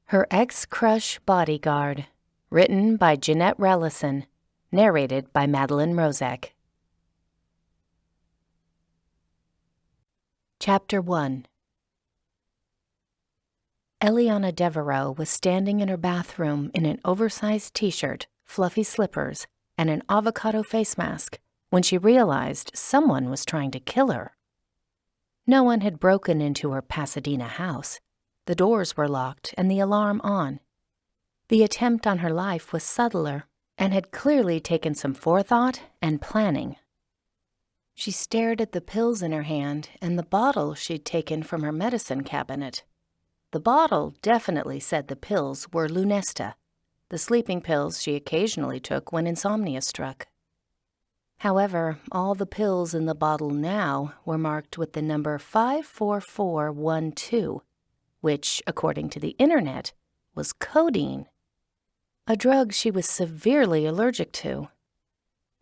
Her Ex Crush Bodyguard, written by Janette Rallison, narrated by Madeline Rozek. Chapter 1. Elliana Devereaux was standing in her bathroom in an oversized t-shirt, fluffy slippers, and an avocado face mask when she realized someone was trying to kill her. No one had broken into her Pasadena house. The doors were locked and the alarm on. The attempt on her life was subtler and had clearly taken some forethought and planning. She stared at the pills in her hand and the bottle she'd taken from her medicine cabinet. The bottle definitely said the pills were Lunesta, the sleeping pills she occasionally took when insomnia struck. However, all the pills in the bottle now were marked with the number 54412, which, according to the internet, was codeine, a drug she was severely allergic to.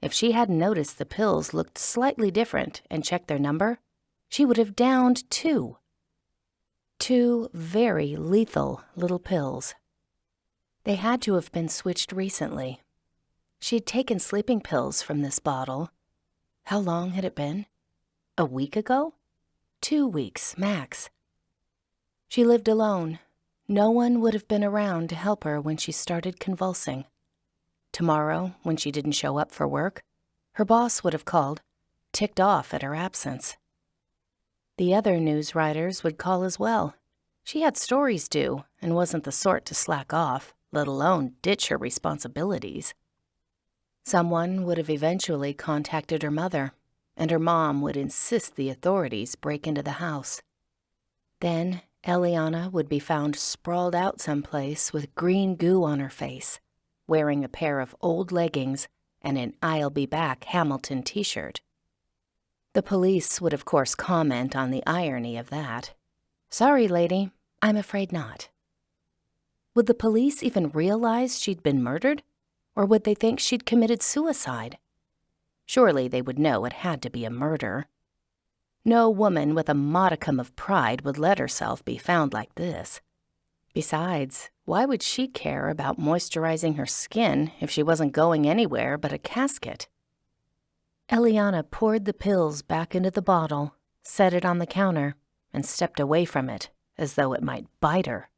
If she hadn't noticed the pills looked slightly different and checked their number, she would have downed two. Two very lethal little pills. They had to have been switched recently. She'd taken sleeping pills from this bottle. How long had it been? A week ago? 2 weeks, max. She lived alone. No one would have been around to help her when she started convulsing. Tomorrow, when she didn't show up for work, her boss would have called, ticked off at her absence. The other news writers would call as well. She had stories due and wasn't the sort to slack off, let alone ditch her responsibilities. Someone would have eventually contacted her mother, and her mom would insist the authorities break into the house. Then Elliana would be found sprawled out someplace with green goo on her face, wearing a pair of old leggings and an I'll be back Hamilton t-shirt. The police would of course comment on the irony of that. Sorry, lady, I'm afraid not. Would the police even realize she'd been murdered? Or would they think she'd committed suicide? Surely they would know it had to be a murder. No woman with a modicum of pride would let herself be found like this. Besides, why would she care about moisturizing her skin if she wasn't going anywhere but a casket? Elliana poured the pills back into the bottle, set it on the counter, and stepped away from it, as though it might bite her.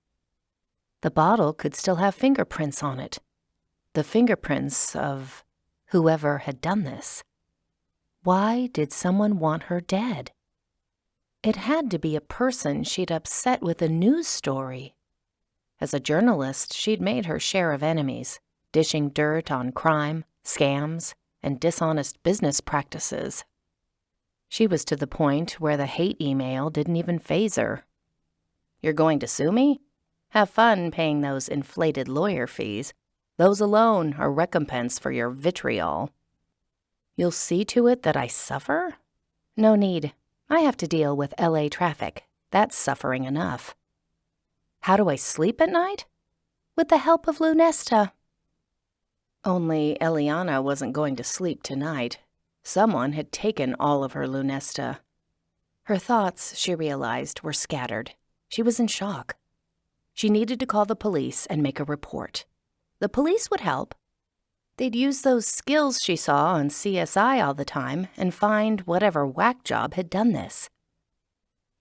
The bottle could still have fingerprints on it. The fingerprints of whoever had done this. Why did someone want her dead? It had to be a person she'd upset with a news story. As a journalist, she'd made her share of enemies, dishing dirt on crime, scams, and dishonest business practices. She was to the point where the hate email didn't even faze her. You're going to sue me? Have fun paying those inflated lawyer fees. Those alone are recompense for your vitriol. You'll see to it that I suffer? No need. I have to deal with LA traffic. That's suffering enough. How do I sleep at night? With the help of Lunesta. Only Elliana wasn't going to sleep tonight. Someone had taken all of her Lunesta. Her thoughts, she realized, were scattered. She was in shock. She needed to call the police and make a report. The police would help. They'd use those skills she saw on CSI all the time and find whatever whack job had done this.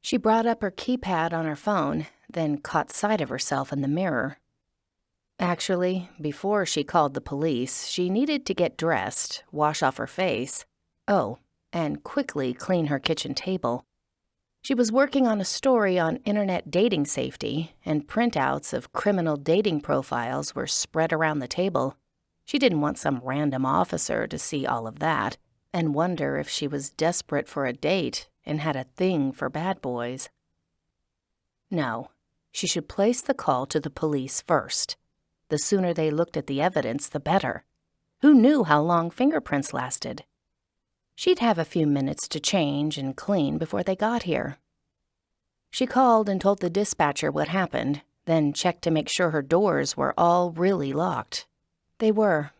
She brought up her keypad on her phone, then caught sight of herself in the mirror. Actually, before she called the police, she needed to get dressed, wash off her face, and quickly clean her kitchen table. She was working on a story on internet dating safety, and printouts of criminal dating profiles were spread around the table. She didn't want some random officer to see all of that and wonder if she was desperate for a date and had a thing for bad boys. No, she should place the call to the police first. The sooner they looked at the evidence, the better. Who knew how long fingerprints lasted? She'd have a few minutes to change and clean before they got here. She called and told the dispatcher what happened, then checked to make sure her doors were all really locked. They were.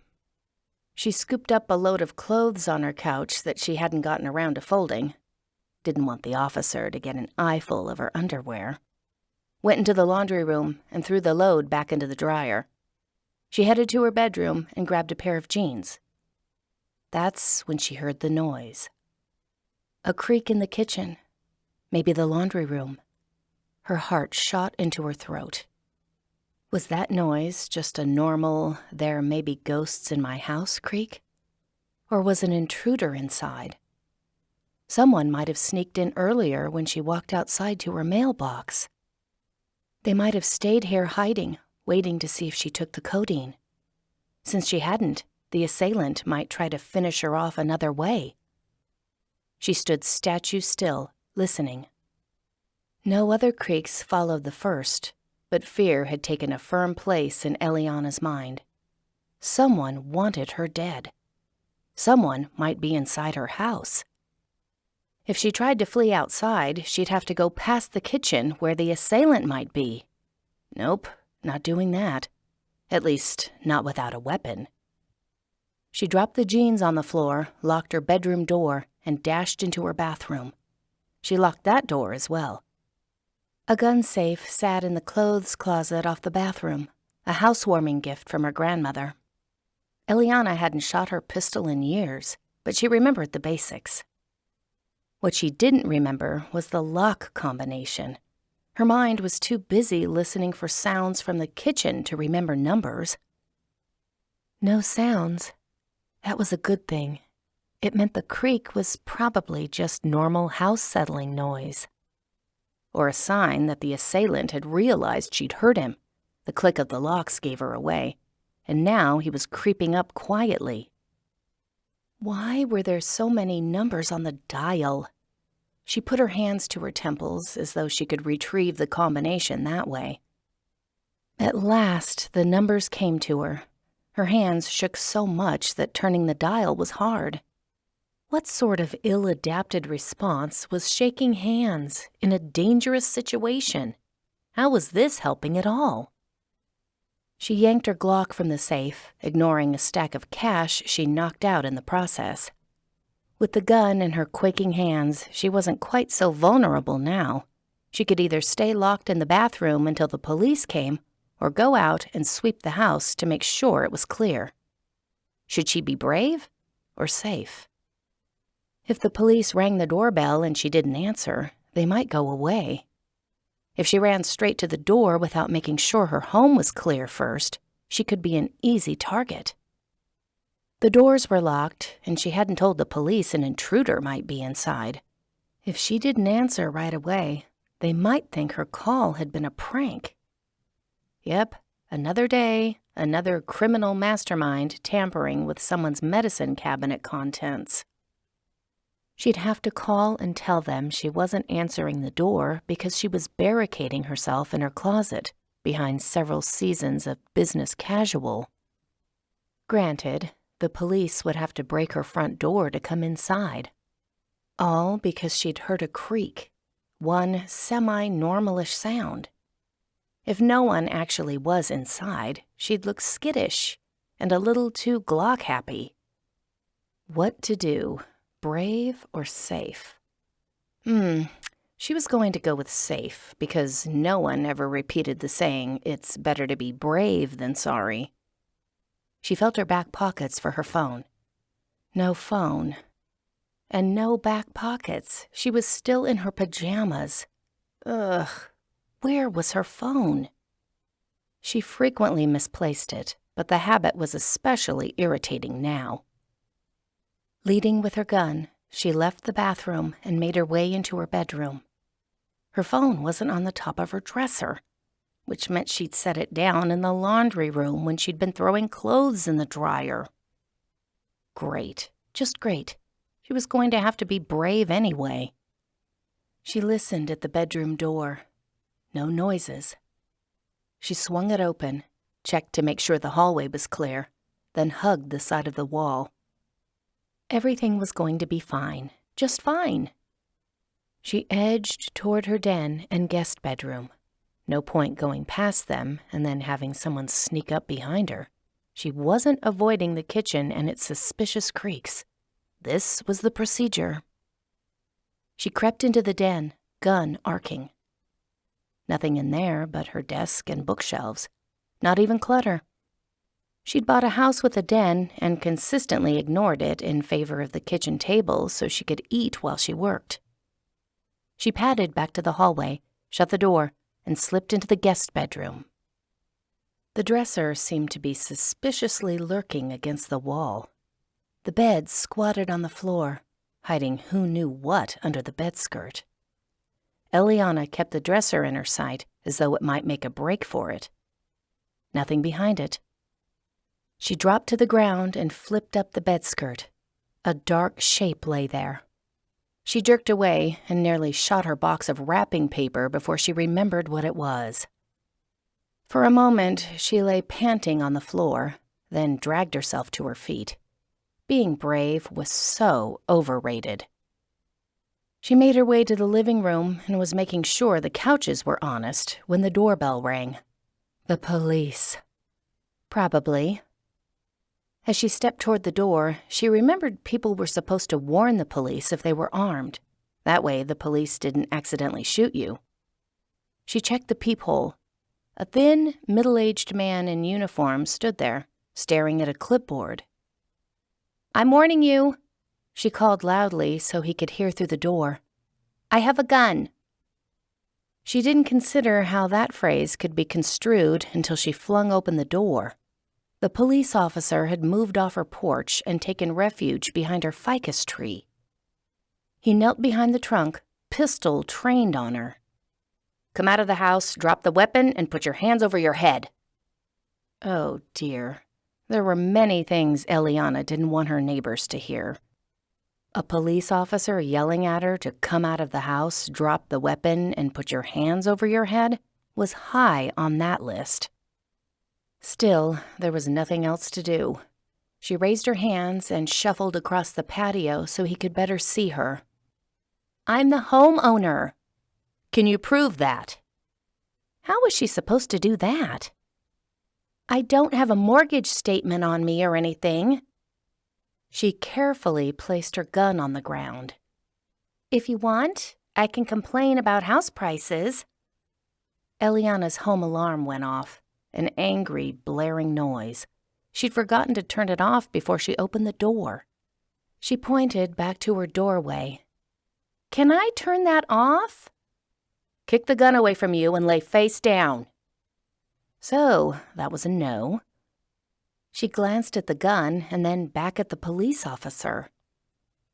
She scooped up a load of clothes on her couch that she hadn't gotten around to folding. Didn't want the officer to get an eyeful of her underwear. went into the laundry room, and threw the load back into the dryer. She headed to her bedroom and grabbed a pair of jeans. That's when she heard the noise. A creak in the kitchen, maybe the laundry room. Her heart shot into her throat. Was that noise just a normal, there may be ghosts in my house creak? Or was an intruder inside? Someone might have sneaked in earlier when she walked outside to her mailbox. They might have stayed here hiding, waiting to see if she took the codeine. Since she hadn't, the assailant might try to finish her off another way. She stood statue still, listening. No other creaks followed the first, but fear had taken a firm place in Elliana's mind. Someone wanted her dead. Someone might be inside her house. If she tried to flee outside, she'd have to go past the kitchen where the assailant might be. Nope, not doing that. At least, not without a weapon. She dropped the jeans on the floor, locked her bedroom door, and dashed into her bathroom. She locked that door as well. A gun safe sat in the clothes closet off the bathroom, a housewarming gift from her grandmother. Elliana hadn't shot her pistol in years, but she remembered the basics. What she didn't remember was the lock combination. Her mind was too busy listening for sounds from the kitchen to remember numbers. No sounds. That was a good thing. It meant the creak was probably just normal house settling noise. Or a sign that the assailant had realized she'd heard him. The click of the locks gave her away, and now he was creeping up quietly. Why were there so many numbers on the dial? She put her hands to her temples as though she could retrieve the combination that way. At last, the numbers came to her. Her hands shook so much that turning the dial was hard. What sort of ill-adapted response was shaking hands in a dangerous situation? How was this helping at all? She yanked her Glock from the safe, ignoring a stack of cash she knocked out in the process. With the gun in her quaking hands, she wasn't quite so vulnerable now. She could either stay locked in the bathroom until the police came, or go out and sweep the house to make sure it was clear. Should she be brave or safe? If the police rang the doorbell and she didn't answer, they might go away. If she ran straight to the door without making sure her home was clear first, she could be an easy target. The doors were locked, and she hadn't told the police an intruder might be inside. If she didn't answer right away, they might think her call had been a prank. Yep, another day, another criminal mastermind tampering with someone's medicine cabinet contents. She'd have to call and tell them she wasn't answering the door because she was barricading herself in her closet behind several seasons of business casual. Granted, the police would have to break her front door to come inside. All because she'd heard a creak, one semi-normalish sound. If no one actually was inside, she'd look skittish and a little too Glock-happy. What to do? Brave or safe? She was going to go with safe because no one ever repeated the saying, "It's better to be brave than sorry." She felt her back pockets for her phone. No phone. And no back pockets. She was still in her pajamas. Ugh. Where was her phone? She frequently misplaced it, but the habit was especially irritating now. Leading with her gun, she left the bathroom and made her way into her bedroom. Her phone wasn't on the top of her dresser, which meant she'd set it down in the laundry room when she'd been throwing clothes in the dryer. Great, just great. She was going to have to be brave anyway. She listened at the bedroom door. No noises. She swung it open, checked to make sure the hallway was clear, then hugged the side of the wall. Everything was going to be fine, just fine. She edged toward her den and guest bedroom. No point going past them and then having someone sneak up behind her. She wasn't avoiding the kitchen and its suspicious creaks. This was the procedure. She crept into the den, gun arcing. Nothing in there but her desk and bookshelves. Not even clutter. She'd bought a house with a den and consistently ignored it in favor of the kitchen table so she could eat while she worked. She padded back to the hallway, shut the door, and slipped into the guest bedroom. The dresser seemed to be suspiciously lurking against the wall. The bed squatted on the floor, hiding who knew what under the bedskirt. Elliana kept the dresser in her sight as though it might make a break for it. Nothing behind it. She dropped to the ground and flipped up the bedskirt. A dark shape lay there. She jerked away and nearly shot her box of wrapping paper before she remembered what it was. For a moment, she lay panting on the floor, then dragged herself to her feet. Being brave was so overrated. She made her way to the living room and was making sure the couches were honest when the doorbell rang. The police. Probably. As she stepped toward the door, she remembered people were supposed to warn the police if they were armed. That way, the police didn't accidentally shoot you. She checked the peephole. A thin, middle-aged man in uniform stood there, staring at a clipboard. "I'm warning you," she called loudly so he could hear through the door. "I have a gun." She didn't consider how that phrase could be construed until she flung open the door. The police officer had moved off her porch and taken refuge behind her ficus tree. He knelt behind the trunk, pistol trained on her. "Come out of the house, drop the weapon, and put your hands over your head." Oh, dear. There were many things Elliana didn't want her neighbors to hear. A police officer yelling at her to come out of the house, drop the weapon, and put your hands over your head was high on that list. Still, there was nothing else to do. She raised her hands and shuffled across the patio so he could better see her. "I'm the homeowner." "Can you prove that?" How was she supposed to do that? "I don't have a mortgage statement on me or anything." She carefully placed her gun on the ground. "If you want, I can complain about house prices." Eliana's home alarm went off, an angry, blaring noise. She'd forgotten to turn it off before she opened the door. She pointed back to her doorway. "Can I turn that off?" "Kick the gun away from you and lay face down." So, that was a no. She glanced at the gun and then back at the police officer.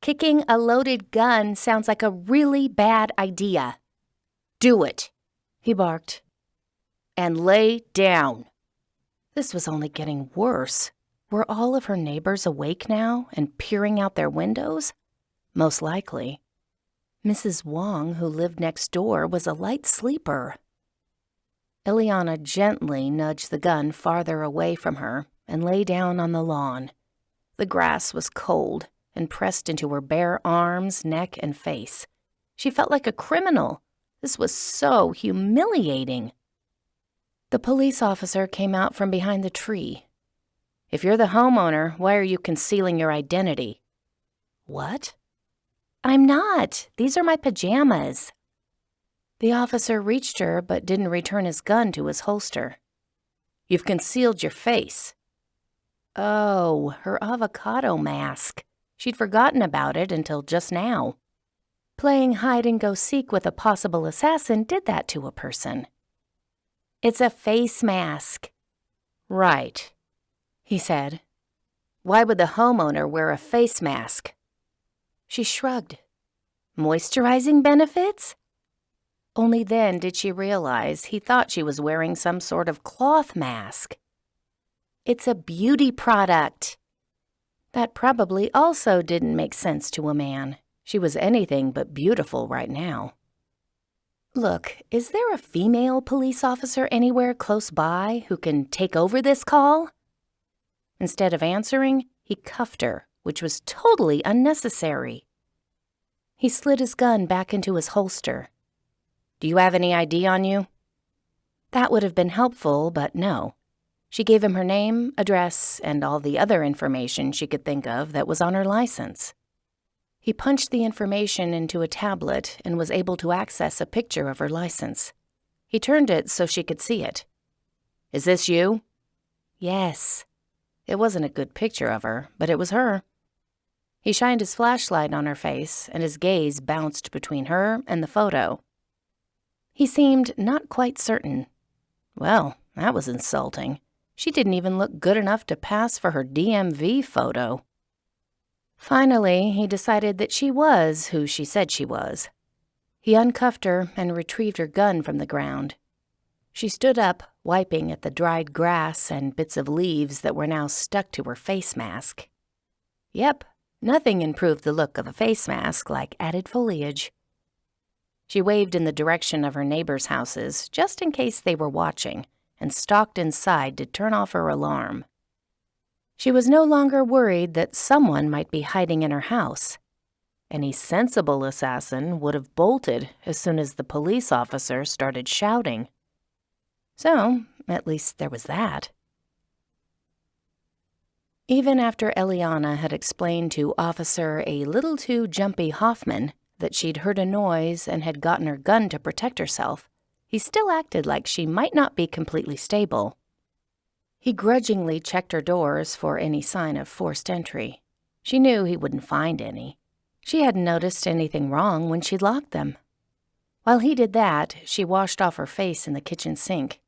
"Kicking a loaded gun sounds like a really bad idea." "Do it," he barked. "And lay down." This was only getting worse. Were all of her neighbors awake now and peering out their windows? Most likely. Mrs. Wong, who lived next door, was a light sleeper. Elliana gently nudged the gun farther away from her and lay down on the lawn. The grass was cold and pressed into her bare arms, neck, and face. She felt like a criminal. This was so humiliating. The police officer came out from behind the tree. "If you're the homeowner, why are you concealing your identity?" "What?" "I'm not. These are my pajamas." The officer reached her but didn't return his gun to his holster. "You've concealed your face." Oh, her avocado mask. She'd forgotten about it until just now. Playing hide-and-go-seek with a possible assassin did that to a person. "It's a face mask." "Right," he said. "Why would the homeowner wear a face mask?" She shrugged. Moisturizing benefits? Only then did she realize he thought she was wearing some sort of cloth mask. "It's a beauty product." That probably also didn't make sense to a man. She was anything but beautiful right now. "Look, is there a female police officer anywhere close by who can take over this call?" Instead of answering, he cuffed her, which was totally unnecessary. He slid his gun back into his holster. "Do you have any ID on you?" That would have been helpful, but no. She gave him her name, address, and all the other information she could think of that was on her license. He punched the information into a tablet and was able to access a picture of her license. He turned it so she could see it. "Is this you?" "Yes." It wasn't a good picture of her, but it was her. He shined his flashlight on her face, and his gaze bounced between her and the photo. He seemed not quite certain. Well, that was insulting. She didn't even look good enough to pass for her DMV photo. Finally, he decided that she was who she said she was. He uncuffed her and retrieved her gun from the ground. She stood up, wiping at the dried grass and bits of leaves that were now stuck to her face mask. Yep, nothing improved the look of a face mask like added foliage. She waved in the direction of her neighbors' houses, just in case they were watching, and stalked inside to turn off her alarm. She was no longer worried that someone might be hiding in her house. Any sensible assassin would have bolted as soon as the police officer started shouting. So, at least there was that. Even after Elliana had explained to Officer a little too jumpy Hoffman that she'd heard a noise and had gotten her gun to protect herself, he still acted like she might not be completely stable. He grudgingly checked her doors for any sign of forced entry. She knew he wouldn't find any. She hadn't noticed anything wrong when she locked them. While he did that, she washed off her face in the kitchen sink.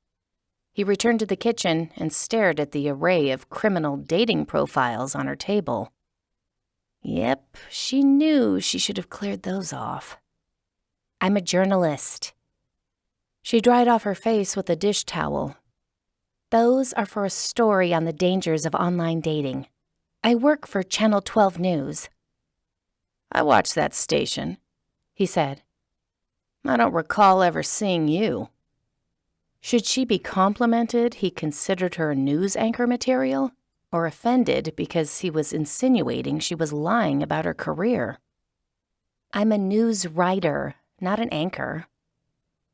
He returned to the kitchen and stared at the array of criminal dating profiles on her table. Yep, she knew she should have cleared those off. "I'm a journalist." She dried off her face with a dish towel. "Those are for a story on the dangers of online dating. I work for Channel 12 News." "I watch that station," he said. "I don't recall ever seeing you." Should she be complimented he considered her news anchor material, or offended because he was insinuating she was lying about her career? "I'm a news writer, not an anchor."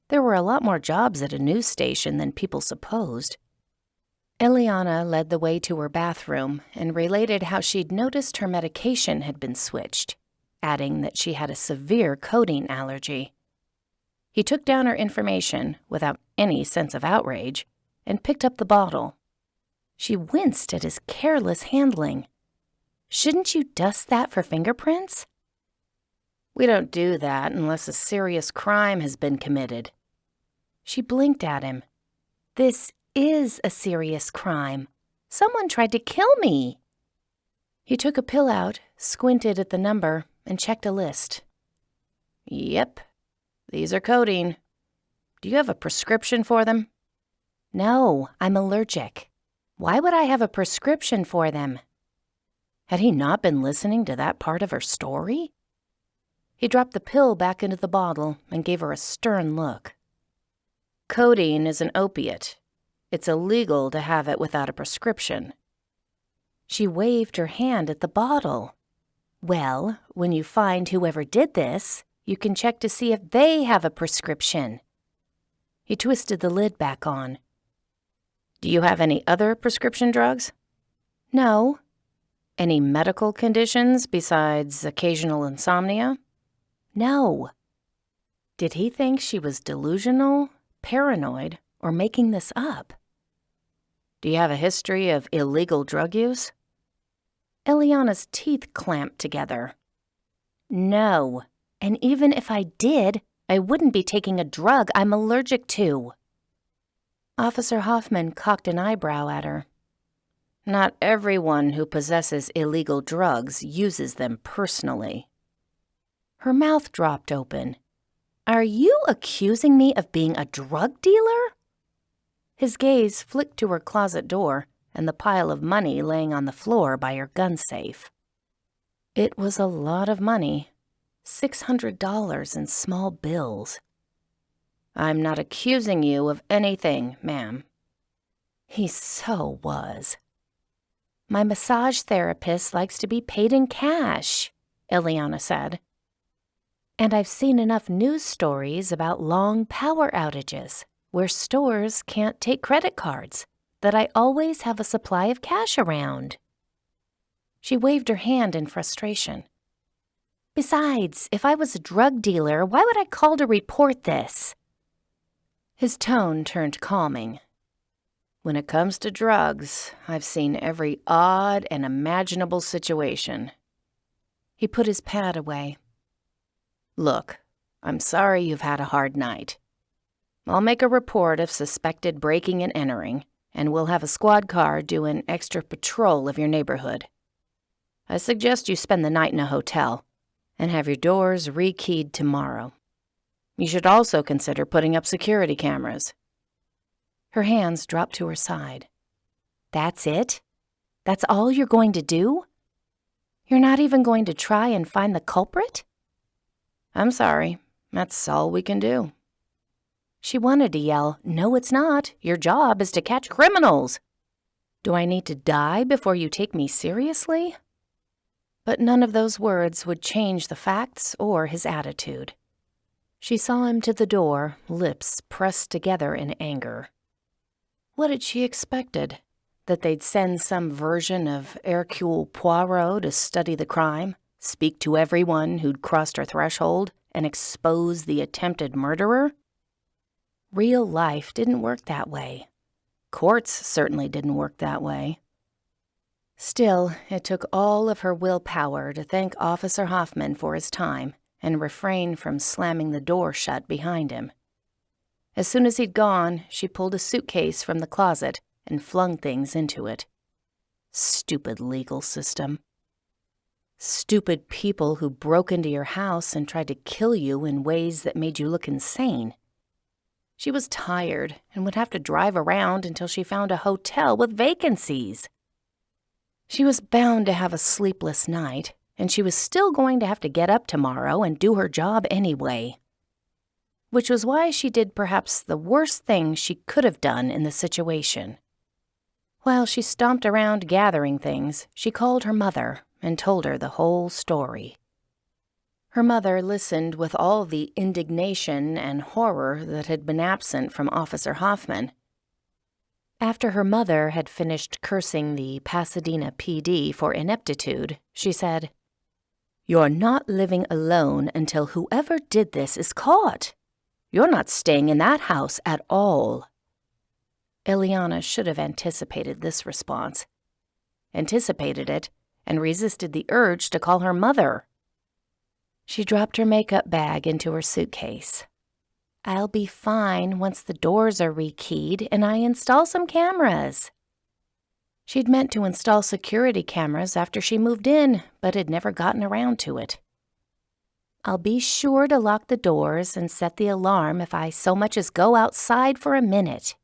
There were a lot more jobs at a news station than people supposed. Elliana led the way to her bathroom and related how she'd noticed her medication had been switched, adding that she had a severe codeine allergy. He took down her information without any sense of outrage and picked up the bottle. She winced at his careless handling. "Shouldn't you dust that for fingerprints?" "We don't do that unless a serious crime has been committed." She blinked at him. "This is a serious crime. Someone tried to kill me." He took a pill out, squinted at the number, and checked a list. "Yep, these are codeine. Do you have a prescription for them?" "No, I'm allergic. Why would I have a prescription for them?" Had he not been listening to that part of her story? He dropped the pill back into the bottle and gave her a stern look. "Codeine is an opiate. It's illegal to have it without a prescription." She waved her hand at the bottle. "Well, when you find whoever did this, you can check to see if they have a prescription." He twisted the lid back on. "Do you have any other prescription drugs?" "No." "Any medical conditions besides occasional insomnia?" "No." Did he think she was delusional, paranoid, or making this up? "Do you have a history of illegal drug use?" Eliana's teeth clamped together. "No. And even if I did, I wouldn't be taking a drug I'm allergic to." Officer Hoffman cocked an eyebrow at her. "Not everyone who possesses illegal drugs uses them personally." Her mouth dropped open. "Are you accusing me of being a drug dealer?" His gaze flicked to her closet door and the pile of money laying on the floor by her gun safe. It was a lot of money. $600 in small bills. "I'm not accusing you of anything, ma'am." He so was. "My massage therapist likes to be paid in cash," Elliana said. "And I've seen enough news stories about long power outages where stores can't take credit cards that I always have a supply of cash around." She waved her hand in frustration. "Besides, if I was a drug dealer, why would I call to report this?" His tone turned calming. When it comes to drugs, I've seen every odd and imaginable situation. He put his pad away. Look, I'm sorry you've had a hard night. I'll make a report of suspected breaking and entering, and we'll have a squad car do an extra patrol of your neighborhood. I suggest you spend the night in a hotel and have your doors rekeyed tomorrow. You should also consider putting up security cameras. Her hands dropped to her side. That's it? That's all you're going to do? You're not even going to try and find the culprit? I'm sorry. That's all we can do. She wanted to yell, "No, it's not. Your job is to catch criminals. Do I need to die before you take me seriously?" But none of those words would change the facts or his attitude. She saw him to the door, lips pressed together in anger. What had she expected? That they'd send some version of Hercule Poirot to study the crime, speak to everyone who'd crossed her threshold, and expose the attempted murderer? Real life didn't work that way. Courts certainly didn't work that way. Still, it took all of her willpower to thank Officer Hoffman for his time and refrain from slamming the door shut behind him. As soon as he'd gone, she pulled a suitcase from the closet and flung things into it. Stupid legal system. Stupid people who broke into your house and tried to kill you in ways that made you look insane. She was tired and would have to drive around until she found a hotel with vacancies. She was bound to have a sleepless night, and she was still going to have to get up tomorrow and do her job anyway. Which was why she did perhaps the worst thing she could have done in the situation. While she stomped around gathering things, she called her mother and told her the whole story. Her mother listened with all the indignation and horror that had been absent from Officer Hoffman. After her mother had finished cursing the Pasadena PD for ineptitude, she said, "You're not living alone until whoever did this is caught. You're not staying in that house at all." Elliana should have anticipated this response. Anticipated it and resisted the urge to call her mother. She dropped her makeup bag into her suitcase. "I'll be fine once the doors are rekeyed and I install some cameras." She'd meant to install security cameras after she moved in, but had never gotten around to it. "I'll be sure to lock the doors and set the alarm if I so much as go outside for a minute."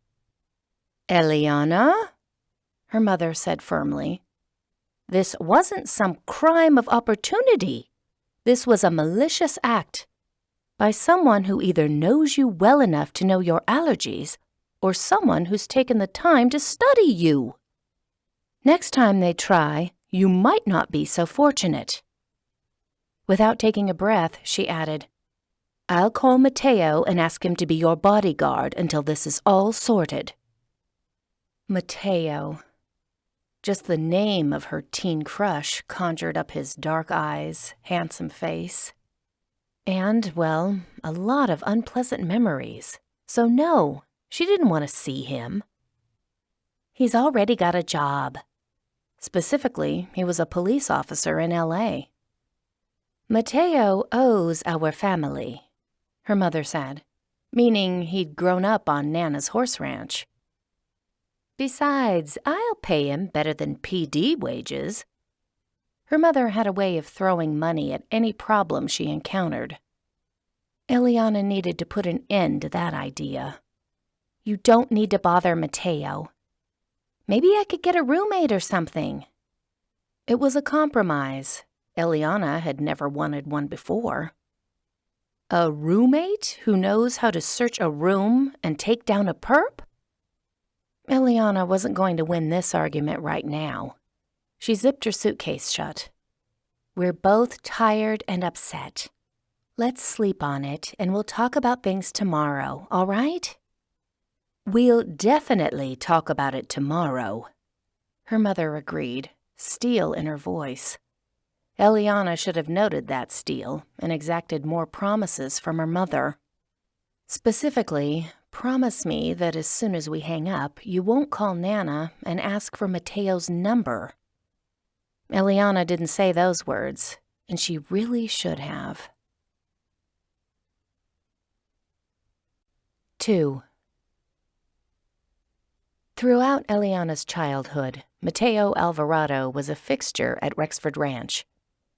"Elliana," her mother said firmly, "this wasn't some crime of opportunity. This was a malicious act by someone who either knows you well enough to know your allergies or someone who's taken the time to study you. Next time they try, you might not be so fortunate." Without taking a breath, she added, "I'll call Mateo and ask him to be your bodyguard until this is all sorted." Mateo. Just the name of her teen crush conjured up his dark eyes, handsome face. And, well, a lot of unpleasant memories. So no, she didn't want to see him. He's already got a job. Specifically, he was a police officer in L.A. "Mateo owes our family," her mother said, meaning he'd grown up on Nana's horse ranch. "Besides, I'll pay him better than PD wages." Her mother had a way of throwing money at any problem she encountered. Elliana needed to put an end to that idea. "You don't need to bother Mateo. Maybe I could get a roommate or something." It was a compromise. Elliana had never wanted one before. A roommate who knows how to search a room and take down a perp? Elliana wasn't going to win this argument right now. She zipped her suitcase shut. "We're both tired and upset. Let's sleep on it, and we'll talk about things tomorrow, all right?" "We'll definitely talk about it tomorrow," her mother agreed, steel in her voice. Elliana should have noted that steel and exacted more promises from her mother. Specifically, Promise me that as soon as we hang up, you won't call Nana and ask for Mateo's number." Elliana didn't say those words, and she really should have. 2. Throughout Eliana's childhood, Mateo Alvarado was a fixture at Rexford Ranch.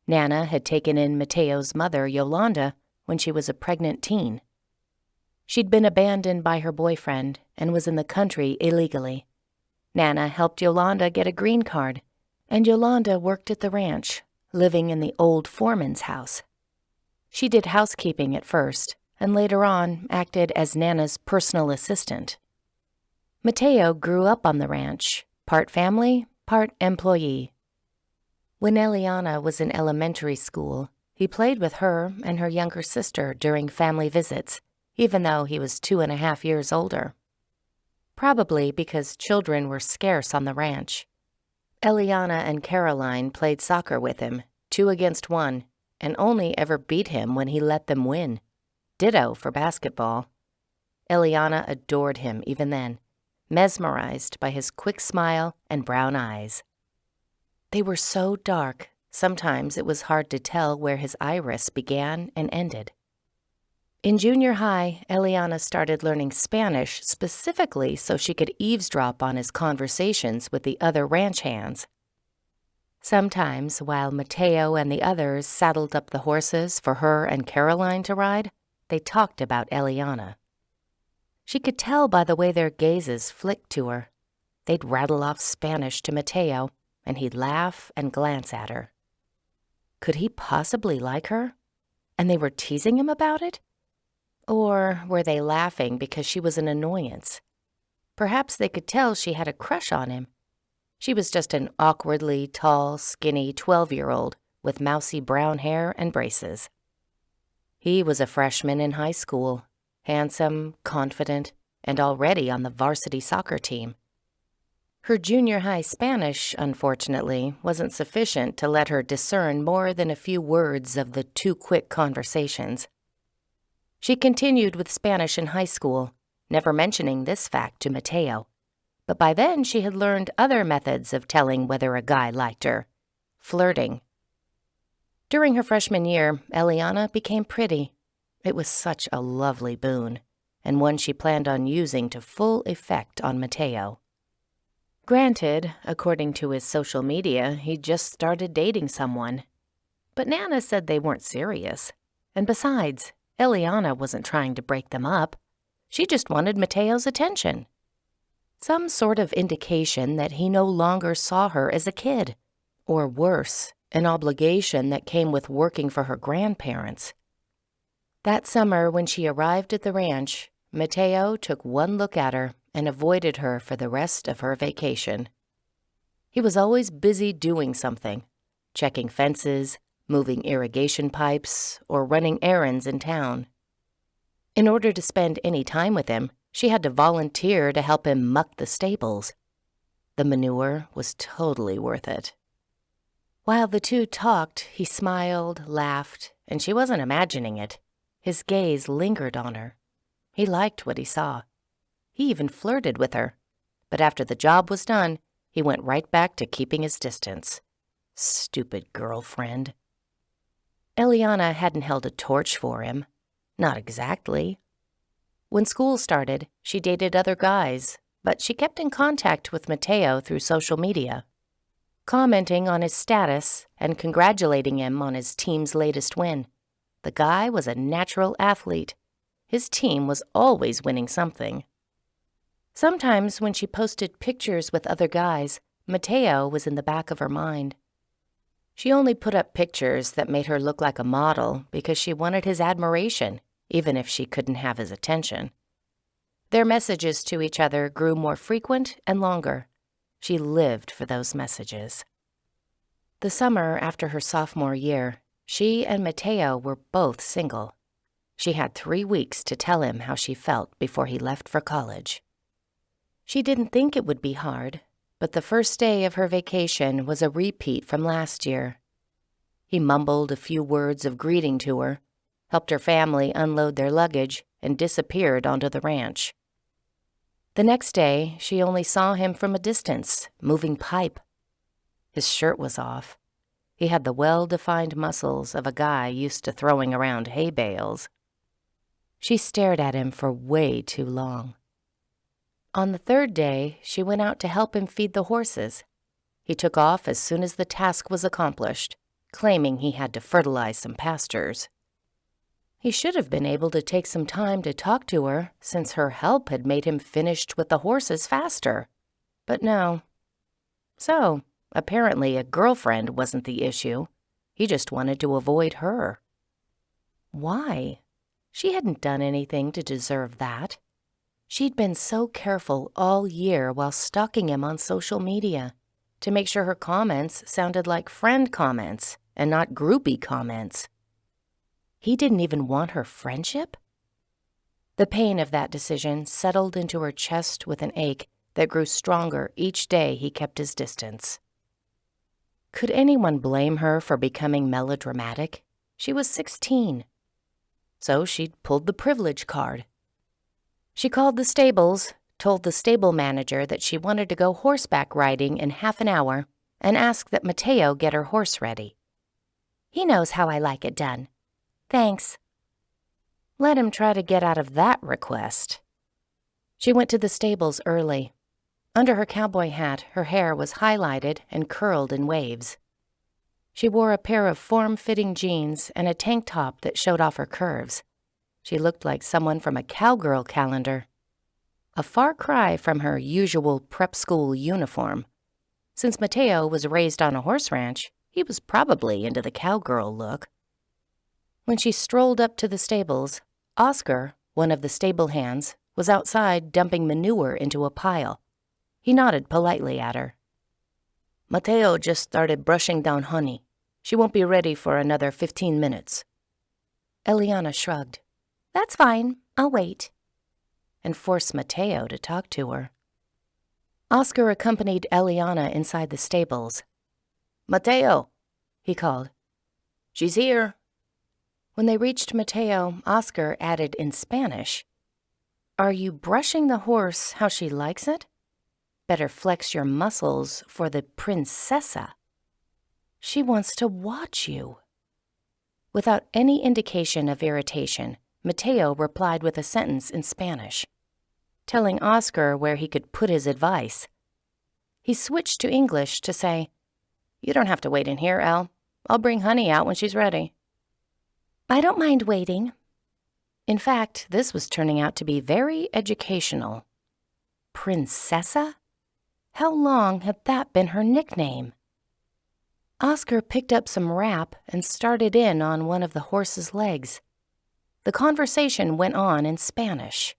Nana had taken in Mateo's mother, Yolanda, when she was a pregnant teen. She'd been abandoned by her boyfriend and was in the country illegally. Nana helped Yolanda get a green card, and Yolanda worked at the ranch, living in the old foreman's house. She did housekeeping at first, and later on acted as Nana's personal assistant. Mateo grew up on the ranch, part family, part employee. When Eliana was in elementary school, he played with her and her younger sister during family visits, even though he was 2.5 years older. Probably because children were scarce on the ranch. Eliana and Caroline played soccer with him, 2 against 1, and only ever beat him when he let them win. Ditto for basketball. Eliana adored him even then, mesmerized by his quick smile and brown eyes. They were so dark, sometimes it was hard to tell where his iris began and ended. In junior high, Eliana started learning Spanish specifically so she could eavesdrop on his conversations with the other ranch hands. Sometimes, while Mateo and the others saddled up the horses for her and Caroline to ride, they talked about Eliana. She could tell by the way their gazes flicked to her. They'd rattle off Spanish to Mateo, and he'd laugh and glance at her. Could he possibly like her? And they were teasing him about it? Or were they laughing because she was an annoyance? Perhaps they could tell she had a crush on him. She was just an awkwardly tall, skinny 12-year-old with mousy brown hair and braces. He was a freshman in high school, handsome, confident, and already on the varsity soccer team. Her junior high Spanish, unfortunately, wasn't sufficient to let her discern more than a few words of the too quick conversations. She continued with Spanish in high school, never mentioning this fact to Mateo. But by then she had learned other methods of telling whether a guy liked her. Flirting. During her freshman year, Eliana became pretty. It was such a lovely boon, and one she planned on using to full effect on Mateo. Granted, according to his social media, he'd just started dating someone. But Nana said they weren't serious. And besides, Eliana wasn't trying to break them up. She just wanted Mateo's attention. Some sort of indication that he no longer saw her as a kid. Or worse, an obligation that came with working for her grandparents. That summer, when she arrived at the ranch, Mateo took one look at her and avoided her for the rest of her vacation. He was always busy doing something, checking fences, moving irrigation pipes, or running errands in town. In order to spend any time with him, she had to volunteer to help him muck the stables. The manure was totally worth it. While the two talked, he smiled, laughed, and she wasn't imagining it. His gaze lingered on her. He liked what he saw. He even flirted with her. But after the job was done, he went right back to keeping his distance. Stupid girlfriend. Eliana hadn't held a torch for him. Not exactly. When school started, she dated other guys, but she kept in contact with Mateo through social media, commenting on his status and congratulating him on his team's latest win. The guy was a natural athlete. His team was always winning something. Sometimes when she posted pictures with other guys, Mateo was in the back of her mind. She only put up pictures that made her look like a model because she wanted his admiration, even if she couldn't have his attention. Their messages to each other grew more frequent and longer. She lived for those messages. The summer after her sophomore year, she and Mateo were both single. She had 3 weeks to tell him how she felt before he left for college. She didn't think it would be hard, but the first day of her vacation was a repeat from last year. He mumbled a few words of greeting to her, helped her family unload their luggage, and disappeared onto the ranch. The next day, she only saw him from a distance, moving pipe. His shirt was off. He had the well-defined muscles of a guy used to throwing around hay bales. She stared at him for way too long. On the third day, she went out to help him feed the horses. He took off as soon as the task was accomplished, claiming he had to fertilize some pastures. He should have been able to take some time to talk to her, since her help had made him finished with the horses faster. But no. So, apparently a girlfriend wasn't the issue. He just wanted to avoid her. Why? She hadn't done anything to deserve that. She'd been so careful all year while stalking him on social media to make sure her comments sounded like friend comments and not groupie comments. He didn't even want her friendship? The pain of that decision settled into her chest with an ache that grew stronger each day he kept his distance. Could anyone blame her for becoming melodramatic? She was 16. So she'd pulled the privilege card. She called the stables, told the stable manager that she wanted to go horseback riding in half an hour, and asked that Mateo get her horse ready. "He knows how I like it done. Thanks." Let him try to get out of that request. She went to the stables early. Under her cowboy hat, her hair was highlighted and curled in waves. She wore a pair of form-fitting jeans and a tank top that showed off her curves. She looked like someone from a cowgirl calendar. A far cry from her usual prep school uniform. Since Mateo was raised on a horse ranch, he was probably into the cowgirl look. When she strolled up to the stables, Oscar, one of the stable hands, was outside dumping manure into a pile. He nodded politely at her. "Mateo just started brushing down Honey. She won't be ready for another 15 minutes. Elliana shrugged. "That's fine. I'll wait," and forced Mateo to talk to her. Oscar accompanied Elliana inside the stables. "Mateo," he called. "She's here." When they reached Mateo, Oscar added in Spanish, "Are you brushing the horse how she likes it? Better flex your muscles for the princesa. She wants to watch you." Without any indication of irritation, Mateo replied with a sentence in Spanish, telling Oscar where he could put his advice. He switched to English to say, "You don't have to wait in here, El. I'll bring Honey out when she's ready." "I don't mind waiting." In fact, this was turning out to be very educational. Princessa? How long had that been her nickname? Oscar picked up some wrap and started in on one of the horse's legs. The conversation went on in Spanish.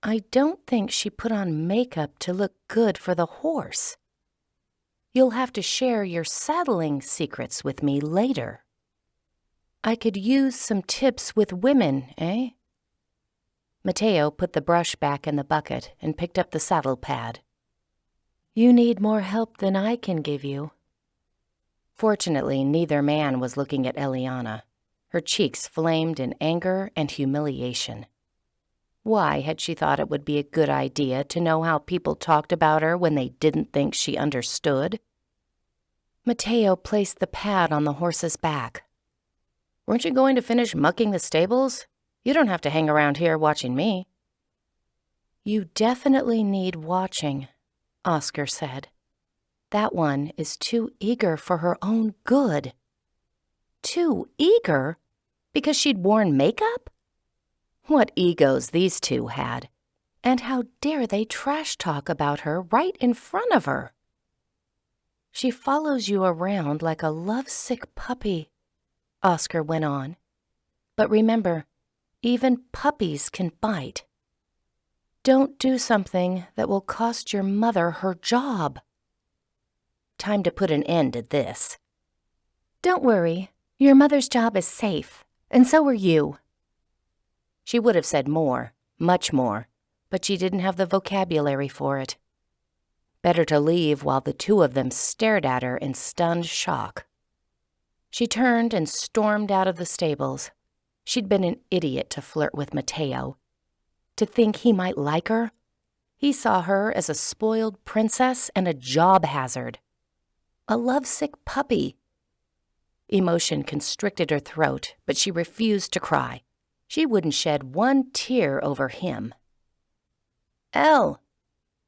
"I don't think she put on makeup to look good for the horse. You'll have to share your saddling secrets with me later. I could use some tips with women, eh?" Mateo put the brush back in the bucket and picked up the saddle pad. "You need more help than I can give you." Fortunately, neither man was looking at Elliana. Her cheeks flamed in anger and humiliation. Why had she thought it would be a good idea to know how people talked about her when they didn't think she understood? Mateo placed the pad on the horse's back. "Weren't you going to finish mucking the stables? You don't have to hang around here watching me." "You definitely need watching," Oscar said. "That one is too eager for her own good." Too eager? Because she'd worn makeup? What egos these two had. And how dare they trash talk about her right in front of her? "She follows you around like a lovesick puppy," Oscar went on. "But remember, even puppies can bite. Don't do something that will cost your mother her job." Time to put an end to this. "Don't worry. Your mother's job is safe, and so are you." She would have said more, much more, but she didn't have the vocabulary for it. Better to leave while the two of them stared at her in stunned shock. She turned and stormed out of the stables. She'd been an idiot to flirt with Mateo. To think he might like her? He saw her as a spoiled princess and a job hazard. A lovesick puppy. Emotion constricted her throat, but she refused to cry. She wouldn't shed one tear over him. Elle!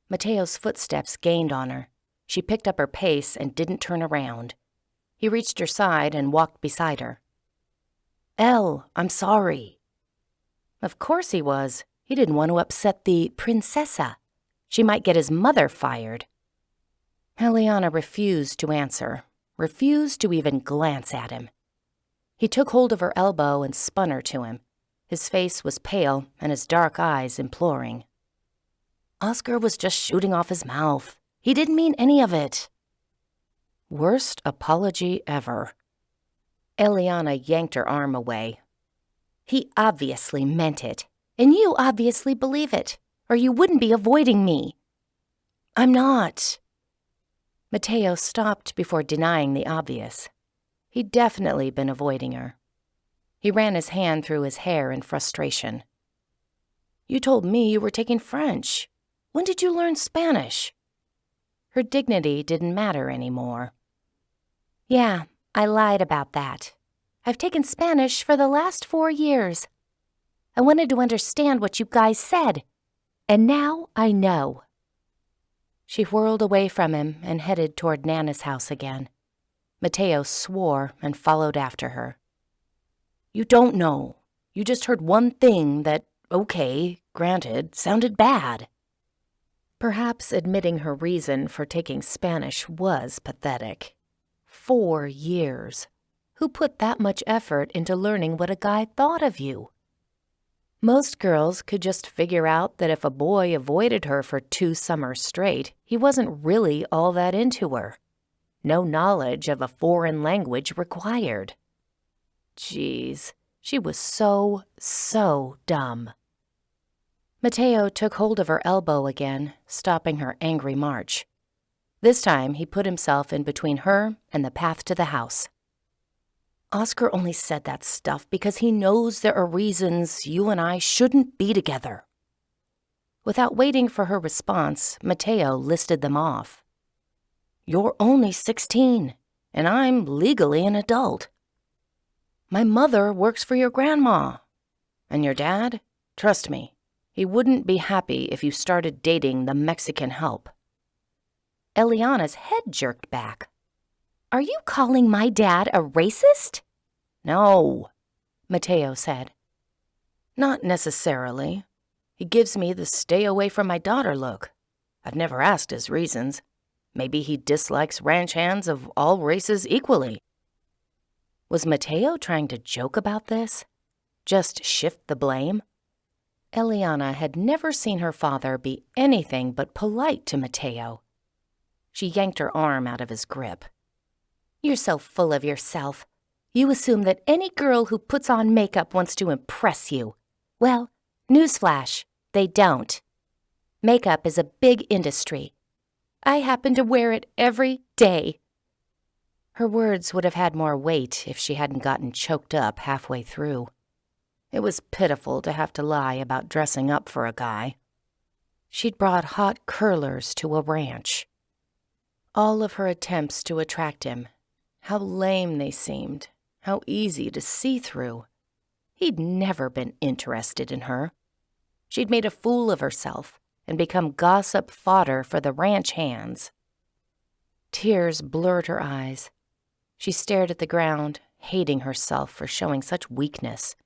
Mateo's footsteps gained on her. She picked up her pace and didn't turn around. He reached her side and walked beside her. Elle, I'm sorry. Of course he was. He didn't want to upset the princessa. She might get his mother fired. Elliana refused to answer, refused to even glance at him. He took hold of her elbow and spun her to him. His face was pale and his dark eyes imploring. Oscar was just shooting off his mouth. He didn't mean any of it. Worst apology ever. Elliana yanked her arm away. He obviously meant it, and you obviously believe it, or you wouldn't be avoiding me. I'm not. Mateo stopped before denying the obvious. He'd definitely been avoiding her. He ran his hand through his hair in frustration. You told me you were taking French. When did you learn Spanish? Her dignity didn't matter anymore. Yeah, I lied about that. I've taken Spanish for the last 4 years. I wanted to understand what you guys said, and now I know. She whirled away from him and headed toward Nana's house again. Mateo swore and followed after her. You don't know. You just heard one thing that, okay, granted, sounded bad. Perhaps admitting her reason for taking Spanish was pathetic. 4 years. Who put that much effort into learning what a guy thought of you? Most girls could just figure out that if a boy avoided her for 2 summers straight, he wasn't really all that into her. No knowledge of a foreign language required. Jeez, she was so dumb. Mateo took hold of her elbow again, stopping her angry march. This time he put himself in between her and the path to the house. Oscar only said that stuff because he knows there are reasons you and I shouldn't be together. Without waiting for her response, Mateo listed them off. You're only 16, and I'm legally an adult. My mother works for your grandma. And your dad? Trust me, he wouldn't be happy if you started dating the Mexican help. Eliana's head jerked back. Are you calling my dad a racist? No, Mateo said. Not necessarily. He gives me the stay away from my daughter look. I've never asked his reasons. Maybe he dislikes ranch hands of all races equally. Was Mateo trying to joke about this? Just shift the blame? Eliana had never seen her father be anything but polite to Mateo. She yanked her arm out of his grip. You're so full of yourself. You assume that any girl who puts on makeup wants to impress you. Well, newsflash, they don't. Makeup is a big industry. I happen to wear it every day. Her words would have had more weight if she hadn't gotten choked up halfway through. It was pitiful to have to lie about dressing up for a guy. She'd brought hot curlers to a ranch. All of her attempts to attract him, how lame they seemed, how easy to see through. He'd never been interested in her. She'd made a fool of herself and become gossip fodder for the ranch hands. Tears blurred her eyes. She stared at the ground, hating herself for showing such weakness,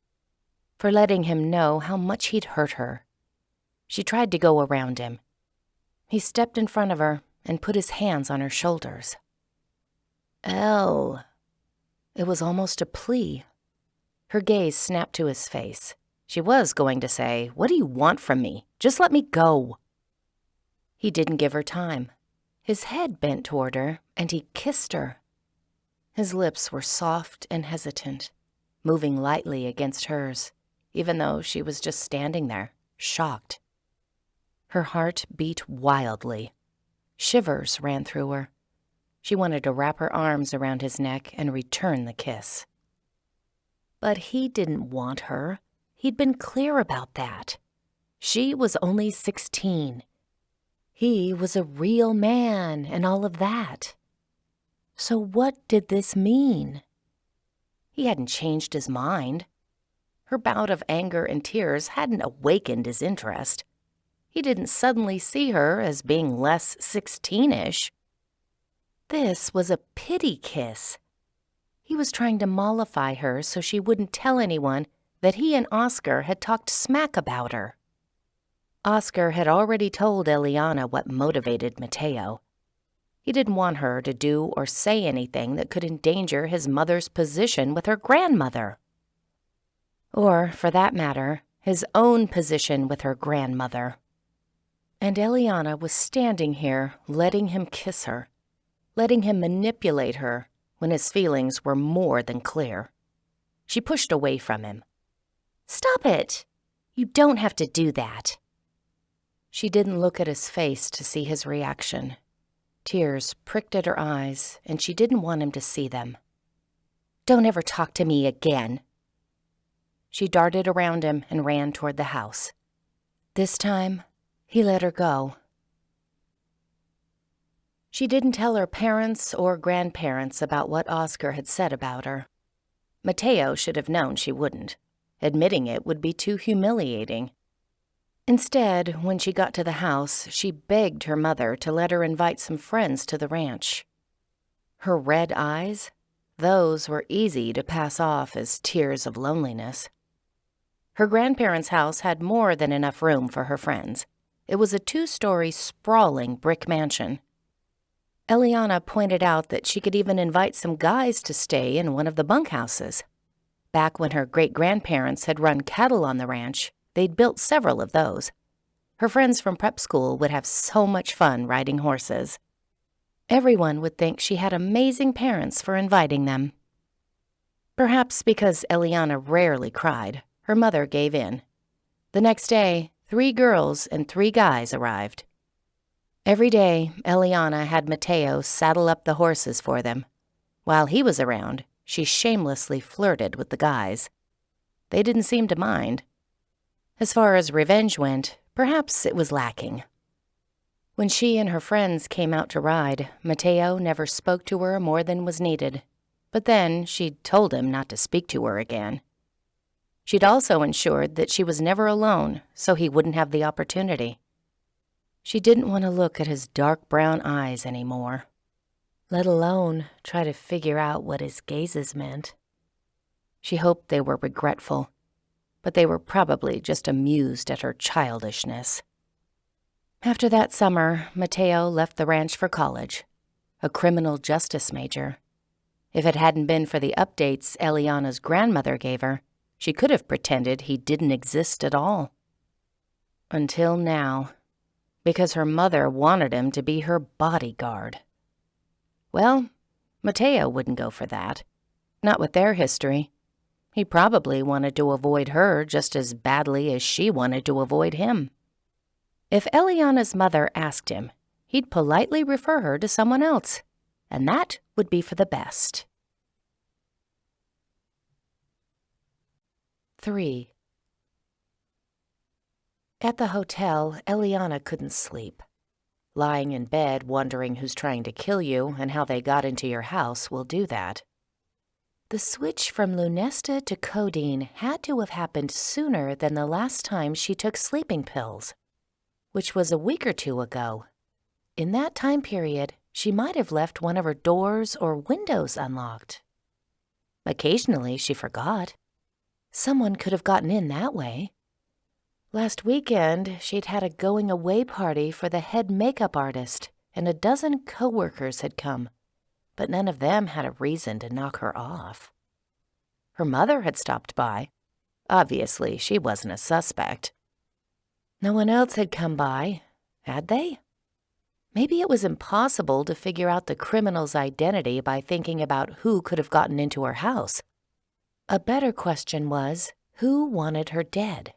for letting him know how much he'd hurt her. She tried to go around him. He stepped in front of her and put his hands on her shoulders. Elle. It was almost a plea. Her gaze snapped to his face. She was going to say, "What do you want from me? Just let me go." He didn't give her time. His head bent toward her, and he kissed her. His lips were soft and hesitant, moving lightly against hers, even though she was just standing there, shocked. Her heart beat wildly. Shivers ran through her. She wanted to wrap her arms around his neck and return the kiss. But he didn't want her. He'd been clear about that. She was only 16. He was a real man and all of that. So what did this mean? He hadn't changed his mind. Her bout of anger and tears hadn't awakened his interest. He didn't suddenly see her as being less 16-ish. This was a pity kiss. He was trying to mollify her so she wouldn't tell anyone that he and Oscar had talked smack about her. Oscar had already told Elliana what motivated Mateo. He didn't want her to do or say anything that could endanger his mother's position with her grandmother. Or, for that matter, his own position with her grandmother. And Elliana was standing here, letting him kiss her, letting him manipulate her when his feelings were more than clear. She pushed away from him. "Stop it! You don't have to do that." She didn't look at his face to see his reaction. Tears pricked at her eyes, and she didn't want him to see them. "Don't ever talk to me again." She darted around him and ran toward the house. This time, he let her go. She didn't tell her parents or grandparents about what Oscar had said about her. Mateo should have known she wouldn't. Admitting it would be too humiliating. Instead, when she got to the house, she begged her mother to let her invite some friends to the ranch. Her red eyes? Those were easy to pass off as tears of loneliness. Her grandparents' house had more than enough room for her friends. It was a 2-story, sprawling brick mansion. Elliana pointed out that she could even invite some guys to stay in one of the bunkhouses. Back when her great-grandparents had run cattle on the ranch, they'd built several of those. Her friends from prep school would have so much fun riding horses. Everyone would think she had amazing parents for inviting them. Perhaps because Elliana rarely cried, her mother gave in. The next day, 3 girls and 3 guys arrived. Every day, Elliana had Mateo saddle up the horses for them. While he was around, she shamelessly flirted with the guys. They didn't seem to mind. As far as revenge went, perhaps it was lacking. When she and her friends came out to ride, Mateo never spoke to her more than was needed. But then she'd told him not to speak to her again. She'd also ensured that she was never alone, so he wouldn't have the opportunity. She didn't want to look at his dark brown eyes anymore, let alone try to figure out what his gazes meant. She hoped they were regretful, but they were probably just amused at her childishness. After that summer, Mateo left the ranch for college, a criminal justice major. If it hadn't been for the updates Eliana's grandmother gave her, she could have pretended he didn't exist at all. Until now, because her mother wanted him to be her bodyguard. Well, Mateo wouldn't go for that. Not with their history. He probably wanted to avoid her just as badly as she wanted to avoid him. If Eliana's mother asked him, he'd politely refer her to someone else, and that would be for the best. 3. At the hotel, Elliana couldn't sleep. Lying in bed wondering who's trying to kill you and how they got into your house will do that. The switch from Lunesta to codeine had to have happened sooner than the last time she took sleeping pills, which was a week or 2 ago. In that time period, she might have left one of her doors or windows unlocked. Occasionally, she forgot. Someone could have gotten in that way. Last weekend, she'd had a going-away party for the head makeup artist, and a dozen coworkers had come, but none of them had a reason to knock her off. Her mother had stopped by. Obviously, she wasn't a suspect. No one else had come by, had they? Maybe it was impossible to figure out the criminal's identity by thinking about who could have gotten into her house. A better question was, who wanted her dead?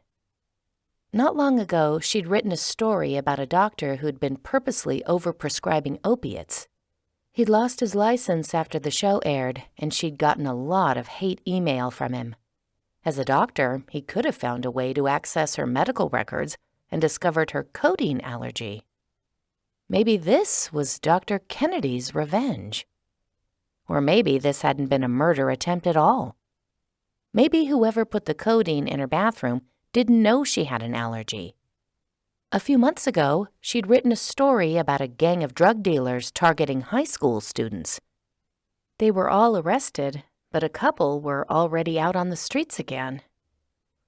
Not long ago, she'd written a story about a doctor who'd been purposely overprescribing opiates. He'd lost his license after the show aired, and she'd gotten a lot of hate email from him. As a doctor, he could have found a way to access her medical records and discovered her codeine allergy. Maybe this was Dr. Kennedy's revenge. Or maybe this hadn't been a murder attempt at all. Maybe whoever put the codeine in her bathroom didn't know she had an allergy. A few months ago, she'd written a story about a gang of drug dealers targeting high school students. They were all arrested, but a couple were already out on the streets again.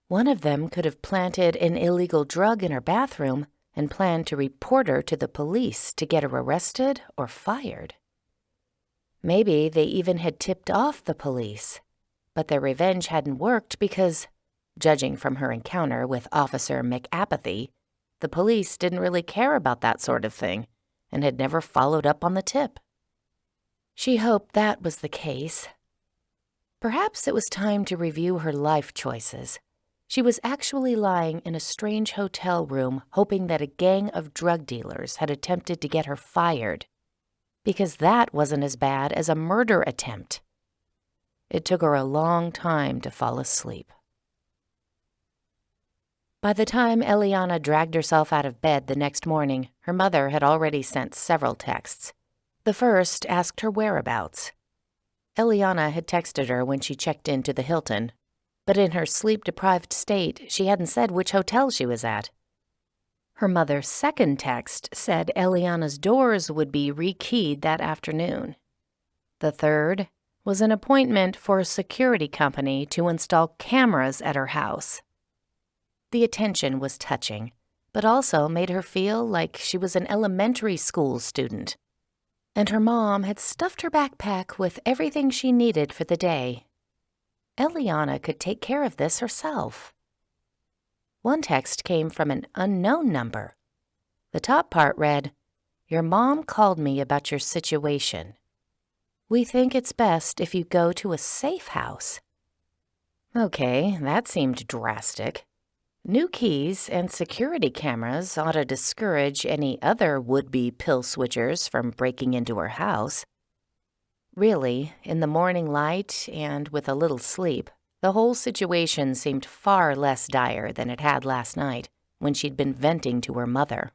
One of them could have planted an illegal drug in her bathroom and planned to report her to the police to get her arrested or fired. Maybe they even had tipped off the police, but their revenge hadn't worked because, judging from her encounter with Officer McApathy, the police didn't really care about that sort of thing and had never followed up on the tip. She hoped that was the case. Perhaps it was time to review her life choices. She was actually lying in a strange hotel room hoping that a gang of drug dealers had attempted to get her fired, because that wasn't as bad as a murder attempt. It took her a long time to fall asleep. By the time Elliana dragged herself out of bed the next morning, her mother had already sent several texts. The first asked her whereabouts. Elliana had texted her when she checked into the Hilton, but in her sleep-deprived state, she hadn't said which hotel she was at. Her mother's second text said Eliana's doors would be rekeyed that afternoon. The third was an appointment for a security company to install cameras at her house. The attention was touching, but also made her feel like she was an elementary school student. And her mom had stuffed her backpack with everything she needed for the day. Elliana could take care of this herself. One text came from an unknown number. The top part read, "Your mom called me about your situation. We think it's best if you go to a safe house." Okay, that seemed drastic. New keys and security cameras ought to discourage any other would-be pill switchers from breaking into her house. Really, in the morning light and with a little sleep, the whole situation seemed far less dire than it had last night when she'd been venting to her mother.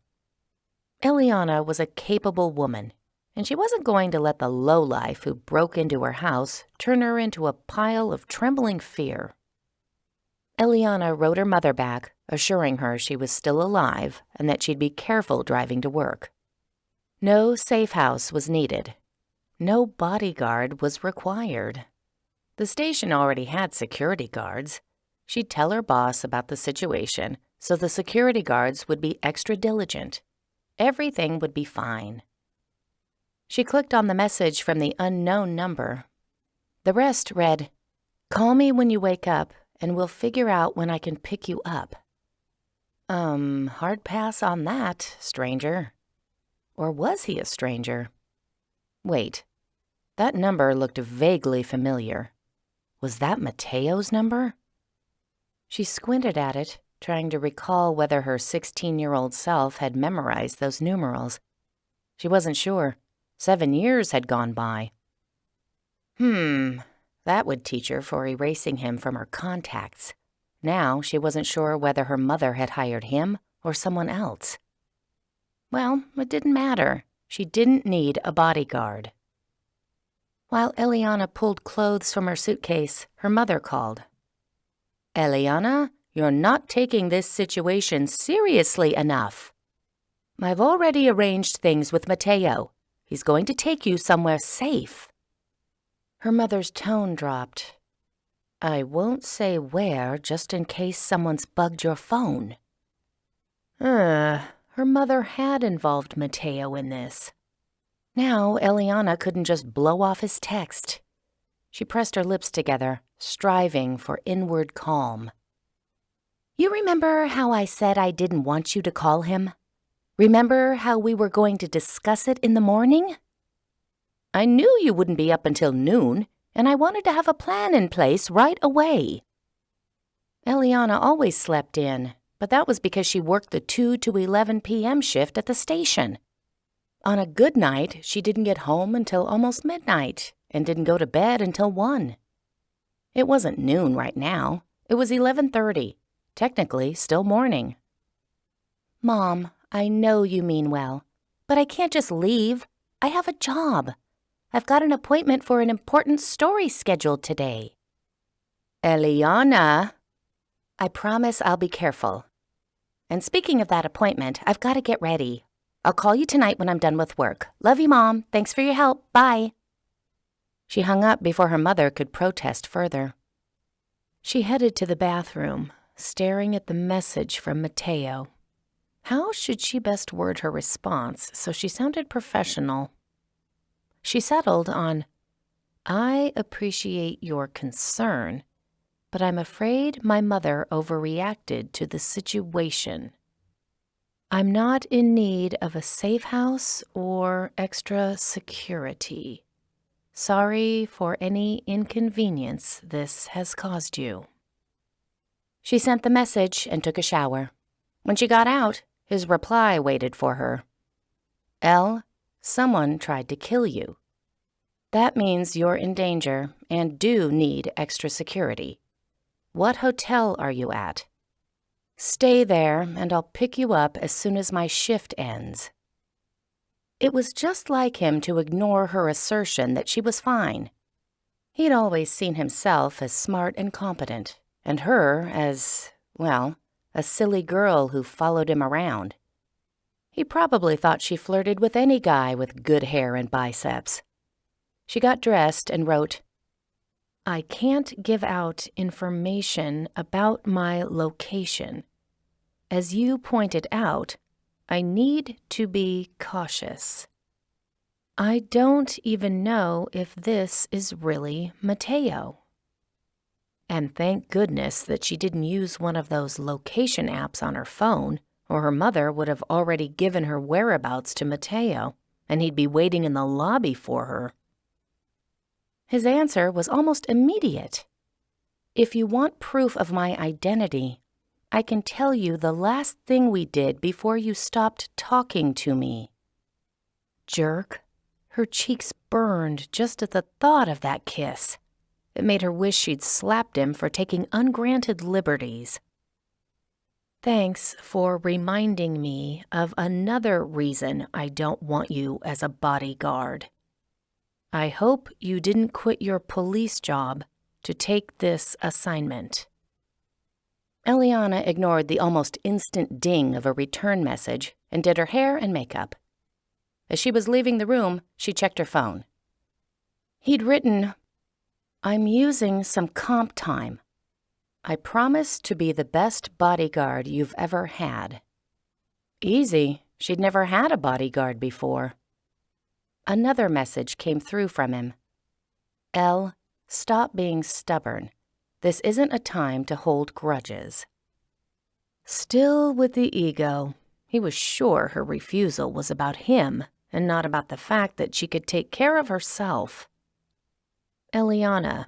Elliana was a capable woman, and she wasn't going to let the lowlife who broke into her house turn her into a pile of trembling fear. Elliana wrote her mother back, assuring her she was still alive and that she'd be careful driving to work. No safe house was needed. No bodyguard was required. The station already had security guards. She'd tell her boss about the situation, so the security guards would be extra diligent. Everything would be fine. She clicked on the message from the unknown number. The rest read, "Call me when you wake up, and we'll figure out when I can pick you up." Hard pass on that, stranger. Or was he a stranger? Wait, that number looked vaguely familiar. Was that Mateo's number? She squinted at it, trying to recall whether her 16-year-old self had memorized those numerals. She wasn't sure. 7 years had gone by. That would teach her for erasing him from her contacts. Now she wasn't sure whether her mother had hired him or someone else. Well, it didn't matter. She didn't need a bodyguard. While Elliana pulled clothes from her suitcase, her mother called. "Elliana, you're not taking this situation seriously enough. I've already arranged things with Mateo. He's going to take you somewhere safe." Her mother's tone dropped. "I won't say where, just in case someone's bugged your phone." Her mother had involved Mateo in this. Now Elliana couldn't just blow off his text. She pressed her lips together, striving for inward calm. "You remember how I said I didn't want you to call him? Remember how we were going to discuss it in the morning? I knew you wouldn't be up until noon, and I wanted to have a plan in place right away." Elliana always slept in, but that was because she worked the 2 to 11 p.m. shift at the station. On a good night, she didn't get home until almost midnight and didn't go to bed until 1. It wasn't noon right now. It was 11:30, technically still morning. "Mom, I know you mean well, But I can't just leave. I have a job. I've got an appointment for an important story scheduled today. Elliana, I promise I'll be careful. And speaking of that appointment, I've got to get ready. I'll call you tonight when I'm done with work. Love you, Mom. Thanks for your help. Bye. She hung up before her mother could protest further. She headed to the bathroom, staring at the message from Mateo. How should she best word her response so she sounded professional? She settled on, I appreciate your concern, but I'm afraid my mother overreacted to the situation. I'm not in need of a safe house or extra security. Sorry for any inconvenience this has caused you. She sent the message and took a shower. When she got out, his reply waited for her. Elle, someone tried to kill you. That means you're in danger and do need extra security. What hotel are you at? Stay there and I'll pick you up as soon as my shift ends. It was just like him to ignore her assertion that she was fine. He'd always seen himself as smart and competent, and her as, well, a silly girl who followed him around. He probably thought she flirted with any guy with good hair and biceps. She got dressed and wrote, I can't give out information about my location. As you pointed out, I need to be cautious. I don't even know if this is really Mateo. And thank goodness that she didn't use one of those location apps on her phone, or her mother would have already given her whereabouts to Mateo, and he'd be waiting in the lobby for her. His answer was almost immediate. If you want proof of my identity, I can tell you the last thing we did before you stopped talking to me. Jerk. Her cheeks burned just at the thought of that kiss. It made her wish she'd slapped him for taking ungranted liberties. Thanks for reminding me of another reason I don't want you as a bodyguard. I hope you didn't quit your police job to take this assignment. Elliana ignored the almost instant ding of a return message and did her hair and makeup. As she was leaving the room, she checked her phone. He'd written, I'm using some comp time. I promise to be the best bodyguard you've ever had. Easy. She'd never had a bodyguard before. Another message came through from him. Elle, stop being stubborn. This isn't a time to hold grudges. Still with the ego, he was sure her refusal was about him and not about the fact that she could take care of herself. Elliana,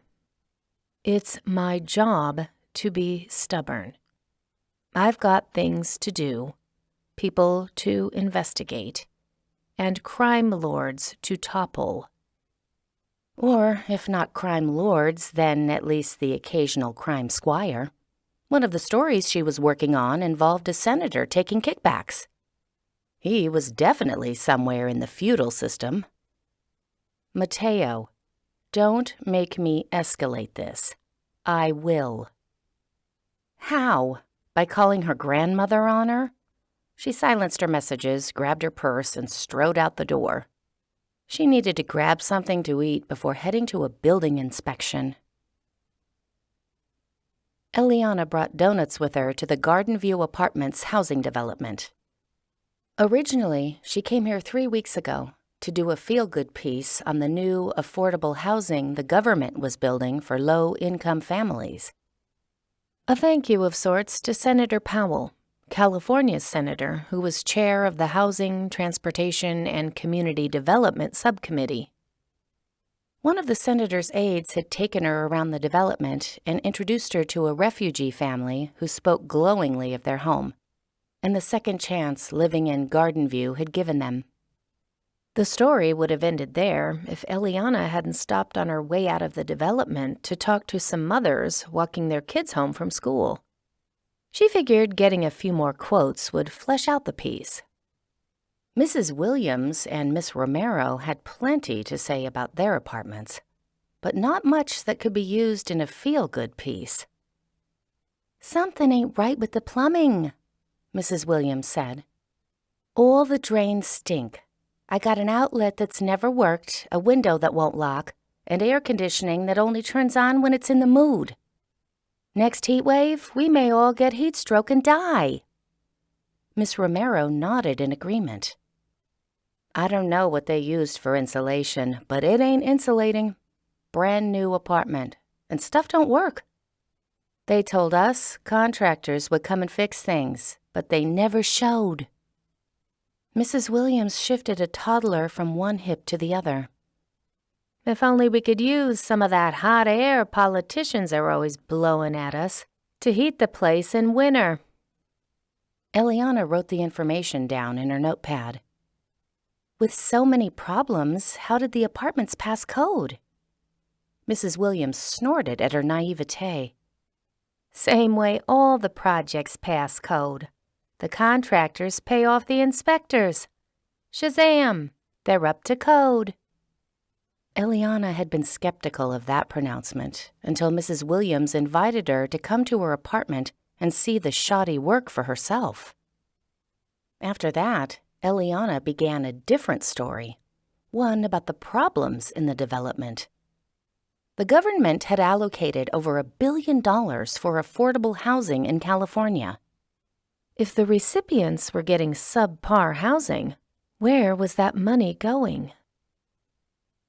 it's my job to be stubborn. I've got things to do, people to investigate, and crime lords to topple. Or, if not crime lords, then at least the occasional crime squire. One of the stories she was working on involved a senator taking kickbacks. He was definitely somewhere in the feudal system. Mateo, don't make me escalate this. I will. How? By calling her grandmother on her? She silenced her messages, grabbed her purse, and strode out the door. She needed to grab something to eat before heading to a building inspection. Elliana brought donuts with her to the Garden View Apartments housing development. Originally, she came here 3 weeks ago to do a feel-good piece on the new affordable housing the government was building for low-income families. A thank you of sorts to Senator Powell, California's senator who was chair of the Housing, Transportation, and Community Development Subcommittee. One of the senator's aides had taken her around the development and introduced her to a refugee family who spoke glowingly of their home, and the second chance living in Garden View had given them. The story would have ended there if Elliana hadn't stopped on her way out of the development to talk to some mothers walking their kids home from school. She figured getting a few more quotes would flesh out the piece. Mrs. Williams and Miss Romero had plenty to say about their apartments, but not much that could be used in a feel-good piece. "Something ain't right with the plumbing," Mrs. Williams said. "All the drains stink. I got an outlet that's never worked, a window that won't lock, and air conditioning that only turns on when it's in the mood. Next heat wave, we may all get heat stroke and die." Miss Romero nodded in agreement. "I don't know what they used for insulation, but it ain't insulating. Brand new apartment, and stuff don't work. They told us contractors would come and fix things, but they never showed." Mrs. Williams shifted a toddler from one hip to the other. "If only we could use some of that hot air politicians are always blowing at us to heat the place in winter." Elliana wrote the information down in her notepad. "With so many problems, how did the apartments pass code?" Mrs. Williams snorted at her naivete. "Same way all the projects pass code. The contractors pay off the inspectors. Shazam! They're up to code." Elliana had been skeptical of that pronouncement until Mrs. Williams invited her to come to her apartment and see the shoddy work for herself. After that, Elliana began a different story, one about the problems in the development. The government had allocated over $1 billion for affordable housing in California. If the recipients were getting subpar housing, where was that money going?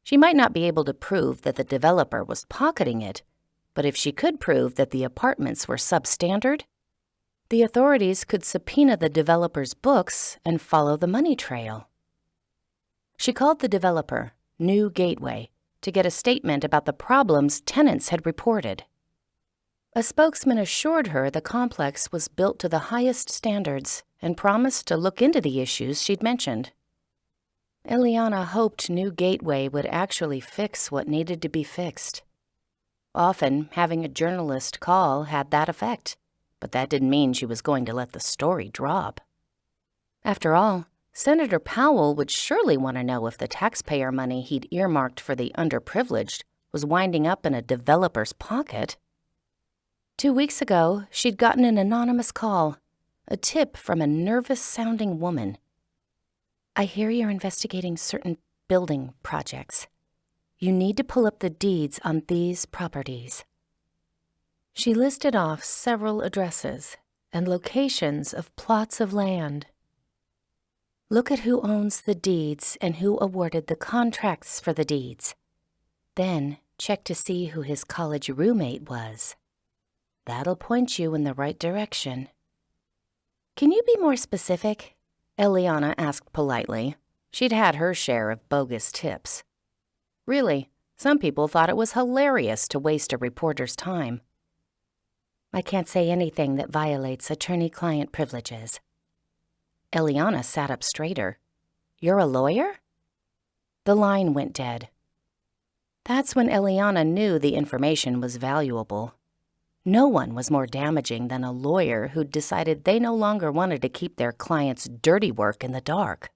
She might not be able to prove that the developer was pocketing it, but if she could prove that the apartments were substandard, the authorities could subpoena the developer's books and follow the money trail. She called the developer, New Gateway, to get a statement about the problems tenants had reported. A spokesman assured her the complex was built to the highest standards and promised to look into the issues she'd mentioned. Elliana hoped New Gateway would actually fix what needed to be fixed. Often, having a journalist call had that effect, but that didn't mean she was going to let the story drop. After all, Senator Powell would surely want to know if the taxpayer money he'd earmarked for the underprivileged was winding up in a developer's pocket. 2 weeks ago, she'd gotten an anonymous call, a tip from a nervous-sounding woman. "I hear you're investigating certain building projects. You need to pull up the deeds on these properties." She listed off several addresses and locations of plots of land. "Look at who owns the deeds and who awarded the contracts for the deeds. Then check to see who his college roommate was. That'll point you in the right direction." "Can you be more specific?" Elliana asked politely. She'd had her share of bogus tips. Really, some people thought it was hilarious to waste a reporter's time. "I can't say anything that violates attorney-client privileges." Elliana sat up straighter. "You're a lawyer?" The line went dead. That's when Elliana knew the information was valuable. No one was more damaging than a lawyer who'd decided they no longer wanted to keep their client's dirty work in the dark.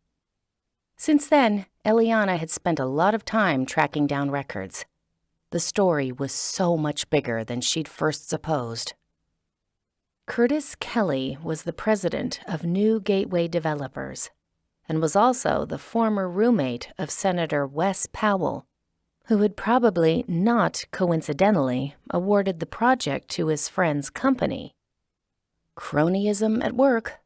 Since then, Elliana had spent a lot of time tracking down records. The story was so much bigger than she'd first supposed. Curtis Kelly was the president of New Gateway Developers and was also the former roommate of Senator Wes Powell, who had probably not coincidentally awarded the project to his friend's company. Cronyism at work.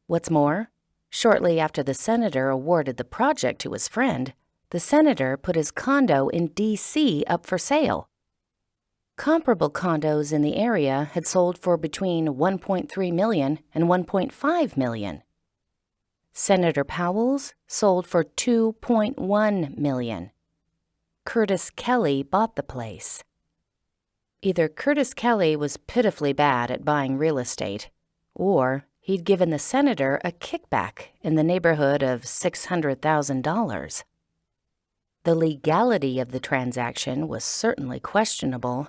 What's more, shortly after the senator awarded the project to his friend, the senator put his condo in D.C. up for sale. Comparable condos in the area had sold for between $1.3 million and $1.5 million. Senator Powell's sold for $2.1 million. Curtis Kelly bought the place. Either Curtis Kelly was pitifully bad at buying real estate, or he'd given the senator a kickback in the neighborhood of $600,000. The legality of the transaction was certainly questionable.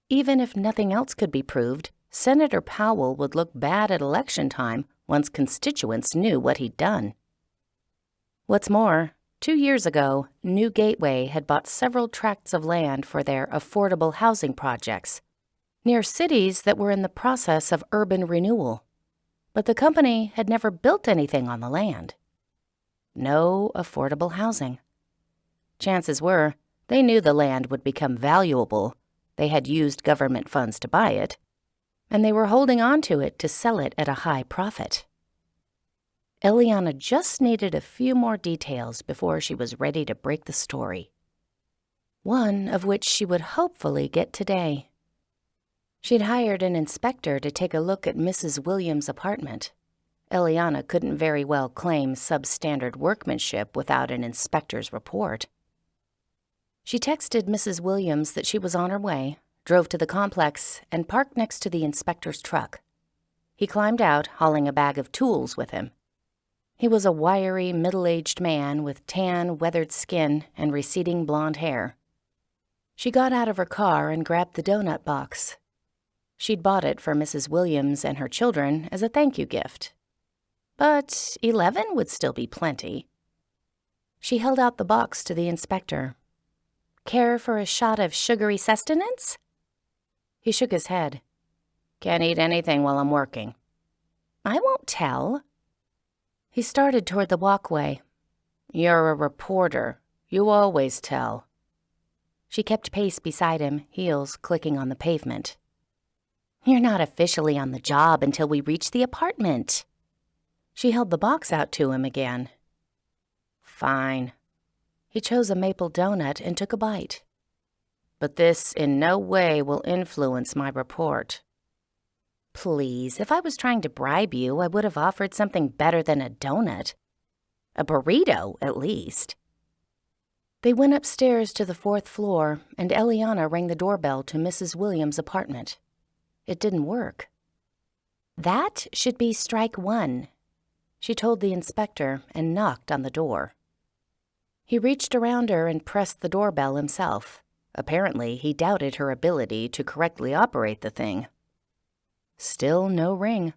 Even if nothing else could be proved, Senator Powell would look bad at election time once constituents knew what he'd done. What's more, 2 years ago, New Gateway had bought several tracts of land for their affordable housing projects near cities that were in the process of urban renewal. But the company had never built anything on the land. No affordable housing. Chances were they knew the land would become valuable. They had used government funds to buy it, and they were holding on to it to sell it at a high profit. Elliana just needed a few more details before she was ready to break the story, one of which she would hopefully get today. She'd hired an inspector to take a look at Mrs. Williams' apartment. Elliana couldn't very well claim substandard workmanship without an inspector's report. She texted Mrs. Williams that she was on her way, drove to the complex, and parked next to the inspector's truck. He climbed out, hauling a bag of tools with him. He was a wiry, middle-aged man with tan, weathered skin and receding blonde hair. She got out of her car and grabbed the donut box. She'd bought it for Mrs. Williams and her children as a thank you gift. But 11 would still be plenty. She held out the box to the inspector. "Care for a shot of sugary sustenance?" He shook his head. "Can't eat anything while I'm working." "I won't tell." He started toward the walkway. "You're a reporter. You always tell." She kept pace beside him, heels clicking on the pavement. "You're not officially on the job until we reach the apartment." She held the box out to him again. "Fine." He chose a maple donut and took a bite. "But this in no way will influence my report." "Please, if I was trying to bribe you, I would have offered something better than a donut. A burrito, at least." They went upstairs to the 4th floor, and Elliana rang the doorbell to Mrs. Williams' apartment. It didn't work. "That should be strike 1, she told the inspector and knocked on the door. He reached around her and pressed the doorbell himself. Apparently, he doubted her ability to correctly operate the thing. Still no ring.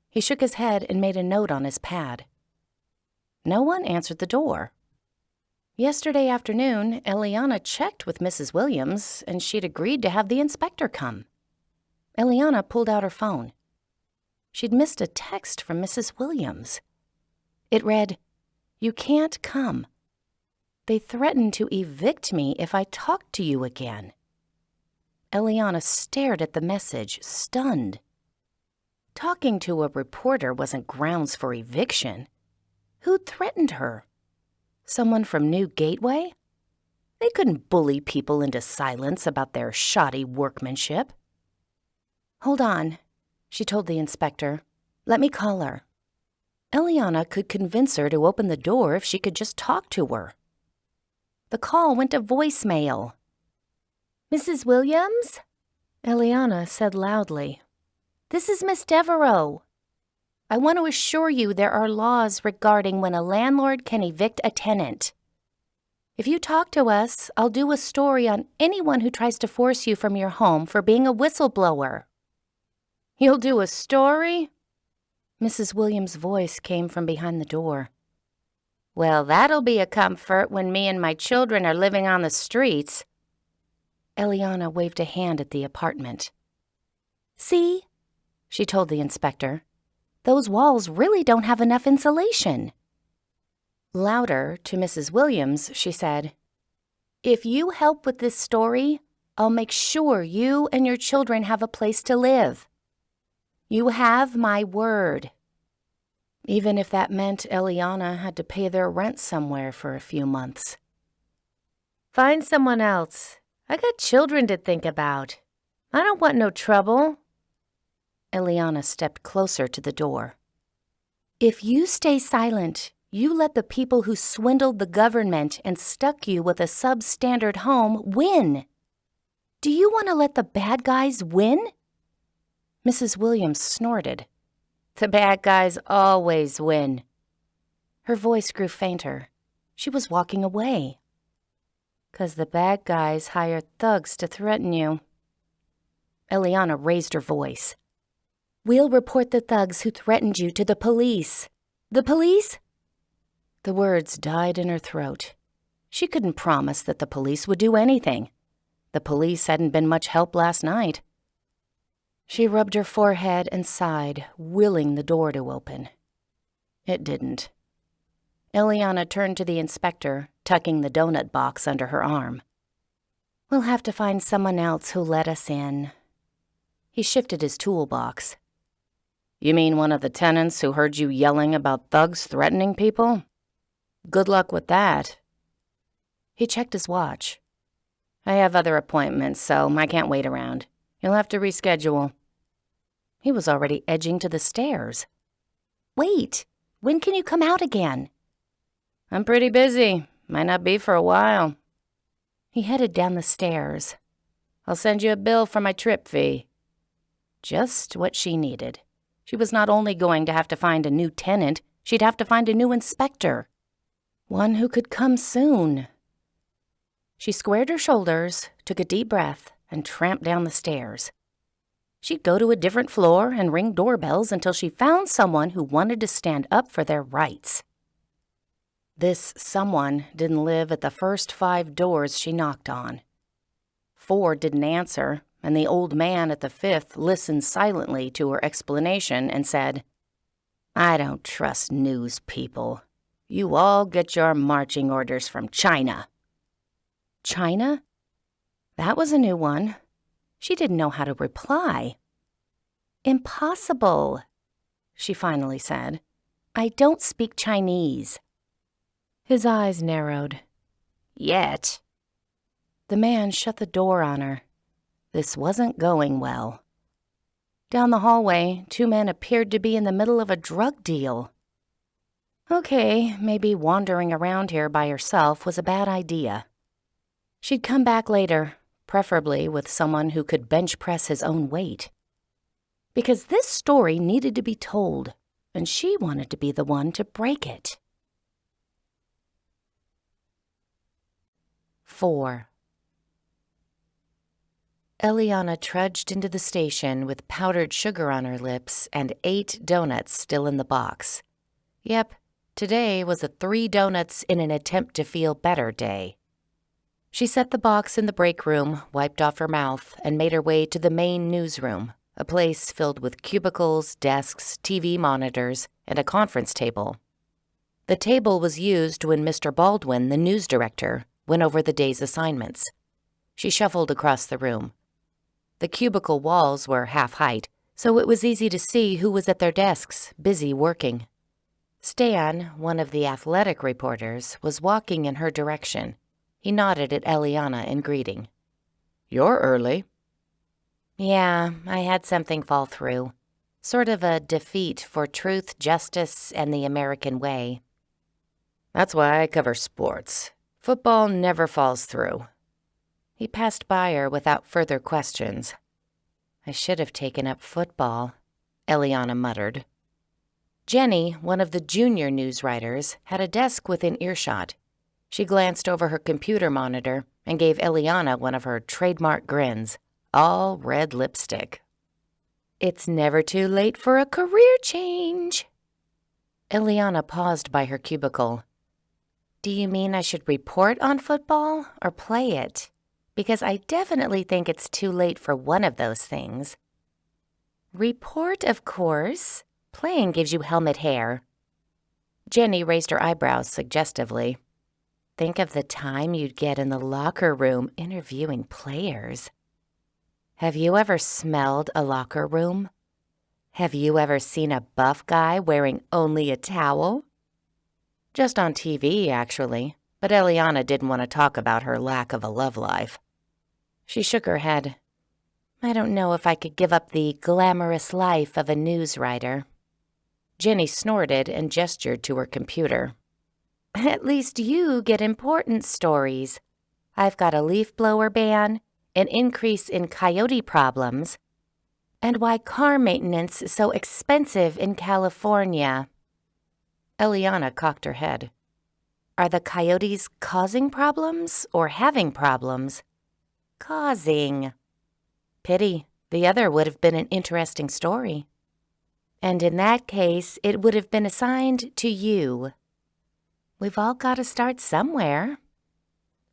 He shook his head and made a note on his pad. No one answered the door. Yesterday afternoon, Elliana checked with Mrs. Williams, and she'd agreed to have the inspector come. Elliana pulled out her phone. She'd missed a text from Mrs. Williams. It read, "You can't come. They threatened to evict me if I talked to you again." Elliana stared at the message, stunned. Talking to a reporter wasn't grounds for eviction. Who'd threatened her? Someone from New Gateway? They couldn't bully people into silence about their shoddy workmanship. "Hold on," she told the inspector. "Let me call her." Elliana could convince her to open the door if she could just talk to her. The call went to voicemail. "Mrs. Williams?" Elliana said loudly. "This is Miss Devereaux. I want to assure you there are laws regarding when a landlord can evict a tenant. If you talk to us, I'll do a story on anyone who tries to force you from your home for being a whistleblower." "You'll do a story?" Mrs. Williams' voice came from behind the door. "Well, that'll be a comfort when me and my children are living on the streets." Elliana waved a hand at the apartment. "See?" she told the inspector. "Those walls really don't have enough insulation." Louder, to Mrs. Williams, she said, "If you help with this story, I'll make sure you and your children have a place to live. You have my word." Even if that meant Elliana had to pay their rent somewhere for a few months. "Find someone else. I got children to think about. I don't want no trouble." Elliana stepped closer to the door. "If you stay silent, you let the people who swindled the government and stuck you with a substandard home win. Do you want to let the bad guys win?" Mrs. Williams snorted. "The bad guys always win." Her voice grew fainter. She was walking away. "'Cause the bad guys hire thugs to threaten you." Elliana raised her voice. "We'll report the thugs who threatened you to the police." "The police?" The words died in her throat. She couldn't promise that the police would do anything. The police hadn't been much help last night. She rubbed her forehead and sighed, willing the door to open. It didn't. Elliana turned to the inspector, tucking the donut box under her arm. "We'll have to find someone else who'll let us in." He shifted his toolbox. "You mean one of the tenants who heard you yelling about thugs threatening people? Good luck with that." He checked his watch. "I have other appointments, so I can't wait around. You'll have to reschedule." He was already edging to the stairs. "Wait, when can you come out again?" "I'm pretty busy. Might not be for a while." He headed down the stairs. "I'll send you a bill for my trip fee." Just what she needed. She was not only going to have to find a new tenant, she'd have to find a new inspector. One who could come soon. She squared her shoulders, took a deep breath, and tramped down the stairs. She'd go to a different floor and ring doorbells until she found someone who wanted to stand up for their rights. This someone didn't live at the first 5 doors she knocked on. 4 didn't answer, and the old man at the 5th listened silently to her explanation and said, "I don't trust news people. You all get your marching orders from China." China? That was a new one. She didn't know how to reply. "Impossible," she finally said. "I don't speak Chinese." His eyes narrowed. "Yet." The man shut the door on her. This wasn't going well. Down the hallway, 2 men appeared to be in the middle of a drug deal. Okay, maybe wandering around here by herself was a bad idea. She'd come back later, preferably with someone who could bench press his own weight. Because this story needed to be told, and she wanted to be the one to break it. 4. Elliana trudged into the station with powdered sugar on her lips and 8 donuts still in the box. Yep, today was a 3 donuts in an attempt to feel better day. She set the box in the break room, wiped off her mouth, and made her way to the main newsroom, a place filled with cubicles, desks, TV monitors, and a conference table. The table was used when Mr. Baldwin, the news director, went over the day's assignments. She shuffled across the room. The cubicle walls were half height, so it was easy to see who was at their desks, busy working. Stan, one of the athletic reporters, was walking in her direction. He nodded at Elliana in greeting. "You're early." "Yeah, I had something fall through. Sort of a defeat for truth, justice, and the American way." "That's why I cover sports. Football never falls through." He passed by her without further questions. "I should have taken up football," Elliana muttered. Jenny, one of the junior news writers, had a desk within earshot. She glanced over her computer monitor and gave Elliana one of her trademark grins, all red lipstick. "It's never too late for a career change." Elliana paused by her cubicle. "Do you mean I should report on football or play it? Because I definitely think it's too late for one of those things." "Report, of course. Playing gives you helmet hair." Jenny raised her eyebrows suggestively. "Think of the time you'd get in the locker room interviewing players." Have you ever smelled a locker room? Have you ever seen a buff guy wearing only a towel? Just on TV, actually, but Elliana didn't want to talk about her lack of a love life. She shook her head. "I don't know if I could give up the glamorous life of a news writer." Jenny snorted and gestured to her computer. "At least you get important stories. I've got a leaf blower ban, an increase in coyote problems, and why car maintenance is so expensive in California." Elliana cocked her head. "Are the coyotes causing problems or having problems?" "Causing." "Pity. The other would have been an interesting story." "And in that case, it would have been assigned to you." We've all got to start somewhere.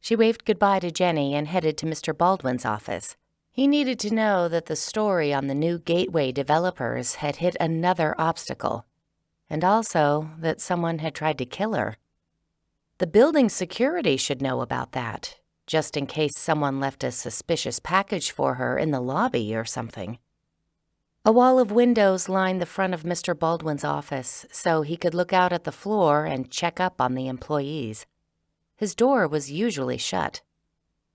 She waved goodbye to Jenny and headed to Mr. Baldwin's office. He needed to know that the story on the new gateway developers had hit another obstacle, and also that someone had tried to kill her. The building security should know about that, just in case someone left a suspicious package for her in the lobby or something. A wall of windows lined the front of Mr. Baldwin's office so he could look out at the floor and check up on the employees. His door was usually shut.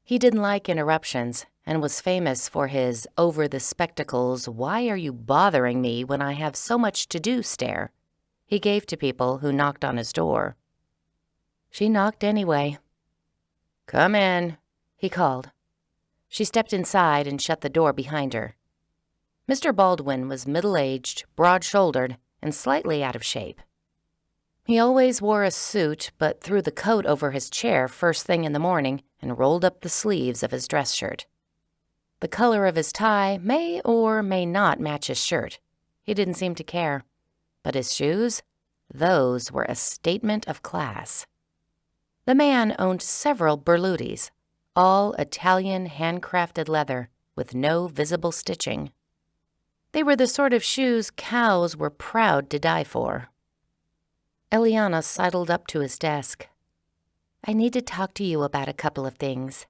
He didn't like interruptions and was famous for his over-the-spectacles, "why are you bothering me when I have so much to do" stare he gave to people who knocked on his door. She knocked anyway. "Come in," he called. She stepped inside and shut the door behind her. Mr. Baldwin was middle-aged, broad-shouldered, and slightly out of shape. He always wore a suit but threw the coat over his chair first thing in the morning and rolled up the sleeves of his dress shirt. The color of his tie may or may not match his shirt. He didn't seem to care. But his shoes? Those were a statement of class. The man owned several Berluttis, all Italian handcrafted leather with no visible stitching. They were the sort of shoes cows were proud to die for. Elliana sidled up to his desk. "I need to talk to you about a couple of things."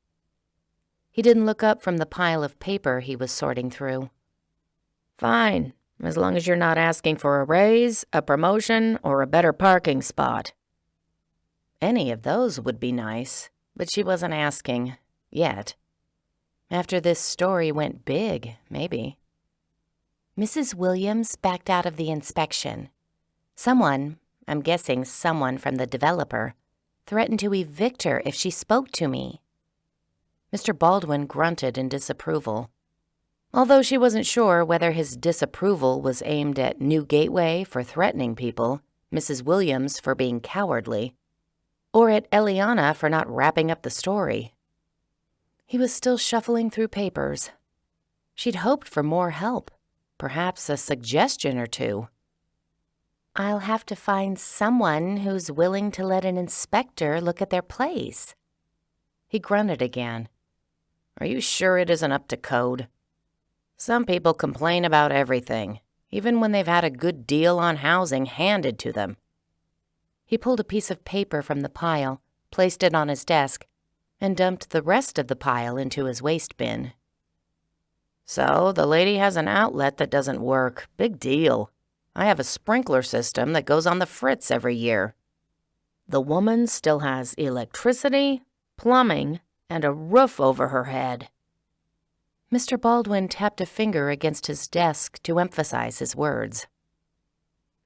He didn't look up from the pile of paper he was sorting through. "Fine, as long as you're not asking for a raise, a promotion, or a better parking spot." Any of those would be nice, but she wasn't asking, yet. After this story went big, maybe. Mrs. Williams backed out of the inspection. Someone, I'm guessing someone from the developer, threatened to evict her if she spoke to me. Mr. Baldwin grunted in disapproval. Although she wasn't sure whether his disapproval was aimed at New Gateway for threatening people, Mrs. Williams for being cowardly, or at Elliana for not wrapping up the story. He was still shuffling through papers. She'd hoped for more help, perhaps a suggestion or two. "I'll have to find someone who's willing to let an inspector look at their place." He grunted again. "Are you sure it isn't up to code? Some people complain about everything, even when they've had a good deal on housing handed to them." He pulled a piece of paper from the pile, placed it on his desk, and dumped the rest of the pile into his waste bin. "So the lady has an outlet that doesn't work. Big deal. I have a sprinkler system that goes on the fritz every year. The woman still has electricity, plumbing, and a roof over her head." Mr. Baldwin tapped a finger against his desk to emphasize his words.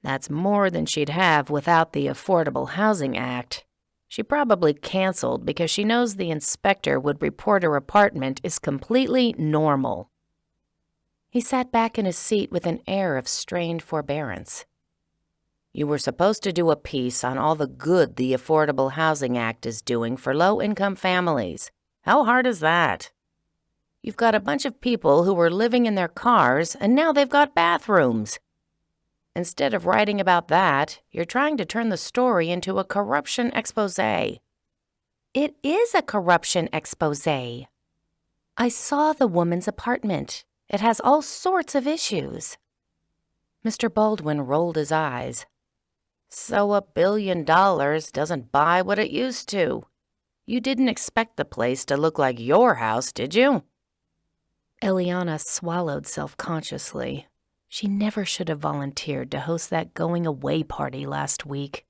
"That's more than she'd have without the Affordable Housing Act. She probably canceled because she knows the inspector would report her apartment is completely normal." He sat back in his seat with an air of strained forbearance. "You were supposed to do a piece on all the good the Affordable Housing Act is doing for low-income families. How hard is that? You've got a bunch of people who were living in their cars, and now they've got bathrooms. Instead of writing about that, you're trying to turn the story into a corruption exposé." "It is a corruption exposé. I saw the woman's apartment. It has all sorts of issues." Mr. Baldwin rolled his eyes. "So $1 billion doesn't buy what it used to. You didn't expect the place to look like your house, did you?" Elliana swallowed self-consciously. She never should have volunteered to host that going-away party last week.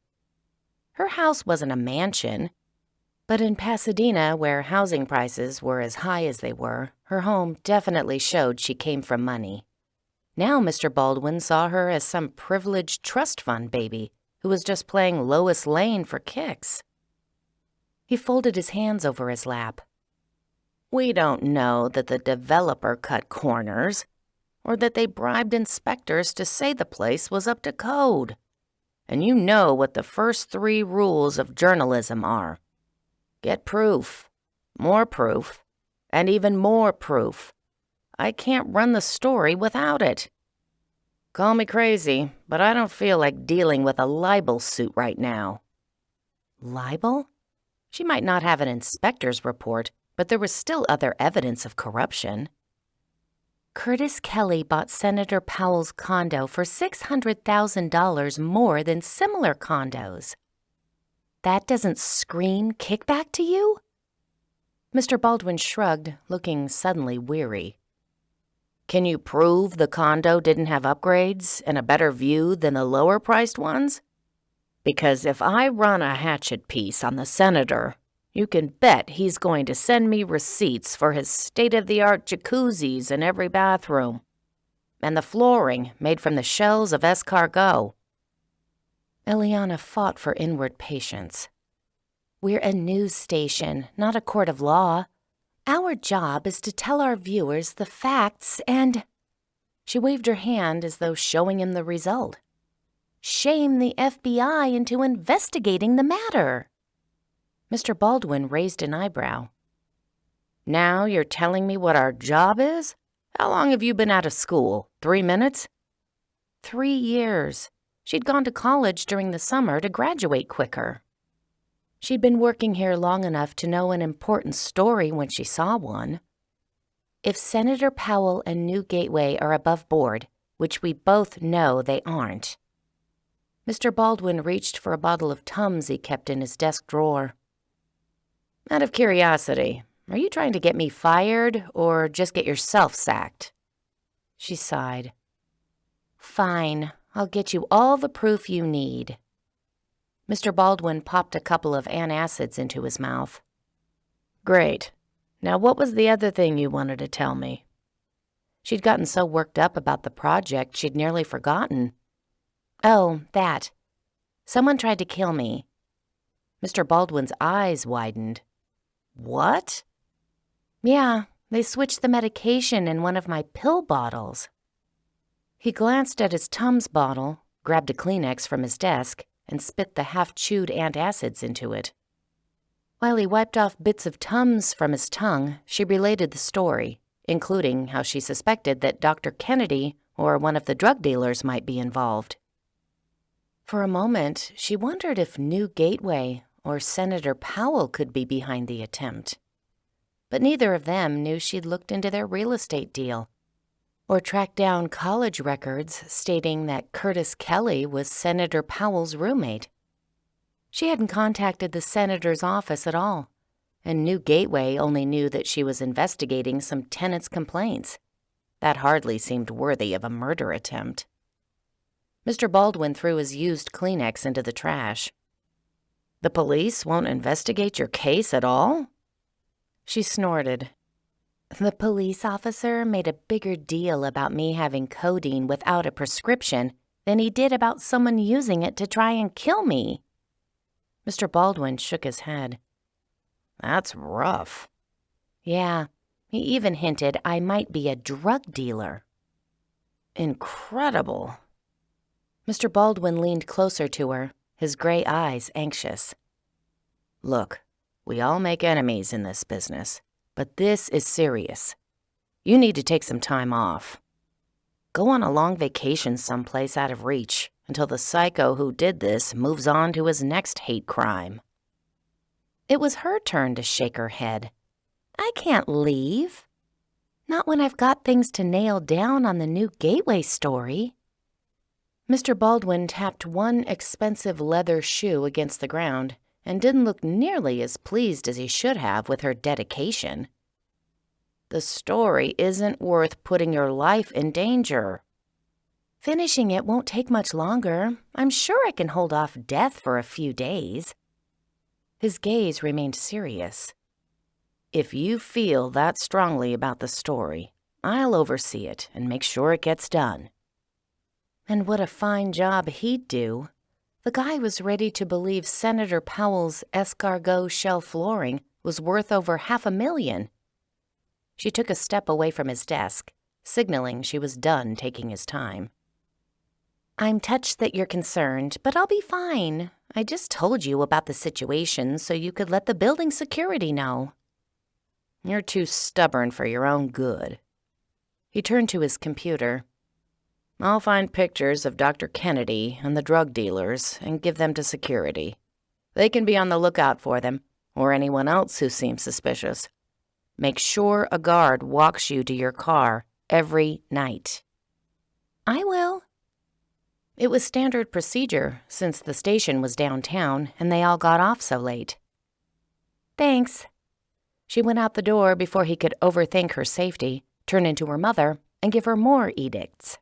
Her house wasn't a mansion, but in Pasadena, where housing prices were as high as they were, her home definitely showed she came from money. Now Mr. Baldwin saw her as some privileged trust fund baby who was just playing Lois Lane for kicks. He folded his hands over his lap. "We don't know that the developer cut corners, or that they bribed inspectors to say the place was up to code. And you know what the first 3 rules of journalism are. Get proof, more proof, and even more proof. I can't run the story without it. Call me crazy, but I don't feel like dealing with a libel suit right now." Libel? She might not have an inspector's report, but there was still other evidence of corruption. Curtis Kelly bought Senator Powell's condo for $600,000 more than similar condos. That doesn't scream kickback to you? Mr. Baldwin shrugged, looking suddenly weary. Can you prove the condo didn't have upgrades and a better view than the lower-priced ones? Because if I run a hatchet piece on the senator, you can bet he's going to send me receipts for his state-of-the-art jacuzzis in every bathroom, and the flooring made from the shells of escargot. Elliana fought for inward patience. We're a news station, not a court of law. Our job is to tell our viewers the facts and— She waved her hand as though showing him the result. Shame the FBI into investigating the matter. Mr. Baldwin raised an eyebrow. Now you're telling me what our job is? How long have you been out of school? 3 minutes? 3 years. She'd gone to college during the summer to graduate quicker. She'd been working here long enough to know an important story when she saw one. If Senator Powell and New Gateway are above board, which we both know they aren't. Mr. Baldwin reached for a bottle of Tums he kept in his desk drawer. Out of curiosity, are you trying to get me fired or just get yourself sacked? She sighed. Fine, I'll get you all the proof you need. Mr. Baldwin popped a couple of antacids into his mouth. Great. Now what was the other thing you wanted to tell me? She'd gotten so worked up about the project she'd nearly forgotten. Oh, that. Someone tried to kill me. Mr. Baldwin's eyes widened. What? Yeah, they switched the medication in one of my pill bottles. He glanced at his Tums bottle, grabbed a Kleenex from his desk, and spit the half-chewed antacids into it. While he wiped off bits of Tums from his tongue, she related the story, including how she suspected that Dr. Kennedy or one of the drug dealers might be involved. For a moment, she wondered if New Gateway or Senator Powell could be behind the attempt. But neither of them knew she'd looked into their real estate deal or tracked down college records stating that Curtis Kelly was Senator Powell's roommate. She hadn't contacted the senator's office at all, and New Gateway only knew that she was investigating some tenants' complaints. That hardly seemed worthy of a murder attempt. Mr. Baldwin threw his used Kleenex into the trash. The police won't investigate your case at all? She snorted. The police officer made a bigger deal about me having codeine without a prescription than he did about someone using it to try and kill me. Mr. Baldwin shook his head. That's rough. Yeah, he even hinted I might be a drug dealer. Incredible. Mr. Baldwin leaned closer to her, his gray eyes anxious. Look, we all make enemies in this business, but this is serious. You need to take some time off. Go on a long vacation someplace out of reach until the psycho who did this moves on to his next hate crime. It was her turn to shake her head. I can't leave. Not when I've got things to nail down on the New Gateway story. Mr. Baldwin tapped one expensive leather shoe against the ground and didn't look nearly as pleased as he should have with her dedication. The story isn't worth putting your life in danger. Finishing it won't take much longer. I'm sure I can hold off death for a few days. His gaze remained serious. If you feel that strongly about the story, I'll oversee it and make sure it gets done. And what a fine job he'd do. The guy was ready to believe Senator Powell's escargot shell flooring was worth over $500,000. She took a step away from his desk, signaling she was done taking his time. I'm touched that you're concerned, but I'll be fine. I just told you about the situation so you could let the building security know. You're too stubborn for your own good. He turned to his computer. I'll find pictures of Dr. Kennedy and the drug dealers and give them to security. They can be on the lookout for them, or anyone else who seems suspicious. Make sure a guard walks you to your car every night." "I will." It was standard procedure since the station was downtown and they all got off so late. "Thanks." She went out the door before he could overthink her safety, turn into her mother, and give her more edicts.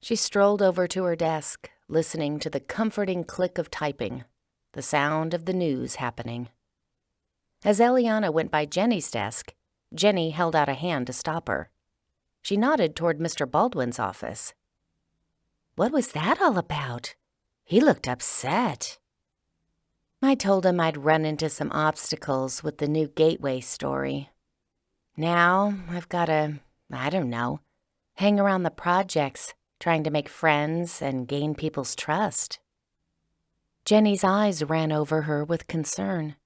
She strolled over to her desk, listening to the comforting click of typing, the sound of the news happening. As Elliana went by Jenny's desk, Jenny held out a hand to stop her. She nodded toward Mr. Baldwin's office. "What was that all about? He looked upset." "I told him I'd run into some obstacles with the new gateway story. Now I've got to, hang around the projects, trying to make friends and gain people's trust." Jenny's eyes ran over her with concern.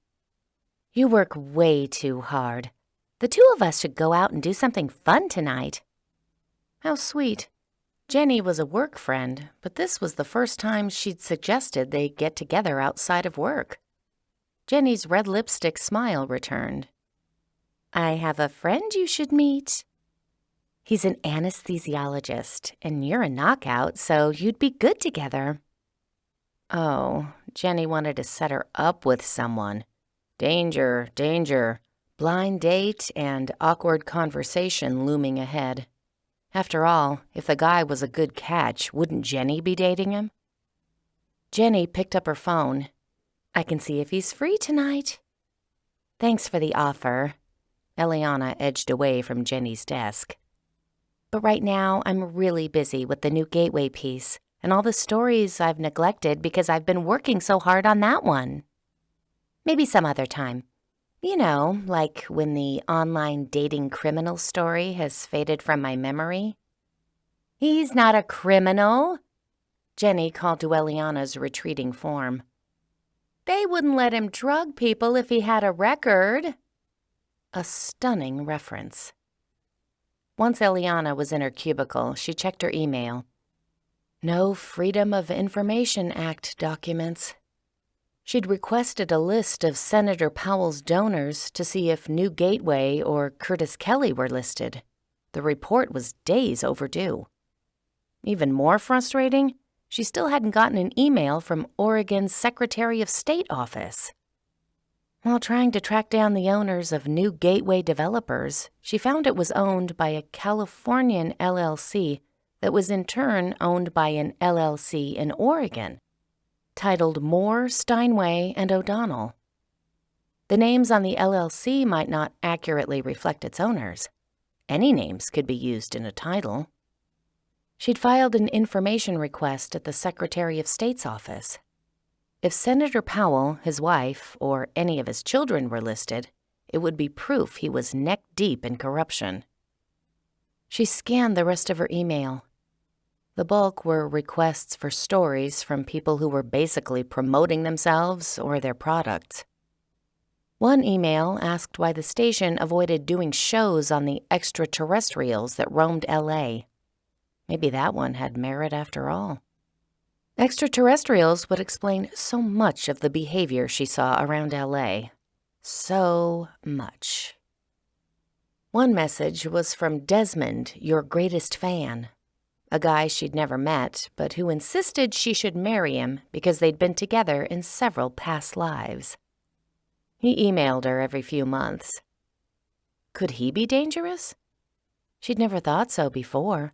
"You work way too hard. The two of us should go out and do something fun tonight." How sweet. Jenny was a work friend, but this was the first time she'd suggested they get together outside of work. Jenny's red lipstick smile returned. "I have a friend you should meet. He's an anesthesiologist, and you're a knockout, so you'd be good together." Oh, Jenny wanted to set her up with someone. Danger, danger, blind date and awkward conversation looming ahead. After all, if the guy was a good catch, wouldn't Jenny be dating him? Jenny picked up her phone. "I can see if he's free tonight." "Thanks for the offer." Elliana edged away from Jenny's desk. "But right now, I'm really busy with the new gateway piece and all the stories I've neglected because I've been working so hard on that one. Maybe some other time. You know, like when the online dating criminal story has faded from my memory." "He's not a criminal," Jenny called to Eliana's retreating form. "They wouldn't let him drug people if he had a record." A stunning reference. Once Elliana was in her cubicle, she checked her email. No Freedom of Information Act documents. She'd requested a list of Senator Powell's donors to see if New Gateway or Curtis Kelly were listed. The report was days overdue. Even more frustrating, she still hadn't gotten an email from Oregon's Secretary of State office. While trying to track down the owners of New Gateway Developers, she found it was owned by a Californian LLC that was in turn owned by an LLC in Oregon, titled Moore, Steinway, and O'Donnell. The names on the LLC might not accurately reflect its owners. Any names could be used in a title. She'd filed an information request at the Secretary of State's office. If Senator Powell, his wife, or any of his children were listed, it would be proof he was neck-deep in corruption. She scanned the rest of her email. The bulk were requests for stories from people who were basically promoting themselves or their products. One email asked why the station avoided doing shows on the extraterrestrials that roamed L.A. Maybe that one had merit after all. Extraterrestrials would explain so much of the behavior she saw around L.A. So much. One message was from Desmond, your greatest fan, a guy she'd never met, but who insisted she should marry him because they'd been together in several past lives. He emailed her every few months. Could he be dangerous? She'd never thought so before.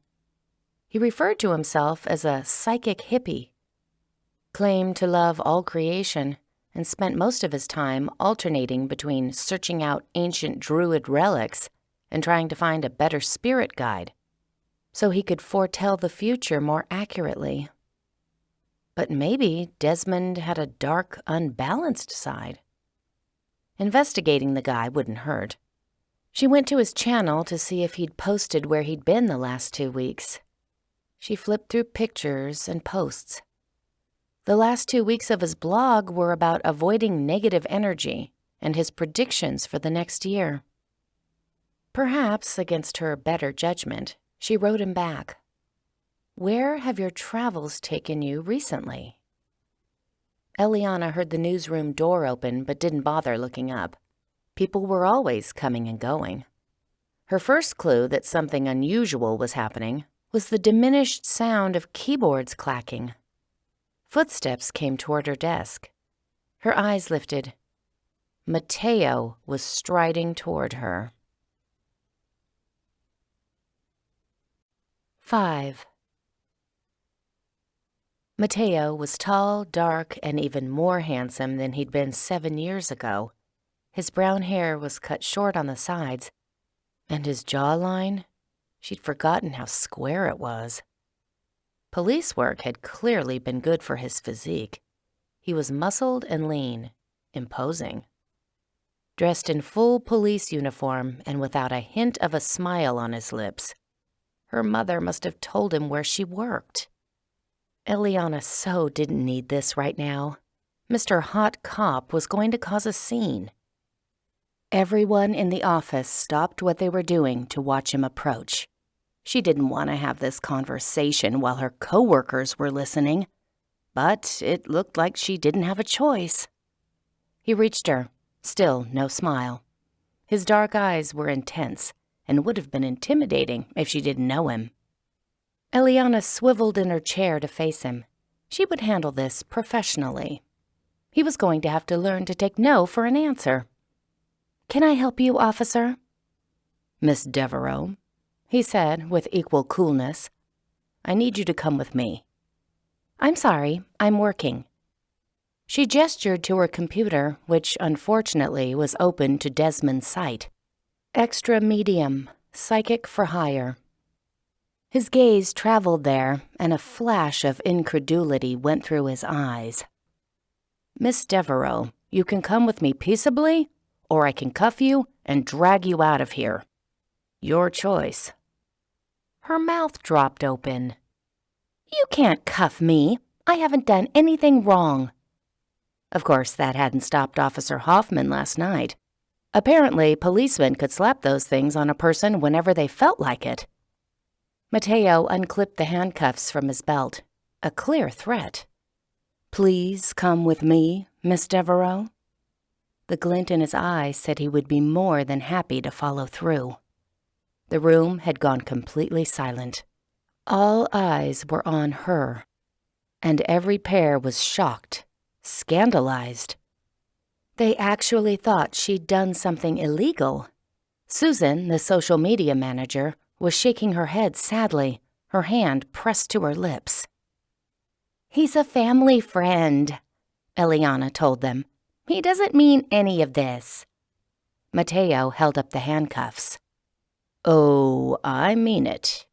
He referred to himself as a psychic hippie, claimed to love all creation, and spent most of his time alternating between searching out ancient druid relics and trying to find a better spirit guide, so he could foretell the future more accurately. But maybe Desmond had a dark, unbalanced side. Investigating the guy wouldn't hurt. She went to his channel to see if he'd posted where he'd been the last 2 weeks. She flipped through pictures and posts. The last 2 weeks of his blog were about avoiding negative energy and his predictions for the next year. Perhaps, against her better judgment, she wrote him back. Where have your travels taken you recently? Elliana heard the newsroom door open but didn't bother looking up. People were always coming and going. Her first clue that something unusual was happening was the diminished sound of keyboards clacking. Footsteps came toward her desk. Her eyes lifted. Mateo was striding toward her. 5. Mateo was tall, dark, and even more handsome than he'd been 7 years ago. His brown hair was cut short on the sides, and his jawline, she'd forgotten how square it was. Police work had clearly been good for his physique. He was muscled and lean, imposing. Dressed in full police uniform and without a hint of a smile on his lips. Her mother must have told him where she worked. Elliana so didn't need this right now. Mr. Hot Cop was going to cause a scene. Everyone in the office stopped what they were doing to watch him approach. She didn't want to have this conversation while her coworkers were listening, but it looked like she didn't have a choice. He reached her, still no smile. His dark eyes were intense and would have been intimidating if she didn't know him. Elliana swiveled in her chair to face him. She would handle this professionally. He was going to have to learn to take no for an answer. "Can I help you, officer?" "Miss Devereaux," he said with equal coolness. "I need you to come with me." "I'm sorry, I'm working." She gestured to her computer, which unfortunately was open to Desmond's sight. Extra medium, psychic for hire. His gaze traveled there, and a flash of incredulity went through his eyes. "Miss Devereaux, you can come with me peaceably, or I can cuff you and drag you out of here. Your choice." Her mouth dropped open. "You can't cuff me. I haven't done anything wrong." Of course, that hadn't stopped Officer Hoffman last night. Apparently, policemen could slap those things on a person whenever they felt like it. Mateo unclipped the handcuffs from his belt, a clear threat. "Please come with me, Miss Devereaux." The glint in his eye said he would be more than happy to follow through. The room had gone completely silent. All eyes were on her, and every pair was shocked, scandalized. They actually thought she'd done something illegal. Susan, the social media manager, was shaking her head sadly, her hand pressed to her lips. "He's a family friend," Elliana told them. "He doesn't mean any of this." Mateo held up the handcuffs. "Oh, I mean it."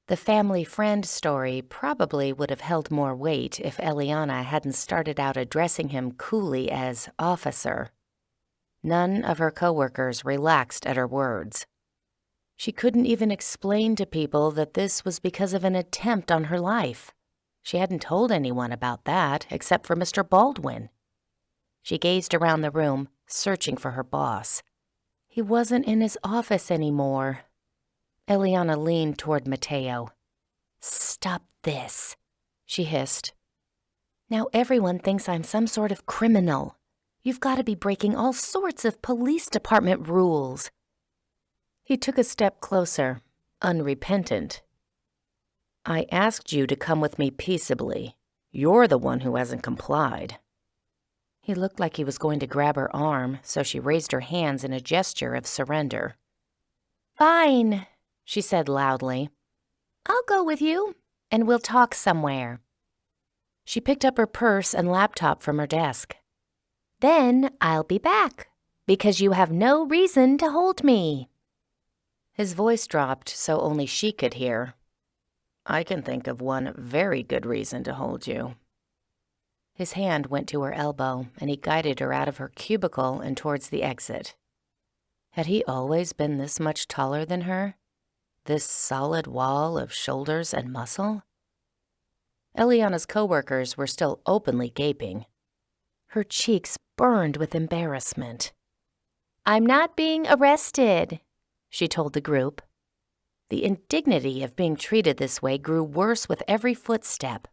The family friend story probably would have held more weight if Elliana hadn't started out addressing him coolly as officer. None of her coworkers relaxed at her words. She couldn't even explain to people that this was because of an attempt on her life. She hadn't told anyone about that except for Mr. Baldwin. She gazed around the room, searching for her boss. He wasn't in his office anymore. Elliana leaned toward Mateo. "Stop this," she hissed. "Now everyone thinks I'm some sort of criminal. You've got to be breaking all sorts of police department rules." He took a step closer, unrepentant. "I asked you to come with me peaceably. You're the one who hasn't complied." He looked like he was going to grab her arm, so she raised her hands in a gesture of surrender. "Fine," she said loudly. "I'll go with you, and we'll talk somewhere." She picked up her purse and laptop from her desk. "Then I'll be back, because you have no reason to hold me." His voice dropped so only she could hear. "I can think of one very good reason to hold you." His hand went to her elbow, and he guided her out of her cubicle and towards the exit. Had he always been this much taller than her? This solid wall of shoulders and muscle? Eliana's coworkers were still openly gaping. Her cheeks burned with embarrassment. "I'm not being arrested," she told the group. The indignity of being treated this way grew worse with every footstep.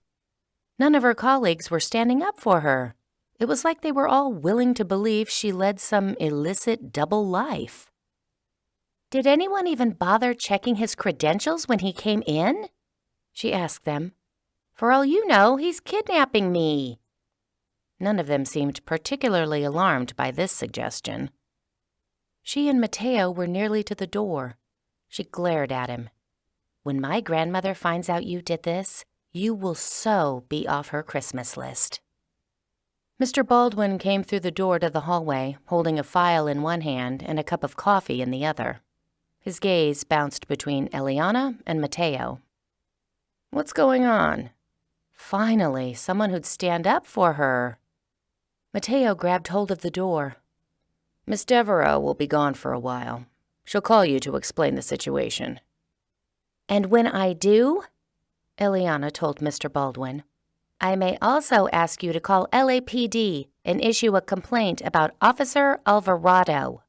None of her colleagues were standing up for her. It was like they were all willing to believe she led some illicit double life. "Did anyone even bother checking his credentials when he came in?" she asked them. "For all you know, he's kidnapping me." None of them seemed particularly alarmed by this suggestion. She and Mateo were nearly to the door. She glared at him. "When my grandmother finds out you did this, you will so be off her Christmas list." Mr. Baldwin came through the door to the hallway, holding a file in one hand and a cup of coffee in the other. His gaze bounced between Elliana and Mateo. "What's going on?" Finally, someone who'd stand up for her. Mateo grabbed hold of the door. "Miss Devereaux will be gone for a while. She'll call you to explain the situation." "And when I do," Elliana told Mr. Baldwin, "I may also ask you to call LAPD and issue a complaint about Officer Alvarado."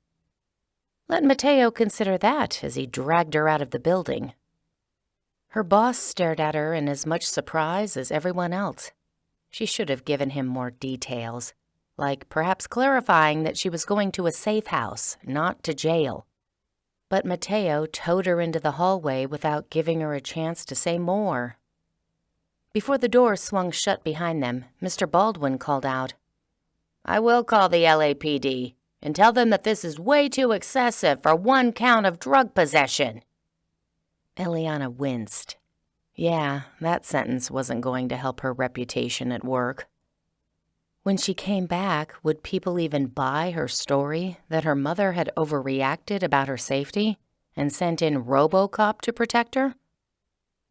Let Mateo consider that as he dragged her out of the building. Her boss stared at her in as much surprise as everyone else. She should have given him more details, like perhaps clarifying that she was going to a safe house, not to jail. But Mateo towed her into the hallway without giving her a chance to say more. Before the door swung shut behind them, Mr. Baldwin called out, "I will call the LAPD and tell them that this is way too excessive for one count of drug possession." Elliana winced. Yeah, that sentence wasn't going to help her reputation at work. When she came back, would people even buy her story that her mother had overreacted about her safety and sent in RoboCop to protect her?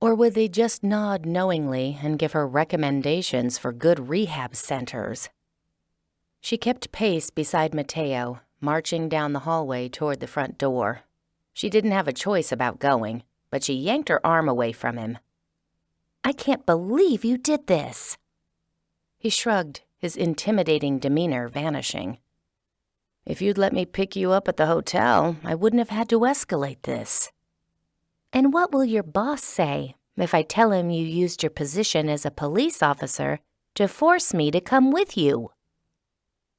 Or would they just nod knowingly and give her recommendations for good rehab centers? She kept pace beside Mateo, marching down the hallway toward the front door. She didn't have a choice about going, but she yanked her arm away from him. "I can't believe you did this." He shrugged, his intimidating demeanor vanishing. "If you'd let me pick you up at the hotel, I wouldn't have had to escalate this." "And what will your boss say if I tell him you used your position as a police officer to force me to come with you?"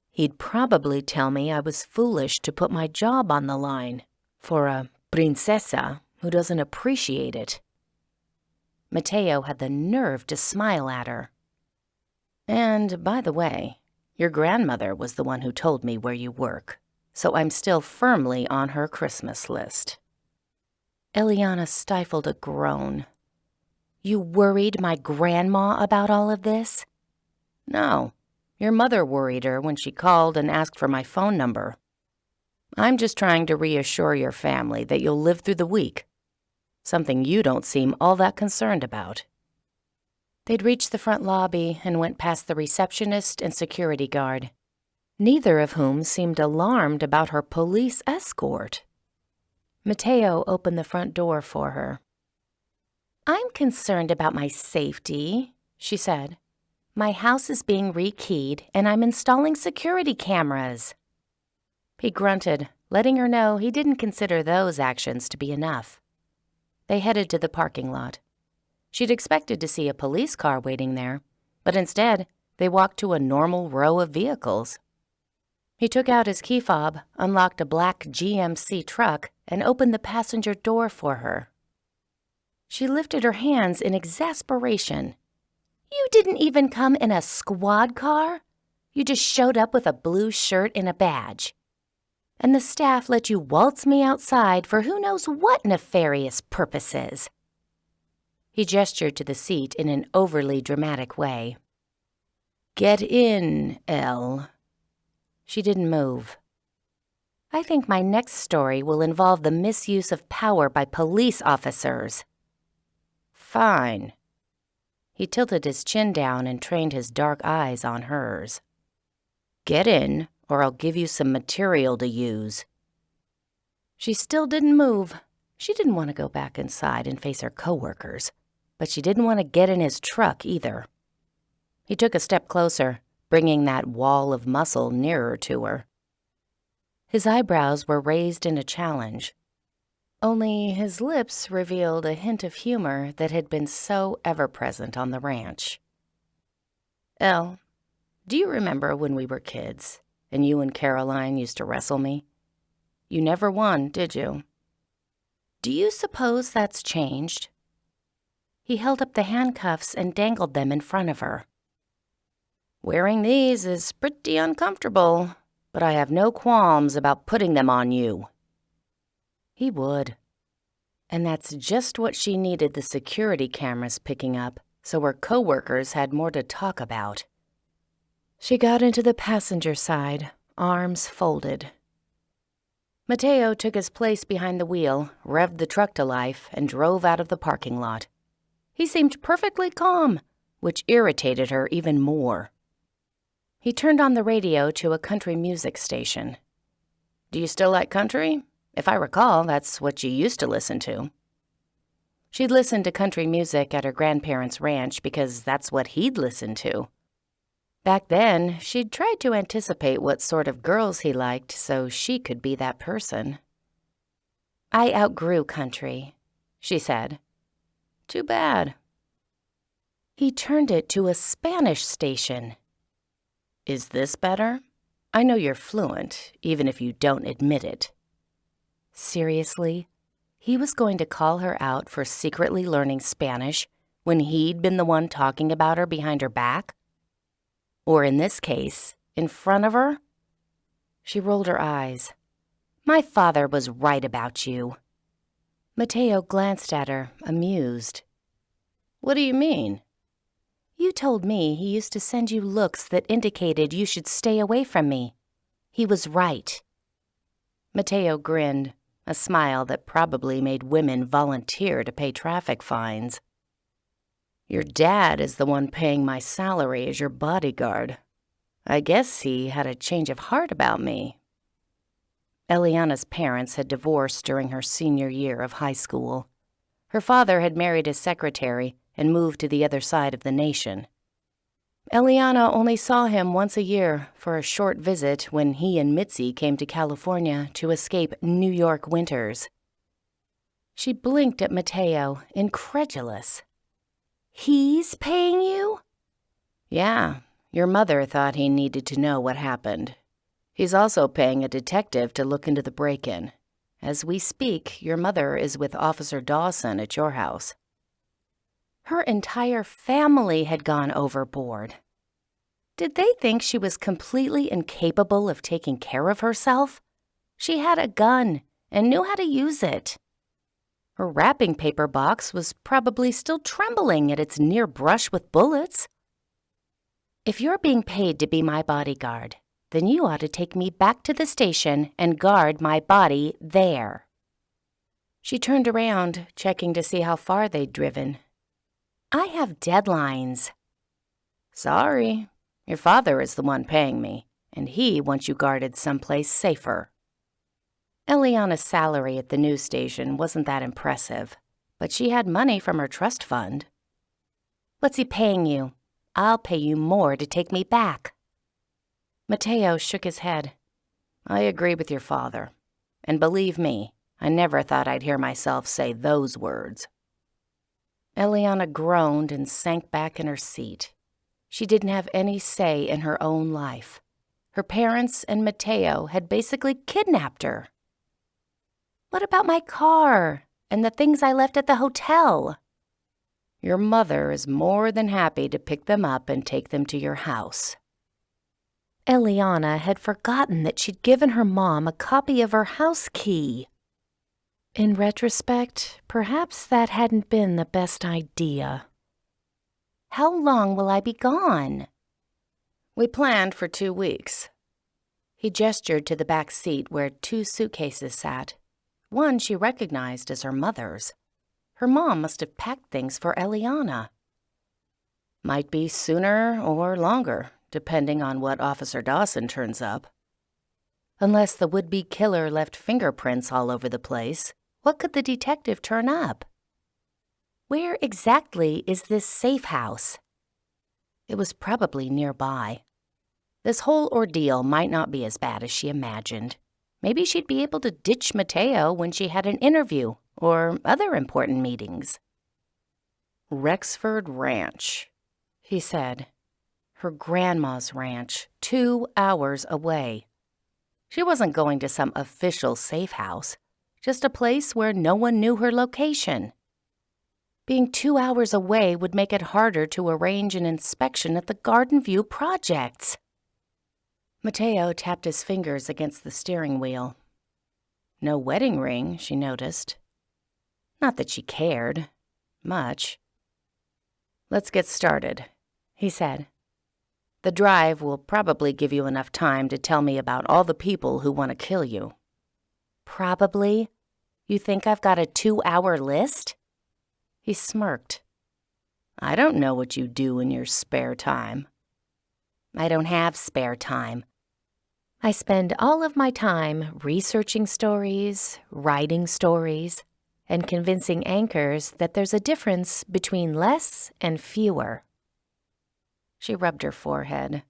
"He'd probably tell me I was foolish to put my job on the line for a princesa who doesn't appreciate it." Mateo had the nerve to smile at her. "And, by the way, your grandmother was the one who told me where you work, so I'm still firmly on her Christmas list." Elliana stifled a groan. "You worried my grandma about all of this?" "No, your mother worried her when she called and asked for my phone number. I'm just trying to reassure your family that you'll live through the week, something you don't seem all that concerned about." They'd reached the front lobby and went past the receptionist and security guard, neither of whom seemed alarmed about her police escort. Mateo opened the front door for her. "I'm concerned about my safety," she said. "My house is being rekeyed, and I'm installing security cameras." He grunted, letting her know he didn't consider those actions to be enough. They headed to the parking lot. She'd expected to see a police car waiting there, but instead, they walked to a normal row of vehicles. He took out his key fob, unlocked a black GMC truck, and opened the passenger door for her. She lifted her hands in exasperation. "You didn't even come in a squad car? You just showed up with a blue shirt and a badge. And the staff let you waltz me outside for who knows what nefarious purposes." He gestured to the seat in an overly dramatic way. "Get in, Elle." She didn't move. "I think my next story will involve the misuse of power by police officers." "Fine." He tilted his chin down and trained his dark eyes on hers. "Get in, or I'll give you some material to use." She still didn't move. She didn't want to go back inside and face her coworkers, but she didn't want to get in his truck either. He took a step closer, bringing that wall of muscle nearer to her. His eyebrows were raised in a challenge. Only his lips revealed a hint of humor that had been so ever-present on the ranch. Elle, do you remember when we were kids and you and Caroline used to wrestle me? You never won, did you? Do you suppose that's changed? He held up the handcuffs and dangled them in front of her. Wearing these is pretty uncomfortable, but I have no qualms about putting them on you. He would. And that's just what she needed the security cameras picking up, so her coworkers had more to talk about. She got into the passenger side, arms folded. Mateo took his place behind the wheel, revved the truck to life, and drove out of the parking lot. He seemed perfectly calm, which irritated her even more. He turned on the radio to a country music station. Do you still like country? If I recall, that's what you used to listen to. She'd listened to country music at her grandparents' ranch because that's what he'd listened to. Back then, she'd tried to anticipate what sort of girls he liked so she could be that person. I outgrew country, she said. Too bad. He turned it to a Spanish station. Is this better? I know you're fluent, even if you don't admit it. Seriously? He was going to call her out for secretly learning Spanish when he'd been the one talking about her behind her back? Or in this case, in front of her? She rolled her eyes. My father was right about you. Mateo glanced at her, amused. What do you mean? You told me he used to send you looks that indicated you should stay away from me. He was right. Mateo grinned, a smile that probably made women volunteer to pay traffic fines. Your dad is the one paying my salary as your bodyguard. I guess he had a change of heart about me. Elliana's parents had divorced during her senior year of high school. Her father had married his secretary and moved to the other side of the nation. Elliana only saw him once a year for a short visit when he and Mitzi came to California to escape New York winters. She blinked at Mateo, incredulous. He's paying you? Yeah, your mother thought he needed to know what happened. He's also paying a detective to look into the break-in. As we speak, your mother is with Officer Dawson at your house. Her entire family had gone overboard. Did they think she was completely incapable of taking care of herself? She had a gun and knew how to use it. Her wrapping paper box was probably still trembling at its near brush with bullets. If you're being paid to be my bodyguard, then you ought to take me back to the station and guard my body there. She turned around, checking to see how far they'd driven. I have deadlines. Sorry, your father is the one paying me, and he wants you guarded someplace safer. Elliana's salary at the news station wasn't that impressive, but she had money from her trust fund. What's he paying you? I'll pay you more to take me back. Mateo shook his head. I agree with your father. And believe me, I never thought I'd hear myself say those words. Elliana groaned and sank back in her seat. She didn't have any say in her own life. Her parents and Mateo had basically kidnapped her. What about my car and the things I left at the hotel? Your mother is more than happy to pick them up and take them to your house. Elliana had forgotten that she'd given her mom a copy of her house key. In retrospect, perhaps that hadn't been the best idea. How long will I be gone? We planned for 2 weeks. He gestured to the back seat where 2 suitcases sat. One she recognized as her mother's. Her mom must have packed things for Elliana. Might be sooner or longer, depending on what Officer Dawson turns up. Unless the would-be killer left fingerprints all over the place, what could the detective turn up? Where exactly is this safe house? It was probably nearby. This whole ordeal might not be as bad as she imagined. Maybe she'd be able to ditch Mateo when she had an interview or other important meetings. Rexford Ranch, he said. her grandma's ranch, 2 hours away. She wasn't going to some official safe house, just a place where no one knew her location. Being 2 hours away would make it harder to arrange an inspection at the Garden View projects. Mateo tapped his fingers against the steering wheel. No wedding ring, she noticed. Not that she cared much. "Let's get started," he said. "The drive will probably give you enough time to tell me about all the people who want to kill you." "Probably? You think I've got a 2-hour list?" He smirked. "I don't know what you do in your spare time." "I don't have spare time. I spend all of my time researching stories, writing stories, and convincing anchors that there's a difference between less and fewer." She rubbed her forehead.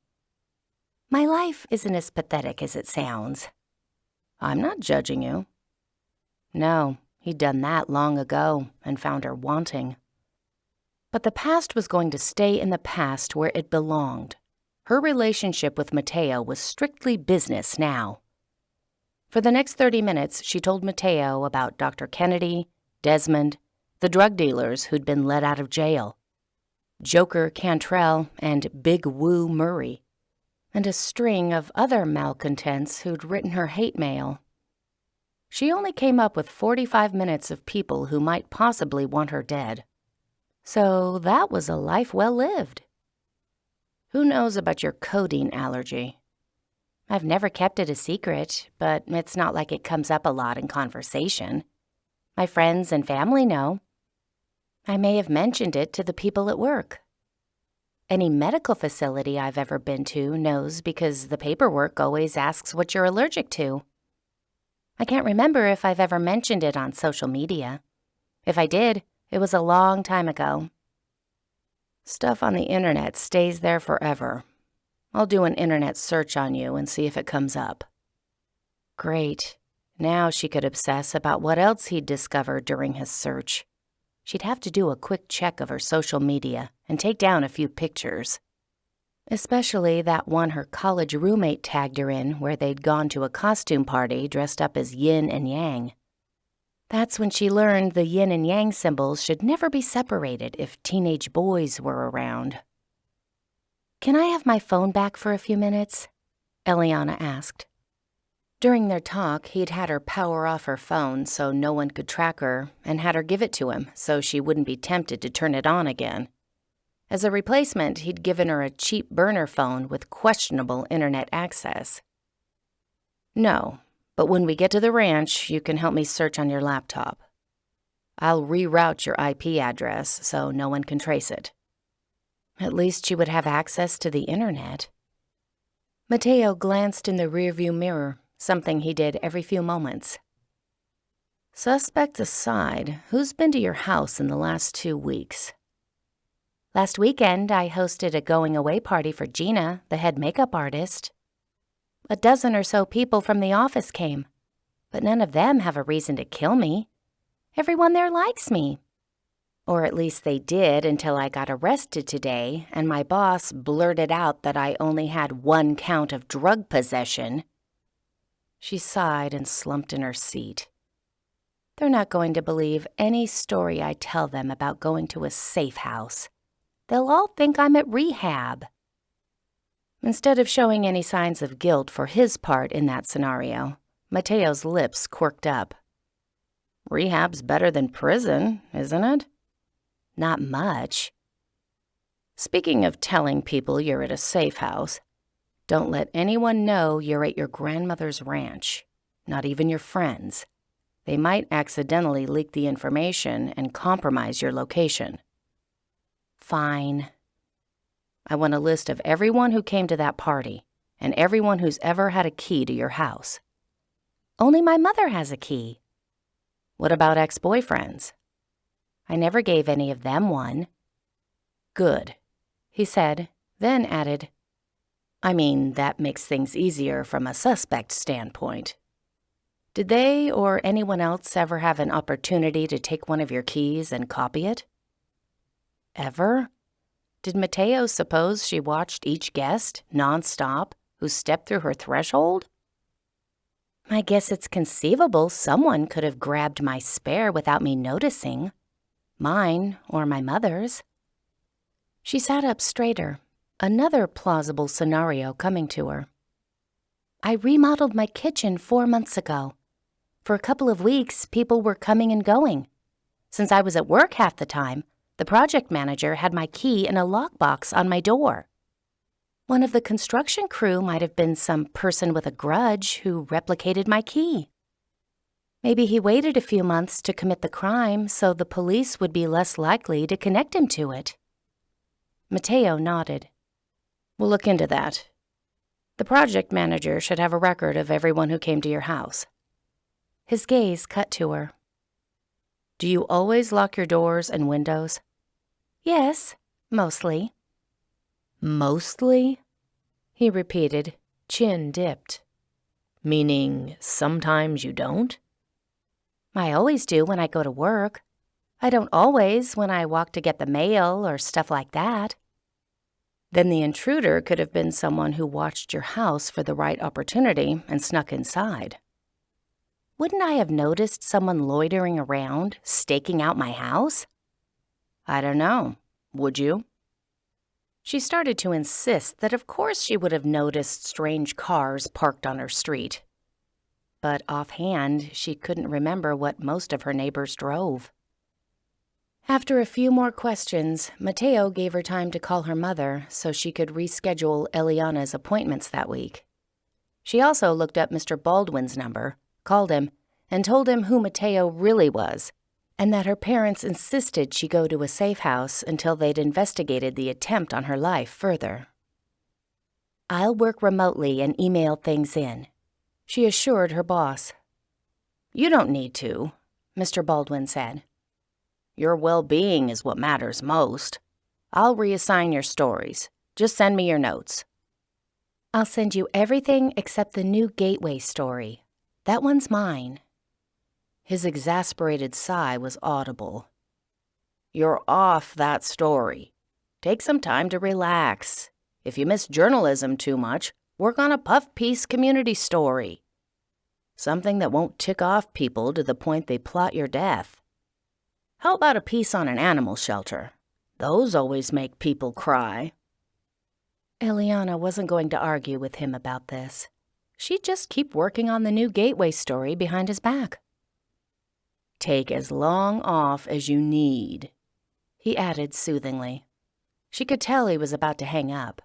"My life isn't as pathetic as it sounds." "I'm not judging you." No, he'd done that long ago and found her wanting. But the past was going to stay in the past where it belonged. Her relationship with Mateo was strictly business now. For the next 30 minutes, she told Mateo about Dr. Kennedy, Desmond, the drug dealers who'd been let out of jail, Joker Cantrell and Big Woo Murray, and a string of other malcontents who'd written her hate mail. She only came up with 45 minutes of people who might possibly want her dead. So that was a life well lived. "Who knows about your codeine allergy?" "I've never kept it a secret, but it's not like it comes up a lot in conversation. My friends and family know. I may have mentioned it to the people at work. Any medical facility I've ever been to knows because the paperwork always asks what you're allergic to. I can't remember if I've ever mentioned it on social media. If I did, it was a long time ago." "Stuff on the internet stays there forever. I'll do an internet search on you and see if it comes up." Great. Now she could obsess about what else he'd discovered during his search. She'd have to do a quick check of her social media and take down a few pictures. Especially that one her college roommate tagged her in where they'd gone to a costume party dressed up as yin and yang. That's when she learned the yin and yang symbols should never be separated if teenage boys were around. "Can I have my phone back for a few minutes?" Elliana asked. During their talk, he'd had her power off her phone so no one could track her and had her give it to him so she wouldn't be tempted to turn it on again. As a replacement, he'd given her a cheap burner phone with questionable internet access. "No. But when we get to the ranch, you can help me search on your laptop. I'll reroute your IP address so no one can trace it." At least she would have access to the internet. Mateo glanced in the rearview mirror, something he did every few moments. "Suspect aside, who's been to your house in the last 2 weeks?" "Last weekend, I hosted a going-away party for Gina, the head makeup artist. A dozen or so people from the office came, but none of them have a reason to kill me. Everyone there likes me. Or at least they did until I got arrested today and my boss blurted out that I only had 1 count of drug possession." She sighed and slumped in her seat. "They're not going to believe any story I tell them about going to a safe house. They'll all think I'm at rehab." Instead of showing any signs of guilt for his part in that scenario, Mateo's lips quirked up. "Rehab's better than prison, isn't it?" "Not much." "Speaking of telling people you're at a safe house, don't let anyone know you're at your grandmother's ranch, not even your friends. They might accidentally leak the information and compromise your location." "Fine." "I want a list of everyone who came to that party and everyone who's ever had a key to your house." "Only my mother has a key." "What about ex-boyfriends?" "I never gave any of them one." "Good," he said, then added, "I mean, that makes things easier from a suspect standpoint. Did they or anyone else ever have an opportunity to take one of your keys and copy it?" "Ever?" Did Mateo suppose she watched each guest, nonstop, who stepped through her threshold? I guess it's conceivable someone could have grabbed my spare without me noticing. Mine or my mother's. She sat up straighter, another plausible scenario coming to her. I remodeled my kitchen 4 months ago. For a couple of weeks, people were coming and going. Since I was at work half the time, the project manager had my key in a lockbox on my door. One of the construction crew might have been some person with a grudge who replicated my key. Maybe he waited a few months to commit the crime so the police would be less likely to connect him to it. Mateo nodded. We'll look into that. The project manager should have a record of everyone who came to your house. His gaze cut to her. Do you always lock your doors and windows? Yes, mostly. Mostly? He repeated, chin dipped. Meaning sometimes you don't? I always do when I go to work. I don't always when I walk to get the mail or stuff like that. Then the intruder could have been someone who watched your house for the right opportunity and snuck inside. Wouldn't I have noticed someone loitering around, staking out my house? I don't know. Would you? She started to insist that of course she would have noticed strange cars parked on her street. But offhand, she couldn't remember what most of her neighbors drove. After a few more questions, Mateo gave her time to call her mother so she could reschedule Elliana's appointments that week. She also looked up Mr. Baldwin's number, called him, and told him who Mateo really was, and that her parents insisted she go to a safe house until they'd investigated the attempt on her life further. I'll work remotely and email things in, she assured her boss. You don't need to, Mr. Baldwin said. Your well-being is what matters most. I'll reassign your stories. Just send me your notes. I'll send you everything except the new gateway story. That one's mine. His exasperated sigh was audible. You're off that story. Take some time to relax. If you miss journalism too much, work on a puff piece community story. Something that won't tick off people to the point they plot your death. How about a piece on an animal shelter? Those always make people cry. Elliana wasn't going to argue with him about this. She'd just keep working on the new gateway story behind his back. Take as long off as you need, he added soothingly. She could tell he was about to hang up.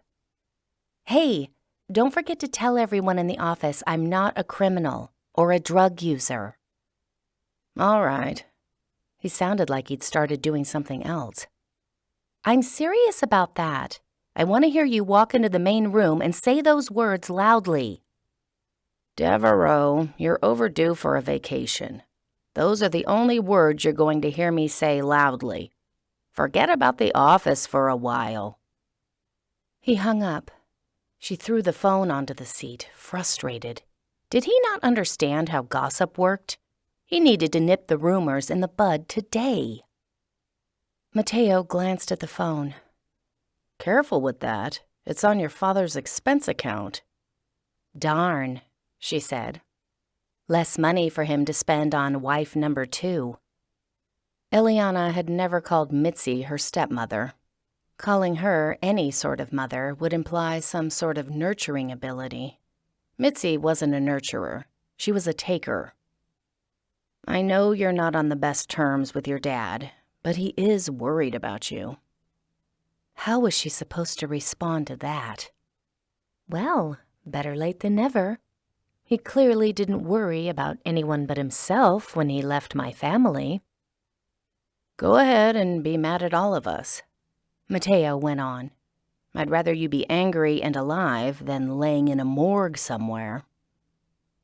Hey, don't forget to tell everyone in the office I'm not a criminal or a drug user. All right. He sounded like he'd started doing something else. I'm serious about that. I want to hear you walk into the main room and say those words loudly. Devereaux, you're overdue for a vacation. Those are the only words you're going to hear me say loudly. Forget about the office for a while. He hung up. She threw the phone onto the seat, frustrated. Did he not understand how gossip worked? He needed to nip the rumors in the bud today. Mateo glanced at the phone. Careful with that. It's on your father's expense account. Darn, she said. Less money for him to spend on wife number 2. Elliana had never called Mitzi her stepmother. Calling her any sort of mother would imply some sort of nurturing ability. Mitzi wasn't a nurturer. She was a taker. I know you're not on the best terms with your dad, but he is worried about you. How was she supposed to respond to that? Well, better late than never. He clearly didn't worry about anyone but himself when he left my family. Go ahead and be mad at all of us, Mateo went on. I'd rather you be angry and alive than laying in a morgue somewhere.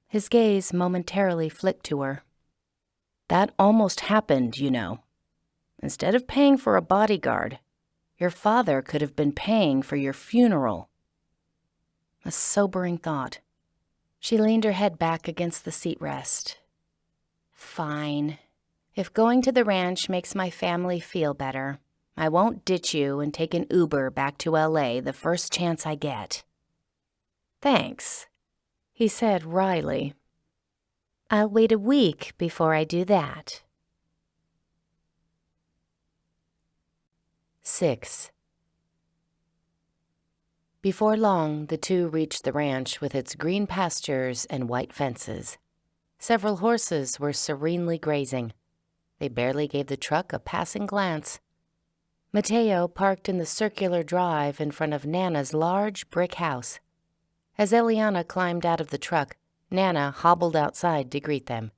His gaze momentarily flicked to her. That almost happened, you know. Instead of paying for a bodyguard, your father could have been paying for your funeral. A sobering thought. She leaned her head back against the seat rest. Fine. If going to the ranch makes my family feel better, I won't ditch you and take an Uber back to LA the first chance I get." "Thanks," he said wryly. "I'll wait a week before I do that." 6. Before long, the two reached the ranch with its green pastures and white fences. Several horses were serenely grazing. They barely gave the truck a passing glance. Mateo parked in the circular drive in front of Nana's large brick house. As Elliana climbed out of the truck, Nana hobbled outside to greet them.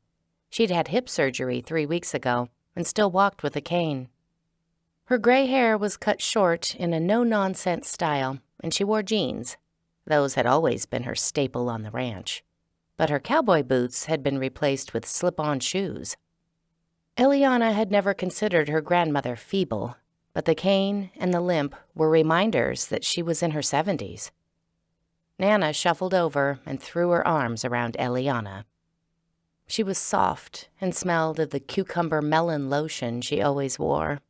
She'd had hip surgery 3 weeks ago and still walked with a cane. Her gray hair was cut short in a no-nonsense style, and she wore jeans. Those had always been her staple on the ranch. But her cowboy boots had been replaced with slip-on shoes. Elliana had never considered her grandmother feeble, but the cane and the limp were reminders that she was in her 70s. Nana shuffled over and threw her arms around Elliana. She was soft and smelled of the cucumber melon lotion she always wore.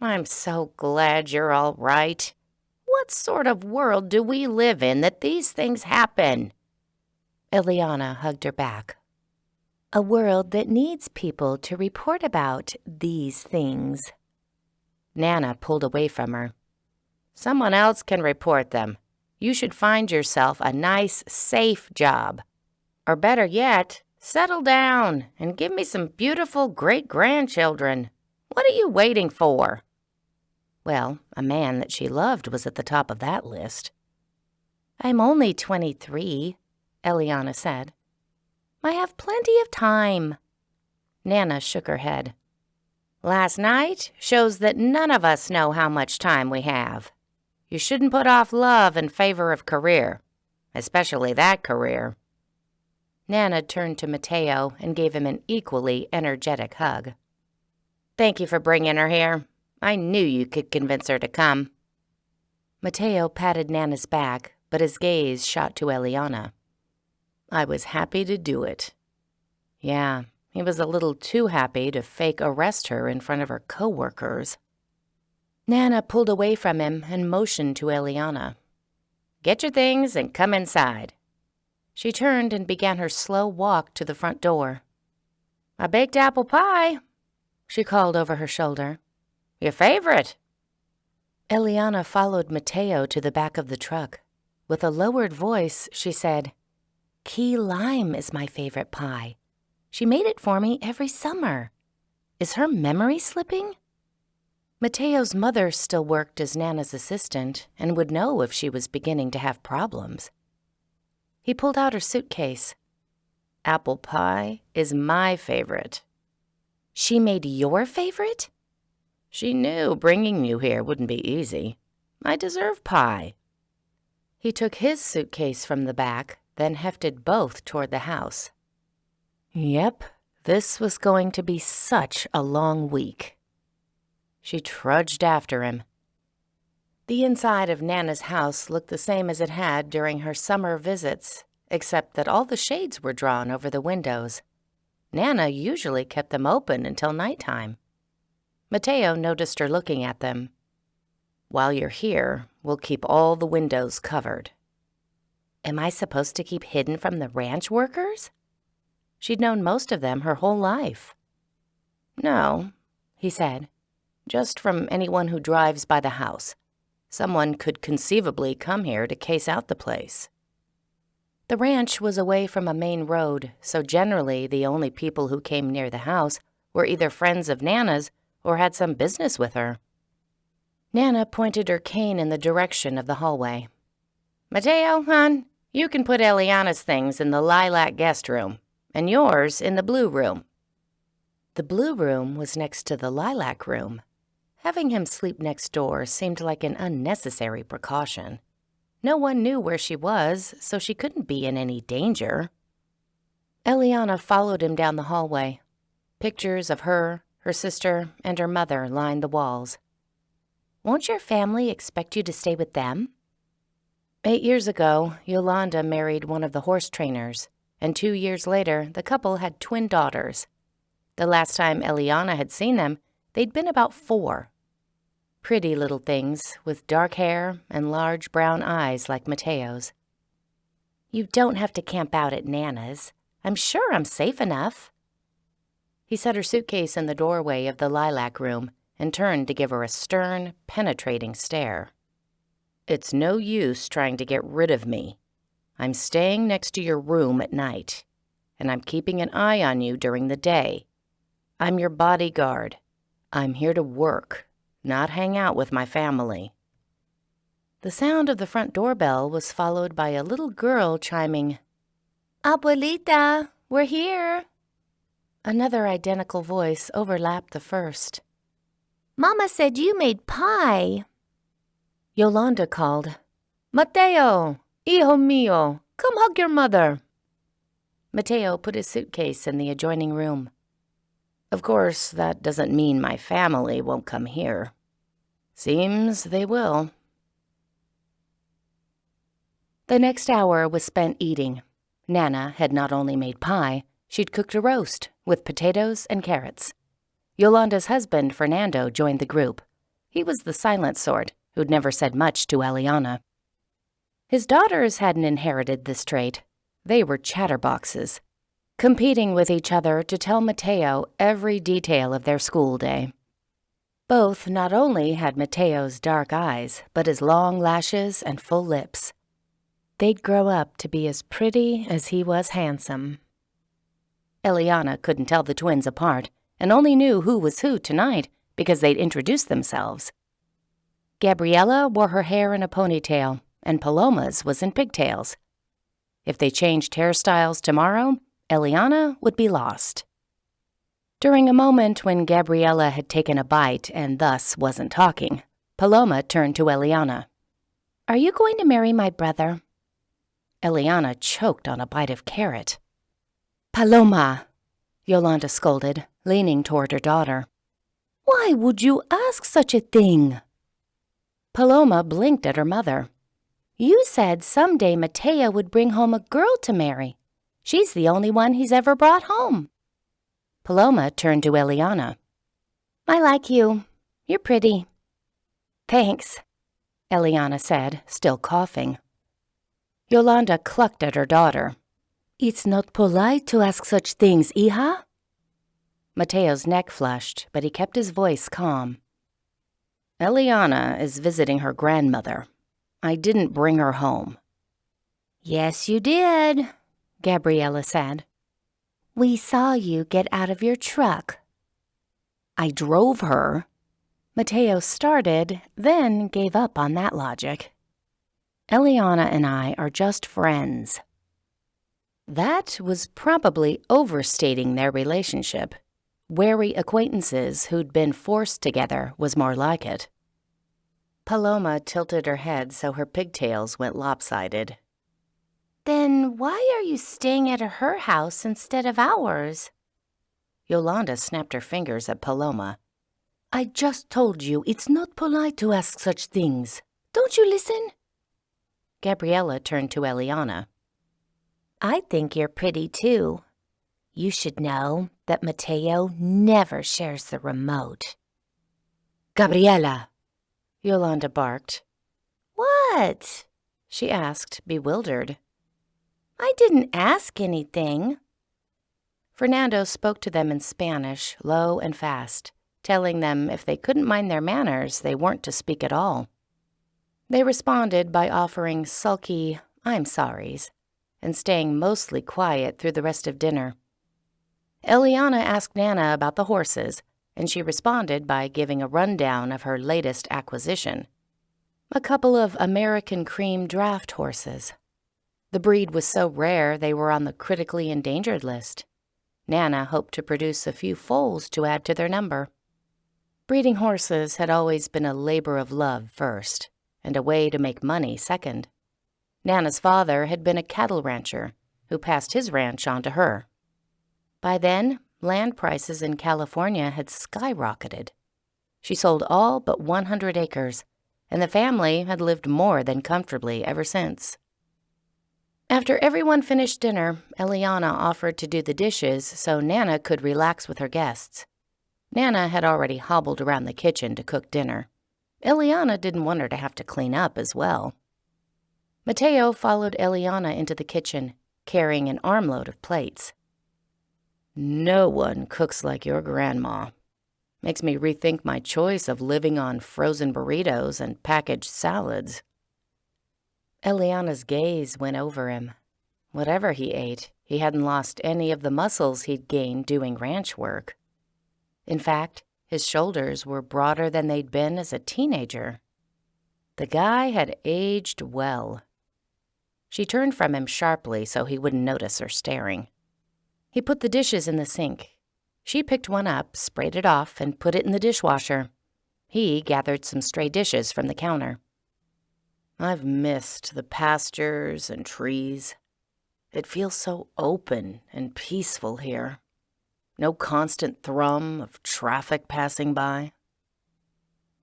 "I'm so glad you're all right. What sort of world do we live in that these things happen?" Elliana hugged her back. "A world that needs people to report about these things." Nana pulled away from her. "Someone else can report them. You should find yourself a nice, safe job. Or better yet, settle down and give me some beautiful great-grandchildren. What are you waiting for?" Well, a man that she loved was at the top of that list. "I'm only 23, Elliana said. "I have plenty of time." Nana shook her head. "Last night shows that none of us know how much time we have. You shouldn't put off love in favor of career, especially that career." Nana turned to Mateo and gave him an equally energetic hug. "Thank you for bringing her here. I knew you could convince her to come." Mateo patted Nana's back, but his gaze shot to Elliana. "I was happy to do it." Yeah, he was a little too happy to fake arrest her in front of her coworkers. Nana pulled away from him and motioned to Elliana. "Get your things and come inside." She turned and began her slow walk to the front door. "I baked apple pie," she called over her shoulder. "Your favorite." Elliana followed Mateo to the back of the truck. With a lowered voice, she said, "Key lime is my favorite pie. She made it for me every summer. Is her memory slipping?" Mateo's mother still worked as Nana's assistant and would know if she was beginning to have problems. He pulled out her suitcase. "Apple pie is my favorite." "She made your favorite?" "She knew bringing you here wouldn't be easy. I deserve pie." He took his suitcase from the back, then hefted both toward the house. Yep, this was going to be such a long week. She trudged after him. The inside of Nana's house looked the same as it had during her summer visits, except that all the shades were drawn over the windows. Nana usually kept them open until nighttime. Mateo noticed her looking at them. "While you're here, we'll keep all the windows covered." Am I supposed to keep hidden from the ranch workers? She'd known most of them her whole life. "No," he said, "just from anyone who drives by the house. Someone could conceivably come here to case out the place." The ranch was away from a main road, so generally the only people who came near the house were either friends of Nana's or had some business with her. Nana pointed her cane in the direction of the hallway. "Mateo, hon, you can put Elliana's things in the lilac guest room, and yours in the blue room." The blue room was next to the lilac room. Having him sleep next door seemed like an unnecessary precaution. No one knew where she was, so she couldn't be in any danger. Elliana followed him down the hallway. Pictures of her sister, and her mother lined the walls. "Won't your family expect you to stay with them?" 8 years ago, Yolanda married one of the horse trainers, and 2 years later, the couple had twin daughters. The last time Elliana had seen them, they'd been about 4. pretty little things with dark hair and large brown eyes like Mateo's. "You don't have to camp out at Nana's. I'm sure I'm safe enough." He set her suitcase in the doorway of the lilac room and turned to give her a stern, penetrating stare. "It's no use trying to get rid of me. I'm staying next to your room at night, and I'm keeping an eye on you during the day. I'm your bodyguard. I'm here to work, not hang out with my family." The sound of the front doorbell was followed by a little girl chiming, "Abuelita, we're here." Another identical voice overlapped the first. "Mama said you made pie." Yolanda called, "Mateo, hijo mío, come hug your mother." Mateo put his suitcase in the adjoining room. "Of course, that doesn't mean my family won't come here. Seems they will." The next hour was spent eating. Nana had not only made pie, she'd cooked a roast with potatoes and carrots. Yolanda's husband, Fernando, joined the group. He was the silent sort who'd never said much to Elliana. His daughters hadn't inherited this trait. They were chatterboxes, competing with each other to tell Mateo every detail of their school day. Both not only had Mateo's dark eyes, but his long lashes and full lips. They'd grow up to be as pretty as he was handsome. Elliana couldn't tell the twins apart and only knew who was who tonight because they'd introduced themselves. Gabriella wore her hair in a ponytail, and Paloma's was in pigtails. If they changed hairstyles tomorrow, Elliana would be lost. During a moment when Gabriella had taken a bite and thus wasn't talking, Paloma turned to Elliana. "Are you going to marry my brother?" Elliana choked on a bite of carrot. "Paloma!" Yolanda scolded, leaning toward her daughter. "Why would you ask such a thing?" Paloma blinked at her mother. "You said someday Mateo would bring home a girl to marry. She's the only one he's ever brought home." Paloma turned to Elliana. "I like you. You're pretty." "Thanks," Elliana said, still coughing. Yolanda clucked at her daughter. "It's not polite to ask such things, hija." Mateo's neck flushed, but he kept his voice calm. "Elliana is visiting her grandmother. I didn't bring her home." "Yes, you did," Gabriella said. "We saw you get out of your truck." "I drove her." Mateo started, then gave up on that logic. "Elliana and I are just friends." That was probably overstating their relationship. Wary acquaintances who'd been forced together was more like it. Paloma tilted her head so her pigtails went lopsided. "Then why are you staying at her house instead of ours?" Yolanda snapped her fingers at Paloma. "I just told you it's not polite to ask such things. Don't you listen?" Gabriella turned to Elliana. "I think you're pretty, too. You should know that Mateo never shares the remote." "Gabriella!" Yolanda barked. "What?" she asked, bewildered. "I didn't ask anything." Fernando spoke to them in Spanish, low and fast, telling them if they couldn't mind their manners, they weren't to speak at all. They responded by offering sulky "I'm sorries" and staying mostly quiet through the rest of dinner. Elliana asked Nana about the horses, and she responded by giving a rundown of her latest acquisition. A couple of American cream draft horses. The breed was so rare they were on the critically endangered list. Nana hoped to produce a few foals to add to their number. Breeding horses had always been a labor of love first, and a way to make money second. Nana's father had been a cattle rancher who passed his ranch on to her. By then, land prices in California had skyrocketed. She sold all but 100 acres, and the family had lived more than comfortably ever since. After everyone finished dinner, Elliana offered to do the dishes so Nana could relax with her guests. Nana had already hobbled around the kitchen to cook dinner. Elliana didn't want her to have to clean up as well. Mateo followed Elliana into the kitchen, carrying an armload of plates. "No one cooks like your grandma. Makes me rethink my choice of living on frozen burritos and packaged salads." Eliana's gaze went over him. Whatever he ate, he hadn't lost any of the muscles he'd gained doing ranch work. In fact, his shoulders were broader than they'd been as a teenager. The guy had aged well. She turned from him sharply so he wouldn't notice her staring. He put the dishes in the sink. She picked one up, sprayed it off, and put it in the dishwasher. He gathered some stray dishes from the counter. "I've missed the pastures and trees. It feels so open and peaceful here. No constant thrum of traffic passing by."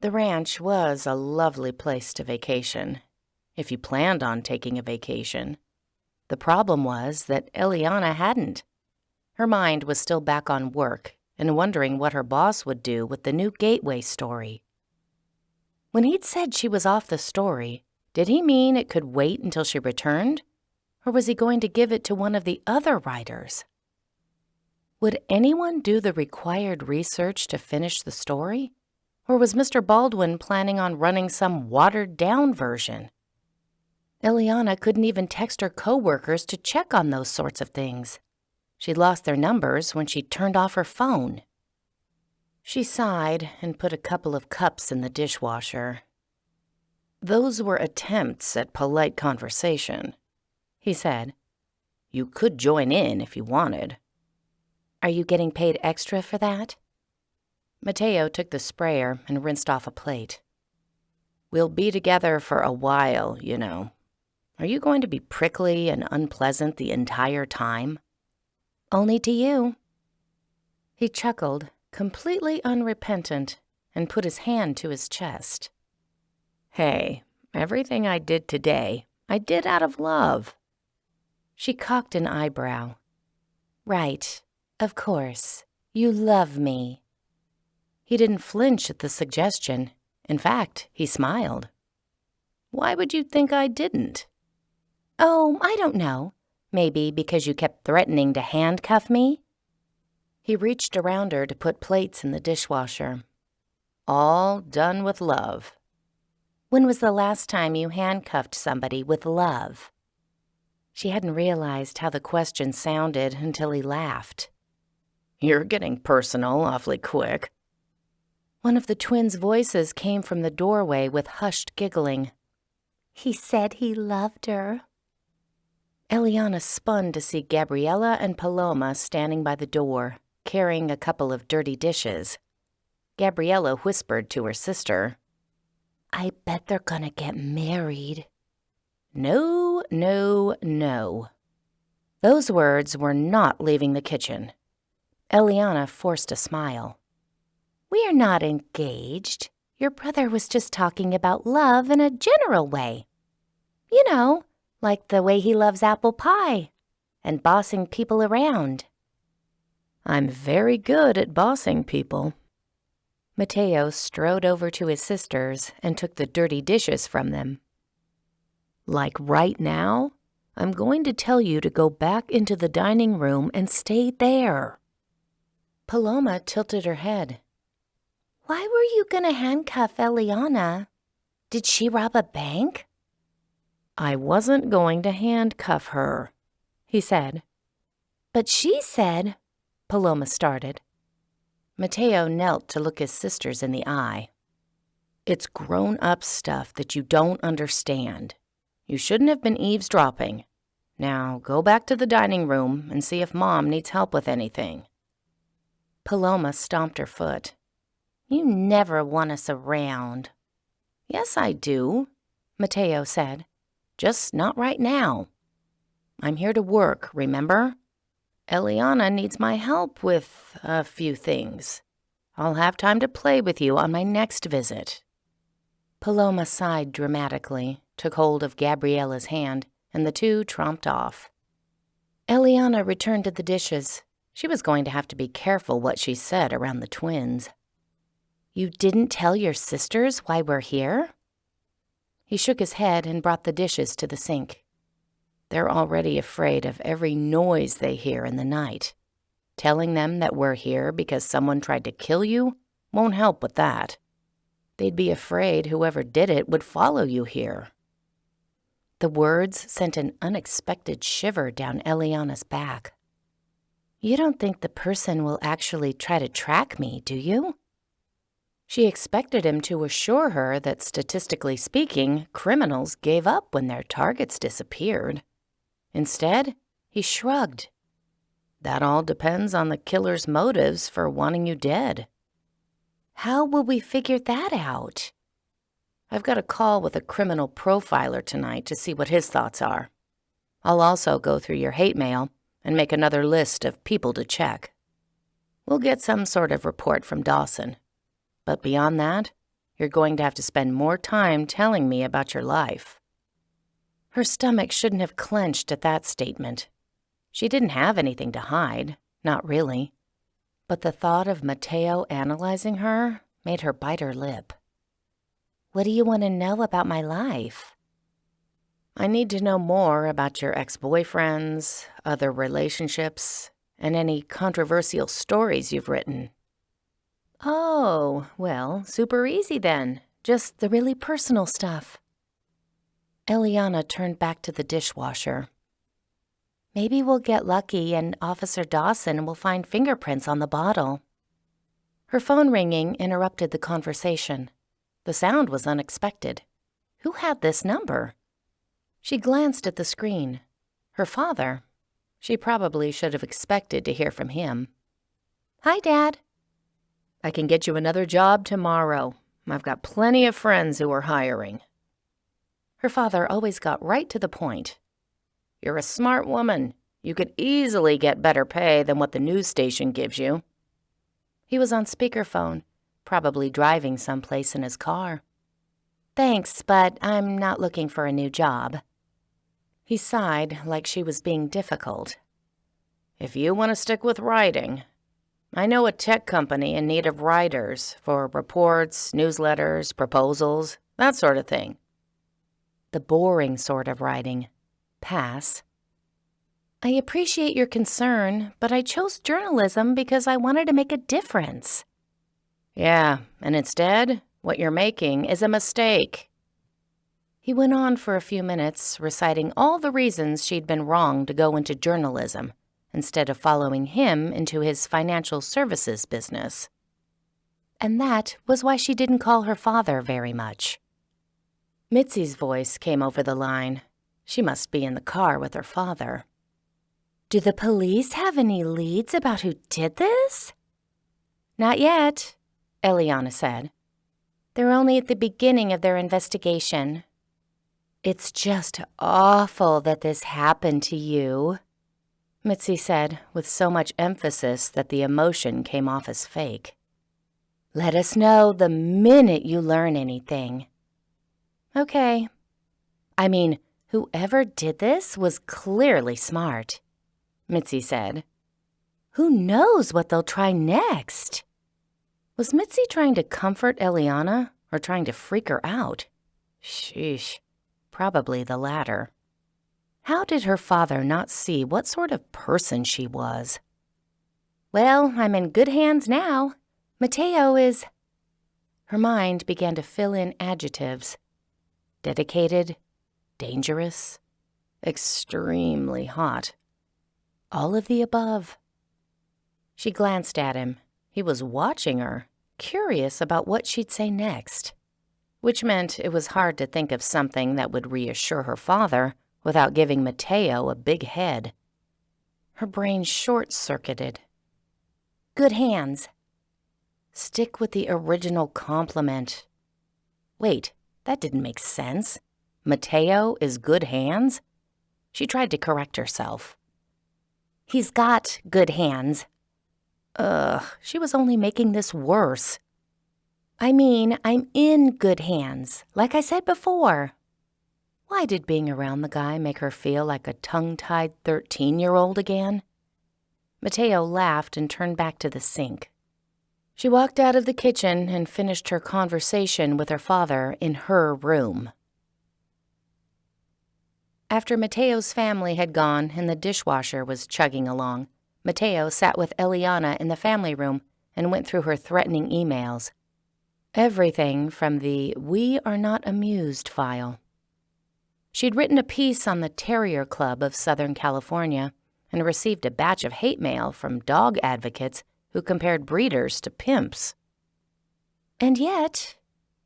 The ranch was a lovely place to vacation, if you planned on taking a vacation. The problem was that Elliana hadn't. Her mind was still back on work and wondering what her boss would do with the new Gateway story. When he'd said she was off the story, did he mean it could wait until she returned? Or was he going to give it to one of the other writers? Would anyone do the required research to finish the story? Or was Mr. Baldwin planning on running some watered-down version? Elliana couldn't even text her coworkers to check on those sorts of things. She'd lost their numbers when she turned off her phone. She sighed and put a couple of cups in the dishwasher. "Those were attempts at polite conversation," he said. "You could join in if you wanted." "Are you getting paid extra for that?" Mateo took the sprayer and rinsed off a plate. "We'll be together for a while, you know. Are you going to be prickly and unpleasant the entire time?" "Only to you." He chuckled, completely unrepentant, and put his hand to his chest. "Hey, everything I did today, I did out of love." She cocked an eyebrow. "Right, of course. You love me." He didn't flinch at the suggestion. In fact, he smiled. "Why would you think I didn't?" "Oh, I don't know. Maybe because you kept threatening to handcuff me?" He reached around her to put plates in the dishwasher. "All done with love." "When was the last time you handcuffed somebody with love?" She hadn't realized how the question sounded until he laughed. "You're getting personal awfully quick." One of the twins' voices came from the doorway with hushed giggling. "He said he loved her." Eliana spun to see Gabriella and Paloma standing by the door, carrying a couple of dirty dishes. Gabriella whispered to her sister, "I bet they're gonna get married." No, no, no. Those words were not leaving the kitchen. Eliana forced a smile. "We're not engaged. Your brother was just talking about love in a general way. You know, like the way he loves apple pie and bossing people around." "I'm very good at bossing people." Mateo strode over to his sisters and took the dirty dishes from them. "Like right now, I'm going to tell you to go back into the dining room and stay there." Paloma tilted her head. "Why were you going to handcuff Eliana? Did she rob a bank?" "I wasn't going to handcuff her," he said. "But she said," Paloma started. Mateo knelt to look his sisters in the eye. "It's grown-up stuff that you don't understand. You shouldn't have been eavesdropping. Now go back to the dining room and see if Mom needs help with anything." Paloma stomped her foot. "You never want us around." "Yes, I do," Mateo said. "Just not right now. I'm here to work, remember? Eliana needs my help with a few things. I'll have time to play with you on my next visit." Paloma sighed dramatically, took hold of Gabriella's hand, and the two tromped off. Eliana returned to the dishes. She was going to have to be careful what she said around the twins. You didn't tell your sisters why we're here? He shook his head and brought the dishes to the sink. They're already afraid of every noise they hear in the night. Telling them that we're here because someone tried to kill you won't help with that. They'd be afraid whoever did it would follow you here. The words sent an unexpected shiver down Eliana's back. You don't think the person will actually try to track me, do you? She expected him to assure her that, statistically speaking, criminals gave up when their targets disappeared. Instead, he shrugged. That all depends on the killer's motives for wanting you dead. How will we figure that out? I've got a call with a criminal profiler tonight to see what his thoughts are. I'll also go through your hate mail and make another list of people to check. We'll get some sort of report from Dawson. But beyond that, you're going to have to spend more time telling me about your life. Her stomach shouldn't have clenched at that statement. She didn't have anything to hide, not really. But the thought of Mateo analyzing her made her bite her lip. What do you want to know about my life? I need to know more about your ex-boyfriends, other relationships, and any controversial stories you've written. Oh, well, super easy then. Just the really personal stuff. Eliana turned back to the dishwasher. Maybe we'll get lucky and Officer Dawson will find fingerprints on the bottle. Her phone ringing interrupted the conversation. The sound was unexpected. Who had this number? She glanced at the screen. Her father. She probably should have expected to hear from him. Hi, Dad. I can get you another job tomorrow. I've got plenty of friends who are hiring. Her father always got right to the point. You're a smart woman. You could easily get better pay than what the news station gives you. He was on speakerphone, probably driving someplace in his car. Thanks, but I'm not looking for a new job. He sighed like she was being difficult. If you want to stick with writing, I know a tech company in need of writers for reports, newsletters, proposals, that sort of thing. The boring sort of writing. Pass. I appreciate your concern, but I chose journalism because I wanted to make a difference. Yeah, and instead, what you're making is a mistake. He went on for a few minutes, reciting all the reasons she'd been wrong to go into journalism, instead of following him into his financial services business. And that was why she didn't call her father very much. Mitzi's voice came over the line. She must be in the car with her father. Do the police have any leads about who did this? Not yet, Eliana said. They're only at the beginning of their investigation. It's just awful that this happened to you, Mitzi said with so much emphasis that the emotion came off as fake. Let us know the minute you learn anything. Okay. I mean, whoever did this was clearly smart, Mitzi said. Who knows what they'll try next? Was Mitzi trying to comfort Eliana or trying to freak her out? Sheesh, probably the latter. How did her father not see what sort of person she was? Well, I'm in good hands now. Mateo is... Her mind began to fill in adjectives. Dedicated, dangerous, extremely hot. All of the above. She glanced at him. He was watching her, curious about what she'd say next, which meant it was hard to think of something that would reassure her father without giving Mateo a big head. Her brain short-circuited. Good hands. Stick with the original compliment. Wait, that didn't make sense. Mateo is good hands? She tried to correct herself. He's got good hands. Ugh, she was only making this worse. I mean, I'm in good hands, like I said before. Why did being around the guy make her feel like a tongue-tied 13-year-old again? Mateo laughed and turned back to the sink. She walked out of the kitchen and finished her conversation with her father in her room. After Mateo's family had gone and the dishwasher was chugging along, Mateo sat with Elliana in the family room and went through her threatening emails. Everything from the "We Are Not Amused" file. She'd written a piece on the Terrier Club of Southern California and received a batch of hate mail from dog advocates who compared breeders to pimps. "And yet,"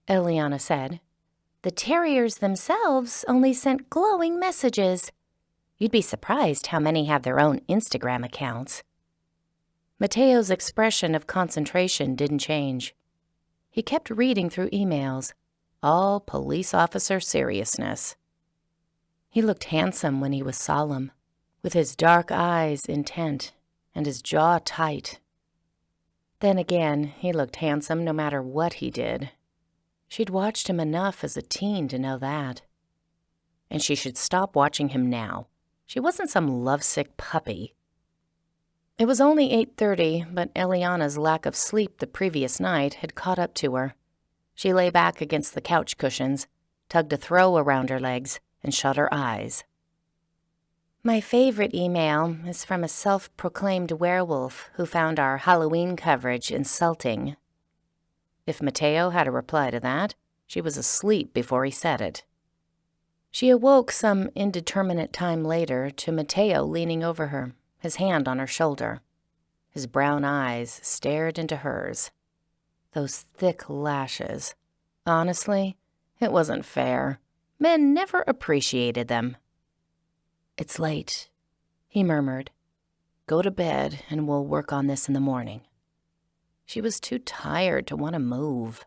Elliana said, "the terriers themselves only sent glowing messages. You'd be surprised how many have their own Instagram accounts." Mateo's expression of concentration didn't change. He kept reading through emails, all police officer seriousness. He looked handsome when he was solemn, with his dark eyes intent and his jaw tight. Then again, he looked handsome no matter what he did. She'd watched him enough as a teen to know that. And she should stop watching him now. She wasn't some lovesick puppy. It was only 8:30, but Eliana's lack of sleep the previous night had caught up to her. She lay back against the couch cushions, tugged a throw around her legs, and shut her eyes. "My favorite email is from a self-proclaimed werewolf who found our Halloween coverage insulting." If Mateo had a reply to that, she was asleep before he said it. She awoke some indeterminate time later to Mateo leaning over her, his hand on her shoulder. His brown eyes stared into hers. Those thick lashes. Honestly, it wasn't fair. Men never appreciated them. "It's late," he murmured. "Go to bed and we'll work on this in the morning." She was too tired to want to move.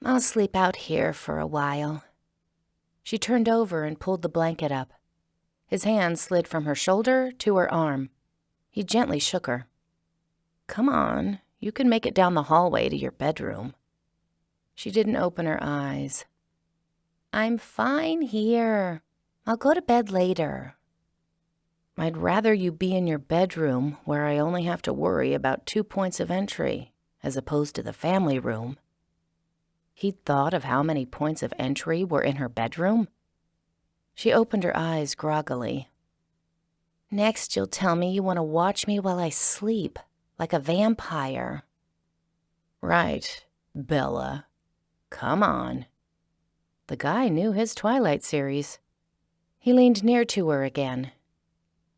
"I'll sleep out here for a while." She turned over and pulled the blanket up. His hand slid from her shoulder to her arm. He gently shook her. "Come on, you can make it down the hallway to your bedroom." She didn't open her eyes. "I'm fine here. I'll go to bed later." "I'd rather you be in your bedroom where I only have to worry about 2 points of entry, as opposed to the family room." He'd thought of how many points of entry were in her bedroom. She opened her eyes groggily. "Next you'll tell me you want to watch me while I sleep, like a vampire." "Right, Bella. Come on." The guy knew his Twilight series. He leaned near to her again.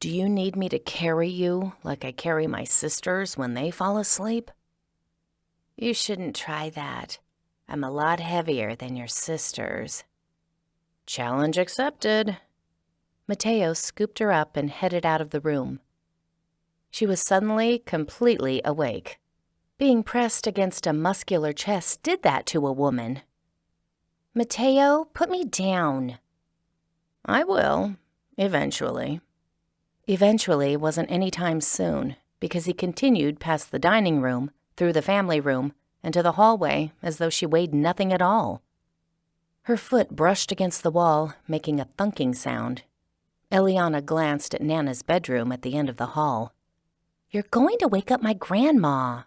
"Do you need me to carry you like I carry my sisters when they fall asleep?" "You shouldn't try that. I'm a lot heavier than your sisters." "Challenge accepted." Mateo scooped her up and headed out of the room. She was suddenly completely awake. Being pressed against a muscular chest did that to a woman. "Mateo, put me down." "I will, eventually." Eventually wasn't any time soon, because he continued past the dining room, through the family room, and to the hallway as though she weighed nothing at all. Her foot brushed against the wall, making a thunking sound. Eliana glanced at Nana's bedroom at the end of the hall. "You're going to wake up my grandma."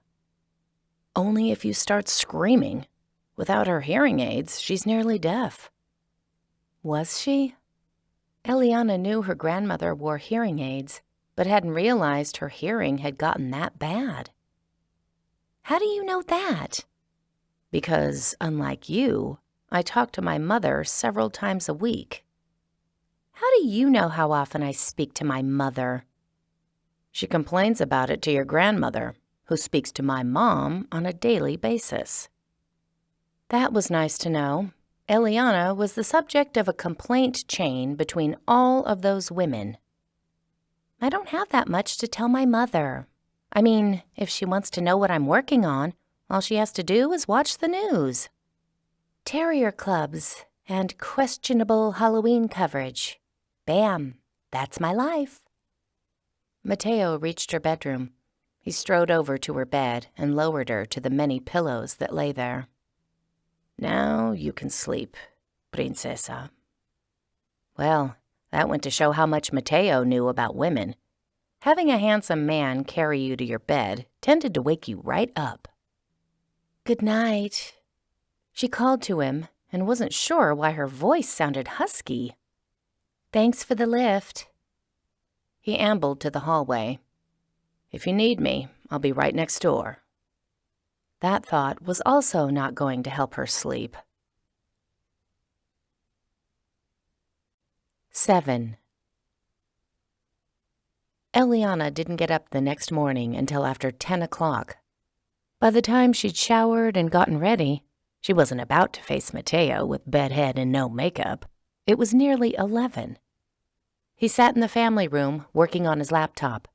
"Only if you start screaming. Without her hearing aids, she's nearly deaf." Was she? Eliana knew her grandmother wore hearing aids, but hadn't realized her hearing had gotten that bad. "How do you know that?" "Because, unlike you, I talk to my mother several times a week." "How do you know how often I speak to my mother?" "She complains about it to your grandmother, who speaks to my mom on a daily basis." That was nice to know. Eliana was the subject of a complaint chain between all of those women. "I don't have that much to tell my mother. I mean, if she wants to know what I'm working on, all she has to do is watch the news. Terrier clubs and questionable Halloween coverage. Bam, that's my life." Mateo reached her bedroom. He strode over to her bed and lowered her to the many pillows that lay there. "Now you can sleep, princesa." Well, that went to show how much Mateo knew about women. Having a handsome man carry you to your bed tended to wake you right up. "Good night." She called to him and wasn't sure why her voice sounded husky. "Thanks for the lift." He ambled to the hallway. "If you need me, I'll be right next door." That thought was also not going to help her sleep. 7. Elliana didn't get up the next morning until after 10 o'clock. By the time she'd showered and gotten ready, she wasn't about to face Mateo with bedhead and no makeup. It was nearly 11. He sat in the family room working on his laptop.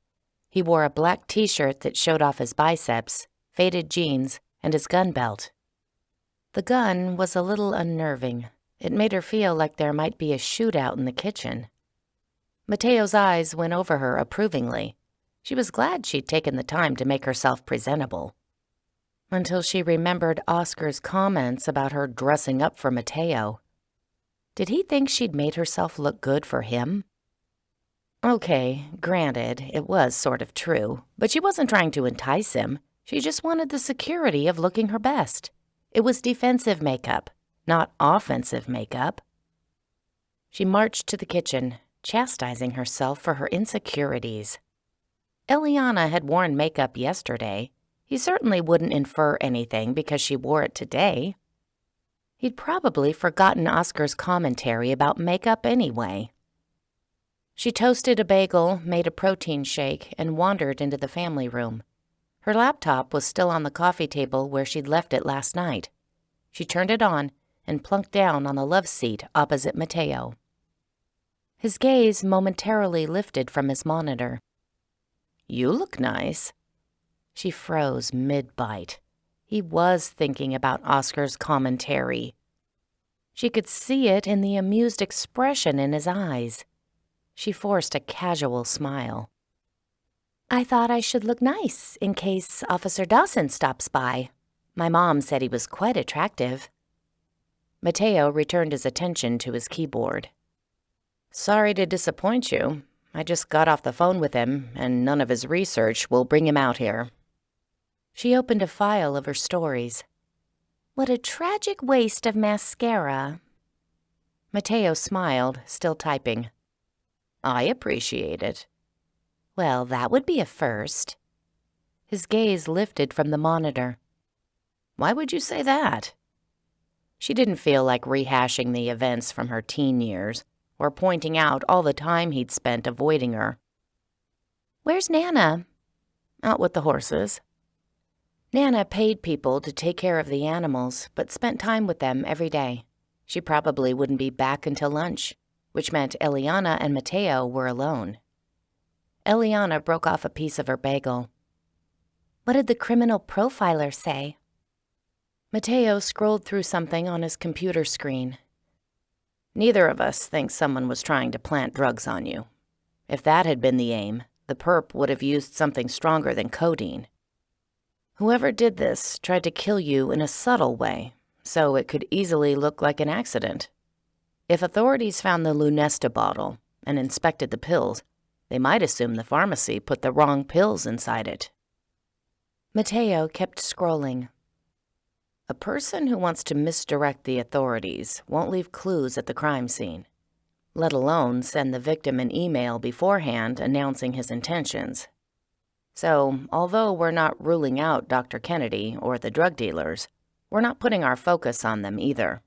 He wore a black t-shirt that showed off his biceps, faded jeans, and his gun belt. The gun was a little unnerving. It made her feel like there might be a shootout in the kitchen. Mateo's eyes went over her approvingly. She was glad she'd taken the time to make herself presentable. Until she remembered Oscar's comments about her dressing up for Mateo. Did he think she'd made herself look good for him? Okay, granted, it was sort of true, but she wasn't trying to entice him. She just wanted the security of looking her best. It was defensive makeup, not offensive makeup. She marched to the kitchen, chastising herself for her insecurities. Elliana had worn makeup yesterday. He certainly wouldn't infer anything because she wore it today. He'd probably forgotten Oscar's commentary about makeup anyway. She toasted a bagel, made a protein shake, and wandered into the family room. Her laptop was still on the coffee table where she'd left it last night. She turned it on and plunked down on the love seat opposite Mateo. His gaze momentarily lifted from his monitor. "You look nice." She froze mid-bite. He was thinking about Oscar's commentary. She could see it in the amused expression in his eyes. She forced a casual smile. "I thought I should look nice in case Officer Dawson stops by. My mom said he was quite attractive." Mateo returned his attention to his keyboard. "Sorry to disappoint you. I just got off the phone with him, and none of his research will bring him out here." She opened a file of her stories. "What a tragic waste of mascara." Mateo smiled, still typing. "I appreciate it." "Well, that would be a first." His gaze lifted from the monitor. "Why would you say that?" She didn't feel like rehashing the events from her teen years or pointing out all the time he'd spent avoiding her. "Where's Nana?" "Out with the horses." Nana paid people to take care of the animals, but spent time with them every day. She probably wouldn't be back until lunch, which meant Elliana and Mateo were alone. Elliana broke off a piece of her bagel. "What did the criminal profiler say?" Mateo scrolled through something on his computer screen. "Neither of us thinks someone was trying to plant drugs on you. If that had been the aim, the perp would have used something stronger than codeine. Whoever did this tried to kill you in a subtle way, so it could easily look like an accident. If authorities found the Lunesta bottle and inspected the pills, they might assume the pharmacy put the wrong pills inside it." Mateo kept scrolling. "A person who wants to misdirect the authorities won't leave clues at the crime scene, let alone send the victim an email beforehand announcing his intentions. So, although we're not ruling out Dr. Kennedy or the drug dealers, we're not putting our focus on them either."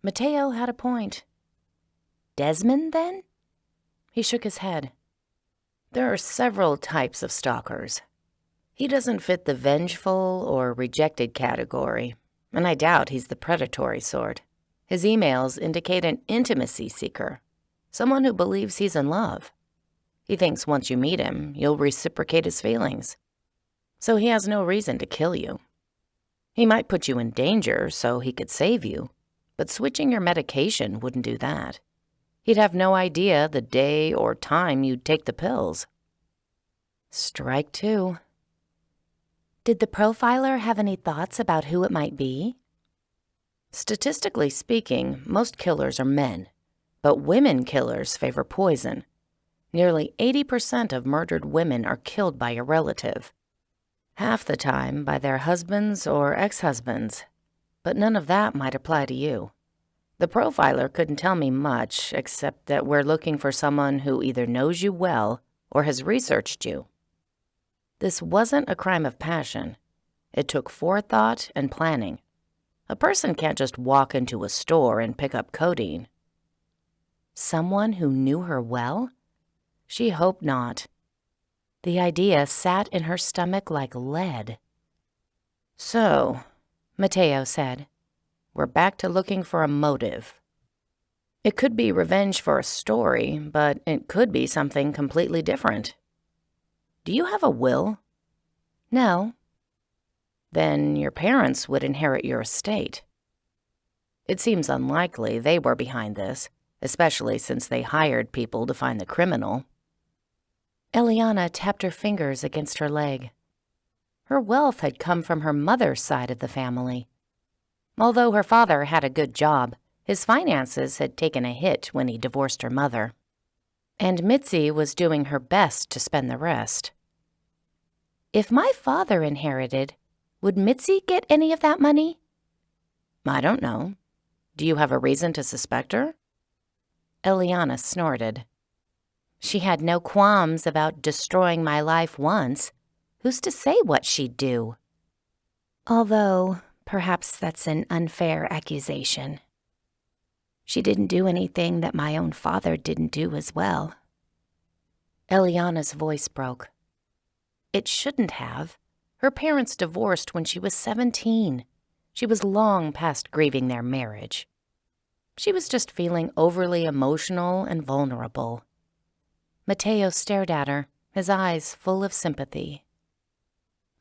Mateo had a point. "Desmond, then?" He shook his head. "There are several types of stalkers. He doesn't fit the vengeful or rejected category, and I doubt he's the predatory sort. His emails indicate an intimacy seeker, someone who believes he's in love. He thinks once you meet him, you'll reciprocate his feelings. So he has no reason to kill you. He might put you in danger so he could save you, but switching your medication wouldn't do that. He'd have no idea the day or time you'd take the pills." Strike two. "Did the profiler have any thoughts about who it might be?" "Statistically speaking, most killers are men, but women killers favor poison. Nearly 80% of murdered women are killed by a relative. Half the time by their husbands or ex-husbands. But none of that might apply to you. The profiler couldn't tell me much, except that we're looking for someone who either knows you well or has researched you. This wasn't a crime of passion. It took forethought and planning. A person can't just walk into a store and pick up codeine. Someone who knew her well? She hoped not. The idea sat in her stomach like lead. So, Mateo said, we're back to looking for a motive. It could be revenge for a story, but it could be something completely different. Do you have a will? No. Then your parents would inherit your estate. It seems unlikely they were behind this, especially since they hired people to find the criminal. Elliana tapped her fingers against her leg. Her wealth had come from her mother's side of the family. Although her father had a good job, his finances had taken a hit when he divorced her mother. And Mitzi was doing her best to spend the rest. If my father inherited, would Mitzi get any of that money? I don't know. Do you have a reason to suspect her? Elliana snorted. She had no qualms about destroying my life once. Who's to say what she'd do? Although, perhaps that's an unfair accusation. She didn't do anything that my own father didn't do as well. Eliana's voice broke. It shouldn't have. Her parents divorced when she was 17. She was long past grieving their marriage. She was just feeling overly emotional and vulnerable. Mateo stared at her, his eyes full of sympathy.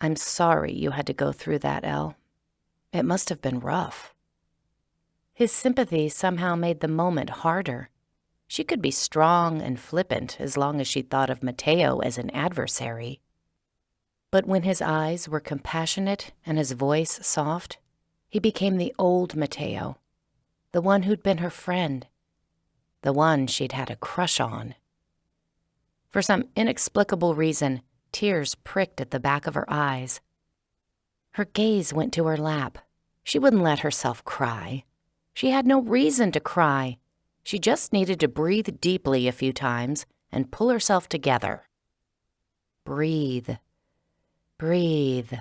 I'm sorry you had to go through that, Elle. It must have been rough. His sympathy somehow made the moment harder. She could be strong and flippant as long as she thought of Mateo as an adversary. But when his eyes were compassionate and his voice soft, he became the old Mateo, the one who'd been her friend, the one she'd had a crush on. For some inexplicable reason, tears pricked at the back of her eyes. Her gaze went to her lap. She wouldn't let herself cry. She had no reason to cry. She just needed to breathe deeply a few times and pull herself together. Breathe. Breathe.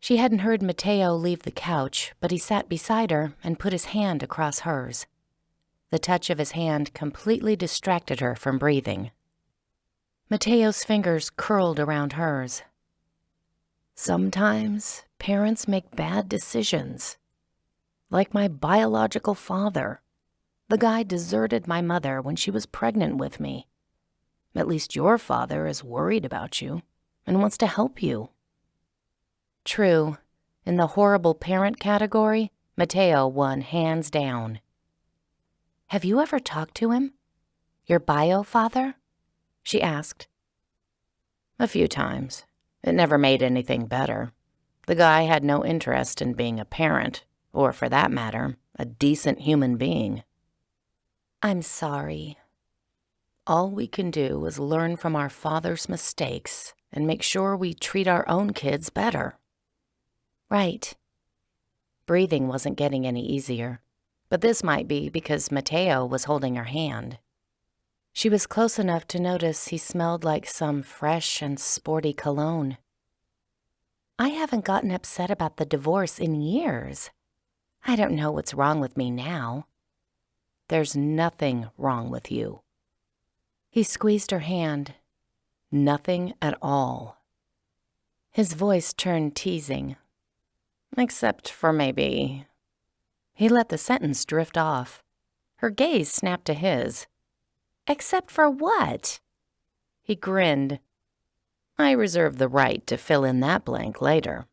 She hadn't heard Mateo leave the couch, but he sat beside her and put his hand across hers. The touch of his hand completely distracted her from breathing. Mateo's fingers curled around hers. Sometimes parents make bad decisions. Like my biological father. The guy deserted my mother when she was pregnant with me. At least your father is worried about you and wants to help you. True, in the horrible parent category, Mateo won hands down. Have you ever talked to him? Your bio father? She asked. A few times. It never made anything better. The guy had no interest in being a parent, or for that matter, a decent human being. I'm sorry. All we can do is learn from our father's mistakes and make sure we treat our own kids better. Right. Breathing wasn't getting any easier, but this might be because Mateo was holding her hand. She was close enough to notice he smelled like some fresh and sporty cologne. I haven't gotten upset about the divorce in years. I don't know what's wrong with me now. There's nothing wrong with you. He squeezed her hand. Nothing at all. His voice turned teasing. Except for maybe... He let the sentence drift off. Her gaze snapped to his. Except for what? He grinned. I reserve the right to fill in that blank later.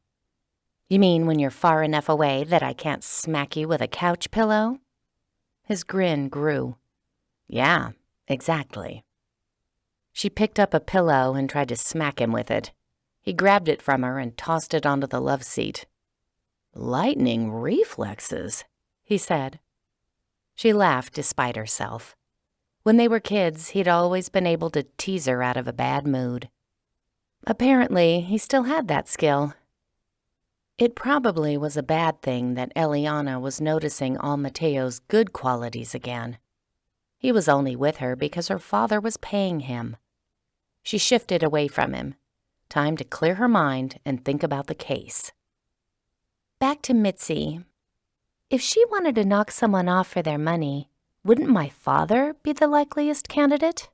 You mean when you're far enough away that I can't smack you with a couch pillow? His grin grew. Yeah, exactly. She picked up a pillow and tried to smack him with it. He grabbed it from her and tossed it onto the love seat. Lightning reflexes, he said. She laughed despite herself. When they were kids, he'd always been able to tease her out of a bad mood. Apparently, he still had that skill. It probably was a bad thing that Elliana was noticing all Mateo's good qualities again. He was only with her because her father was paying him. She shifted away from him. Time to clear her mind and think about the case. Back to Mitzi. If she wanted to knock someone off for their money, wouldn't my father be the likeliest candidate?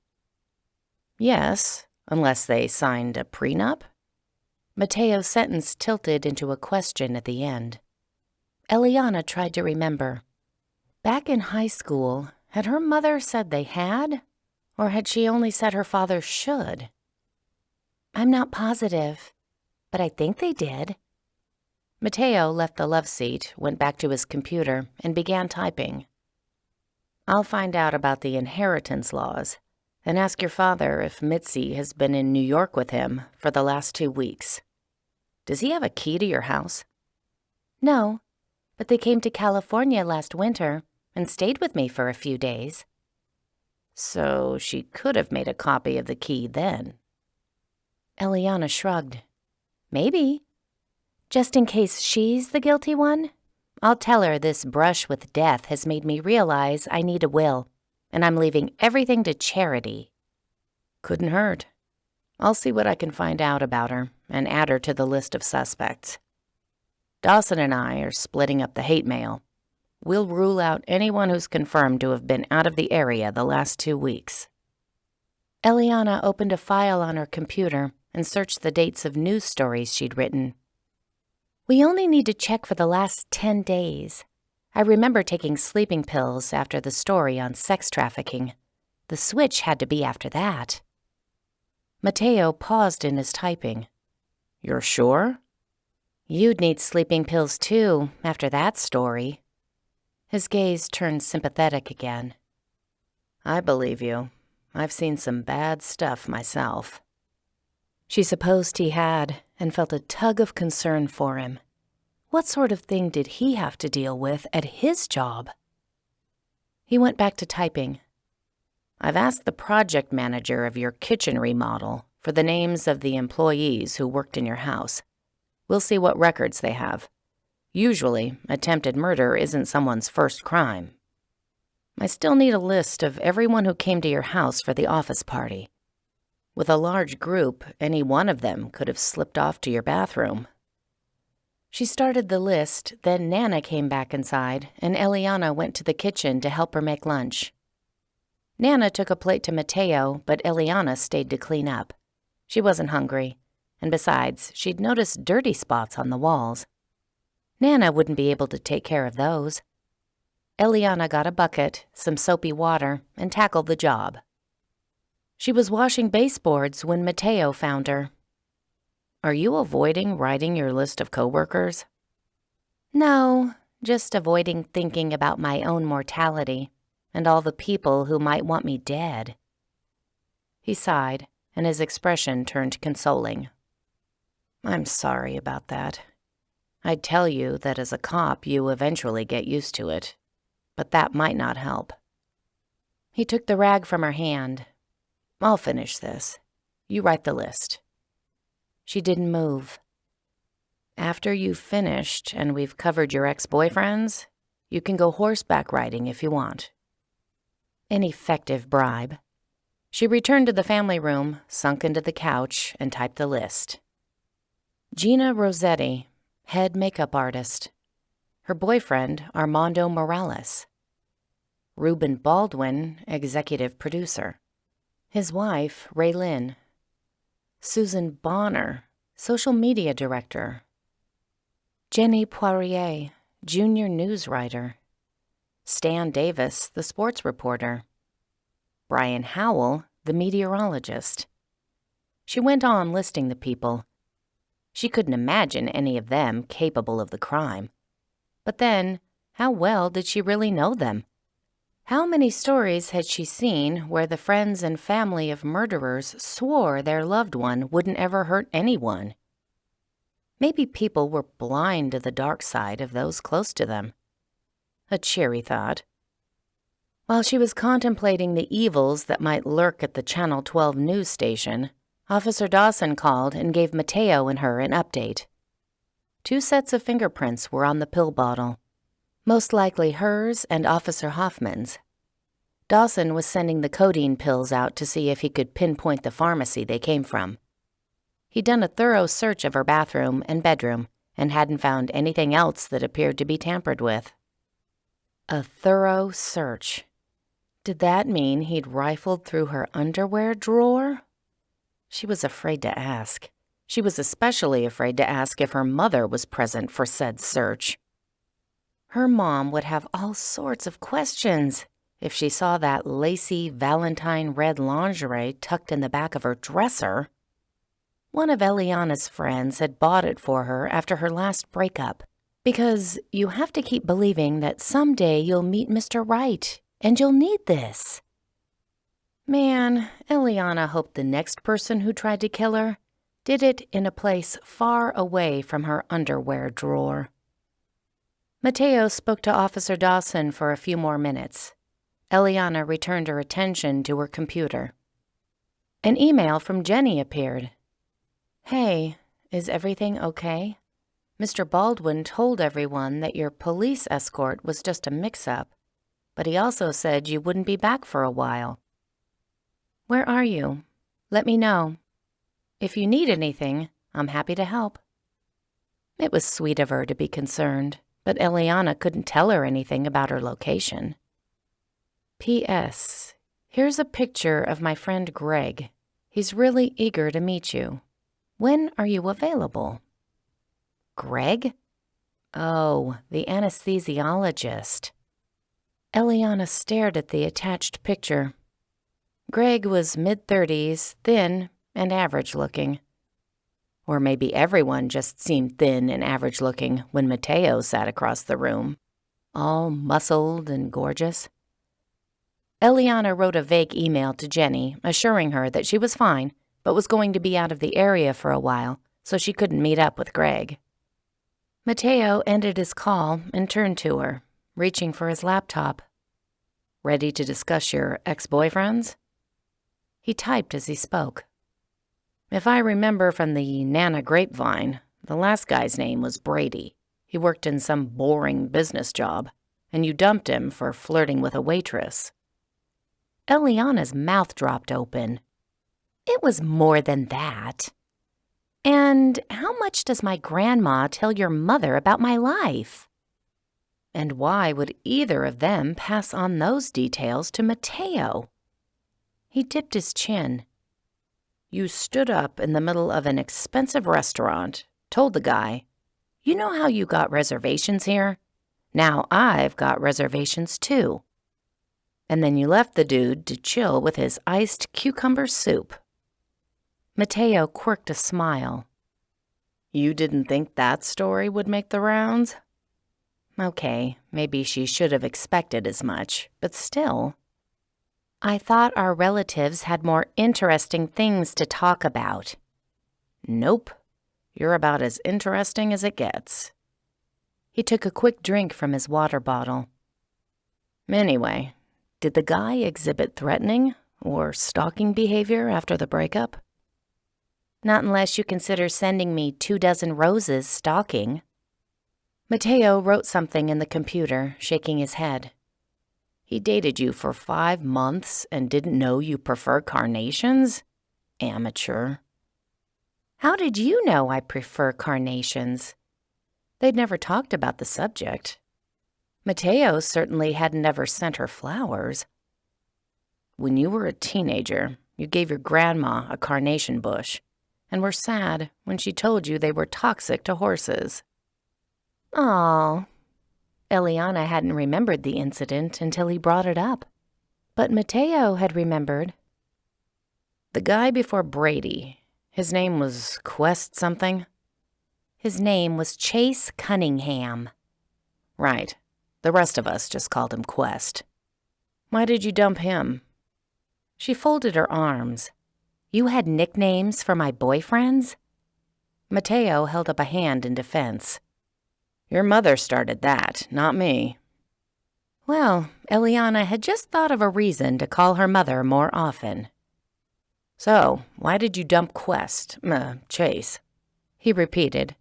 Yes, unless they signed a prenup. Mateo's sentence tilted into a question at the end. Elliana tried to remember. Back in high school, had her mother said they had? Or had she only said her father should? I'm not positive, but I think they did. Mateo left the love seat, went back to his computer, and began typing. I'll find out about the inheritance laws, and ask your father if Mitzi has been in New York with him for the last 2 weeks. Does he have a key to your house? No, but they came to California last winter and stayed with me for a few days. So she could have made a copy of the key then. Elliana shrugged. Maybe. Just in case she's the guilty one, I'll tell her this brush with death has made me realize I need a will, and I'm leaving everything to charity. Couldn't hurt. I'll see what I can find out about her and add her to the list of suspects. Dawson and I are splitting up the hate mail. We'll rule out anyone who's confirmed to have been out of the area the last 2 weeks. Elliana opened a file on her computer and searched the dates of news stories she'd written. We only need to check for the last 10 days. I remember taking sleeping pills after the story on sex trafficking. The switch had to be after that. Mateo paused in his typing. You're sure? You'd need sleeping pills too, after that story. His gaze turned sympathetic again. I believe you. I've seen some bad stuff myself. She supposed he had, and felt a tug of concern for him. What sort of thing did he have to deal with at his job? He went back to typing. I've asked the project manager of your kitchen remodel for the names of the employees who worked in your house. We'll see what records they have. Usually, attempted murder isn't someone's first crime. I still need a list of everyone who came to your house for the office party. With a large group, any one of them could have slipped off to your bathroom. She started the list, then Nana came back inside, and Elliana went to the kitchen to help her make lunch. Nana took a plate to Mateo, but Elliana stayed to clean up. She wasn't hungry, and besides, she'd noticed dirty spots on the walls. Nana wouldn't be able to take care of those. Elliana got a bucket, some soapy water, and tackled the job. She was washing baseboards when Mateo found her. Are you avoiding writing your list of coworkers? No, just avoiding thinking about my own mortality and all the people who might want me dead. He sighed, and his expression turned consoling. I'm sorry about that. I'd tell you that as a cop you eventually get used to it, but that might not help. He took the rag from her hand. I'll finish this. You write the list. She didn't move. After you've finished and we've covered your ex-boyfriends, you can go horseback riding if you want. An effective bribe. She returned to the family room, sunk into the couch, and typed the list. Gina Rossetti, head makeup artist. Her boyfriend, Armando Morales. Reuben Baldwin, executive producer. His wife, Raylyn. Susan Bonner, social media director. Jenny Poirier, junior news writer. Stan Davis, the sports reporter. Brian Howell, the meteorologist. She went on listing the people. She couldn't imagine any of them capable of the crime. But then, how well did she really know them? How many stories had she seen where the friends and family of murderers swore their loved one wouldn't ever hurt anyone? Maybe people were blind to the dark side of those close to them. A cheery thought. While she was contemplating the evils that might lurk at the Channel 12 news station, Officer Dawson called and gave Mateo and her an update. 2 sets of fingerprints were on the pill bottle, most likely hers and Officer Hoffman's. Dawson was sending the codeine pills out to see if he could pinpoint the pharmacy they came from. He'd done a thorough search of her bathroom and bedroom and hadn't found anything else that appeared to be tampered with. A thorough search. Did that mean he'd rifled through her underwear drawer? She was afraid to ask. She was especially afraid to ask if her mother was present for said search. Her mom would have all sorts of questions if she saw that lacy Valentine red lingerie tucked in the back of her dresser. One of Elliana's friends had bought it for her after her last breakup, because you have to keep believing that someday you'll meet Mr. Right, and you'll need this. Man, Elliana hoped the next person who tried to kill her did it in a place far away from her underwear drawer. Mateo spoke to Officer Dawson for a few more minutes. Elliana returned her attention to her computer. An email from Jenny appeared. Hey, is everything okay? Mr. Baldwin told everyone that your police escort was just a mix-up, but he also said you wouldn't be back for a while. Where are you? Let me know. If you need anything, I'm happy to help. It was sweet of her to be concerned, but Elliana couldn't tell her anything about her location. P.S. Here's a picture of my friend Greg. He's really eager to meet you. When are you available? Greg? Oh, the anesthesiologist. Elliana stared at the attached picture. Greg was mid-30s, thin and average-looking. Or maybe everyone just seemed thin and average-looking when Mateo sat across the room, all muscled and gorgeous. Elliana wrote a vague email to Jenny, assuring her that she was fine, but was going to be out of the area for a while, so she couldn't meet up with Greg. Mateo ended his call and turned to her, reaching for his laptop. Ready to discuss your ex-boyfriends? He typed as he spoke. If I remember from the Nana grapevine, the last guy's name was Brady. He worked in some boring business job, and you dumped him for flirting with a waitress. Elliana's mouth dropped open. It was more than that. And how much does my grandma tell your mother about my life? And why would either of them pass on those details to Mateo? He dipped his chin. You stood up in the middle of an expensive restaurant, told the guy, "You know how you got reservations here? Now I've got reservations too." And then you left the dude to chill with his iced cucumber soup. Mateo quirked a smile. You didn't think that story would make the rounds? Okay, maybe she should have expected as much, but still. I thought our relatives had more interesting things to talk about. Nope. You're about as interesting as it gets. He took a quick drink from his water bottle. Anyway, did the guy exhibit threatening or stalking behavior after the breakup? Not unless you consider sending me 24 roses stalking. Mateo wrote something in the computer, shaking his head. He dated you for 5 months and didn't know you prefer carnations? Amateur. How did you know I prefer carnations? They'd never talked about the subject. Mateo certainly had never sent her flowers. When you were a teenager, you gave your grandma a carnation bush and were sad when she told you they were toxic to horses. Aw. Elliana hadn't remembered the incident until he brought it up. But Mateo had remembered. The guy before Brady, his name was Quest something? His name was Chase Cunningham. Right. The rest of us just called him Quest. Why did you dump him? She folded her arms. You had nicknames for my boyfriends? Mateo held up a hand in defense. Your mother started that, not me. Well, Elliana had just thought of a reason to call her mother more often. "So, why did you dump Chase?" he repeated.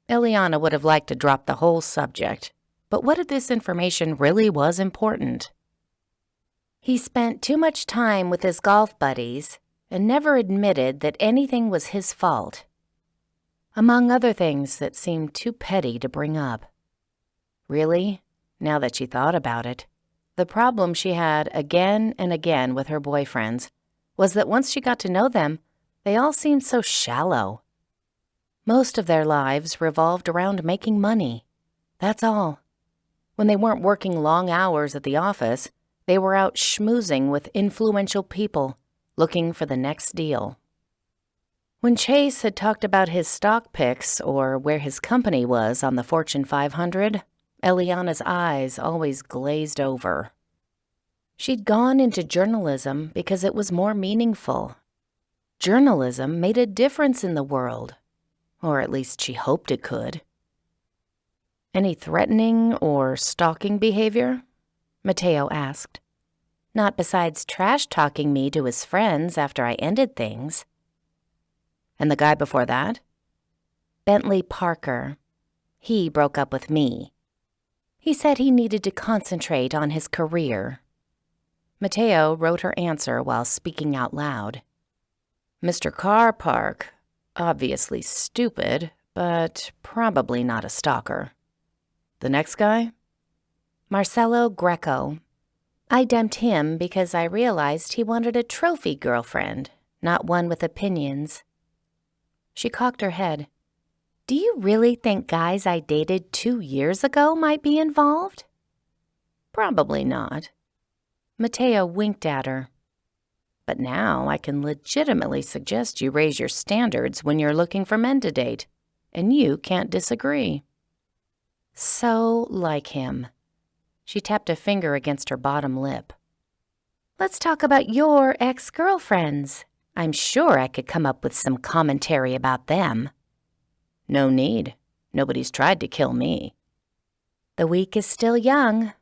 Elliana would have liked to drop the whole subject, but what if this information really was important? He spent too much time with his golf buddies and never admitted that anything was his fault, among other things that seemed too petty to bring up. Really, now that she thought about it, the problem she had again and again with her boyfriends was that once she got to know them, they all seemed so shallow. Most of their lives revolved around making money. That's all. When they weren't working long hours at the office, they were out schmoozing with influential people, looking for the next deal. When Chase had talked about his stock picks or where his company was on the Fortune 500, Elliana's eyes always glazed over. She'd gone into journalism because it was more meaningful. Journalism made a difference in the world, or at least she hoped it could. "Any threatening or stalking behavior?" Mateo asked. "Not besides trash-talking me to his friends after I ended things." "And the guy before that?" "Bentley Parker. He broke up with me. He said he needed to concentrate on his career." Mateo wrote her answer while speaking out loud. "Mr. Carr Park, obviously stupid, but probably not a stalker. The next guy?" "Marcelo Greco. I dumped him because I realized he wanted a trophy girlfriend, not one with opinions." She cocked her head. "Do you really think guys I dated 2 years ago might be involved?" "Probably not." Mateo winked at her. "But now I can legitimately suggest you raise your standards when you're looking for men to date, and you can't disagree." So like him. She tapped a finger against her bottom lip. "Let's talk about your ex-girlfriends. I'm sure I could come up with some commentary about them." "No need. Nobody's tried to kill me." "The week is still young."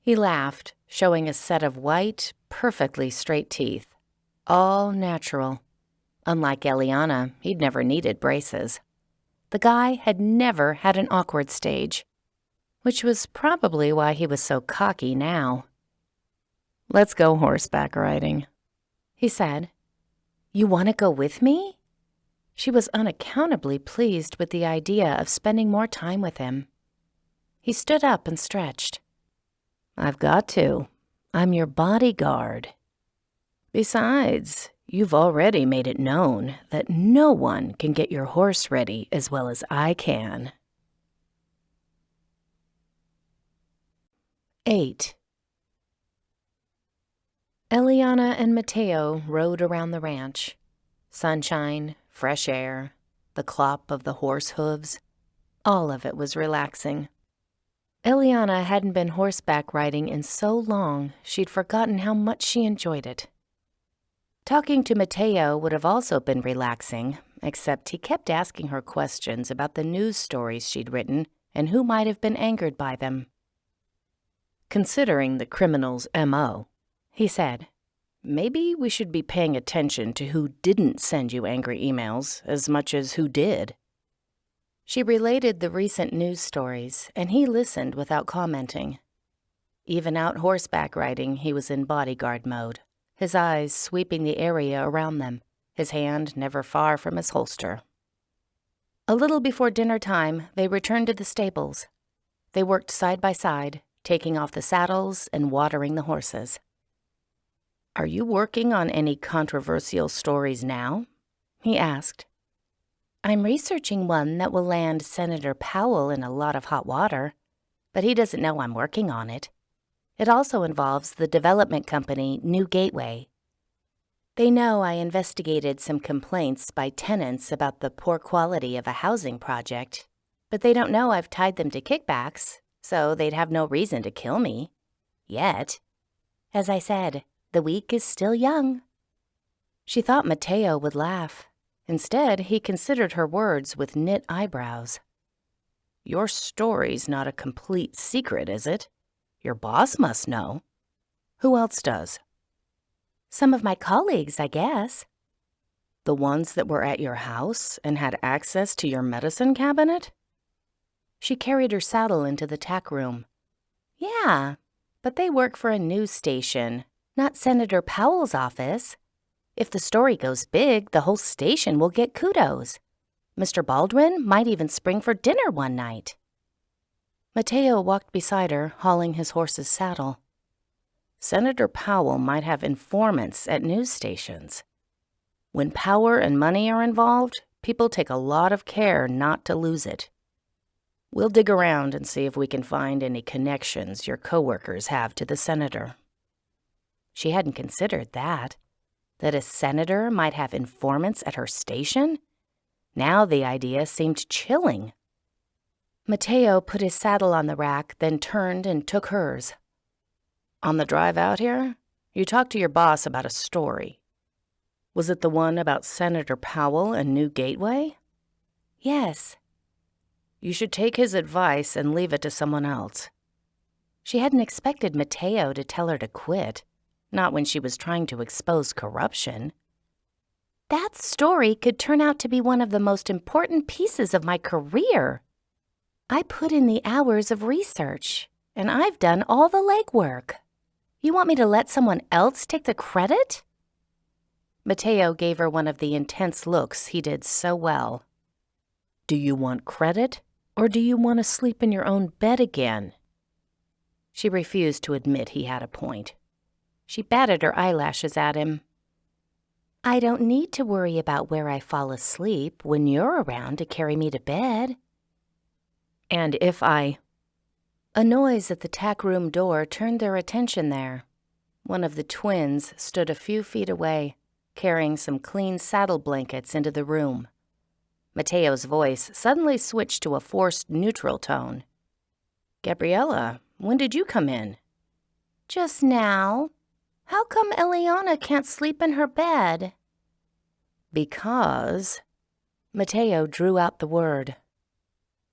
He laughed, showing a set of white, perfectly straight teeth. All natural. Unlike Elliana, he'd never needed braces. The guy had never had an awkward stage, which was probably why he was so cocky now. "Let's go horseback riding," he said. "You want to go with me?" She was unaccountably pleased with the idea of spending more time with him. He stood up and stretched. "I've got to. I'm your bodyguard. Besides, you've already made it known that no one can get your horse ready as well as I can." 8. Elliana and Mateo rode around the ranch. Sunshine, fresh air, the clop of the horse hooves. All of it was relaxing. Elliana hadn't been horseback riding in so long she'd forgotten how much she enjoyed it. Talking to Mateo would have also been relaxing, except he kept asking her questions about the news stories she'd written and who might have been angered by them. "Considering the criminal's M.O., he said, maybe we should be paying attention to who didn't send you angry emails as much as who did." She related the recent news stories, and he listened without commenting. Even out horseback riding, he was in bodyguard mode, his eyes sweeping the area around them, his hand never far from his holster. A little before dinner time, they returned to the stables. They worked side by side, taking off the saddles and watering the horses. "Are you working on any controversial stories now?" he asked. "I'm researching one that will land Senator Powell in a lot of hot water, but he doesn't know I'm working on it. It also involves the development company New Gateway. They know I investigated some complaints by tenants about the poor quality of a housing project, but they don't know I've tied them to kickbacks, so they'd have no reason to kill me. Yet. As I said, the week is still young." She thought Mateo would laugh. Instead, he considered her words with knit eyebrows. "Your story's not a complete secret, is it?" Your boss must know. Who else does? Some of my colleagues, I guess. The ones that were at your house and had access to your medicine cabinet? She carried her saddle into the tack room. Yeah, but they work for a news station, not Senator Powell's office. If the story goes big, the whole station will get kudos. Mr. Baldwin might even spring for dinner one night. Mateo walked beside her, hauling his horse's saddle. Senator Powell might have informants at news stations. When power and money are involved, people take a lot of care not to lose it. We'll dig around and see if we can find any connections your coworkers have to the senator. She hadn't considered that a senator might have informants at her station? Now the idea seemed chilling. Mateo put his saddle on the rack, then turned and took hers. On the drive out here, you talked to your boss about a story. Was it the one about Senator Powell and New Gateway? Yes. You should take his advice and leave it to someone else. She hadn't expected Mateo to tell her to quit, not when she was trying to expose corruption. That story could turn out to be one of the most important pieces of my career. I put in the hours of research, and I've done all the legwork. You want me to let someone else take the credit? Mateo gave her one of the intense looks he did so well. Do you want credit, or do you want to sleep in your own bed again? She refused to admit he had a point. She batted her eyelashes at him. I don't need to worry about where I fall asleep when you're around to carry me to bed. And if I... A noise at the tack room door turned their attention there. One of the twins stood a few feet away, carrying some clean saddle blankets into the room. Mateo's voice suddenly switched to a forced neutral tone. Gabriella, when did you come in? Just now. How come Elliana can't sleep in her bed? Because... Mateo drew out the word.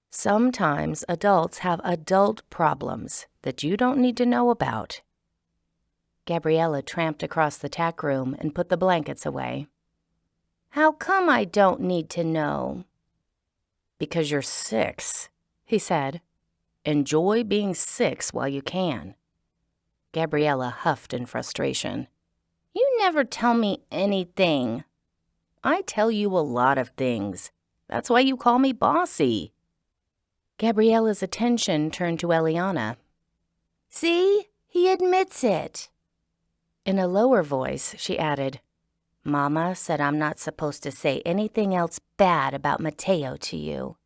Sometimes adults have adult problems that you don't need to know about. Gabriella tramped across the tack room and put the blankets away. How come I don't need to know? Because you're 6, he said. Enjoy being 6 while you can. Gabriella huffed in frustration. You never tell me anything. I tell you a lot of things. That's why you call me bossy. Gabriella's attention turned to Elliana. See? He admits it. In a lower voice, she added, Mama said I'm not supposed to say anything else bad about Mateo to you.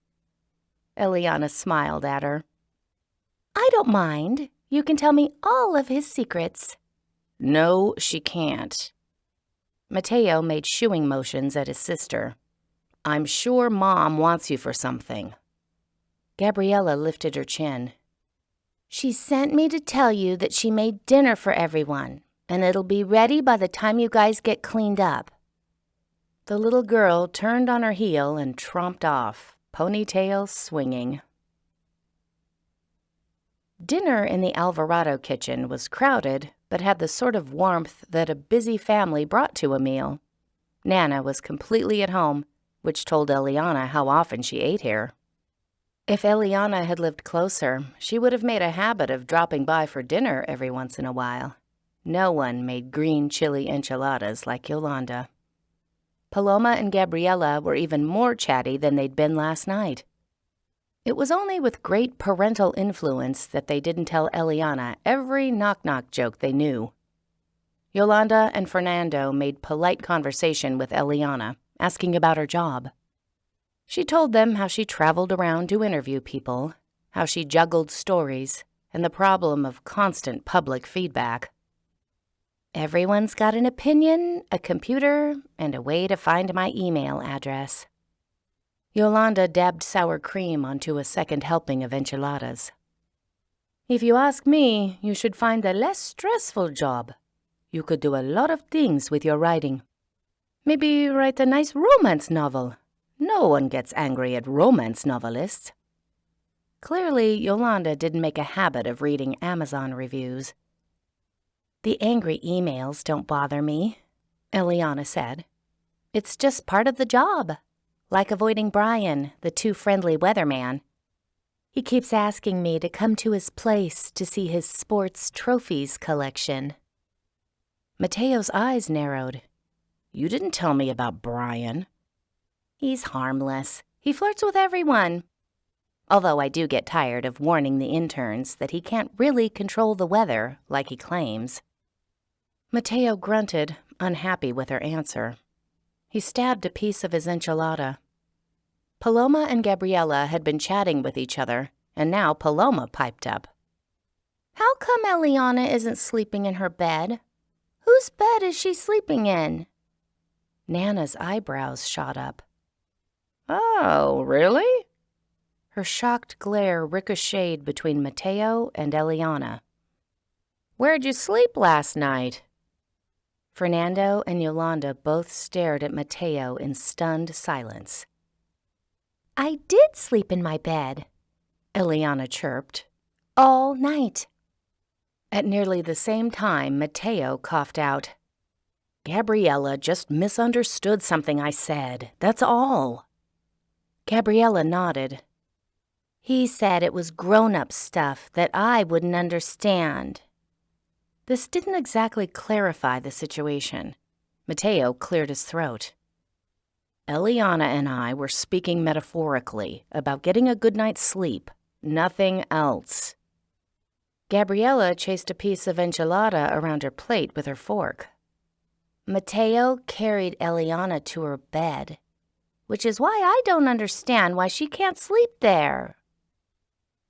Elliana smiled at her. I don't mind. You can tell me all of his secrets. No, she can't. Mateo made shooing motions at his sister. I'm sure Mom wants you for something. Gabriella lifted her chin. She sent me to tell you that she made dinner for everyone, and it'll be ready by the time you guys get cleaned up. The little girl turned on her heel and tromped off, ponytail swinging. Dinner in the Alvarado kitchen was crowded, but had the sort of warmth that a busy family brought to a meal. Nana was completely at home, which told Elliana how often she ate here. If Elliana had lived closer, she would have made a habit of dropping by for dinner every once in a while. No one made green chili enchiladas like Yolanda. Paloma and Gabriella were even more chatty than they'd been last night. It was only with great parental influence that they didn't tell Elliana every knock-knock joke they knew. Yolanda and Fernando made polite conversation with Elliana, asking about her job. She told them how she traveled around to interview people, how she juggled stories, and the problem of constant public feedback. Everyone's got an opinion, a computer, and a way to find my email address. Yolanda dabbed sour cream onto a second helping of enchiladas. If you ask me, you should find a less stressful job. You could do a lot of things with your writing. Maybe write a nice romance novel. No one gets angry at romance novelists. Clearly, Yolanda didn't make a habit of reading Amazon reviews. "The angry emails don't bother me," Elliana said. "It's just part of the job, like avoiding Brian, the too friendly weatherman. He keeps asking me to come to his place to see his sports trophies collection." Mateo's eyes narrowed. "You didn't tell me about Brian." "He's harmless. He flirts with everyone. Although I do get tired of warning the interns that he can't really control the weather like he claims." Mateo grunted, unhappy with her answer. He stabbed a piece of his enchilada. Paloma and Gabriella had been chatting with each other, and now Paloma piped up. "How come Elliana isn't sleeping in her bed? Whose bed is she sleeping in?" Nana's eyebrows shot up. "Oh, really?" Her shocked glare ricocheted between Mateo and Elliana. "Where'd you sleep last night?" Fernando and Yolanda both stared at Mateo in stunned silence. "I did sleep in my bed," Elliana chirped, "all night." At nearly the same time, Mateo coughed out, "Gabriella just misunderstood something I said, that's all." Gabriella nodded. "He said it was grown-up stuff that I wouldn't understand." This didn't exactly clarify the situation. Mateo cleared his throat. "Elliana and I were speaking metaphorically about getting a good night's sleep, nothing else." Gabriella chased a piece of enchilada around her plate with her fork. "Mateo carried Elliana to her bed, which is why I don't understand why she can't sleep there."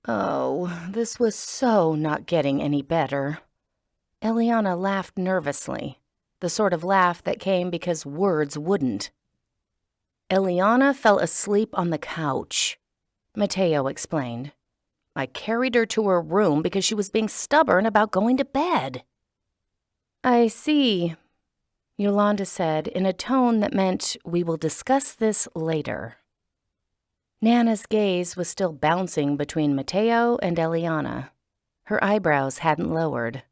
Oh, this was so not getting any better. Elliana laughed nervously, the sort of laugh that came because words wouldn't. "Elliana fell asleep on the couch," Mateo explained. "I carried her to her room because she was being stubborn about going to bed." "I see," Yolanda said in a tone that meant, "We will discuss this later." Nana's gaze was still bouncing between Mateo and Elliana. Her eyebrows hadn't lowered.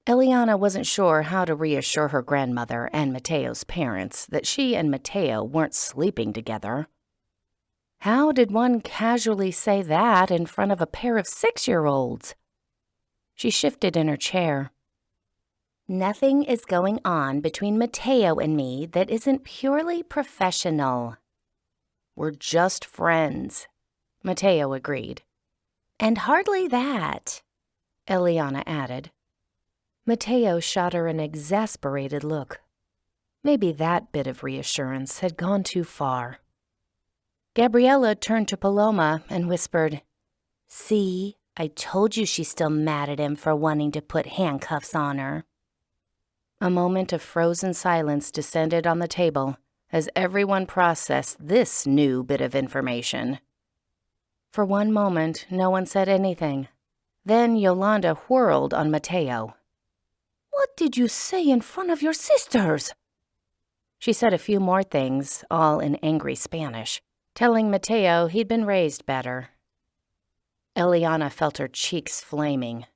Elliana wasn't sure how to reassure her grandmother and Mateo's parents that she and Mateo weren't sleeping together. How did one casually say that in front of a pair of 6-year-olds? She shifted in her chair. "Nothing is going on between Mateo and me that isn't purely professional." "We're just friends," Mateo agreed. "And hardly that," Elliana added. Mateo shot her an exasperated look. Maybe that bit of reassurance had gone too far. Gabriella turned to Paloma and whispered, "See, I told you she's still mad at him for wanting to put handcuffs on her." A moment of frozen silence descended on the table as everyone processed this new bit of information. For one moment, no one said anything. Then Yolanda whirled on Mateo. "What did you say in front of your sisters?" She said a few more things, all in angry Spanish, telling Mateo he'd been raised better. Elliana felt her cheeks flaming.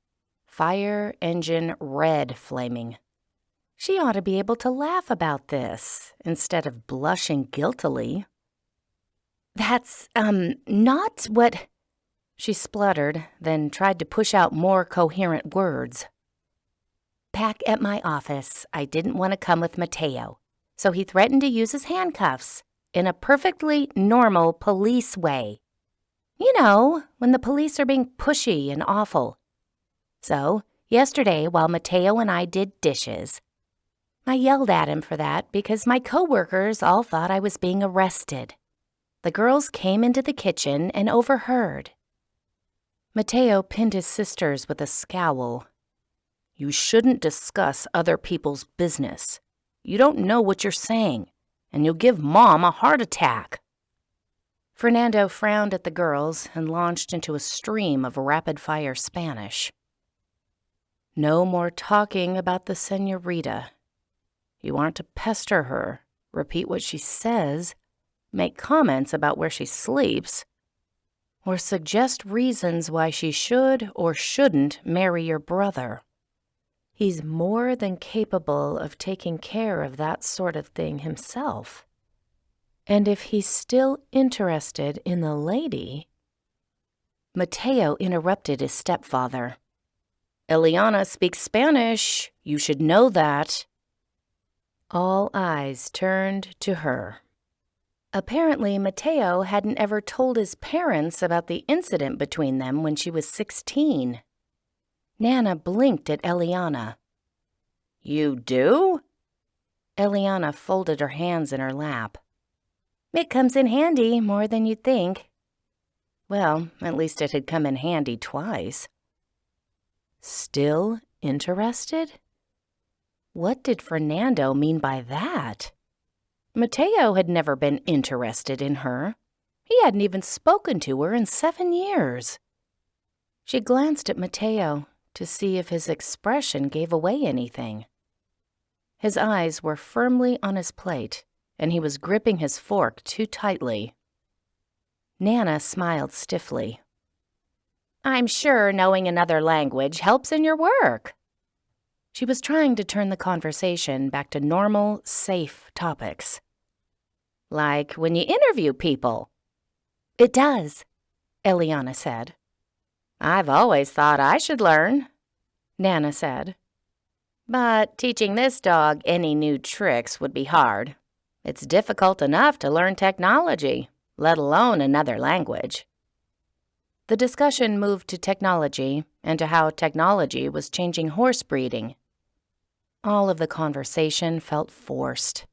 Fire engine red flaming. She ought to be able to laugh about this instead of blushing guiltily. "That's, not what—" She spluttered, then tried to push out more coherent words. "Back at my office, I didn't want to come with Mateo, so he threatened to use his handcuffs in a perfectly normal police way. You know, when the police are being pushy and awful. So, yesterday, while Mateo and I did dishes, I yelled at him for that because my coworkers all thought I was being arrested. The girls came into the kitchen and overheard." Mateo pinned his sisters with a scowl. "You shouldn't discuss other people's business. You don't know what you're saying, and you'll give Mom a heart attack." Fernando frowned at the girls and launched into a stream of rapid-fire Spanish. "No more talking about the señorita. You aren't to pester her, repeat what she says, make comments about where she sleeps." or suggest reasons why she should or shouldn't marry your brother. He's more than capable of taking care of that sort of thing himself. And if he's still interested in the lady... Mateo interrupted his stepfather. Elliana speaks Spanish. You should know that. All eyes turned to her. Apparently, Mateo hadn't ever told his parents about the incident between them when she was 16. Nana blinked at Elliana. You do? Elliana folded her hands in her lap. It comes in handy more than you'd think. Well, at least it had come in handy twice. Still interested? What did Fernando mean by that? Mateo had never been interested in her. He hadn't even spoken to her in 7 years. She glanced at Mateo to see if his expression gave away anything. His eyes were firmly on his plate, and he was gripping his fork too tightly. Nana smiled stiffly. I'm sure knowing another language helps in your work. She was trying to turn the conversation back to normal, safe topics. Like when you interview people. It does, Elliana said. I've always thought I should learn, Nana said. But teaching this dog any new tricks would be hard. It's difficult enough to learn technology, let alone another language. The discussion moved to technology and to how technology was changing horse breeding. All of the conversation felt forced.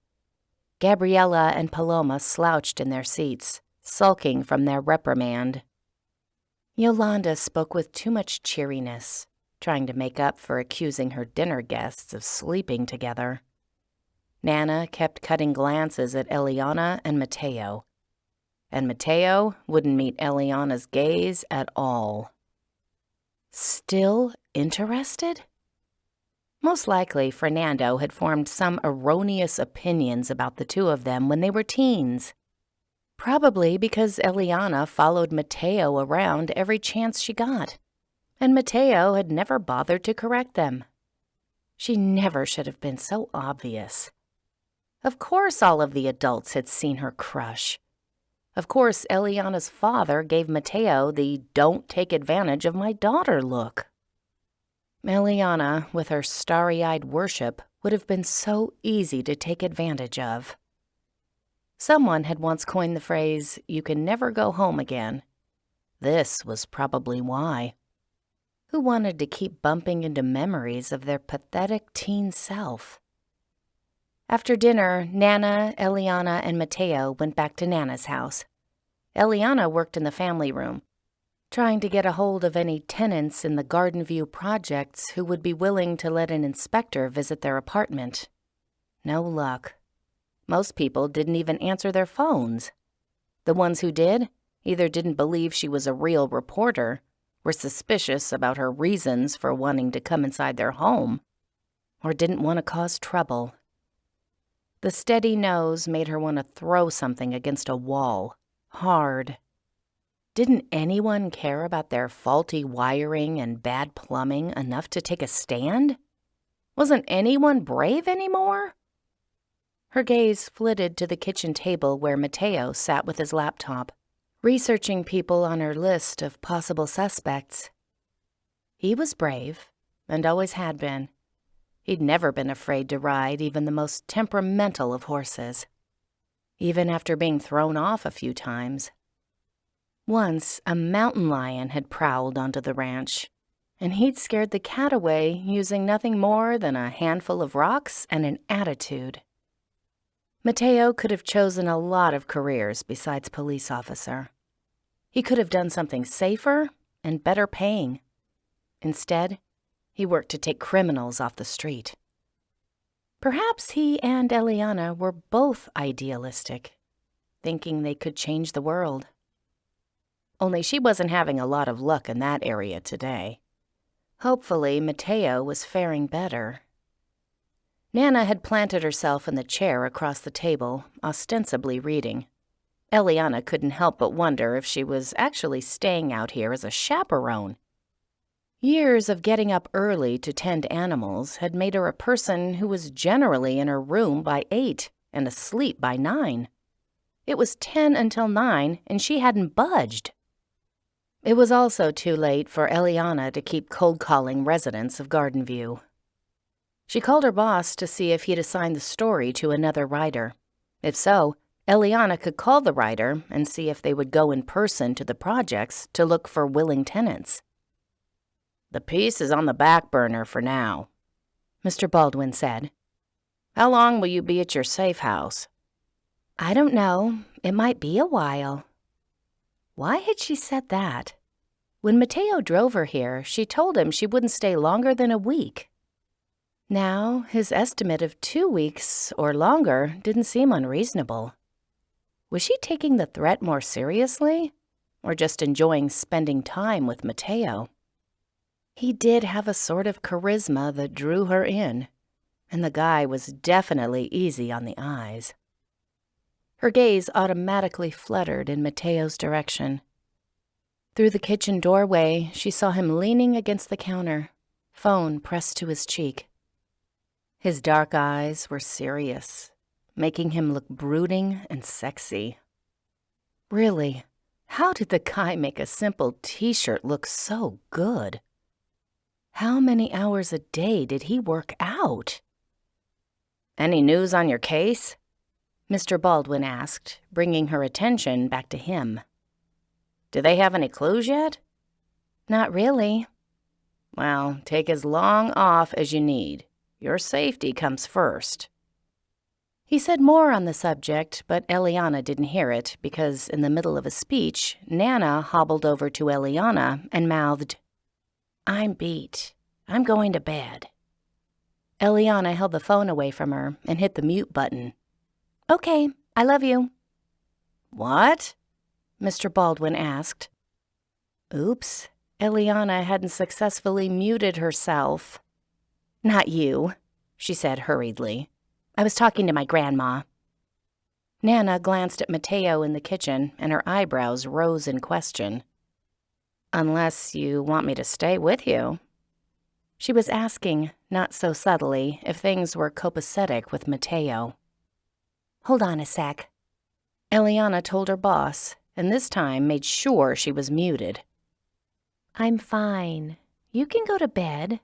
Gabriella and Paloma slouched in their seats, sulking from their reprimand. Yolanda spoke with too much cheeriness, trying to make up for accusing her dinner guests of sleeping together. Nana kept cutting glances at Elliana and Mateo wouldn't meet Eliana's gaze at all. Still interested? Most likely, Fernando had formed some erroneous opinions about the two of them when they were teens. Probably because Elliana followed Mateo around every chance she got, and Mateo had never bothered to correct them. She never should have been so obvious. Of course all of the adults had seen her crush. Of course, Eliana's father gave Mateo the "don't take advantage of my daughter" look. Elliana, with her starry-eyed worship, would have been so easy to take advantage of. Someone had once coined the phrase, "You can never go home again." This was probably why. Who wanted to keep bumping into memories of their pathetic teen self? After dinner, Nana, Elliana, and Mateo went back to Nana's house. Elliana worked in the family room, trying to get a hold of any tenants in the Garden View projects who would be willing to let an inspector visit their apartment. No luck. Most people didn't even answer their phones. The ones who did either didn't believe she was a real reporter, were suspicious about her reasons for wanting to come inside their home, or didn't want to cause trouble. The steady nose made her want to throw something against a wall, hard. Didn't anyone care about their faulty wiring and bad plumbing enough to take a stand? Wasn't anyone brave anymore? Her gaze flitted to the kitchen table where Mateo sat with his laptop, researching people on her list of possible suspects. He was brave, and always had been. He'd never been afraid to ride even the most temperamental of horses, even after being thrown off a few times. Once, a mountain lion had prowled onto the ranch, and he'd scared the cat away using nothing more than a handful of rocks and an attitude. Mateo could have chosen a lot of careers besides police officer. He could have done something safer and better paying. Instead, he worked to take criminals off the street. Perhaps he and Elliana were both idealistic, thinking they could change the world. Only she wasn't having a lot of luck in that area today. Hopefully, Mateo was faring better. Nana had planted herself in the chair across the table, ostensibly reading. Elliana couldn't help but wonder if she was actually staying out here as a chaperone. Years of getting up early to tend animals had made her a person who was generally in her room by 8 and asleep by 9. It was 10 until 9, and she hadn't budged. It was also too late for Elliana to keep cold-calling residents of Garden View. She called her boss to see if he'd assigned the story to another writer. If so, Elliana could call the writer and see if they would go in person to the projects to look for willing tenants. "The piece is on the back burner for now," Mr. Baldwin said. "How long will you be at your safe house?" "I don't know. It might be a while." Why had she said that? When Mateo drove her here, she told him she wouldn't stay longer than a week. Now, his estimate of 2 weeks or longer didn't seem unreasonable. Was she taking the threat more seriously, or just enjoying spending time with Mateo? He did have a sort of charisma that drew her in, and the guy was definitely easy on the eyes. Her gaze automatically fluttered in Mateo's direction. Through the kitchen doorway, she saw him leaning against the counter, phone pressed to his cheek. His dark eyes were serious, making him look brooding and sexy. Really, how did the guy make a simple t-shirt look so good? How many hours a day did he work out? "Any news on your case?" Mr. Baldwin asked, bringing her attention back to him. "Do they have any clues yet?" "Not really." "Well, take as long off as you need. Your safety comes first." He said more on the subject, but Elliana didn't hear it because in the middle of a speech, Nana hobbled over to Elliana and mouthed, "I'm beat. I'm going to bed." Elliana held the phone away from her and hit the mute button. "Okay, I love you." "What?" Mr. Baldwin asked. Oops, Elliana hadn't successfully muted herself. "Not you," she said hurriedly. "I was talking to my grandma." Nana glanced at Mateo in the kitchen, and her eyebrows rose in question. "Unless you want me to stay with you." She was asking, not so subtly, if things were copacetic with Mateo. "Hold on a sec." Elliana told her boss, and this time made sure she was muted. "I'm fine. You can go to bed."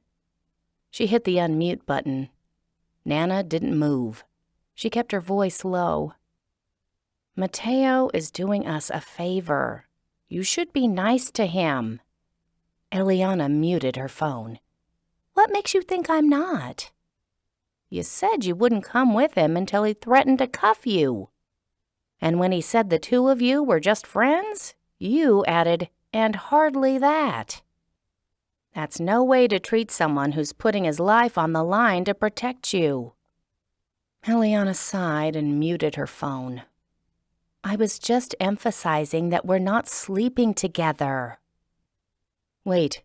She hit the unmute button. Nana didn't move. She kept her voice low. "Mateo is doing us a favor. You should be nice to him." Elliana muted her phone. "What makes you think I'm not?" "You said you wouldn't come with him until he threatened to cuff you. And when he said the two of you were just friends, you added, 'and hardly that.' That's no way to treat someone who's putting his life on the line to protect you." Elliana sighed and muted her phone. "I was just emphasizing that we're not sleeping together." Wait,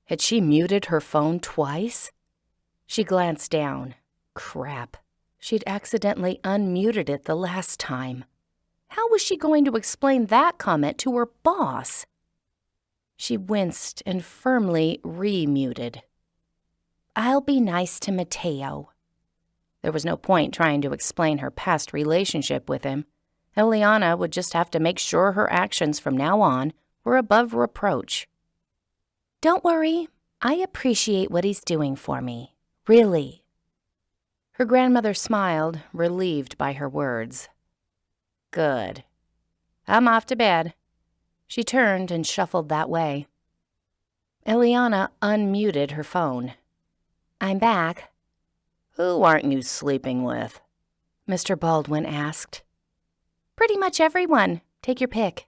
had she muted her phone twice? She glanced down. Crap, she'd accidentally unmuted it the last time. How was she going to explain that comment to her boss? She winced and firmly re-muted. "I'll be nice to Mateo." There was no point trying to explain her past relationship with him. Elliana would just have to make sure her actions from now on were above reproach. "Don't worry. I appreciate what he's doing for me. Really." Her grandmother smiled, relieved by her words. "Good. I'm off to bed." She turned and shuffled that way. Elliana unmuted her phone. "I'm back." "Who aren't you sleeping with?" Mr. Baldwin asked. "Pretty much everyone. Take your pick."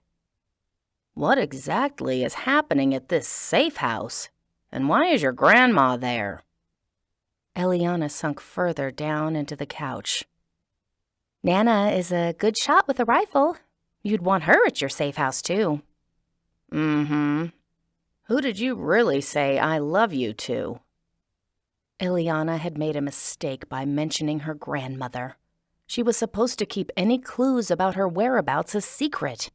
"What exactly is happening at this safe house? And why is your grandma there?" Elliana sunk further down into the couch. "Nana is a good shot with a rifle. You'd want her at your safe house, too." "Mm-hmm. Who did you really say I love you to?" Elliana had made a mistake by mentioning her grandmother. She was supposed to keep any clues about her whereabouts a secret.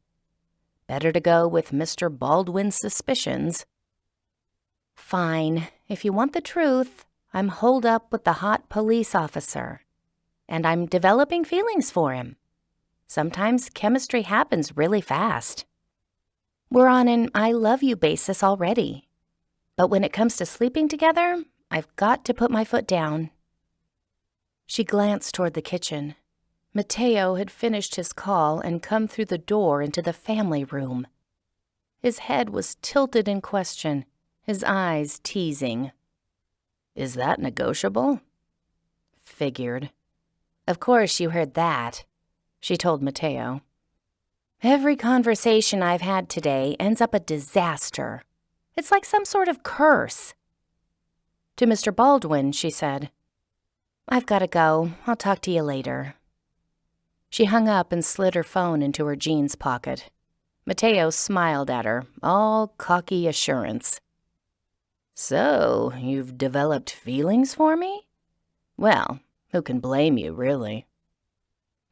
Better to go with Mr. Baldwin's suspicions. Fine, if you want the truth, I'm holed up with the hot police officer. And I'm developing feelings for him. Sometimes chemistry happens really fast. We're on an I love you basis already. But when it comes to sleeping together, I've got to put my foot down. She glanced toward the kitchen. Mateo had finished his call and come through the door into the family room. His head was tilted in question, his eyes teasing. Is that negotiable? Figured. Of course you heard that, she told Mateo. Every conversation I've had today ends up a disaster. It's like some sort of curse. To Mr. Baldwin, she said, I've got to go. I'll talk to you later. She hung up and slid her phone into her jeans pocket. Mateo smiled at her, all cocky assurance. So, you've developed feelings for me? Well, who can blame you, really?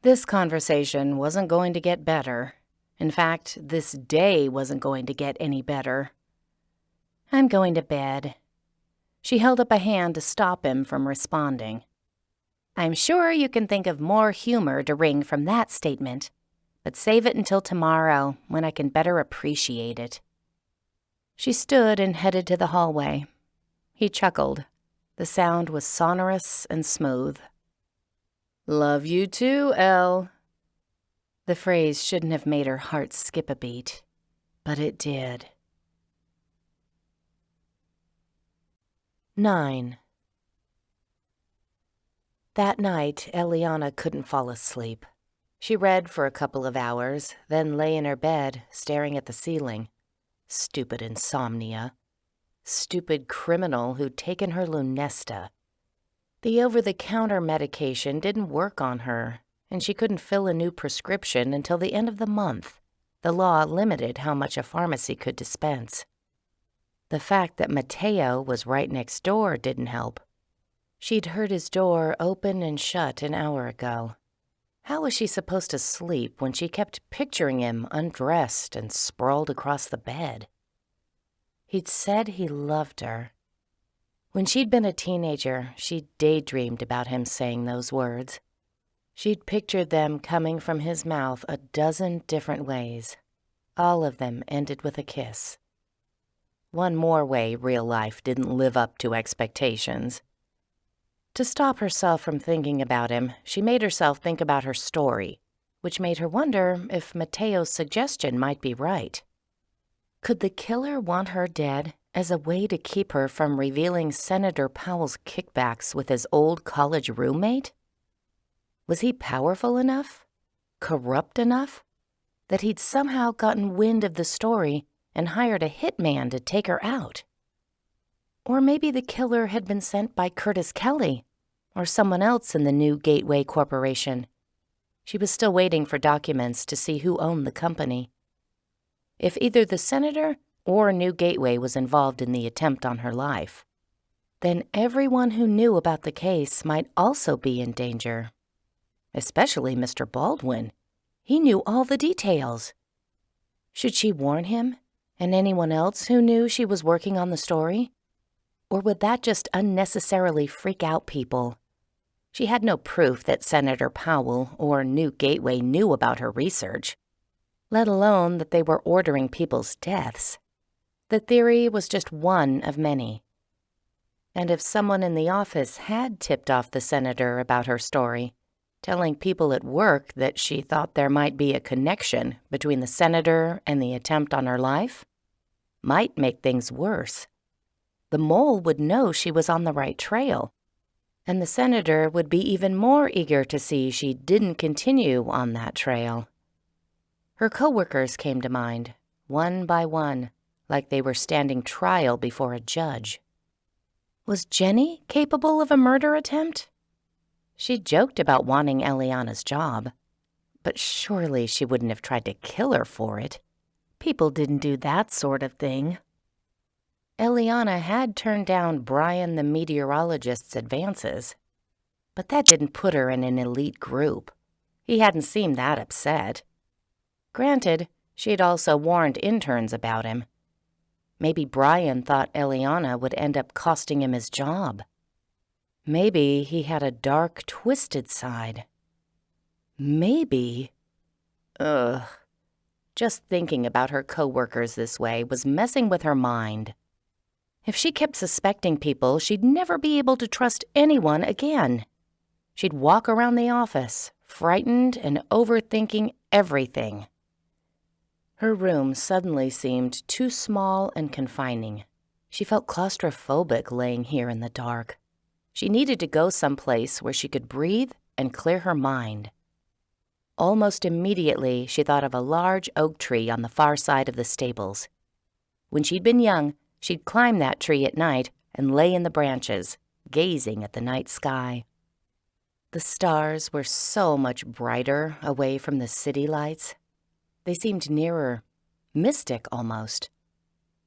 This conversation wasn't going to get better. In fact, this day wasn't going to get any better. I'm going to bed. She held up a hand to stop him from responding. I'm sure you can think of more humor to wring from that statement, but save it until tomorrow when I can better appreciate it. She stood and headed to the hallway. He chuckled. The sound was sonorous and smooth. Love you too, Elle. The phrase shouldn't have made her heart skip a beat, but it did. 9. That night, Elliana couldn't fall asleep. She read for a couple of hours, then lay in her bed, staring at the ceiling. Stupid insomnia. Stupid criminal who'd taken her Lunesta. The over-the-counter medication didn't work on her, and she couldn't fill a new prescription until the end of the month. The law limited how much a pharmacy could dispense. The fact that Mateo was right next door didn't help. She'd heard his door open and shut an hour ago. How was she supposed to sleep when she kept picturing him undressed and sprawled across the bed? He'd said he loved her. When she'd been a teenager, she'd daydreamed about him saying those words. She'd pictured them coming from his mouth a dozen different ways. All of them ended with a kiss. One more way real life didn't live up to expectations. To stop herself from thinking about him, she made herself think about her story, which made her wonder if Mateo's suggestion might be right. Could the killer want her dead as a way to keep her from revealing Senator Powell's kickbacks with his old college roommate? Was he powerful enough, corrupt enough, that he'd somehow gotten wind of the story and hired a hitman to take her out? Or maybe the killer had been sent by Curtis Kelly or someone else in the new Gateway Corporation. She was still waiting for documents to see who owned the company. If either the senator or New Gateway was involved in the attempt on her life, then everyone who knew about the case might also be in danger. Especially Mr. Baldwin. He knew all the details. Should she warn him and anyone else who knew she was working on the story? Or would that just unnecessarily freak out people? She had no proof that Senator Powell or New Gateway knew about her research, let alone that they were ordering people's deaths. The theory was just one of many. And if someone in the office had tipped off the senator about her story, telling people at work that she thought there might be a connection between the senator and the attempt on her life, might make things worse. The mole would know she was on the right trail, and the senator would be even more eager to see she didn't continue on that trail. Her coworkers came to mind, one by one, like they were standing trial before a judge. Was Jenny capable of a murder attempt? She joked about wanting Eliana's job, but surely she wouldn't have tried to kill her for it. People didn't do that sort of thing. Elliana had turned down Brian the meteorologist's advances. but that didn't put her in an elite group. He hadn't seemed that upset. Granted, she had also warned interns about him. Maybe Brian thought Elliana would end up costing him his job. Maybe he had a dark, twisted side. Maybe... Ugh. Just thinking about her coworkers this way was messing with her mind. If she kept suspecting people, she'd never be able to trust anyone again. She'd walk around the office, frightened and overthinking everything. Her room suddenly seemed too small and confining. She felt claustrophobic laying here in the dark. She needed to go someplace where she could breathe and clear her mind. Almost immediately, she thought of a large oak tree on the far side of the stables. When she'd been young, she'd climb that tree at night and lay in the branches, gazing at the night sky. The stars were so much brighter away from the city lights. They seemed nearer, mystic almost.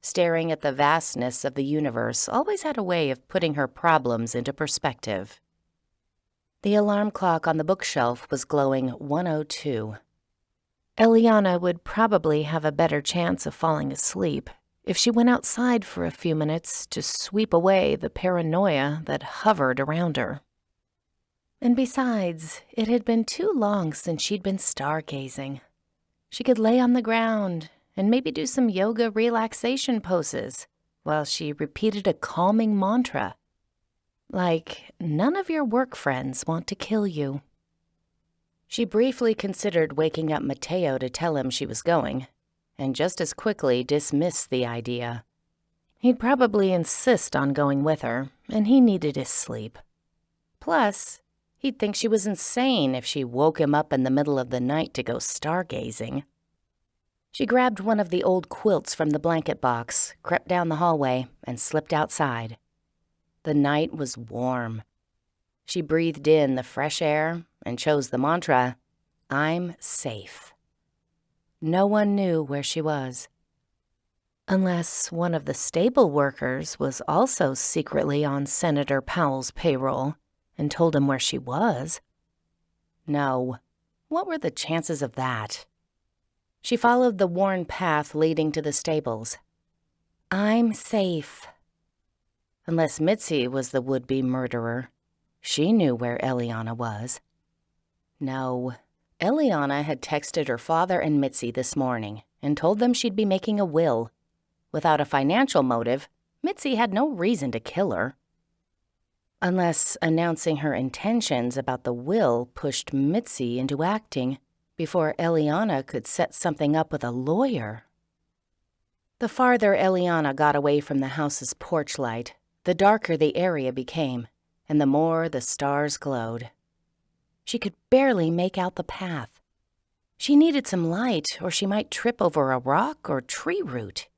Staring at the vastness of the universe always had a way of putting her problems into perspective. The alarm clock on the bookshelf was glowing 1:02. Elliana would probably have a better chance of falling asleep if she went outside for a few minutes to sweep away the paranoia that hovered around her. And besides, it had been too long since she'd been stargazing. She could lay on the ground and maybe do some yoga relaxation poses while she repeated a calming mantra. Like, none of your work friends want to kill you. She briefly considered waking up Mateo to tell him she was going, and just as quickly dismissed the idea. He'd probably insist on going with her, and he needed his sleep. Plus, he'd think she was insane if she woke him up in the middle of the night to go stargazing. She grabbed one of the old quilts from the blanket box, crept down the hallway, and slipped outside. The night was warm. She breathed in the fresh air and chose the mantra, "I'm safe." No one knew where she was. Unless one of the stable workers was also secretly on Senator Powell's payroll and told him where she was. No. What were the chances of that? She followed the worn path leading to the stables. I'm safe. Unless Mitzi was the would-be murderer. She knew where Elliana was. No. Elliana had texted her father and Mitzi this morning and told them she'd be making a will. Without a financial motive, Mitzi had no reason to kill her. Unless announcing her intentions about the will pushed Mitzi into acting before Elliana could set something up with a lawyer. The farther Elliana got away from the house's porch light, the darker the area became, and the more the stars glowed. She could barely make out the path. She needed some light, or she might trip over a rock or tree root.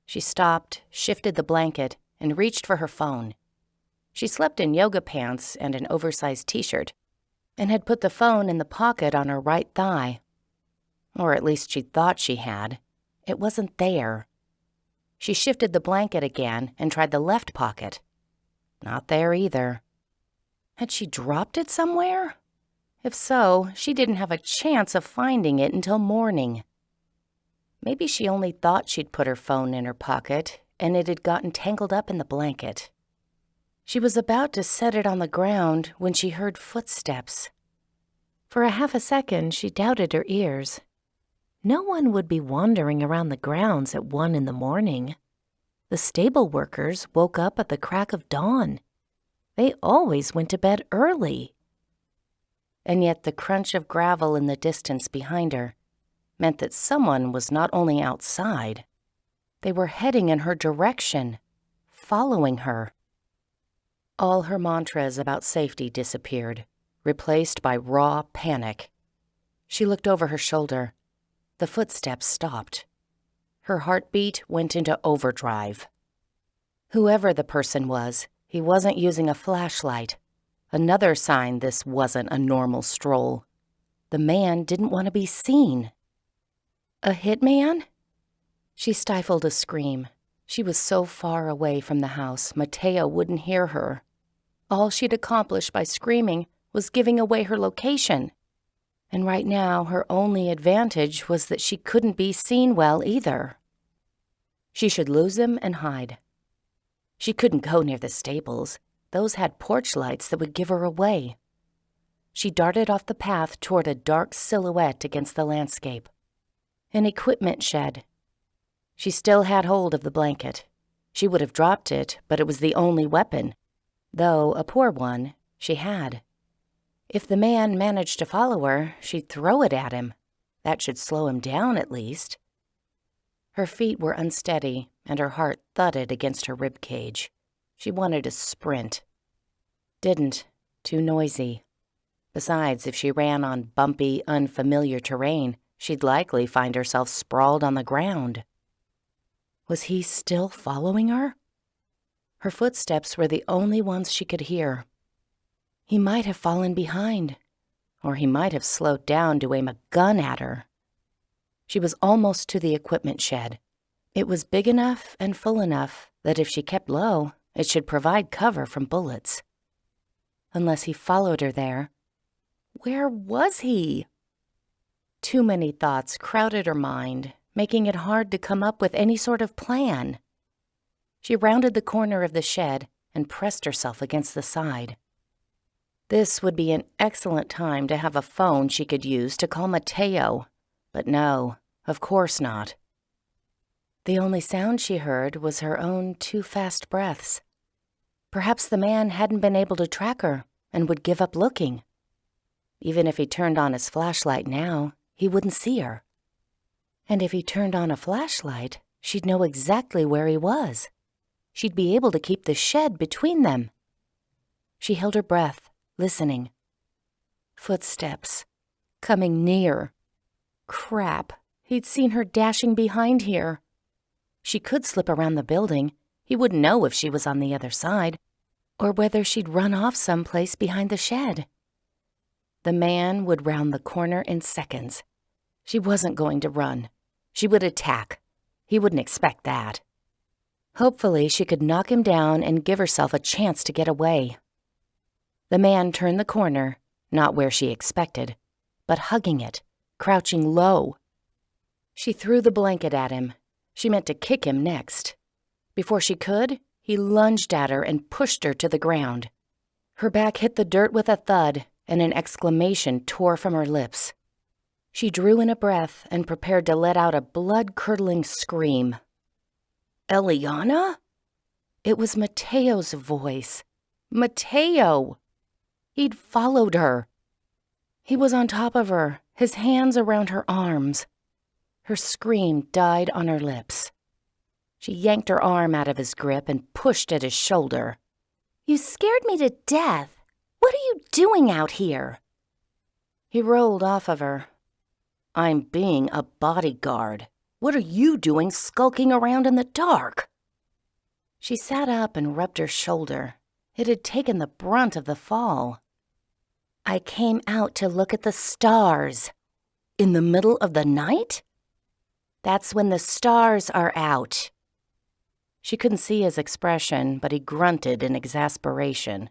She stopped, shifted the blanket, and reached for her phone. She slept in yoga pants and an oversized t-shirt, and had put the phone in the pocket on her right thigh. Or at least she thought she had. It wasn't there. She shifted the blanket again and tried the left pocket. Not there either. Had she dropped it somewhere? If so, she didn't have a chance of finding it until morning. Maybe she only thought she'd put her phone in her pocket, and it had gotten tangled up in the blanket. She was about to set it on the ground when she heard footsteps. For a half a second, she doubted her ears. No one would be wandering around the grounds at 1 a.m. The stable workers woke up at the crack of dawn. They always went to bed early. And yet the crunch of gravel in the distance behind her meant that someone was not only outside, they were heading in her direction, following her. All her mantras about safety disappeared, replaced by raw panic. She looked over her shoulder. The footsteps stopped. Her heartbeat went into overdrive. Whoever the person was, he wasn't using a flashlight. Another sign this wasn't a normal stroll. The man didn't want to be seen. A hitman? She stifled a scream. She was so far away from the house, Mateo wouldn't hear her. All she'd accomplished by screaming was giving away her location. And right now, her only advantage was that she couldn't be seen well either. She should lose him and hide. She couldn't go near the stables. Those had porch lights that would give her away. She darted off the path toward a dark silhouette against the landscape. An equipment shed. She still had hold of the blanket. She would have dropped it, but it was the only weapon. Though a poor one, she had. If the man managed to follow her, she'd throw it at him. That should slow him down at least. Her feet were unsteady, and her heart thudded against her rib cage. She wanted to sprint. Didn't. Too noisy. Besides, if she ran on bumpy, unfamiliar terrain, she'd likely find herself sprawled on the ground. Was he still following her? Her footsteps were the only ones she could hear. He might have fallen behind, or he might have slowed down to aim a gun at her. She was almost to the equipment shed. It was big enough and full enough that if she kept low, it should provide cover from bullets. Unless he followed her there. Where was he? Too many thoughts crowded her mind, making it hard to come up with any sort of plan. She rounded the corner of the shed and pressed herself against the side. This would be an excellent time to have a phone she could use to call Mateo, but no, of course not. The only sound she heard was her own too fast breaths. Perhaps the man hadn't been able to track her and would give up looking. Even if he turned on his flashlight now, he wouldn't see her. And if he turned on a flashlight, she'd know exactly where he was. She'd be able to keep the shed between them. She held her breath, listening. Footsteps. Coming near. Crap, he'd seen her dashing behind here. She could slip around the building. He wouldn't know if she was on the other side, or whether she'd run off someplace behind the shed. The man would round the corner in seconds. She wasn't going to run. She would attack. He wouldn't expect that. Hopefully, she could knock him down and give herself a chance to get away. The man turned the corner, not where she expected, but hugging it, crouching low. She threw the blanket at him. She meant to kick him next. Before she could, he lunged at her and pushed her to the ground. Her back hit the dirt with a thud, and an exclamation tore from her lips. She drew in a breath and prepared to let out a blood-curdling scream. Elliana? It was Mateo's voice. Mateo! He'd followed her. He was on top of her, his hands around her arms. Her scream died on her lips. She yanked her arm out of his grip and pushed at his shoulder. You scared me to death. What are you doing out here? He rolled off of her. I'm being a bodyguard. What are you doing skulking around in the dark? She sat up and rubbed her shoulder. It had taken the brunt of the fall. I came out to look at the stars. In the middle of the night? That's when the stars are out. She couldn't see his expression, but he grunted in exasperation.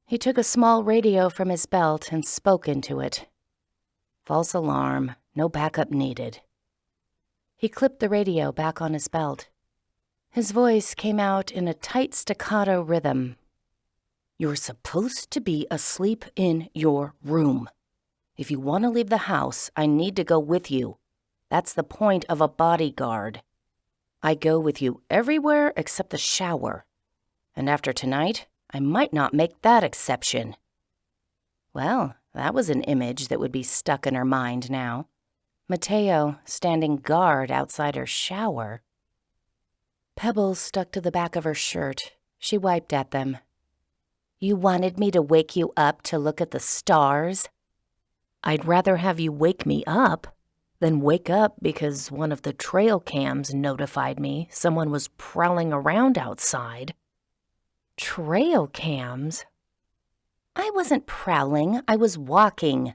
He took a small radio from his belt and spoke into it. False alarm, no backup needed. He clipped the radio back on his belt. His voice came out in a tight staccato rhythm. You're supposed to be asleep in your room. If you want to leave the house, I need to go with you. That's the point of a bodyguard. I go with you everywhere except the shower. And after tonight, I might not make that exception. Well, that was an image that would be stuck in her mind now. Mateo standing guard outside her shower. Pebbles stuck to the back of her shirt. She wiped at them. You wanted me to wake you up to look at the stars? I'd rather have you wake me up than wake up because one of the trail cams notified me someone was prowling around outside. Trail cams? I wasn't prowling, I was walking.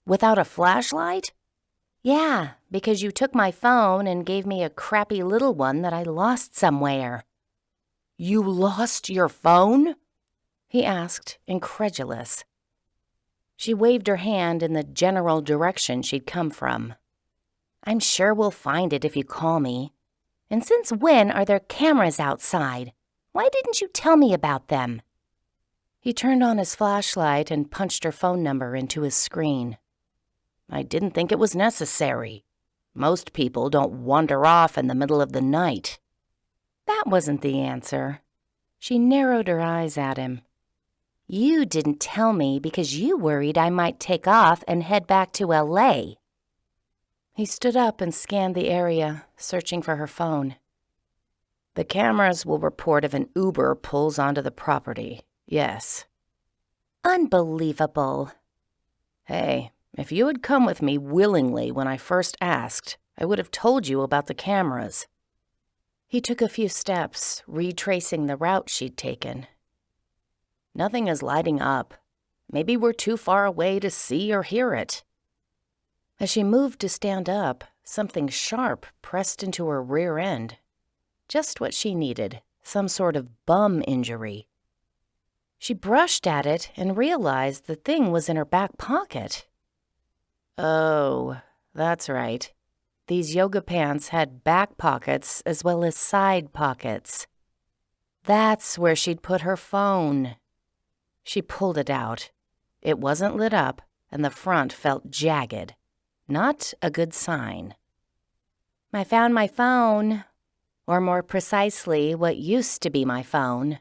Without a flashlight? Yeah, because you took my phone and gave me a crappy little one that I lost somewhere. You lost your phone? he asked, incredulous. She waved her hand in the general direction she'd come from. I'm sure we'll find it if you call me. And since when are there cameras outside? Why didn't you tell me about them? He turned on his flashlight and punched her phone number into his screen. I didn't think it was necessary. Most people don't wander off in the middle of the night. That wasn't the answer. She narrowed her eyes at him. You didn't tell me because you worried I might take off and head back to LA. He stood up and scanned the area, searching for her phone. The cameras will report if an Uber pulls onto the property, yes. Unbelievable. Hey, if you had come with me willingly when I first asked, I would have told you about the cameras. He took a few steps, retracing the route she'd taken. Nothing is lighting up. Maybe we're too far away to see or hear it. As she moved to stand up, something sharp pressed into her rear end. Just what she needed, some sort of bum injury. She brushed at it and realized the thing was in her back pocket. Oh, that's right. These yoga pants had back pockets as well as side pockets. That's where she'd put her phone. She pulled it out. It wasn't lit up, and the front felt jagged. Not a good sign. I found my phone. Or more precisely, what used to be my phone.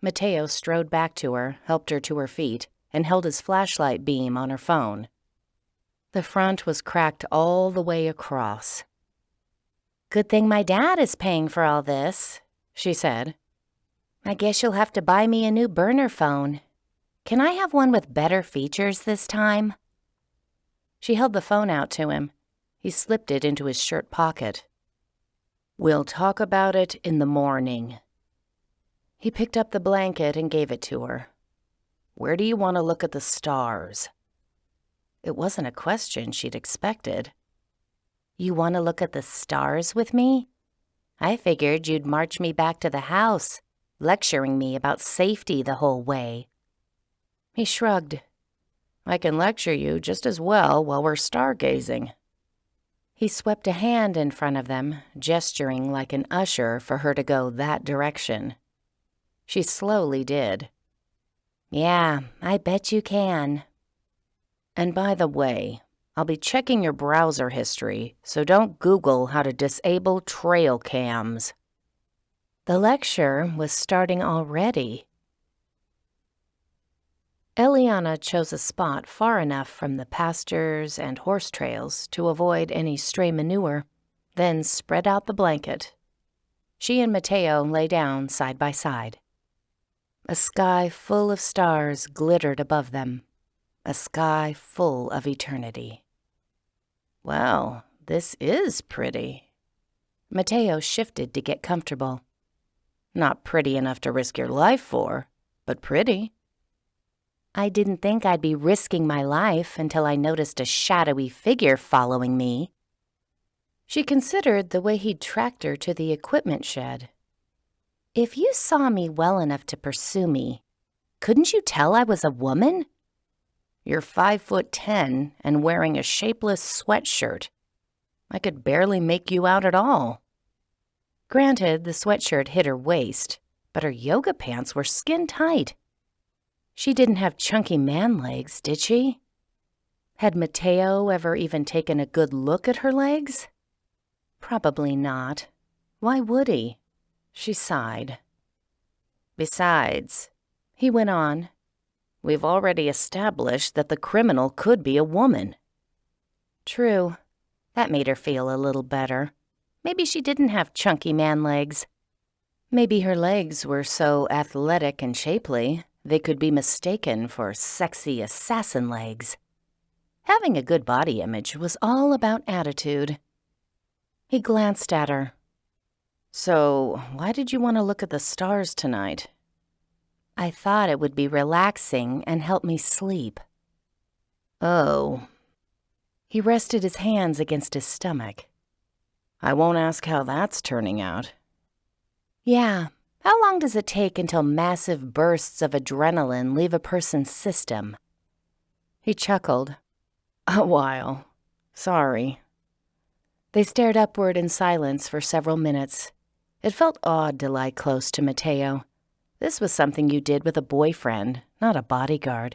Mateo strode back to her, helped her to her feet, and held his flashlight beam on her phone. The front was cracked all the way across. Good thing my dad is paying for all this, she said. I guess you'll have to buy me a new burner phone. Can I have one with better features this time? She held the phone out to him. He slipped it into his shirt pocket. We'll talk about it in the morning. He picked up the blanket and gave it to her. Where do you want to look at the stars? It wasn't a question she'd expected. You want to look at the stars with me? I figured you'd march me back to the house, lecturing me about safety the whole way. He shrugged. I can lecture you just as well while we're stargazing. He swept a hand in front of them, gesturing like an usher for her to go that direction. She slowly did. Yeah, I bet you can. And by the way, I'll be checking your browser history, so don't Google how to disable trail cams. The lecture was starting already. Elliana chose a spot far enough from the pastures and horse trails to avoid any stray manure, then spread out the blanket. She and Mateo lay down side by side. A sky full of stars glittered above them, a sky full of eternity. Well, this is pretty. Mateo shifted to get comfortable. Not pretty enough to risk your life for, but pretty. I didn't think I'd be risking my life until I noticed a shadowy figure following me. She considered the way he'd tracked her to the equipment shed. If you saw me well enough to pursue me, couldn't you tell I was a woman? You're 5'10" and wearing a shapeless sweatshirt. I could barely make you out at all. Granted, the sweatshirt hid her waist, but her yoga pants were skin tight. She didn't have chunky man legs, did she? Had Mateo ever even taken a good look at her legs? Probably not. Why would he? She sighed. Besides, he went on, we've already established that the criminal could be a woman. True. That made her feel a little better. Maybe she didn't have chunky man legs. Maybe her legs were so athletic and shapely they could be mistaken for sexy assassin legs. Having a good body image was all about attitude. He glanced at her. So, why did you want to look at the stars tonight? I thought it would be relaxing and help me sleep. Oh. He rested his hands against his stomach. I won't ask how that's turning out. Yeah, How long does it take until massive bursts of adrenaline leave a person's system? He chuckled. A while. Sorry. They stared upward in silence for several minutes. It felt odd to lie close to Mateo. This was something you did with a boyfriend, not a bodyguard.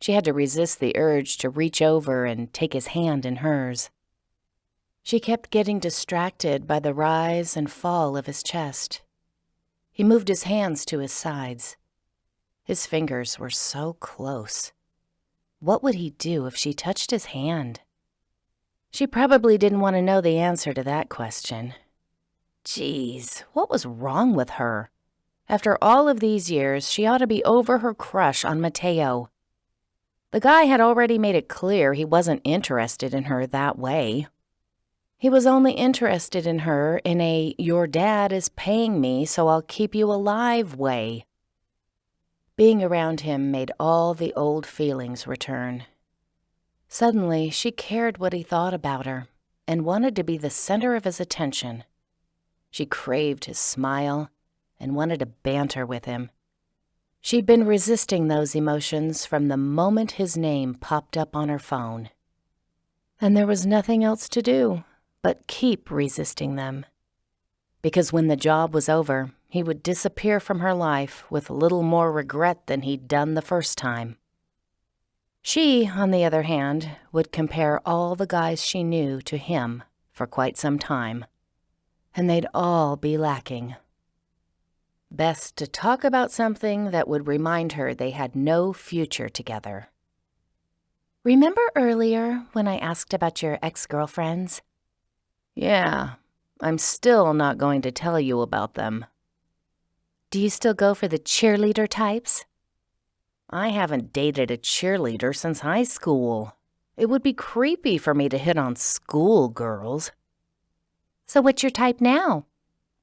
She had to resist the urge to reach over and take his hand in hers. She kept getting distracted by the rise and fall of his chest. He moved his hands to his sides. His fingers were so close. What would he do if she touched his hand? She probably didn't want to know the answer to that question. Jeez, what was wrong with her? After all of these years, she ought to be over her crush on Mateo. The guy had already made it clear he wasn't interested in her that way. He was only interested in her in a "your dad is paying me so I'll keep you alive" way. Being around him made all the old feelings return. Suddenly, she cared what he thought about her and wanted to be the center of his attention. She craved his smile and wanted to banter with him. She'd been resisting those emotions from the moment his name popped up on her phone. And there was nothing else to do but keep resisting them. Because when the job was over, he would disappear from her life with little more regret than he'd done the first time. She, on the other hand, would compare all the guys she knew to him for quite some time, and they'd all be lacking. Best to talk about something that would remind her they had no future together. Remember earlier when I asked about your ex-girlfriends? Yeah, I'm still not going to tell you about them. Do you still go for the cheerleader types? I haven't dated a cheerleader since high school. It would be creepy for me to hit on school girls. So what's your type now?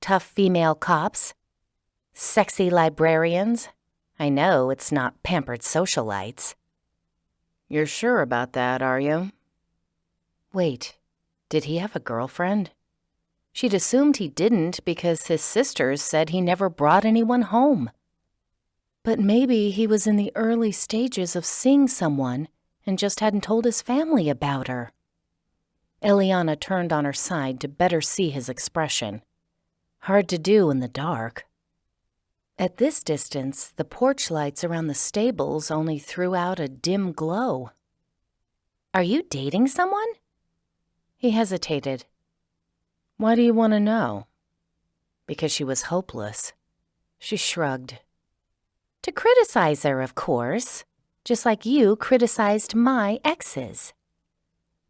Tough female cops? Sexy librarians? I know it's not pampered socialites. You're sure about that, are you? Wait, did he have a girlfriend? She'd assumed he didn't because his sisters said he never brought anyone home. But maybe he was in the early stages of seeing someone and just hadn't told his family about her. Elliana turned on her side to better see his expression. Hard to do in the dark. At this distance, the porch lights around the stables only threw out a dim glow. Are you dating someone? He hesitated. Why do you want to know? Because she was hopeless. She shrugged. To criticize her, of course, just like you criticized my exes.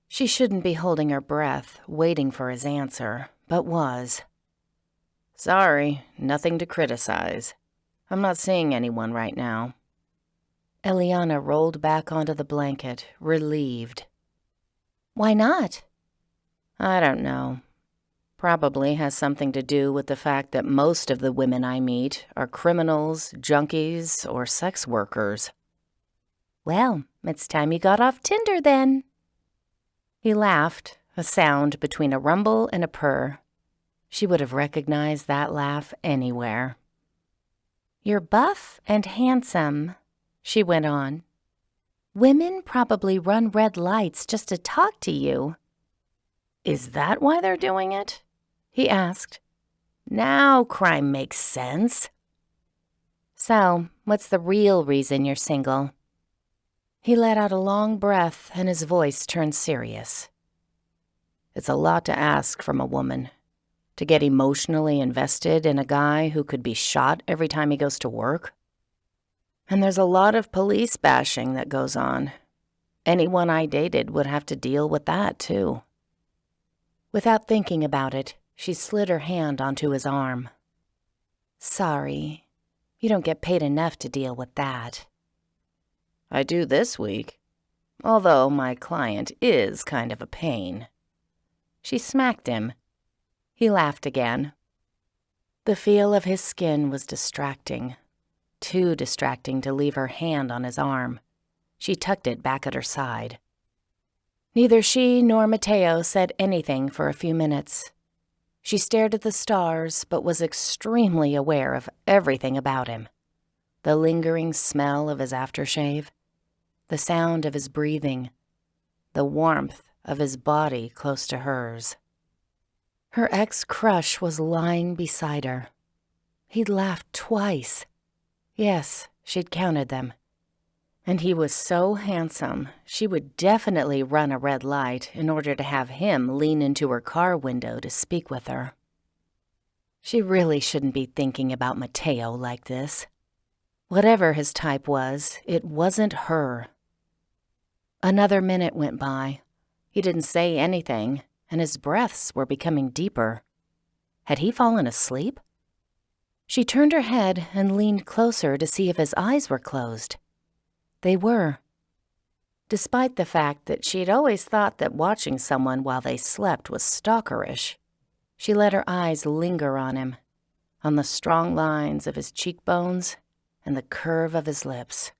She shouldn't be holding her breath, waiting for his answer, but was. Sorry, nothing to criticize. I'm not seeing anyone right now. Elliana rolled back onto the blanket, relieved. Why not? I don't know. Probably has something to do with the fact that most of the women I meet are criminals, junkies, or sex workers. Well, it's time you got off Tinder then. He laughed, a sound between a rumble and a purr. She would have recognized that laugh anywhere. You're buff and handsome, she went on. Women probably run red lights just to talk to you. Is that why they're doing it? He asked. Now crime makes sense. So, what's the real reason you're single? He let out a long breath and his voice turned serious. It's a lot to ask from a woman. To get emotionally invested in a guy who could be shot every time he goes to work. And there's a lot of police bashing that goes on. Anyone I dated would have to deal with that, too. Without thinking about it, she slid her hand onto his arm. Sorry, you don't get paid enough to deal with that. I do this week, although my client is kind of a pain. She smacked him. He laughed again. The feel of his skin was distracting. Too distracting to leave her hand on his arm. She tucked it back at her side. Neither she nor Mateo said anything for a few minutes. She stared at the stars, but was extremely aware of everything about him. The lingering smell of his aftershave, the sound of his breathing, the warmth of his body close to hers. Her ex-crush was lying beside her. He'd laughed twice. Yes, she'd counted them. And he was so handsome, she would definitely run a red light in order to have him lean into her car window to speak with her. She really shouldn't be thinking about Mateo like this. Whatever his type was, it wasn't her. Another minute went by. He didn't say anything, and his breaths were becoming deeper. Had he fallen asleep? She turned her head and leaned closer to see if his eyes were closed. They were. Despite the fact that she'd always thought that watching someone while they slept was stalkerish, she let her eyes linger on him, on the strong lines of his cheekbones and the curve of his lips.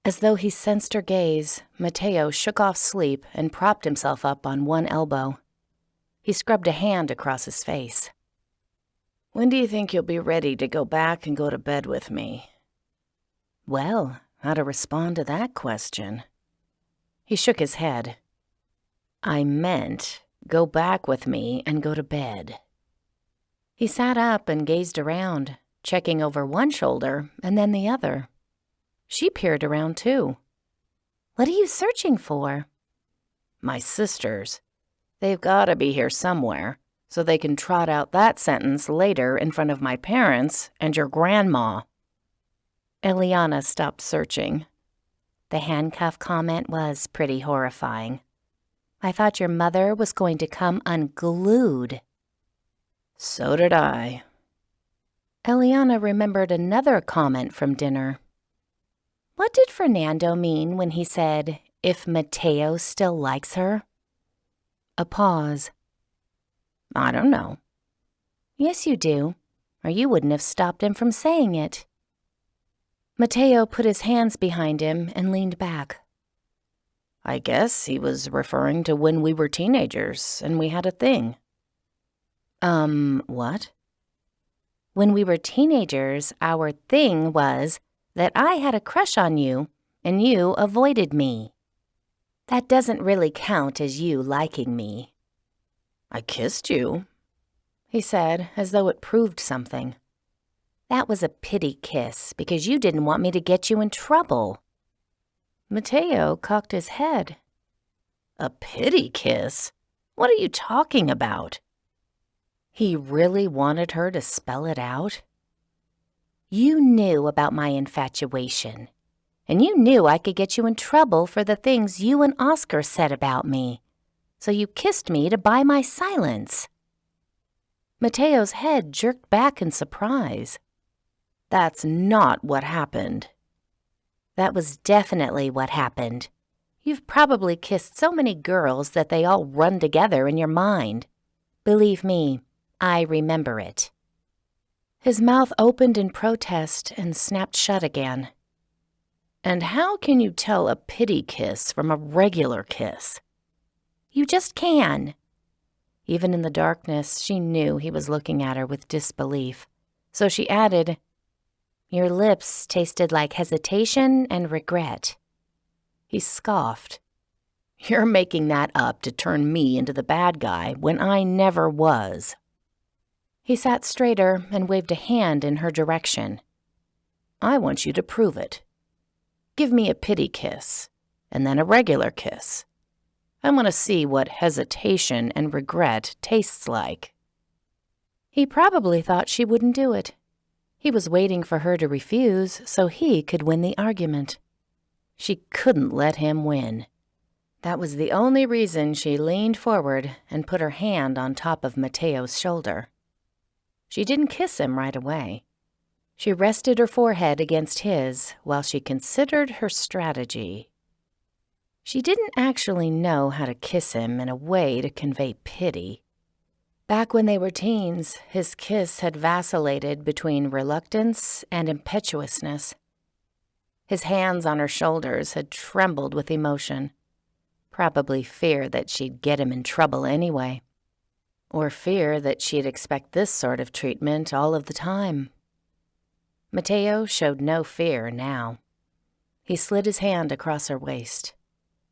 As though he sensed her gaze, Mateo shook off sleep and propped himself up on one elbow. He scrubbed a hand across his face. "When do you think you'll be ready to go back and go to bed with me?" Well, how to respond to that question? He shook his head. "I meant go back with me and go to bed." He sat up and gazed around, checking over one shoulder and then the other. She peered around too. "What are you searching for?" "My sisters. They've got to be here somewhere, so they can trot out that sentence later in front of my parents and your grandma." Elliana stopped searching. The handcuff comment was pretty horrifying. "I thought your mother was going to come unglued." "So did I." Elliana remembered another comment from dinner. What did Fernando mean when he said, "if Mateo still likes her"? A pause. "I don't know." "Yes, you do, or you wouldn't have stopped him from saying it." Mateo put his hands behind him and leaned back. "I guess he was referring to when we were teenagers and we had a thing." What? "When we were teenagers, our thing was that I had a crush on you and you avoided me. That doesn't really count as you liking me." "I kissed you," he said, as though it proved something. "That was a pity kiss because you didn't want me to get you in trouble." Mateo cocked his head. "A pity kiss? What are you talking about?" He really wanted her to spell it out. "You knew about my infatuation, and you knew I could get you in trouble for the things you and Oscar said about me, so you kissed me to buy my silence." Mateo's head jerked back in surprise. "That's not what happened." "That was definitely what happened. You've probably kissed so many girls that they all run together in your mind. Believe me, I remember it." His mouth opened in protest and snapped shut again. "And how can you tell a pity kiss from a regular kiss?" "You just can." Even in the darkness, she knew he was looking at her with disbelief, so she added, "Your lips tasted like hesitation and regret." He scoffed. "You're making that up to turn me into the bad guy when I never was." He sat straighter and waved a hand in her direction. "I want you to prove it. Give me a pity kiss, and then a regular kiss. I want to see what hesitation and regret tastes like." He probably thought she wouldn't do it. He was waiting for her to refuse so he could win the argument. She couldn't let him win. That was the only reason she leaned forward and put her hand on top of Mateo's shoulder. She didn't kiss him right away. She rested her forehead against his while she considered her strategy. She didn't actually know how to kiss him in a way to convey pity. Back when they were teens, his kiss had vacillated between reluctance and impetuousness. His hands on her shoulders had trembled with emotion, probably fear that she'd get him in trouble anyway. or fear that she'd expect this sort of treatment all of the time. Mateo showed no fear now. He slid his hand across her waist.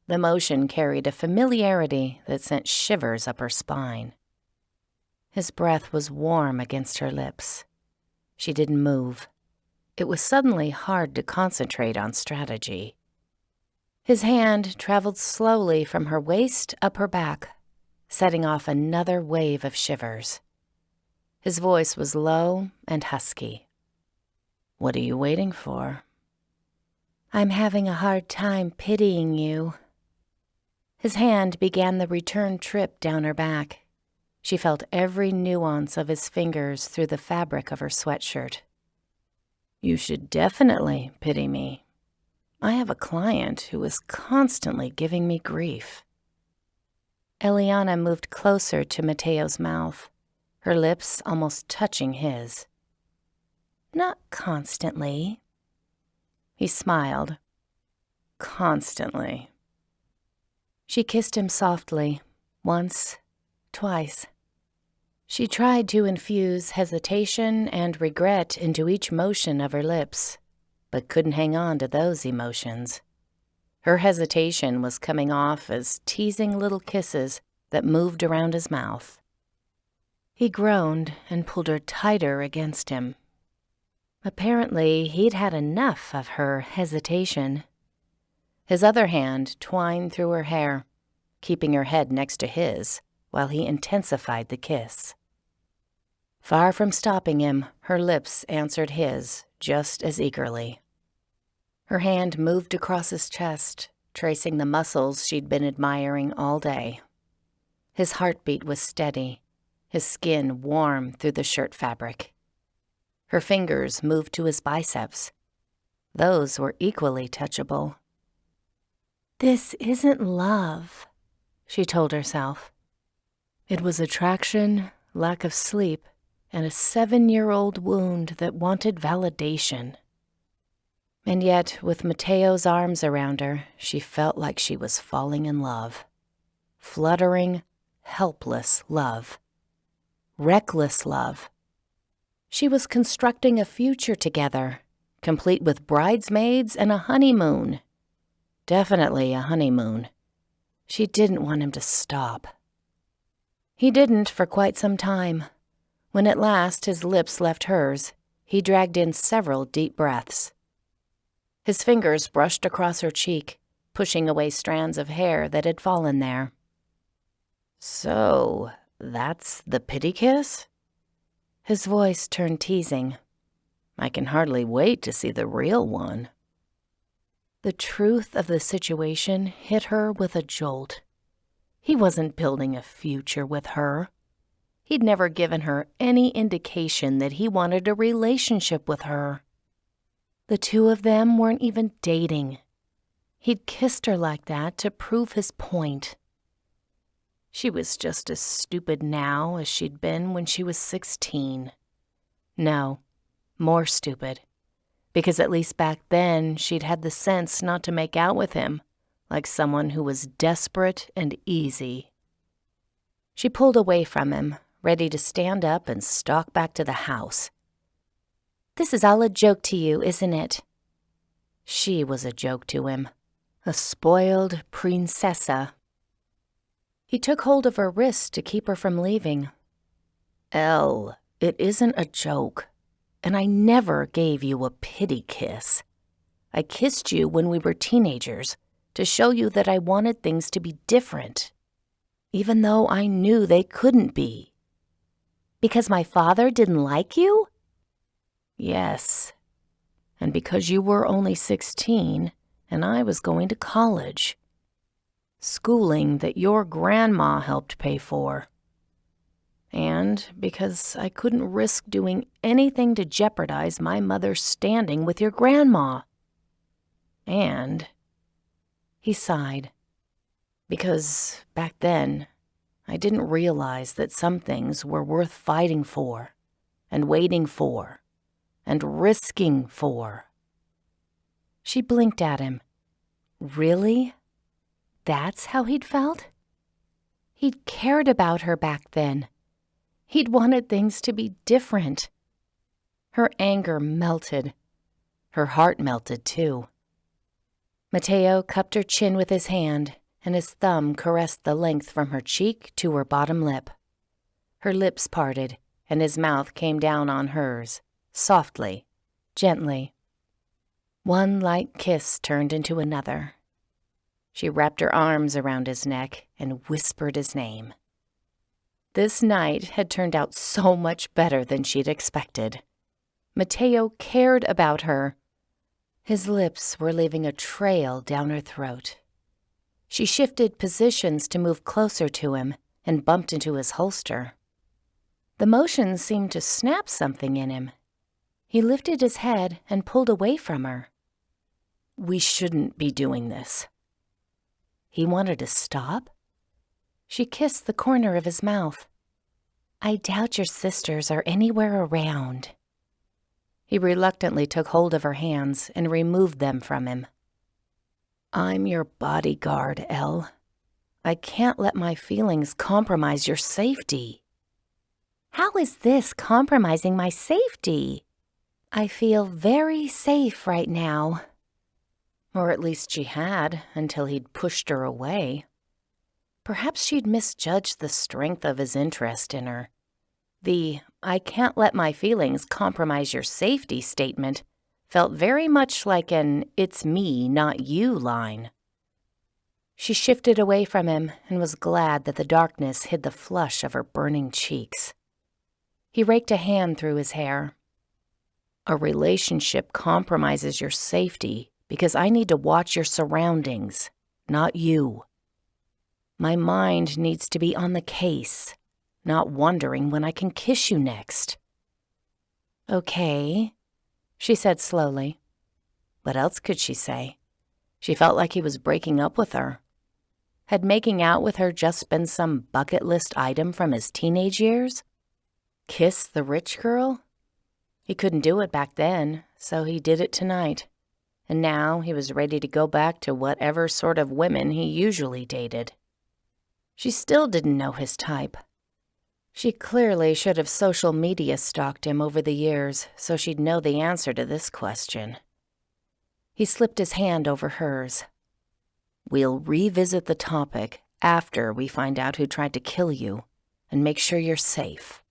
The motion carried a familiarity that sent shivers up her spine. His breath was warm against her lips. She didn't move. It was suddenly hard to concentrate on strategy. His hand traveled slowly from her waist up her back, setting off another wave of shivers. His voice was low and husky. "What are you waiting for?" "I'm having a hard time pitying you." His hand began the return trip down her back. She felt every nuance of his fingers through the fabric of her sweatshirt. "You should definitely pity me. I have a client who is constantly giving me grief." Elliana moved closer to Mateo's mouth, her lips almost touching his. "Not constantly." He smiled. "Constantly." She kissed him softly, once, twice. She tried to infuse hesitation and regret into each motion of her lips, but couldn't hang on to those emotions. Her hesitation was coming off as teasing little kisses that moved around his mouth. He groaned and pulled her tighter against him. Apparently, he'd had enough of her hesitation. His other hand twined through her hair, keeping her head next to his while he intensified the kiss. Far from stopping him, her lips answered his just as eagerly. Her hand moved across his chest, tracing the muscles she'd been admiring all day. His heartbeat was steady, his skin warm through the shirt fabric. Her fingers moved to his biceps. Those were equally touchable. "This isn't love," she told herself. It was attraction, lack of sleep, and a 7-year-old wound that wanted validation. And yet, with Mateo's arms around her, she felt like she was falling in love. Fluttering, helpless love. Reckless love. She was constructing a future together, complete with bridesmaids and a honeymoon. Definitely a honeymoon. She didn't want him to stop. He didn't for quite some time. When at last his lips left hers, he dragged in several deep breaths. His fingers brushed across her cheek, pushing away strands of hair that had fallen there. "So, that's the pity kiss?" His voice turned teasing. "I can hardly wait to see the real one." The truth of the situation hit her with a jolt. He wasn't building a future with her. He'd never given her any indication that he wanted a relationship with her. The two of them weren't even dating. He'd kissed her like that to prove his point. She was just as stupid now as she'd been when she was 16. No, more stupid. Because at least back then she'd had the sense not to make out with him, like someone who was desperate and easy. She pulled away from him, ready to stand up and stalk back to the house. "This is all a joke to you, isn't it?" She was a joke to him, a spoiled princessa. He took hold of her wrist to keep her from leaving. "Elle, it isn't a joke, and I never gave you a pity kiss. I kissed you when we were teenagers to show you that I wanted things to be different, even though I knew they couldn't be." "Because my father didn't like you?" "Yes, and because you were only 16 and I was going to college. Schooling that your grandma helped pay for. And because I couldn't risk doing anything to jeopardize my mother's standing with your grandma. And," he sighed, "because back then I didn't realize that some things were worth fighting for, and waiting for, and risking for." She blinked at him. Really? That's how he'd felt? He'd cared about her back then, He'd wanted things to be different. Her anger melted. Her heart melted, too. Mateo cupped her chin with his hand, and his thumb caressed the length from her cheek to her bottom lip. Her lips parted, and his mouth came down on hers, softly, gently. One light kiss turned into another. She wrapped her arms around his neck and whispered his name. This night had turned out so much better than she'd expected. Mateo cared about her. His lips were leaving a trail down her throat. She shifted positions to move closer to him and bumped into his holster. The motion seemed to snap something in him. He lifted his head and pulled away from her. We shouldn't be doing this. He wanted to stop. She kissed the corner of his mouth. I doubt your sisters are anywhere around. He reluctantly took hold of her hands and removed them from him. I'm your bodyguard, Elle. I can't let my feelings compromise your safety. How is this compromising my safety? I feel very safe right now. Or at least she had, until he'd pushed her away. Perhaps she'd misjudged the strength of his interest in her. The I can't let my feelings compromise your safety statement felt very much like an it's me, not you line. She shifted away from him and was glad that the darkness hid the flush of her burning cheeks. He raked a hand through his hair. A relationship compromises your safety because I need to watch your surroundings, not you. My mind needs to be on the case, not wondering when I can kiss you next. Okay, she said slowly. What else could she say? She felt like he was breaking up with her. Had making out with her just been some bucket list item from his teenage years? Kiss the rich girl? He couldn't do it back then, so he did it tonight. And now he was ready to go back to whatever sort of women he usually dated. She still didn't know his type. She clearly should have social media stalked him over the years so she'd know the answer to this question. He slipped his hand over hers. We'll revisit the topic after we find out who tried to kill you and make sure you're safe.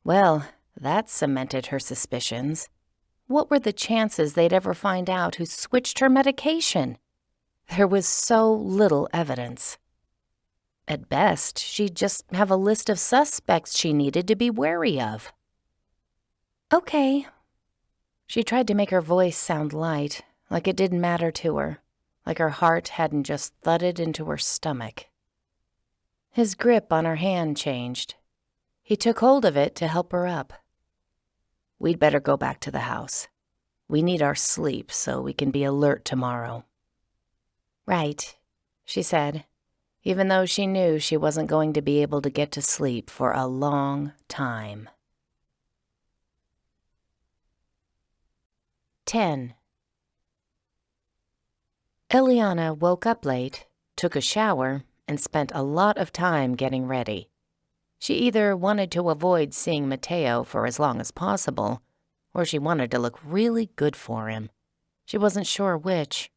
Well, that cemented her suspicions. What were the chances they'd ever find out who switched her medication? There was so little evidence. At best, she'd just have a list of suspects she needed to be wary of. Okay. She tried to make her voice sound light, like it didn't matter to her, like her heart hadn't just thudded into her stomach. His grip on her hand changed. He took hold of it to help her up. We'd better go back to the house. We need our sleep so we can be alert tomorrow. Right, she said, even though she knew she wasn't going to be able to get to sleep for a long time. 10. Elliana woke up late, took a shower, and spent a lot of time getting ready. She either wanted to avoid seeing Mateo for as long as possible, or she wanted to look really good for him. She wasn't sure which.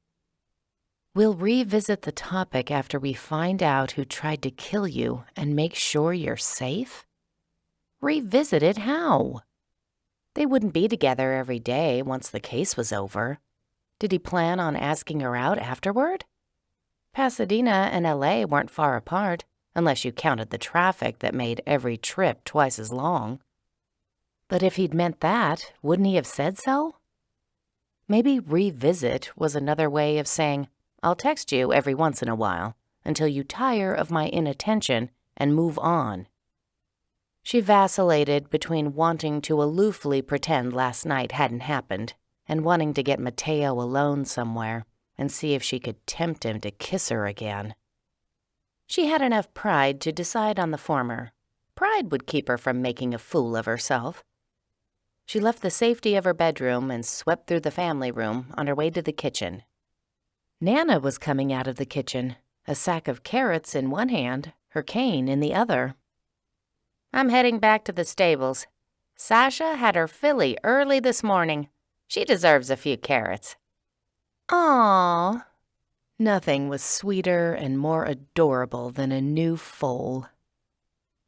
We'll revisit the topic after we find out who tried to kill you and make sure you're safe? Revisit it how? They wouldn't be together every day once the case was over. Did he plan on asking her out afterward? Pasadena and LA weren't far apart, unless you counted the traffic that made every trip twice as long. But if he'd meant that, wouldn't he have said so? Maybe revisit was another way of saying, I'll text you every once in a while until you tire of my inattention and move on. She vacillated between wanting to aloofly pretend last night hadn't happened and wanting to get Mateo alone somewhere and see if she could tempt him to kiss her again. She had enough pride to decide on the former. Pride would keep her from making a fool of herself. She left the safety of her bedroom and swept through the family room on her way to the kitchen. Nana was coming out of the kitchen, a sack of carrots in one hand, her cane in the other. I'm heading back to the stables. Sasha had her filly early this morning. She deserves a few carrots. Aww. Nothing was sweeter and more adorable than a new foal.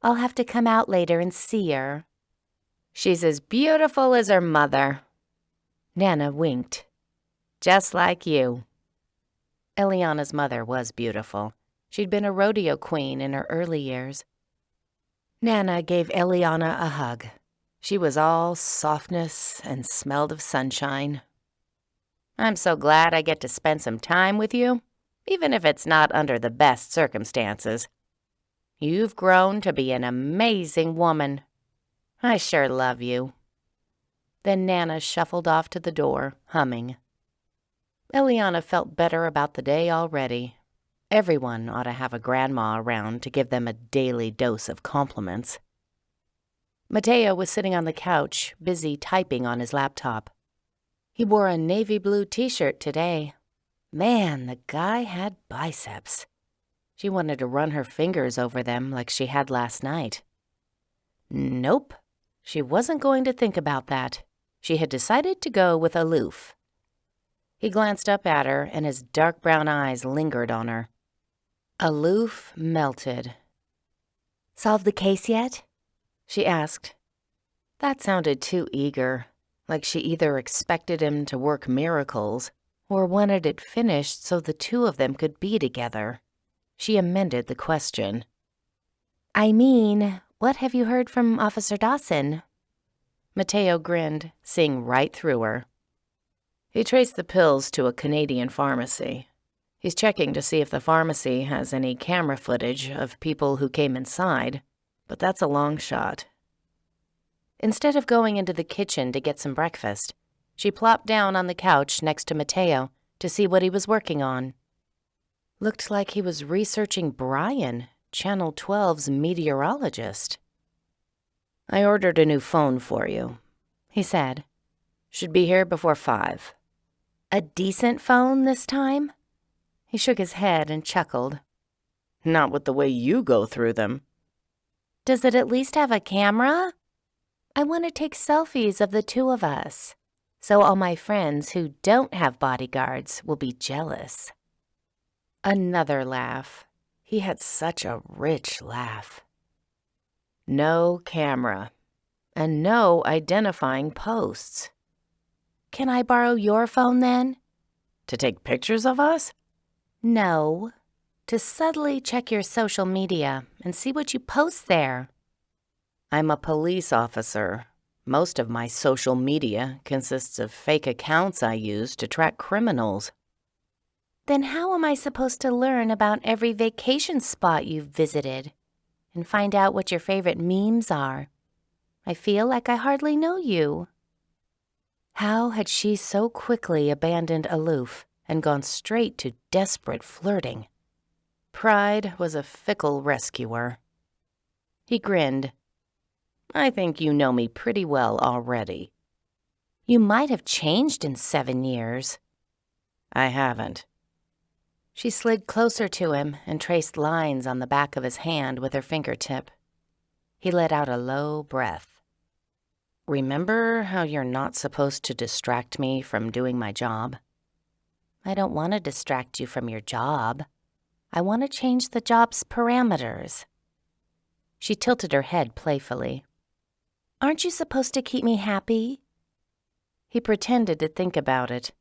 I'll have to come out later and see her. She's as beautiful as her mother. Nana winked. Just like you. Elliana's mother was beautiful. She'd been a rodeo queen in her early years. Nana gave Elliana a hug. She was all softness and smelled of sunshine. I'm so glad I get to spend some time with you, even if it's not under the best circumstances. You've grown to be an amazing woman. I sure love you. Then Nana shuffled off to the door, humming. Elliana felt better about the day already. Everyone ought to have a grandma around to give them a daily dose of compliments. Mateo was sitting on the couch, busy typing on his laptop. He wore a navy blue t-shirt today. Man, the guy had biceps. She wanted to run her fingers over them like she had last night. Nope, she wasn't going to think about that. She had decided to go with aloof. He glanced up at her, and his dark brown eyes lingered on her. Aloof melted. "Solved the case yet?" she asked. That sounded too eager, like she either expected him to work miracles or wanted it finished so the two of them could be together. She amended the question. "I mean, what have you heard from Officer Dawson?" Mateo grinned, seeing right through her. He traced the pills to a Canadian pharmacy. He's checking to see if the pharmacy has any camera footage of people who came inside, but that's a long shot. Instead of going into the kitchen to get some breakfast, she plopped down on the couch next to Mateo to see what he was working on. Looked like he was researching Brian, Channel 12's meteorologist. I ordered a new phone for you, he said. Should be here before 5. A decent phone this time? He shook his head and chuckled. Not with the way you go through them. Does it at least have a camera? I want to take selfies of the two of us, so all my friends who don't have bodyguards will be jealous. Another laugh. He had such a rich laugh. No camera, and no identifying posts. Can I borrow your phone then? To take pictures of us? No, to subtly check your social media and see what you post there. I'm a police officer. Most of my social media consists of fake accounts I use to track criminals. Then how am I supposed to learn about every vacation spot you've visited and find out what your favorite memes are? I feel like I hardly know you. How had she so quickly abandoned aloof and gone straight to desperate flirting? Pride was a fickle rescuer. He grinned. I think you know me pretty well already. You might have changed in 7 years. I haven't. She slid closer to him and traced lines on the back of his hand with her fingertip. He let out a low breath. Remember how you're not supposed to distract me from doing my job? I don't want to distract you from your job. I want to change the job's parameters. She tilted her head playfully. Aren't you supposed to keep me happy? He pretended to think about it.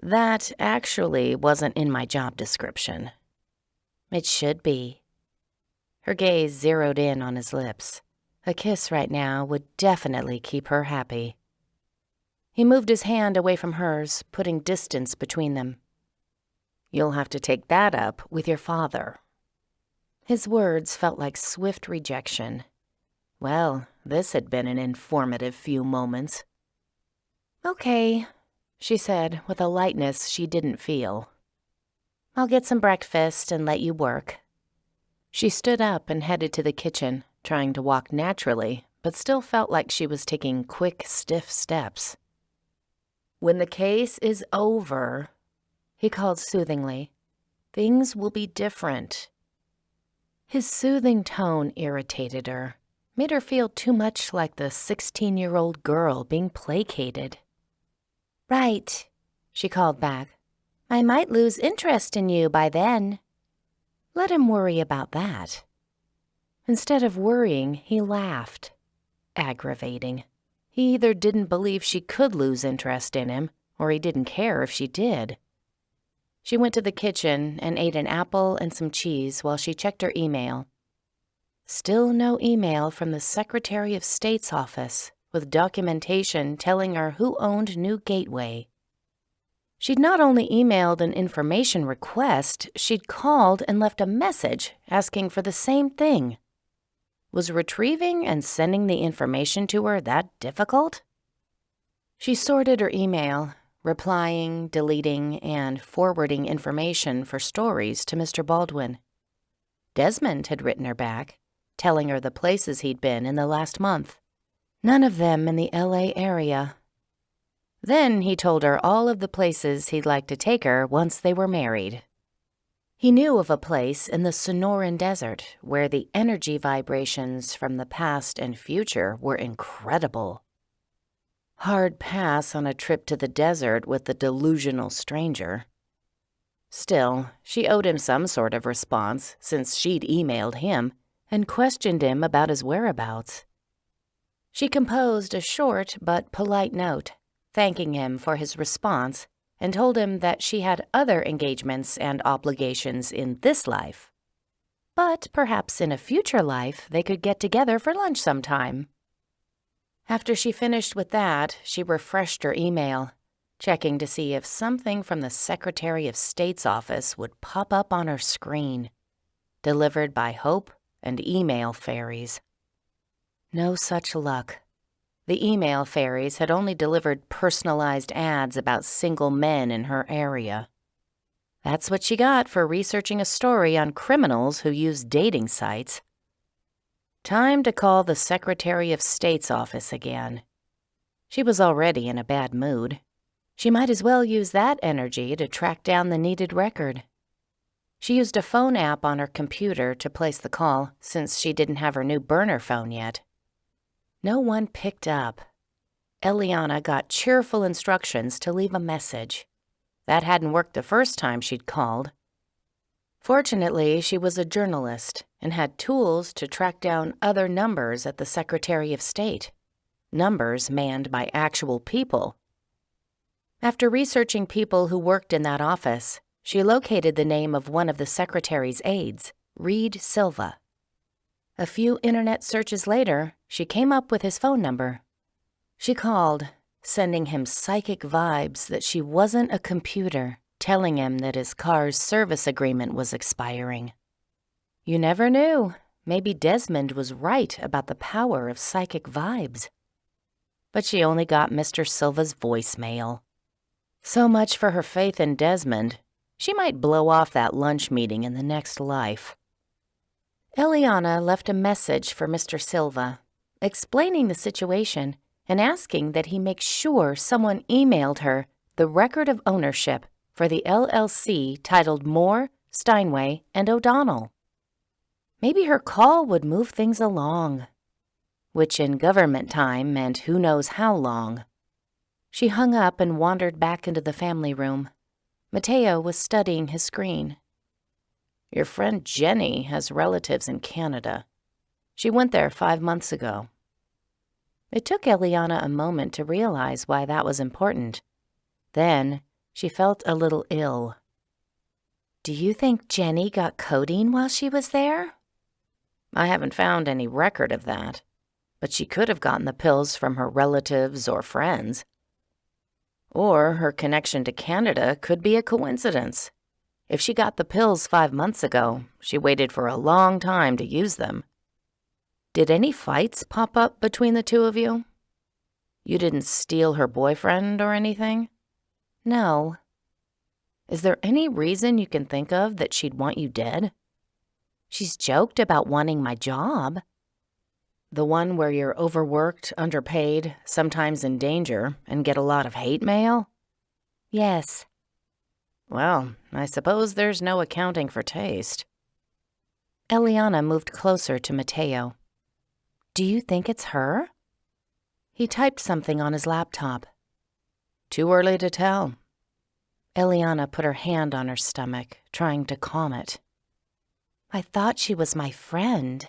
That actually wasn't in my job description. It should be. Her gaze zeroed in on his lips. A kiss right now would definitely keep her happy. He moved his hand away from hers, putting distance between them. You'll have to take that up with your father. His words felt like swift rejection. Well, this had been an informative few moments. Okay, she said with a lightness she didn't feel. I'll get some breakfast and let you work. She stood up and headed to the kitchen, trying to walk naturally, but still felt like she was taking quick, stiff steps. When the case is over, he called soothingly, things will be different. His soothing tone irritated her. made her feel too much like the 16-year-old girl being placated. "Right," she called back. "I might lose interest in you by then." Let him worry about that. Instead of worrying, he laughed. Aggravating. He either didn't believe she could lose interest in him, or he didn't care if she did. She went to the kitchen and ate an apple and some cheese while she checked her email. Still no email from the Secretary of State's office with documentation telling her who owned New Gateway. She'd not only emailed an information request, she'd called and left a message asking for the same thing. Was retrieving and sending the information to her that difficult? She sorted her email, replying, deleting, and forwarding information for stories to Mr. Baldwin. Desmond had written her back, telling her the places he'd been in the last month. None of them in the LA area. Then he told her all of the places he'd like to take her once they were married. He knew of a place in the Sonoran Desert where the energy vibrations from the past and future were incredible. Hard pass on a trip to the desert with the delusional stranger. Still, she owed him some sort of response since she'd emailed him and questioned him about his whereabouts. She composed a short but polite note, thanking him for his response, and told him that she had other engagements and obligations in this life. But perhaps in a future life they could get together for lunch sometime. After she finished with that, she refreshed her email, checking to see if something from the Secretary of State's office would pop up on her screen, delivered by Hope and email fairies. No such luck. The email fairies had only delivered personalized ads about single men in her area. That's what she got for researching a story on criminals who use dating sites. Time to call the Secretary of State's office again. She was already in a bad mood. She might as well use that energy to track down the needed record. She used a phone app on her computer to place the call since she didn't have her new burner phone yet. No one picked up. Elliana got cheerful instructions to leave a message. That hadn't worked the first time she'd called. Fortunately, she was a journalist and had tools to track down other numbers at the Secretary of State, numbers manned by actual people. After researching people who worked in that office, she located the name of one of the secretary's aides, Reed Silva. A few internet searches later, she came up with his phone number. She called, sending him psychic vibes that she wasn't a computer, telling him that his car's service agreement was expiring. You never knew. Maybe Desmond was right about the power of psychic vibes. But she only got Mr. Silva's voicemail. So much for her faith in Desmond. She might blow off that lunch meeting in the next life. Elliana left a message for Mr. Silva, explaining the situation and asking that he make sure someone emailed her the record of ownership for the LLC titled Moore, Steinway, and O'Donnell. Maybe her call would move things along, which in government time meant who knows how long. She hung up and wandered back into the family room. Mateo was studying his screen. Your friend Jenny has relatives in Canada. She went there 5 months ago. It took Elliana a moment to realize why that was important. Then she felt a little ill. Do you think Jenny got codeine while she was there? I haven't found any record of that, but she could have gotten the pills from her relatives or friends. Or her connection to Canada could be a coincidence. If she got the pills 5 months ago, she waited for a long time to use them. Did any fights pop up between the two of you? You didn't steal her boyfriend or anything? No. Is there any reason you can think of that she'd want you dead? She's joked about wanting my job. The one where you're overworked, underpaid, sometimes in danger, and get a lot of hate mail? Yes. Well, I suppose there's no accounting for taste. Elliana moved closer to Mateo. Do you think it's her? He typed something on his laptop. Too early to tell. Elliana put her hand on her stomach, trying to calm it. I thought she was my friend.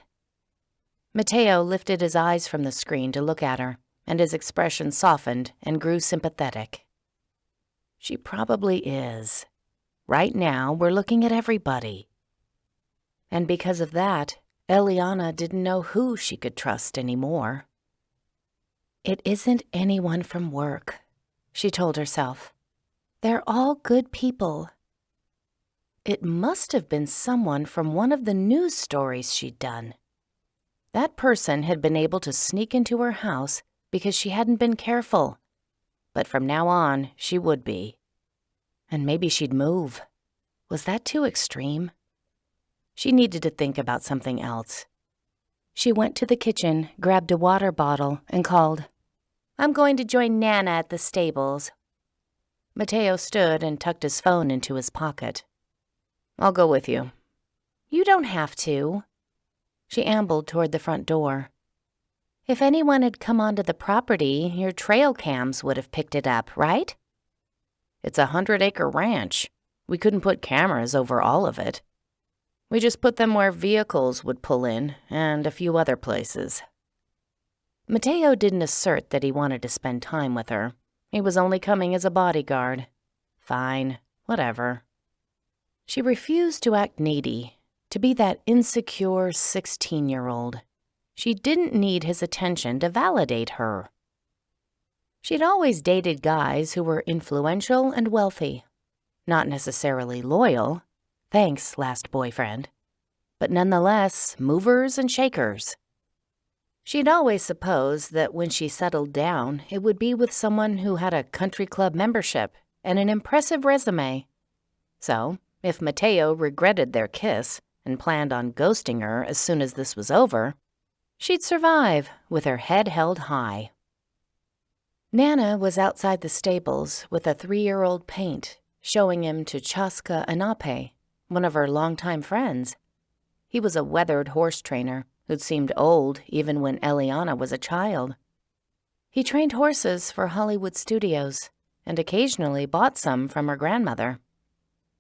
Mateo lifted his eyes from the screen to look at her, and his expression softened and grew sympathetic. She probably is. Right now, we're looking at everybody. And because of that, Elliana didn't know who she could trust anymore. It isn't anyone from work, she told herself. They're all good people. It must have been someone from one of the news stories she'd done. That person had been able to sneak into her house because she hadn't been careful. But from now on, she would be. And maybe she'd move. Was that too extreme? She needed to think about something else. She went to the kitchen, grabbed a water bottle, and called, I'm going to join Nana at the stables. Mateo stood and tucked his phone into his pocket. I'll go with you. You don't have to. She ambled toward the front door. If anyone had come onto the property, your trail cams would have picked it up, right? It's a 100-acre ranch. We couldn't put cameras over all of it. We just put them where vehicles would pull in, and a few other places. Mateo didn't assert that he wanted to spend time with her. He was only coming as a bodyguard. Fine, whatever. She refused to act needy, to be that insecure 16-year-old. She didn't need his attention to validate her. She'd always dated guys who were influential and wealthy. Not necessarily loyal, thanks, last boyfriend, but nonetheless movers and shakers. She'd always supposed that when she settled down, it would be with someone who had a country club membership and an impressive resume. So, if Mateo regretted their kiss and planned on ghosting her as soon as this was over, she'd survive with her head held high. Nana was outside the stables with a 3-year-old Paint, showing him to Chaska Anape, one of her longtime friends. He was a weathered horse trainer who'd seemed old even when Elliana was a child. He trained horses for Hollywood studios and occasionally bought some from her grandmother.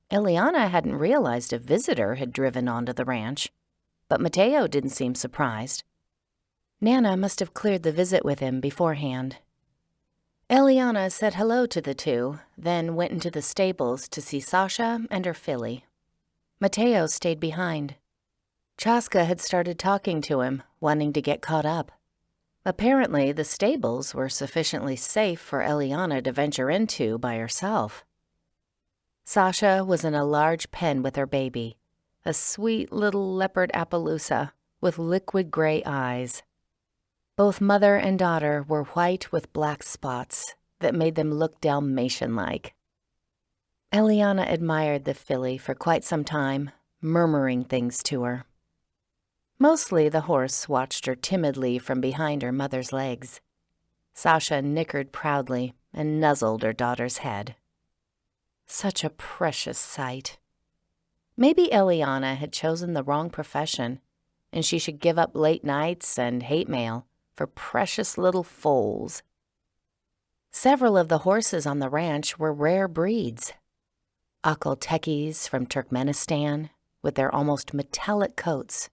Elliana hadn't realized a visitor had driven onto the ranch, but Mateo didn't seem surprised. Nana must have cleared the visit with him beforehand. Elliana said hello to the two, then went into the stables to see Sasha and her filly. Mateo stayed behind. Chaska had started talking to him, wanting to get caught up. Apparently, the stables were sufficiently safe for Elliana to venture into by herself. Sasha was in a large pen with her baby, a sweet little leopard Appaloosa with liquid gray eyes. Both mother and daughter were white with black spots that made them look Dalmatian-like. Elliana admired the filly for quite some time, murmuring things to her. Mostly the horse watched her timidly from behind her mother's legs. Sasha nickered proudly and nuzzled her daughter's head. Such a precious sight. Maybe Elliana had chosen the wrong profession, and she should give up late nights and hate mail for precious little foals. Several of the horses on the ranch were rare breeds. Akaltekis from Turkmenistan, with their almost metallic coats.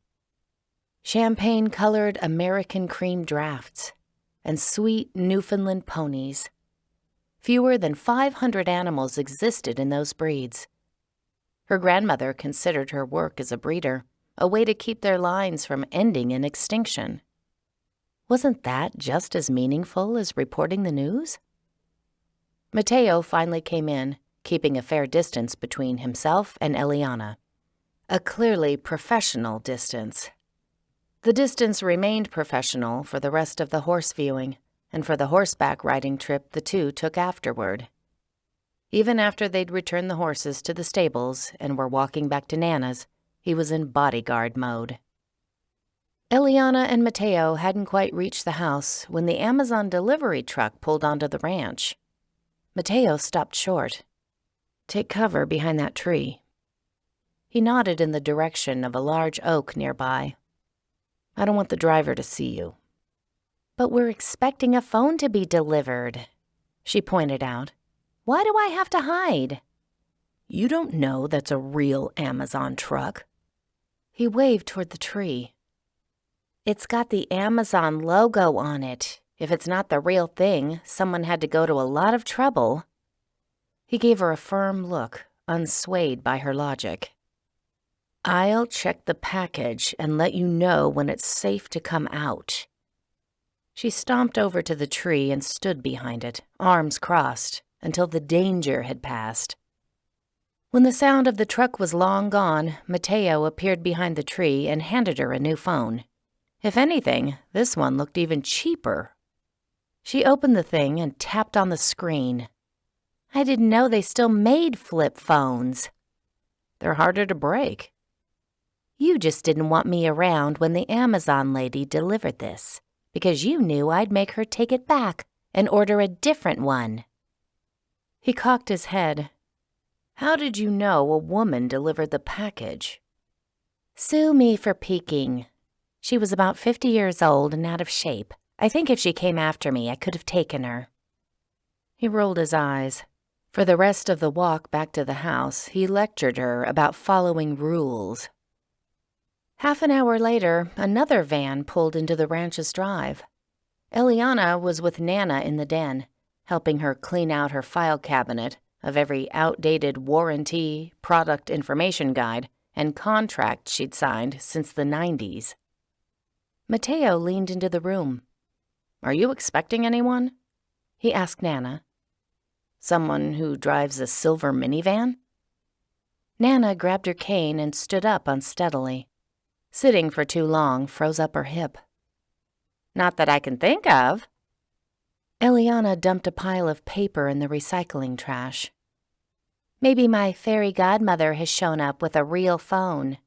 Champagne-colored American cream drafts, and sweet Newfoundland ponies. Fewer than 500 animals existed in those breeds. Her grandmother considered her work as a breeder a way to keep their lines from ending in extinction. Wasn't that just as meaningful as reporting the news? Mateo finally came in, keeping a fair distance between himself and Elliana. A clearly professional distance. The distance remained professional for the rest of the horse viewing, and for the horseback riding trip the two took afterward. Even after they'd returned the horses to the stables and were walking back to Nana's, he was in bodyguard mode. Elliana and Mateo hadn't quite reached the house when the Amazon delivery truck pulled onto the ranch. Mateo stopped short. "Take cover behind that tree." He nodded in the direction of a large oak nearby. I don't want the driver to see you." "But we're expecting a phone to be delivered," she pointed out. "Why do I have to hide?" "You don't know that's a real Amazon truck." He waved toward the tree. "It's got the Amazon logo on it. If it's not the real thing, someone had to go to a lot of trouble." He gave her a firm look, unswayed by her logic. "I'll check the package and let you know when it's safe to come out." She stomped over to the tree and stood behind it, arms crossed, until the danger had passed. When the sound of the truck was long gone, Mateo appeared behind the tree and handed her a new phone. If anything, this one looked even cheaper. She opened the thing and tapped on the screen. "I didn't know they still made flip phones." "They're harder to break." "You just didn't want me around when the Amazon lady delivered this, because you knew I'd make her take it back and order a different one." He cocked his head. "How did you know a woman delivered the package?" "Sue me for peeking. She was about 50 years old and out of shape. I think if she came after me, I could have taken her." He rolled his eyes. For the rest of the walk back to the house, he lectured her about following rules. Half an hour later, another van pulled into the ranch's drive. Elliana was with Nana in the den, helping her clean out her file cabinet of every outdated warranty, product information guide, and contract she'd signed since the 90s. Mateo leaned into the room. "Are you expecting anyone?" he asked Nana. "Someone who drives a silver minivan?" Nana grabbed her cane and stood up unsteadily. Sitting for too long froze up her hip. "Not that I can think of." Elliana dumped a pile of paper in the recycling trash. "Maybe my fairy godmother has shown up with a real phone."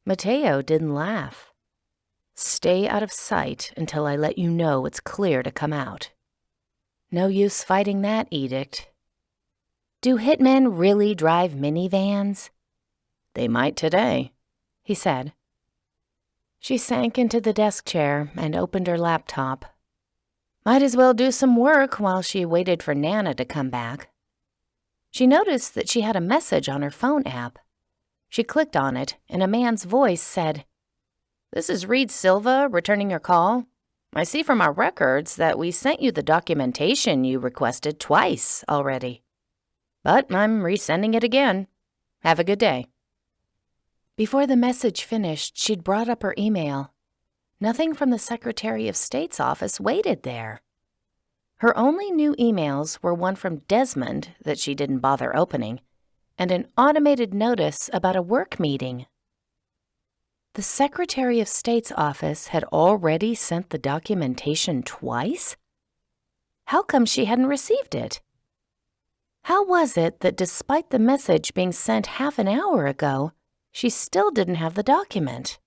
Mateo didn't laugh. "Stay out of sight until I let you know it's clear to come out." No use fighting that edict. "Do hitmen really drive minivans?" "They might today," he said. She sank into the desk chair and opened her laptop. Might as well do some work while she waited for Nana to come back. She noticed that she had a message on her phone app. She clicked on it, and a man's voice said, "This is Reed Silva returning your call. I see from our records that we sent you the documentation you requested twice already. But I'm resending it again. Have a good day." Before the message finished, she'd brought up her email. Nothing from the Secretary of State's office waited there. Her only new emails were one from Desmond that she didn't bother opening, and an automated notice about a work meeting. The Secretary of State's office had already sent the documentation twice? How come she hadn't received it? How was it that despite the message being sent half an hour ago, she still didn't have the document?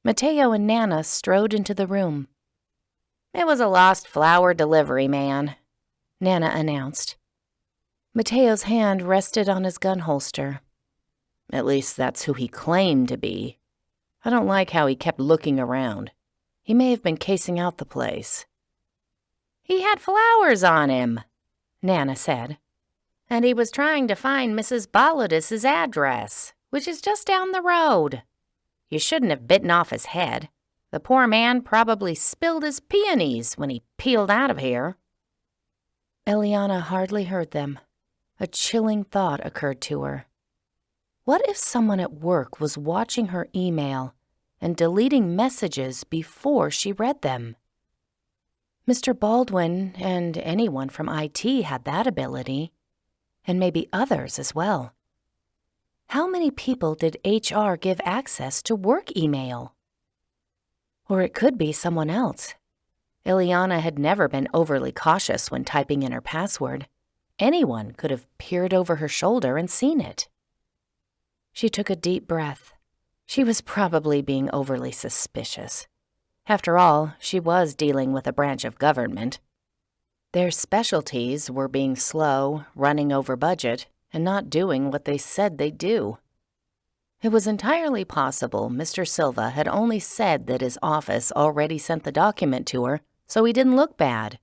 Mateo and Nana strode into the room. "It was a lost flower delivery man," Nana announced. Mateo's hand rested on his gun holster. "At least that's who he claimed to be. I don't like how he kept looking around. He may have been casing out the place." "He had flowers on him," Nana said. "And he was trying to find Mrs. Bolidus's address, which is just down the road. You shouldn't have bitten off his head. The poor man probably spilled his peonies when he peeled out of here." Elliana hardly heard them. A chilling thought occurred to her. What if someone at work was watching her email and deleting messages before she read them? Mr. Baldwin and anyone from IT had that ability, and maybe others as well. How many people did HR give access to work email? Or it could be someone else. Elliana had never been overly cautious when typing in her password. Anyone could have peered over her shoulder and seen it. She took a deep breath. She was probably being overly suspicious. After all, she was dealing with a branch of government. Their specialties were being slow, running over budget, and not doing what they said they'd do. It was entirely possible Mr. Silva had only said that his office already sent the document to her, so he didn't look bad.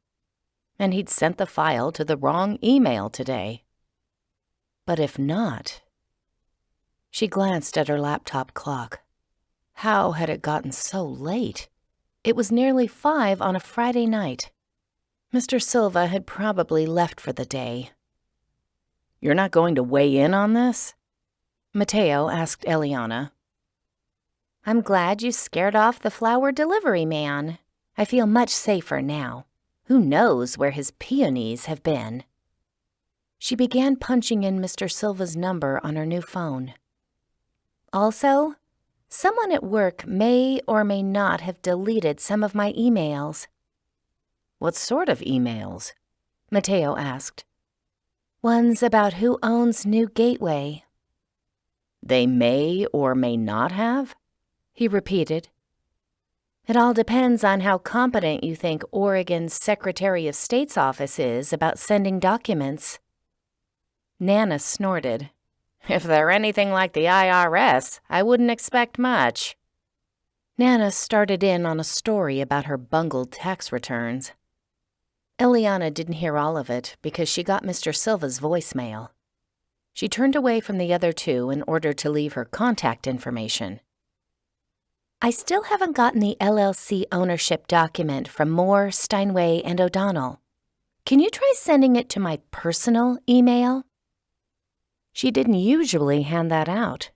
And he'd sent the file to the wrong email today. But if not... She glanced at her laptop clock. How had it gotten so late? It was nearly 5 on a Friday night. Mr. Silva had probably left for the day. "You're not going to weigh in on this?" Mateo asked Elliana. "I'm glad you scared off the flower delivery man. I feel much safer now. Who knows where his peonies have been?" She began punching in Mr. Silva's number on her new phone. "Also, someone at work may or may not have deleted some of my emails." "What sort of emails?" Mateo asked. "Ones about who owns New Gateway." "They may or may not have?" he repeated. "It all depends on how competent you think Oregon's Secretary of State's office is about sending documents." Nana snorted. "If they're anything like the IRS, I wouldn't expect much." Nana started in on a story about her bungled tax returns. Elliana didn't hear all of it because she got Mr. Silva's voicemail. She turned away from the other two in order to leave her contact information. "I still haven't gotten the LLC ownership document from Moore, Steinway, and O'Donnell. Can you try sending it to my personal email?" She didn't usually hand that out,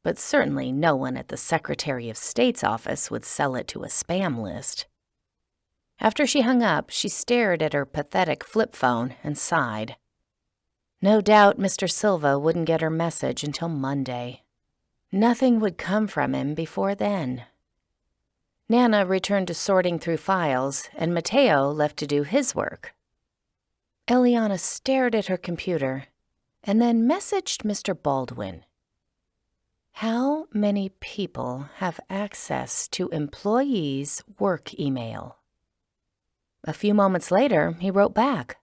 but certainly no one at the Secretary of State's office would sell it to a spam list. After she hung up, she stared at her pathetic flip phone and sighed. No doubt Mr. Silva wouldn't get her message until Monday. Nothing would come from him before then. Nana returned to sorting through files, and Mateo left to do his work. Elliana stared at her computer and then messaged Mr. Baldwin. How many people have access to employees' work email? A few moments later, he wrote back,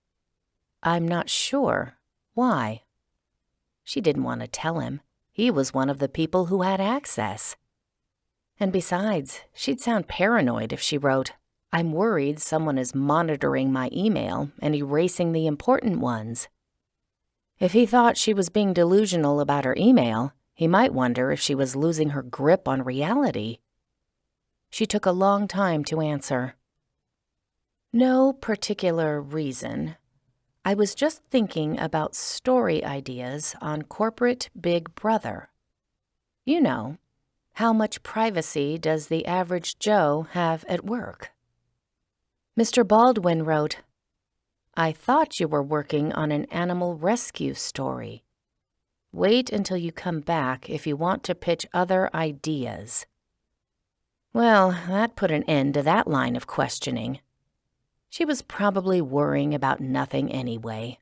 "I'm not sure. Why?" She didn't want to tell him. He was one of the people who had access. And besides, she'd sound paranoid if she wrote, "I'm worried someone is monitoring my email and erasing the important ones." If he thought she was being delusional about her email, he might wonder if she was losing her grip on reality. She took a long time to answer. "No particular reason. I was just thinking about story ideas on corporate Big Brother. You know, how much privacy does the average Joe have at work?" Mr. Baldwin wrote, "I thought you were working on an animal rescue story. Wait until you come back if you want to pitch other ideas." Well, that put an end to that line of questioning. She was probably worrying about nothing anyway.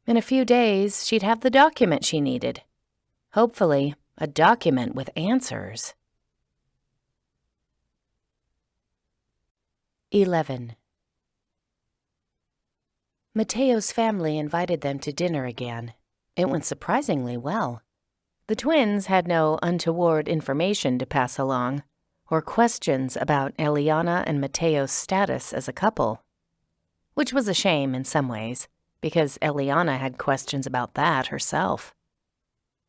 In a few days, she'd have the document she needed. Hopefully, a document with answers. 11. Mateo's family invited them to dinner again. It went surprisingly well. The twins had no untoward information to pass along, or questions about Elliana and Mateo's status as a couple. Which was a shame in some ways, because Elliana had questions about that herself.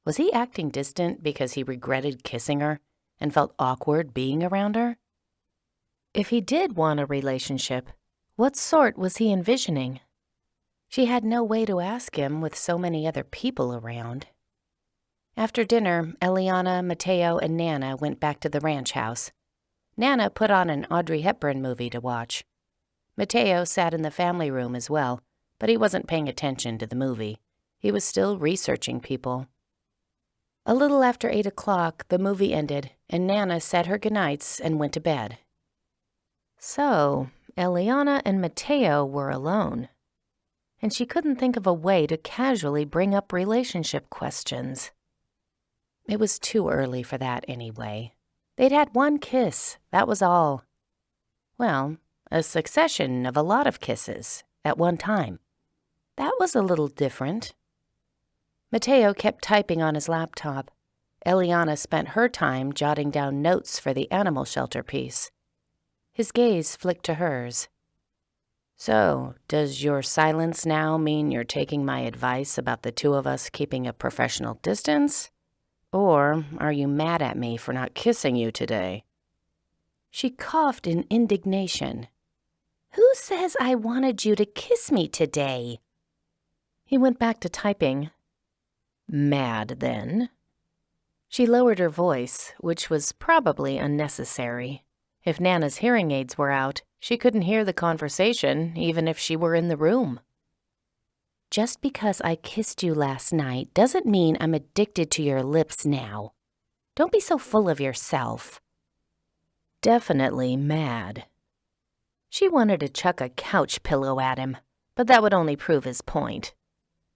Was he acting distant because he regretted kissing her and felt awkward being around her? If he did want a relationship, what sort was he envisioning? She had no way to ask him with so many other people around. After dinner, Elliana, Mateo, and Nana went back to the ranch house. Nana put on an Audrey Hepburn movie to watch. Mateo sat in the family room as well, but he wasn't paying attention to the movie. He was still researching people. A little after 8 o'clock, the movie ended, and Nana said her goodnights and went to bed. So, Elliana and Mateo were alone, and she couldn't think of a way to casually bring up relationship questions. It was too early for that anyway. They'd had one kiss, that was all. Well, a succession of a lot of kisses at one time. That was a little different. Mateo kept typing on his laptop. Elliana spent her time jotting down notes for the animal shelter piece. His gaze flicked to hers. So, does your silence now mean you're taking my advice about the two of us keeping a professional distance? Or are you mad at me for not kissing you today? She coughed in indignation. Who says I wanted you to kiss me today? He went back to typing. Mad, then? She lowered her voice, which was probably unnecessary. If Nana's hearing aids were out, she couldn't hear the conversation, even if she were in the room. Just because I kissed you last night doesn't mean I'm addicted to your lips now. Don't be so full of yourself. Definitely mad. She wanted to chuck a couch pillow at him, but that would only prove his point.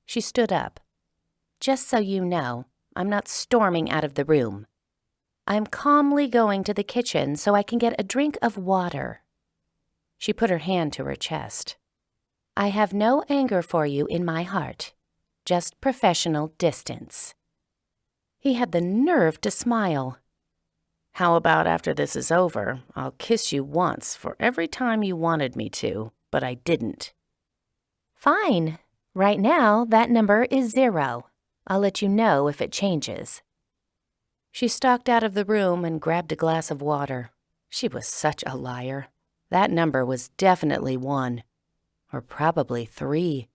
She stood up. Just so you know, I'm not storming out of the room. I'm calmly going to the kitchen so I can get a drink of water. She put her hand to her chest. I have no anger for you in my heart, just professional distance. He had the nerve to smile. How about after this is over, I'll kiss you once for every time you wanted me to, but I didn't. Fine. Right now, that number is 0. I'll let you know if it changes. She stalked out of the room and grabbed a glass of water. She was such a liar. That number was definitely 1. Or probably 3.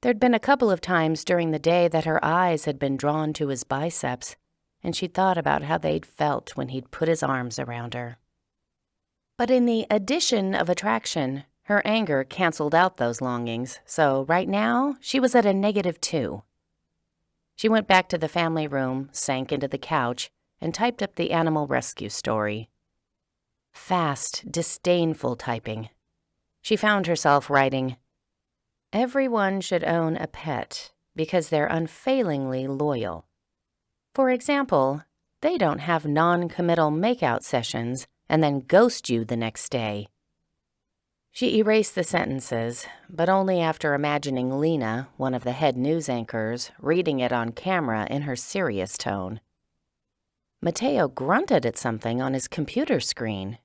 There'd been a couple of times during the day that her eyes had been drawn to his biceps, and she thought about how they'd felt when he'd put his arms around her. But in the addition of attraction, her anger canceled out those longings, so right now she was at a -2. She went back to the family room, sank into the couch, and typed up the animal rescue story. Fast, disdainful typing. She found herself writing, "Everyone should own a pet because they're unfailingly loyal. For example, they don't have non-committal makeout sessions and then ghost you the next day." She erased the sentences, but only after imagining Lena, one of the head news anchors, reading it on camera in her serious tone. Mateo grunted at something on his computer screen.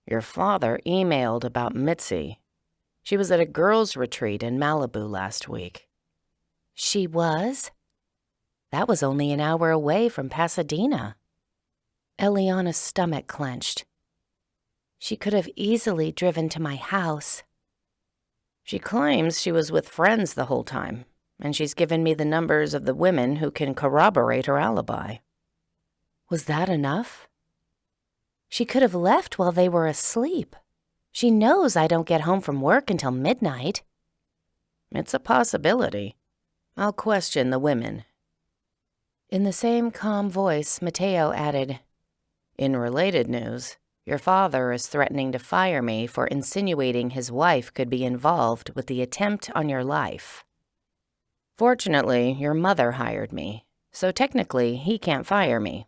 "Your father emailed about Mitzi. She was at a girls' retreat in Malibu last week." She was? That was only an hour away from Pasadena. Elliana's stomach clenched. She could have easily driven to my house. She claims she was with friends the whole time, and she's given me the numbers of the women who can corroborate her alibi. Was that enough? She could have left while they were asleep. She knows I don't get home from work until midnight. It's a possibility. I'll question the women. In the same calm voice, Mateo added, "In related news, your father is threatening to fire me for insinuating his wife could be involved with the attempt on your life. Fortunately, your mother hired me, so technically he can't fire me,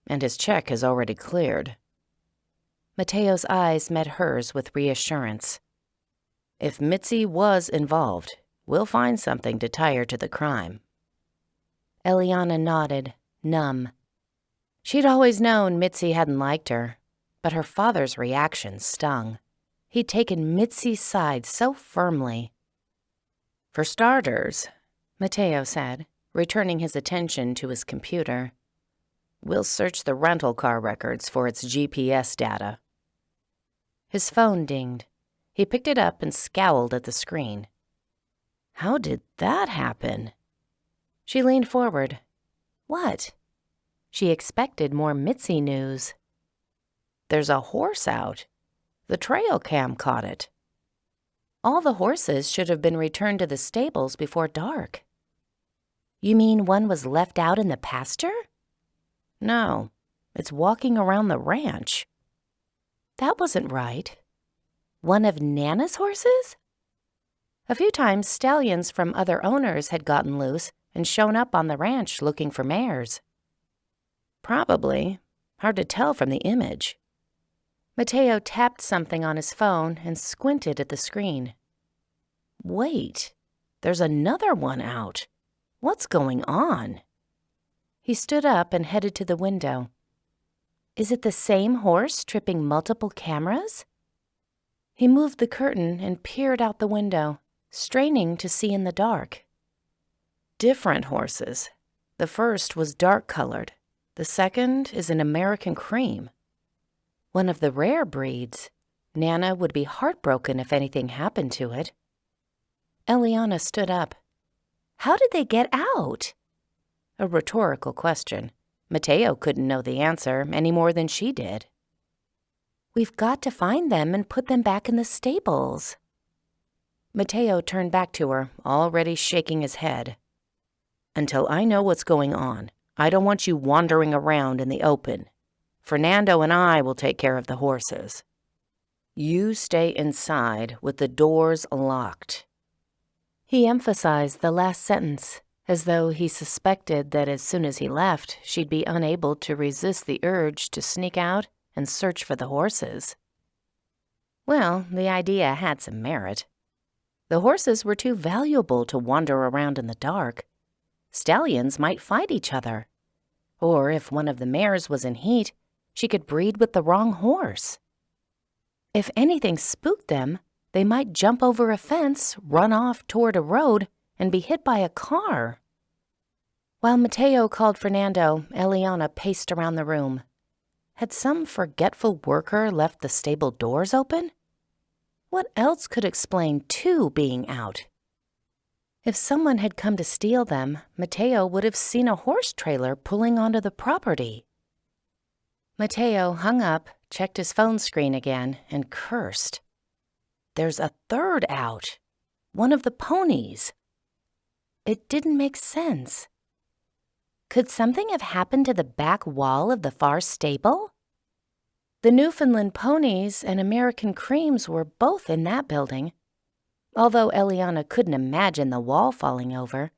and his check has already cleared." Mateo's eyes met hers with reassurance. "If Mitzi was involved, we'll find something to tie her to the crime." Elliana nodded, numb. She'd always known Mitzi hadn't liked her, but her father's reaction stung. He'd taken Mitzi's side so firmly. "For starters," Mateo said, returning his attention to his computer, "we'll search the rental car records for its GPS data." His phone dinged. He picked it up and scowled at the screen. How did that happen? She leaned forward. What? She expected more Mitzi news. "There's a horse out. The trail cam caught it. All the horses should have been returned to the stables before dark." "You mean one was left out in the pasture?" "No, it's walking around the ranch." That wasn't right. One of Nana's horses? A few times stallions from other owners had gotten loose and shown up on the ranch looking for mares. Probably. Hard to tell from the image. Mateo tapped something on his phone and squinted at the screen. Wait, there's another one out. What's going on? He stood up and headed to the window. Is it the same horse tripping multiple cameras? He moved the curtain and peered out the window, straining to see in the dark. Different horses. The first was dark-colored. The second is an American cream. One of the rare breeds. Nana would be heartbroken if anything happened to it. Elliana stood up. How did they get out? A rhetorical question. Mateo couldn't know the answer any more than she did. We've got to find them and put them back in the stables. Mateo turned back to her, already shaking his head. Until I know what's going on, I don't want you wandering around in the open. Fernando and I will take care of the horses. You stay inside with the doors locked. He emphasized the last sentence, as though he suspected that as soon as he left, she'd be unable to resist the urge to sneak out and search for the horses. Well, the idea had some merit. The horses were too valuable to wander around in the dark. Stallions might fight each other. Or if one of the mares was in heat, she could breed with the wrong horse. If anything spooked them, they might jump over a fence, run off toward a road, and be hit by a car. While Mateo called Fernando, Elliana paced around the room. Had some forgetful worker left the stable doors open? What else could explain two being out? If someone had come to steal them, Mateo would have seen a horse trailer pulling onto the property. Mateo hung up, checked his phone screen again, and cursed. There's a third out. One of the ponies. It didn't make sense. Could something have happened to the back wall of the far stable? The Newfoundland ponies and American creams were both in that building, although Elliana couldn't imagine the wall falling over,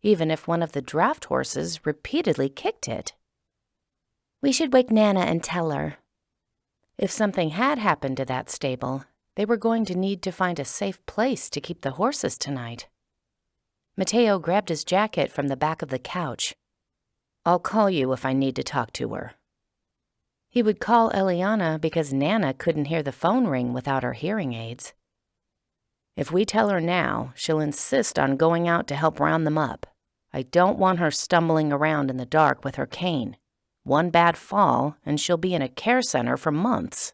even if one of the draft horses repeatedly kicked it. We should wake Nana and tell her. If something had happened to that stable, they were going to need to find a safe place to keep the horses tonight. Mateo grabbed his jacket from the back of the couch. I'll call you if I need to talk to her. He would call Elliana because Nana couldn't hear the phone ring without her hearing aids. If we tell her now, she'll insist on going out to help round them up. I don't want her stumbling around in the dark with her cane. One bad fall, and she'll be in a care center for months.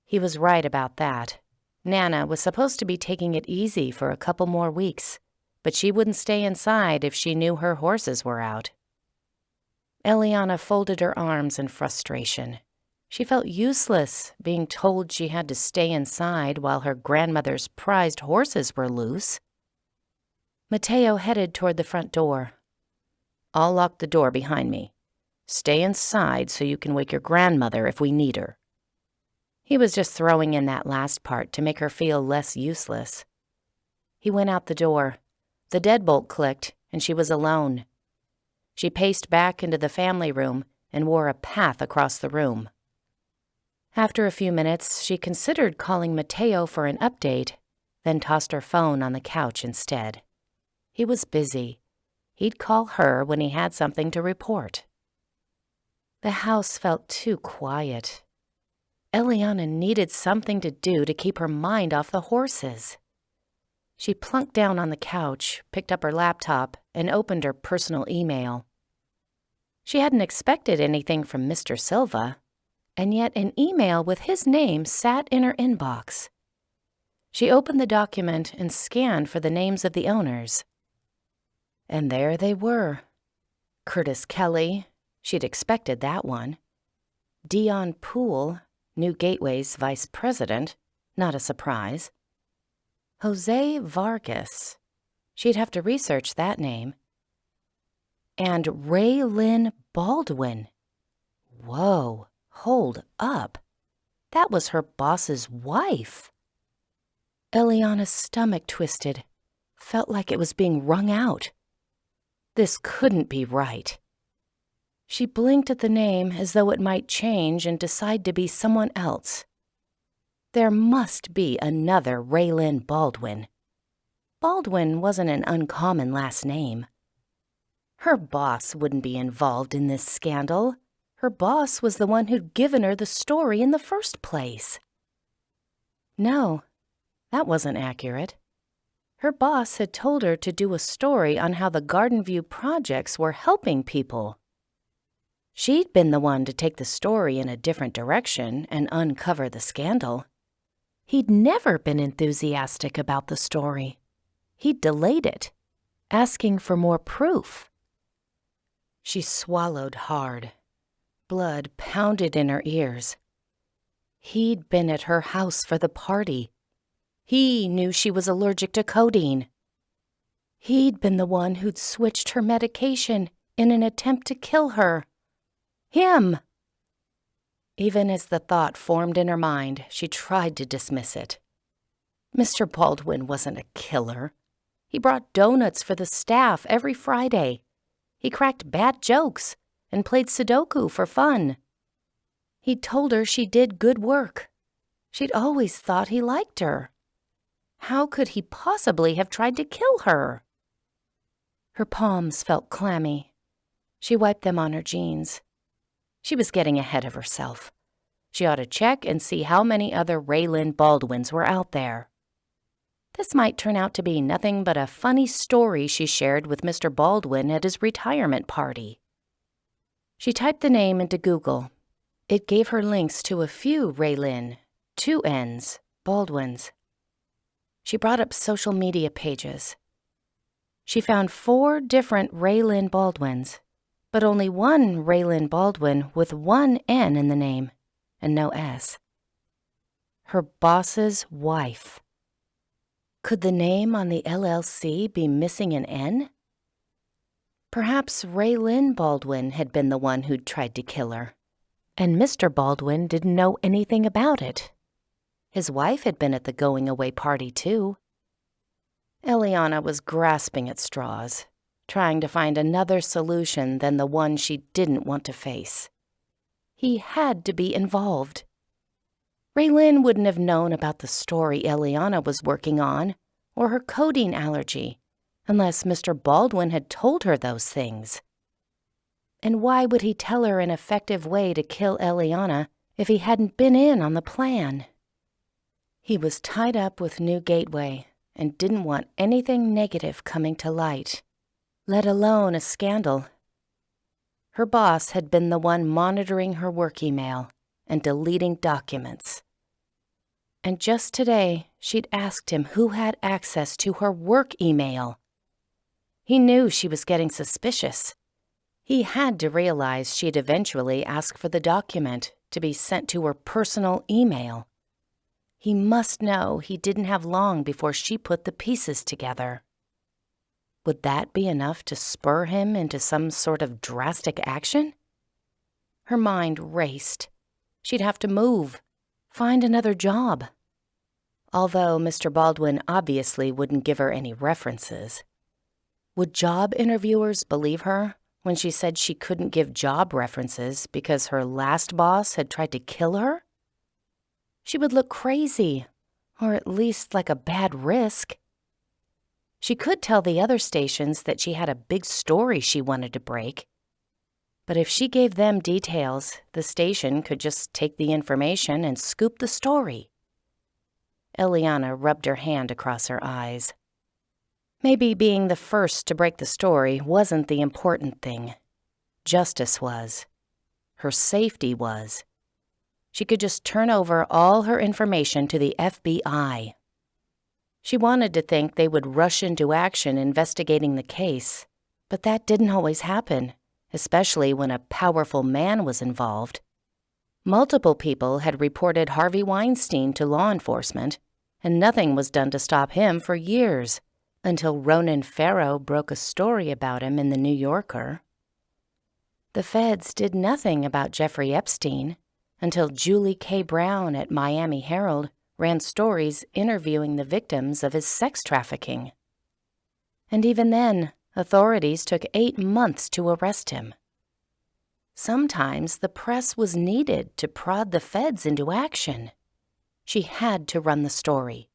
He was right about that. Nana was supposed to be taking it easy for a couple more weeks, but she wouldn't stay inside if she knew her horses were out. Elliana folded her arms in frustration. She felt useless, being told she had to stay inside while her grandmother's prized horses were loose. Mateo headed toward the front door. I'll lock the door behind me. Stay inside so you can wake your grandmother if we need her. He was just throwing in that last part to make her feel less useless. He went out the door. The deadbolt clicked, and she was alone. She paced back into the family room and wore a path across the room. After a few minutes, she considered calling Mateo for an update, then tossed her phone on the couch instead. He was busy. He'd call her when he had something to report. The house felt too quiet. Elliana needed something to do to keep her mind off the horses. She plunked down on the couch, picked up her laptop, and opened her personal email. She hadn't expected anything from Mr. Silva, and yet an email with his name sat in her inbox. She opened the document and scanned for the names of the owners. And there they were. Curtis Kelly, she'd expected that one. Dion Poole, New Gateway's vice president, not a surprise. Jose Vargas, she'd have to research that name. And Raylyn Baldwin. Whoa, hold up. That was her boss's wife. Elliana's stomach twisted, felt like it was being wrung out. This couldn't be right. She blinked at the name as though it might change and decide to be someone else. There must be another Raylyn Baldwin. Baldwin wasn't an uncommon last name. Her boss wouldn't be involved in this scandal. Her boss was the one who'd given her the story in the first place. No, that wasn't accurate. Her boss had told her to do a story on how the Garden View projects were helping people. She'd been the one to take the story in a different direction and uncover the scandal. He'd never been enthusiastic about the story. He'd delayed it, asking for more proof. She swallowed hard. Blood pounded in her ears. He'd been at her house for the party. He knew she was allergic to codeine. He'd been the one who'd switched her medication in an attempt to kill her. Him! Even as the thought formed in her mind, she tried to dismiss it. Mr. Baldwin wasn't a killer. He brought donuts for the staff every Friday. He cracked bad jokes and played Sudoku for fun. He'd told her she did good work. She'd always thought he liked her. How could he possibly have tried to kill her? Her palms felt clammy. She wiped them on her jeans. She was getting ahead of herself. She ought to check and see how many other Raylan Baldwins were out there. This might turn out to be nothing but a funny story she shared with Mr. Baldwin at his retirement party. She typed the name into Google. It gave her links to a few Raylan, 2 N's, Baldwins. She brought up social media pages. She found 4 different Raylan Baldwins, but only one Raylan Baldwin with 1 N in the name and no S. Her boss's wife. Could the name on the LLC be missing an N? Perhaps Raylan Baldwin had been the one who'd tried to kill her, and Mr. Baldwin didn't know anything about it. His wife had been at the going-away party, too. Elliana was grasping at straws, trying to find another solution than the one she didn't want to face. He had to be involved. Raylan wouldn't have known about the story Elliana was working on or her codeine allergy unless Mr. Baldwin had told her those things. And why would he tell her an effective way to kill Elliana if he hadn't been in on the plan? He was tied up with New Gateway and didn't want anything negative coming to light, let alone a scandal. Her boss had been the one monitoring her work email and deleting documents. And just today, she'd asked him who had access to her work email. He knew she was getting suspicious. He had to realize she'd eventually ask for the document to be sent to her personal email. He must know he didn't have long before she put the pieces together. Would that be enough to spur him into some sort of drastic action? Her mind raced. She'd have to move, find another job. Although Mr. Baldwin obviously wouldn't give her any references. Would job interviewers believe her when she said she couldn't give job references because her last boss had tried to kill her? She would look crazy, or at least like a bad risk. She could tell the other stations that she had a big story she wanted to break. But if she gave them details, the station could just take the information and scoop the story. Elliana rubbed her hand across her eyes. Maybe being the first to break the story wasn't the important thing. Justice was. Her safety was. She could just turn over all her information to the FBI. She wanted to think they would rush into action investigating the case, but that didn't always happen, especially when a powerful man was involved. Multiple people had reported Harvey Weinstein to law enforcement, and nothing was done to stop him for years, until Ronan Farrow broke a story about him in the New Yorker. The feds did nothing about Jeffrey Epstein, until Julie K. Brown at Miami Herald ran stories interviewing the victims of his sex trafficking. And even then, authorities took 8 months to arrest him. Sometimes the press was needed to prod the feds into action. She had to run the story.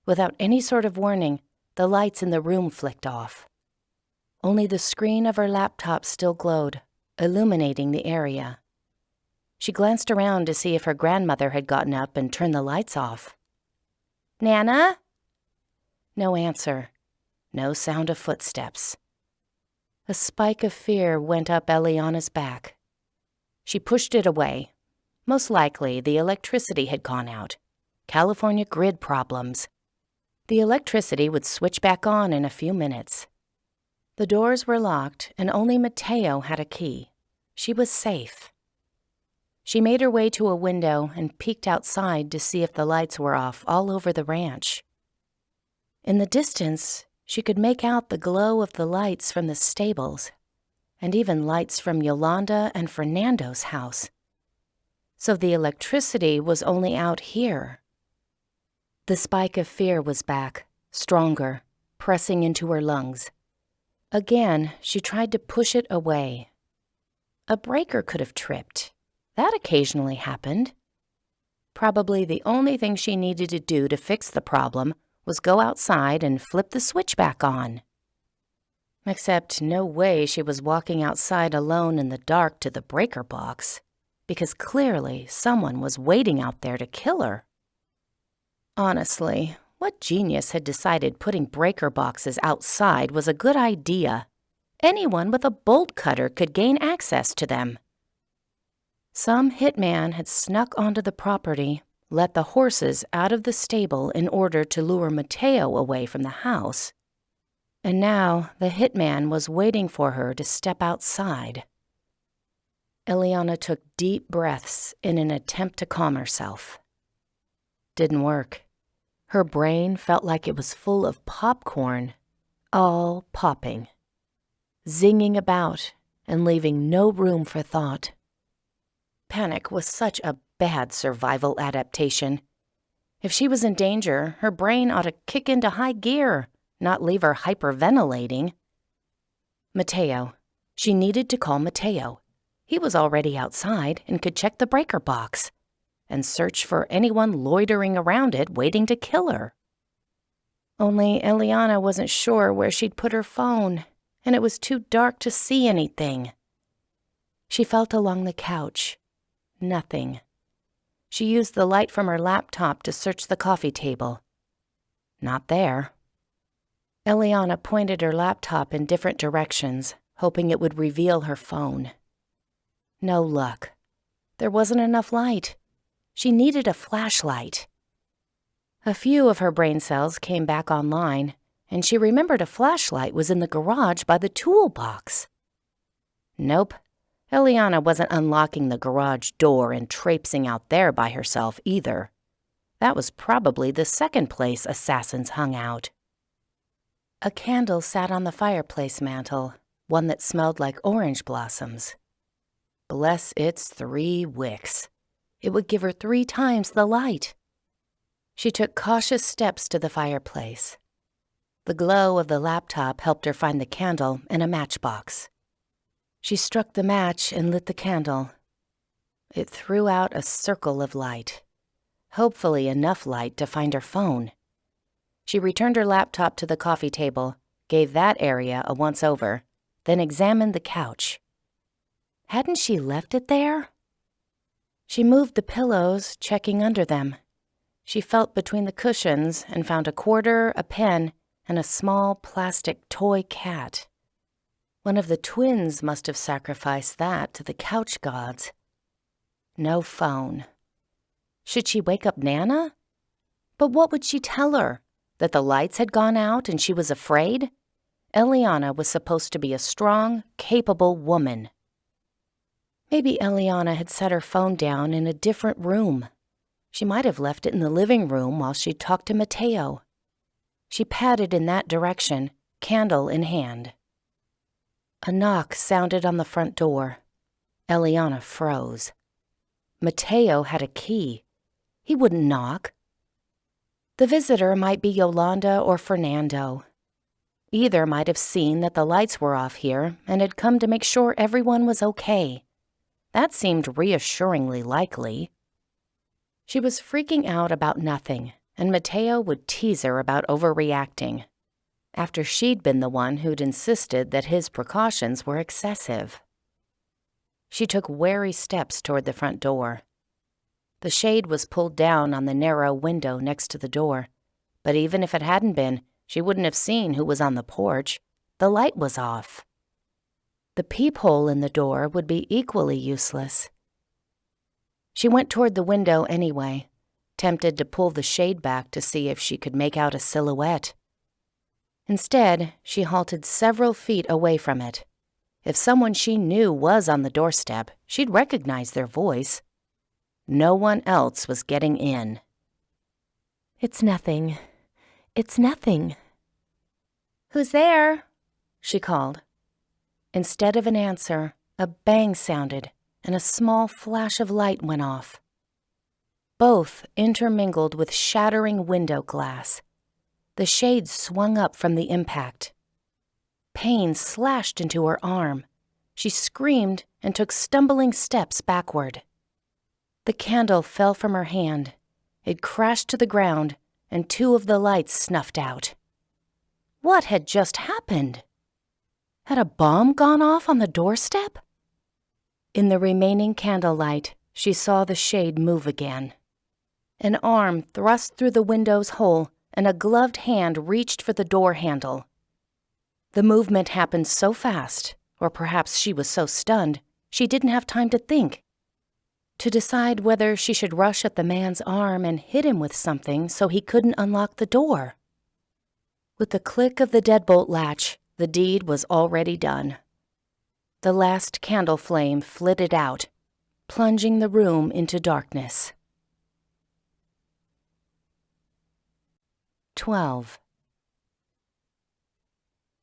Without any sort of warning, the lights in the room flicked off. Only the screen of her laptop still glowed, illuminating the area. She glanced around to see if her grandmother had gotten up and turned the lights off. "Nana?" No answer. No sound of footsteps. A spike of fear went up Elliana's back. She pushed it away. Most likely, the electricity had gone out. California grid problems. The electricity would switch back on in a few minutes. The doors were locked, and only Mateo had a key. She was safe. She made her way to a window and peeked outside to see if the lights were off all over the ranch. In the distance, she could make out the glow of the lights from the stables, and even lights from Yolanda and Fernando's house. So the electricity was only out here. The spike of fear was back, stronger, pressing into her lungs. Again, she tried to push it away. A breaker could have tripped. That occasionally happened. Probably the only thing she needed to do to fix the problem was go outside and flip the switch back on. Except no way she was walking outside alone in the dark to the breaker box, because clearly someone was waiting out there to kill her. Honestly, what genius had decided putting breaker boxes outside was a good idea? Anyone with a bolt cutter could gain access to them. Some hitman had snuck onto the property, let the horses out of the stable in order to lure Mateo away from the house. And now the hitman was waiting for her to step outside. Elliana took deep breaths in an attempt to calm herself. Didn't work. Her brain felt like it was full of popcorn, all popping, zinging about and leaving no room for thought. Panic was such a bad survival adaptation. If she was in danger, her brain ought to kick into high gear, not leave her hyperventilating. Mateo. She needed to call Mateo. He was already outside and could check the breaker box and search for anyone loitering around it waiting to kill her. Only Elliana wasn't sure where she'd put her phone, and it was too dark to see anything. She felt along the couch. Nothing. She used the light from her laptop to search the coffee table. Not there. Elliana pointed her laptop in different directions, hoping it would reveal her phone. No luck. There wasn't enough light. She needed a flashlight. A few of her brain cells came back online, and she remembered a flashlight was in the garage by the toolbox. Nope. Elliana wasn't unlocking the garage door and traipsing out there by herself either. That was probably the second place assassins hung out. A candle sat on the fireplace mantel, one that smelled like orange blossoms. Bless its 3 wicks. It would give her 3 times the light. She took cautious steps to the fireplace. The glow of the laptop helped her find the candle and a matchbox. She struck the match and lit the candle. It threw out a circle of light, hopefully enough light to find her phone. She returned her laptop to the coffee table, gave that area a once-over, then examined the couch. Hadn't she left it there? She moved the pillows, checking under them. She felt between the cushions and found a quarter, a pen, and a small plastic toy cat. One of the twins must have sacrificed that to the couch gods. No phone. Should she wake up Nana? But what would she tell her? That the lights had gone out and she was afraid? Elliana was supposed to be a strong, capable woman. Maybe Elliana had set her phone down in a different room. She might have left it in the living room while she talked to Mateo. She padded in that direction, candle in hand. A knock sounded on the front door. Elliana froze. Mateo had a key. He wouldn't knock. The visitor might be Yolanda or Fernando. Either might have seen that the lights were off here and had come to make sure everyone was okay. That seemed reassuringly likely. She was freaking out about nothing, and Mateo would tease her about overreacting. after she'd been the one who'd insisted that his precautions were excessive. She took wary steps toward the front door. The shade was pulled down on the narrow window next to the door, but even if it hadn't been, she wouldn't have seen who was on the porch. The light was off. The peephole in the door would be equally useless. She went toward the window anyway, tempted to pull the shade back to see if she could make out a silhouette. Instead, she halted several feet away from it. If someone she knew was on the doorstep, she'd recognize their voice. No one else was getting in. "It's nothing. It's nothing." "Who's there?" she called. Instead of an answer, a bang sounded, and a small flash of light went off. Both intermingled with shattering window glass. The shade swung up from the impact. Pain slashed into her arm. She screamed and took stumbling steps backward. The candle fell from her hand. It crashed to the ground, and 2 of the lights snuffed out. What had just happened? Had a bomb gone off on the doorstep? In the remaining candlelight, she saw the shade move again. An arm thrust through the window's hole, and a gloved hand reached for the door handle. The movement happened so fast, or perhaps she was so stunned, she didn't have time to think. To decide whether she should rush at the man's arm and hit him with something so he couldn't unlock the door. With the click of the deadbolt latch, the deed was already done. The last candle flame flitted out, plunging the room into darkness. 12.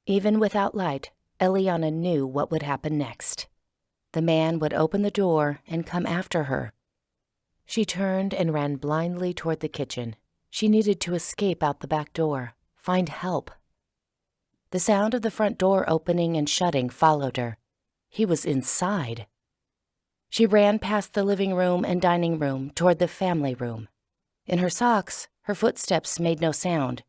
Even without light, Elliana knew what would happen next. The man would open the door and come after her. She turned and ran blindly toward the kitchen. She needed to escape out the back door, find help. The sound of the front door opening and shutting followed her. He was inside. She ran past the living room and dining room toward the family room. In her socks, her footsteps made no sound,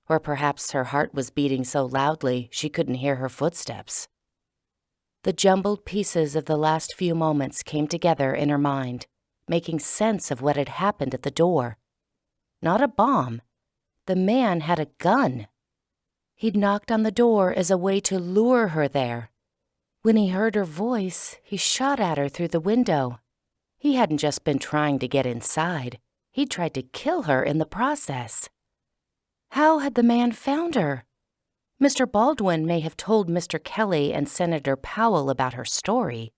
or perhaps her heart was beating so loudly she couldn't hear her footsteps. The jumbled pieces of the last few moments came together in her mind, making sense of what had happened at the door. Not a bomb. The man had a gun. He'd knocked on the door as a way to lure her there. When he heard her voice, he shot at her through the window. He hadn't just been trying to get inside. He'd tried to kill her in the process. How had the man found her? Mr. Baldwin may have told Mr. Kelly and Senator Powell about her story,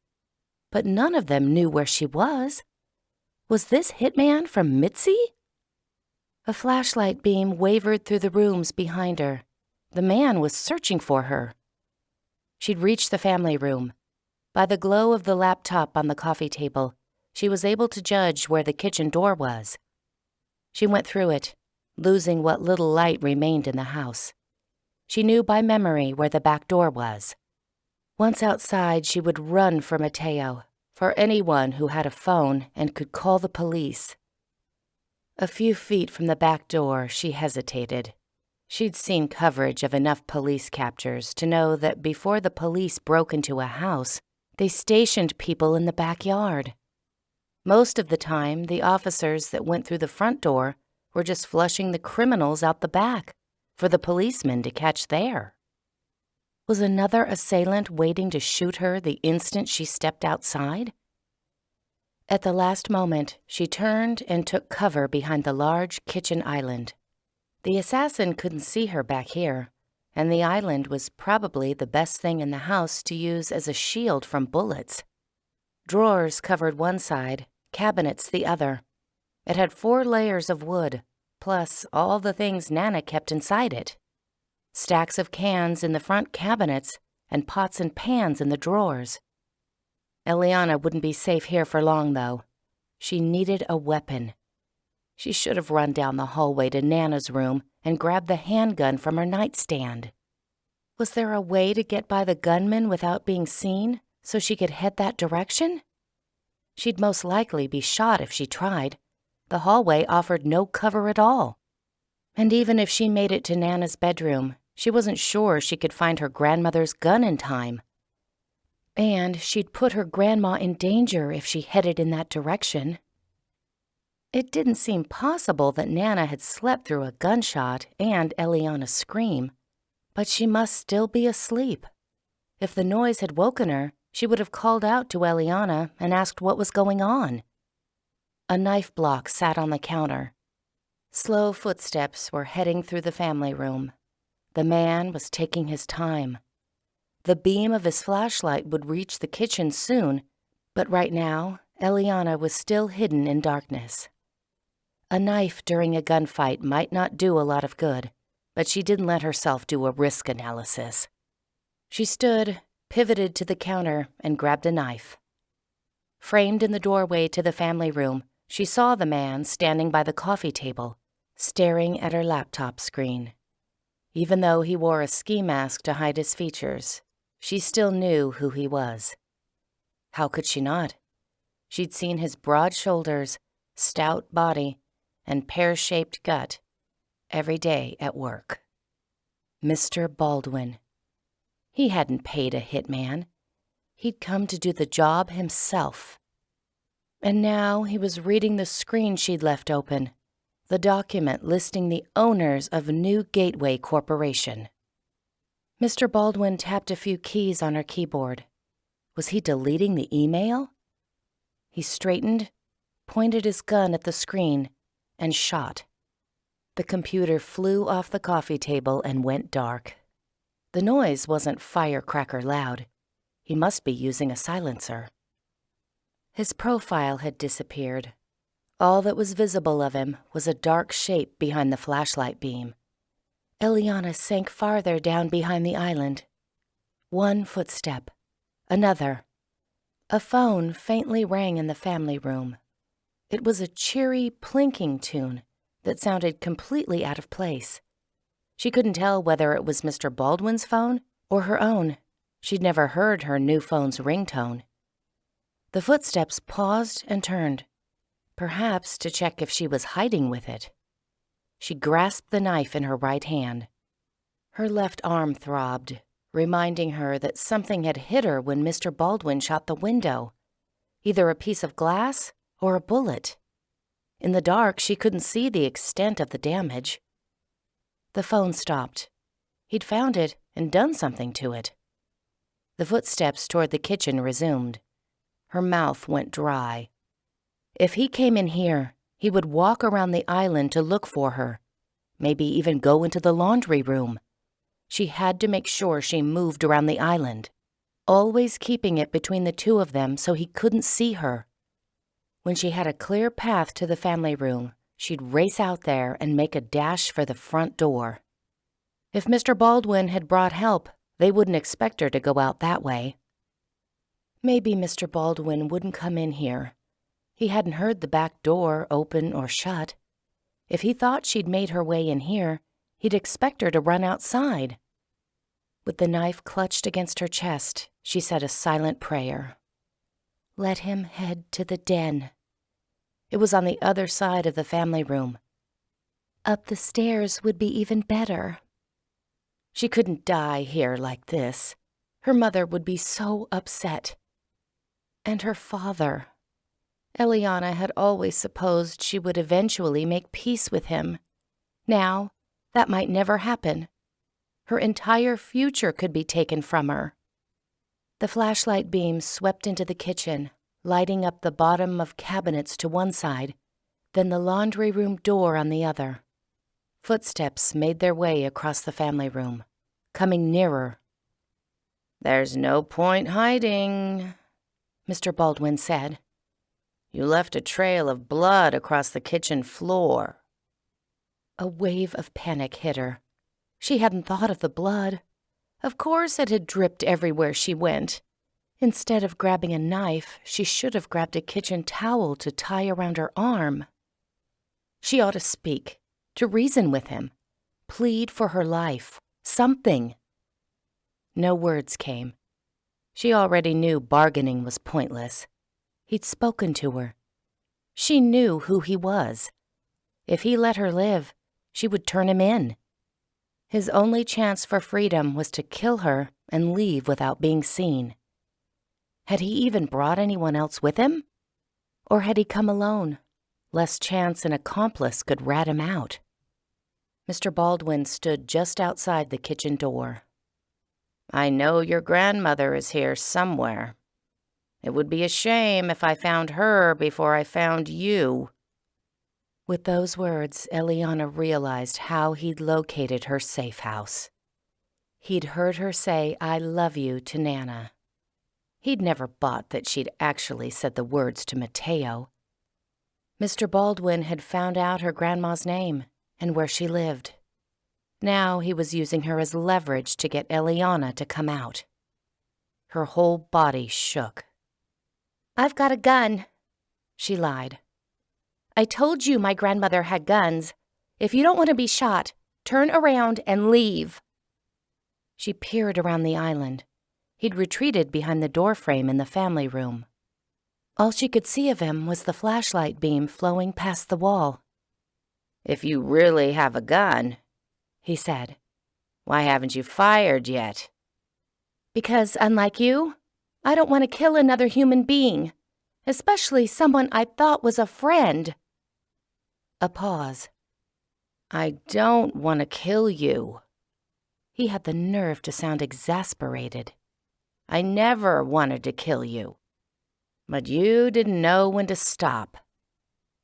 but none of them knew where she was. Was this hitman from Mitzi? A flashlight beam wavered through the rooms behind her. The man was searching for her. She'd reached the family room. By the glow of the laptop on the coffee table, she was able to judge where the kitchen door was. She went through it, losing what little light remained in the house. She knew by memory where the back door was. Once outside, she would run for Mateo, for anyone who had a phone and could call the police. A few feet from the back door, she hesitated. She'd seen coverage of enough police captures to know that before the police broke into a house, they stationed people in the backyard. Most of the time, the officers that went through the front door were just flushing the criminals out the back for the policemen to catch there. Was another assailant waiting to shoot her the instant she stepped outside? At the last moment, she turned and took cover behind the large kitchen island. The assassin couldn't see her back here, and the island was probably the best thing in the house to use as a shield from bullets. Drawers covered one side, cabinets the other. It had 4 layers of wood, plus all the things Nana kept inside it. Stacks of cans in the front cabinets and pots and pans in the drawers. Elliana wouldn't be safe here for long, though. She needed a weapon. She should have run down the hallway to Nana's room and grabbed the handgun from her nightstand. Was there a way to get by the gunman without being seen so she could head that direction? She'd most likely be shot if she tried. The hallway offered no cover at all. And even if she made it to Nana's bedroom, She wasn't sure she could find her grandmother's gun in time. And she'd put her grandma in danger if she headed in that direction. It didn't seem possible that Nana had slept through a gunshot and Elliana's scream, but she must still be asleep. If the noise had woken her, she would have called out to Elliana and asked what was going on. A knife block sat on the counter. Slow footsteps were heading through the family room. The man was taking his time. The beam of his flashlight would reach the kitchen soon, but right now, Elliana was still hidden in darkness. A knife during a gunfight might not do a lot of good, but she didn't let herself do a risk analysis. She stood, pivoted to the counter, and grabbed a knife. Framed in the doorway to the family room, she saw the man standing by the coffee table, staring at her laptop screen. Even though he wore a ski mask to hide his features, she still knew who he was. How could she not? She'd seen his broad shoulders, stout body, and pear-shaped gut every day at work. Mr. Baldwin. He hadn't paid a hitman. He'd come to do the job himself. And now he was reading the screen she'd left open, the document listing the owners of New Gateway Corporation. Mr. Baldwin tapped a few keys on her keyboard. Was he deleting the email? He straightened, pointed his gun at the screen, and shot. The computer flew off the coffee table and went dark. The noise wasn't firecracker loud. He must be using a silencer. His profile had disappeared. All that was visible of him was a dark shape behind the flashlight beam. Elliana sank farther down behind the island. One footstep. Another. A phone faintly rang in the family room. It was a cheery, plinking tune that sounded completely out of place. She couldn't tell whether it was Mr. Baldwin's phone or her own. She'd never heard her new phone's ringtone. The footsteps paused and turned, perhaps to check if she was hiding with it. She grasped the knife in her right hand. Her left arm throbbed, reminding her that something had hit her when Mr. Baldwin shot the window, either a piece of glass or a bullet. In the dark, she couldn't see the extent of the damage. The phone stopped. He'd found it and done something to it. The footsteps toward the kitchen resumed. Her mouth went dry. If he came in here, he would walk around the island to look for her, maybe even go into the laundry room. She had to make sure she moved around the island, always keeping it between the two of them so he couldn't see her. When she had a clear path to the family room, she'd race out there and make a dash for the front door. If Mr. Baldwin had brought help, they wouldn't expect her to go out that way. Maybe Mr. Baldwin wouldn't come in here. He hadn't heard the back door open or shut. If he thought she'd made her way in here, he'd expect her to run outside. With the knife clutched against her chest, she said a silent prayer. Let him head to the den. It was on the other side of the family room. Up the stairs would be even better. She couldn't die here like this. Her mother would be so upset. And her father. Elliana had always supposed she would eventually make peace with him. Now, that might never happen. Her entire future could be taken from her. The flashlight beam swept into the kitchen, lighting up the bottom of cabinets to one side, then the laundry room door on the other. Footsteps made their way across the family room, coming nearer. There's no point hiding, Mr. Baldwin said. You left a trail of blood across the kitchen floor. A wave of panic hit her. She hadn't thought of the blood. Of course it had dripped everywhere she went. Instead of grabbing a knife, she should have grabbed a kitchen towel to tie around her arm. She ought to speak, to reason with him, plead for her life, something. No words came. She already knew bargaining was pointless. He'd spoken to her. She knew who he was. If he let her live, she would turn him in. His only chance for freedom was to kill her and leave without being seen. Had he even brought anyone else with him? Or had he come alone, lest chance an accomplice could rat him out? Mr. Baldwin stood just outside the kitchen door. "I know your grandmother is here somewhere. It would be a shame if I found her before I found you." With those words, Elliana realized how he'd located her safe house. He'd heard her say, "I love you" to Nana. He'd never bought that she'd actually said the words to Mateo. Mr. Baldwin had found out her grandma's name and where she lived. Now he was using her as leverage to get Elliana to come out. Her whole body shook. "I've got a gun," she lied. "I told you my grandmother had guns. If you don't want to be shot, turn around and leave." She peered around the island. He'd retreated behind the doorframe in the family room. All she could see of him was the flashlight beam flowing past the wall. "If you really have a gun," he said, "why haven't you fired yet?" "Because, unlike you, I don't want to kill another human being, especially someone I thought was a friend." A pause. "I don't want to kill you." He had the nerve to sound exasperated. "I never wanted to kill you. But you didn't know when to stop.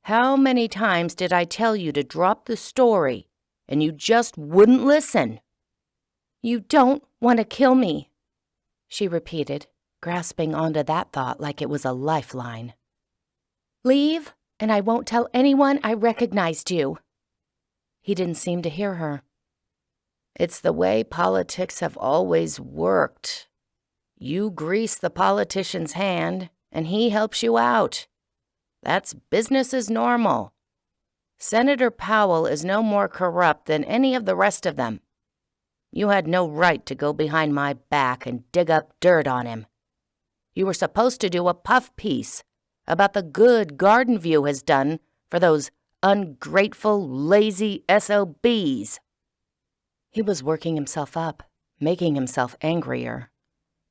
How many times did I tell you to drop the story, and you just wouldn't listen?" "You don't want to kill me," she repeated, grasping onto that thought like it was a lifeline. "Leave, and I won't tell anyone I recognized you." He didn't seem to hear her. "It's the way politics have always worked. You grease the politician's hand, and he helps you out. That's business as normal. Senator Powell is no more corrupt than any of the rest of them. You had no right to go behind my back and dig up dirt on him. You were supposed to do a puff piece about the good Garden View has done for those ungrateful, lazy SOBs." He was working himself up, making himself angrier.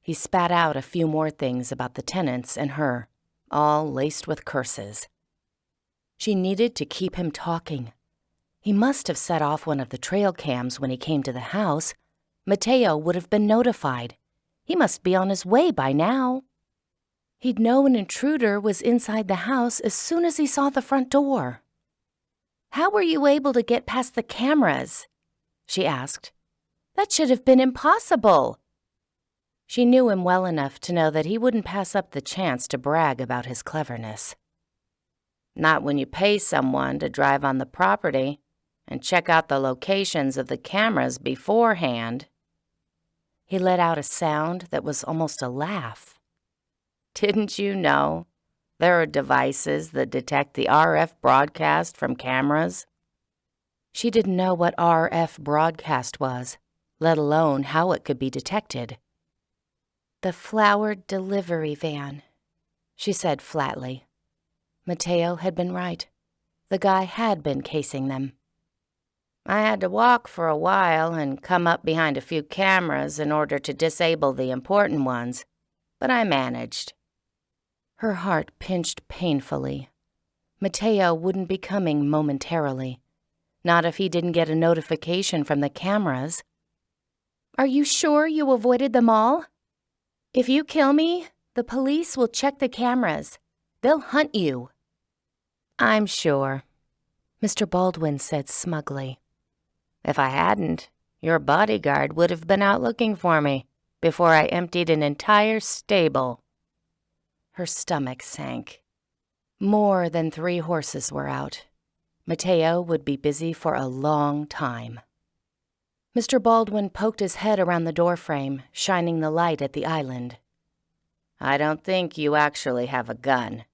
He spat out a few more things about the tenants and her, all laced with curses. She needed to keep him talking. He must have set off one of the trail cams when he came to the house. Mateo would have been notified. He must be on his way by now. He'd know an intruder was inside the house as soon as he saw the front door. "How were you able to get past the cameras?" she asked. "That should have been impossible." She knew him well enough to know that he wouldn't pass up the chance to brag about his cleverness. "Not when you pay someone to drive on the property and check out the locations of the cameras beforehand." He let out a sound that was almost a laugh. "Didn't you know there are devices that detect the RF broadcast from cameras?" She didn't know what RF broadcast was, let alone how it could be detected. "The flower delivery van," she said flatly. Mateo had been right. The guy had been casing them. "I had to walk for a while and come up behind a few cameras in order to disable the important ones, but I managed." Her heart pinched painfully. Mateo wouldn't be coming momentarily. Not if he didn't get a notification from the cameras. "Are you sure you avoided them all? If you kill me, the police will check the cameras. They'll hunt you." "I'm sure," Mr. Baldwin said smugly. "If I hadn't, your bodyguard would have been out looking for me before I emptied an entire stable." Her stomach sank. More than 3 horses were out. Mateo would be busy for a long time. Mr. Baldwin poked his head around the doorframe, shining the light at the island. "I don't think you actually have a gun.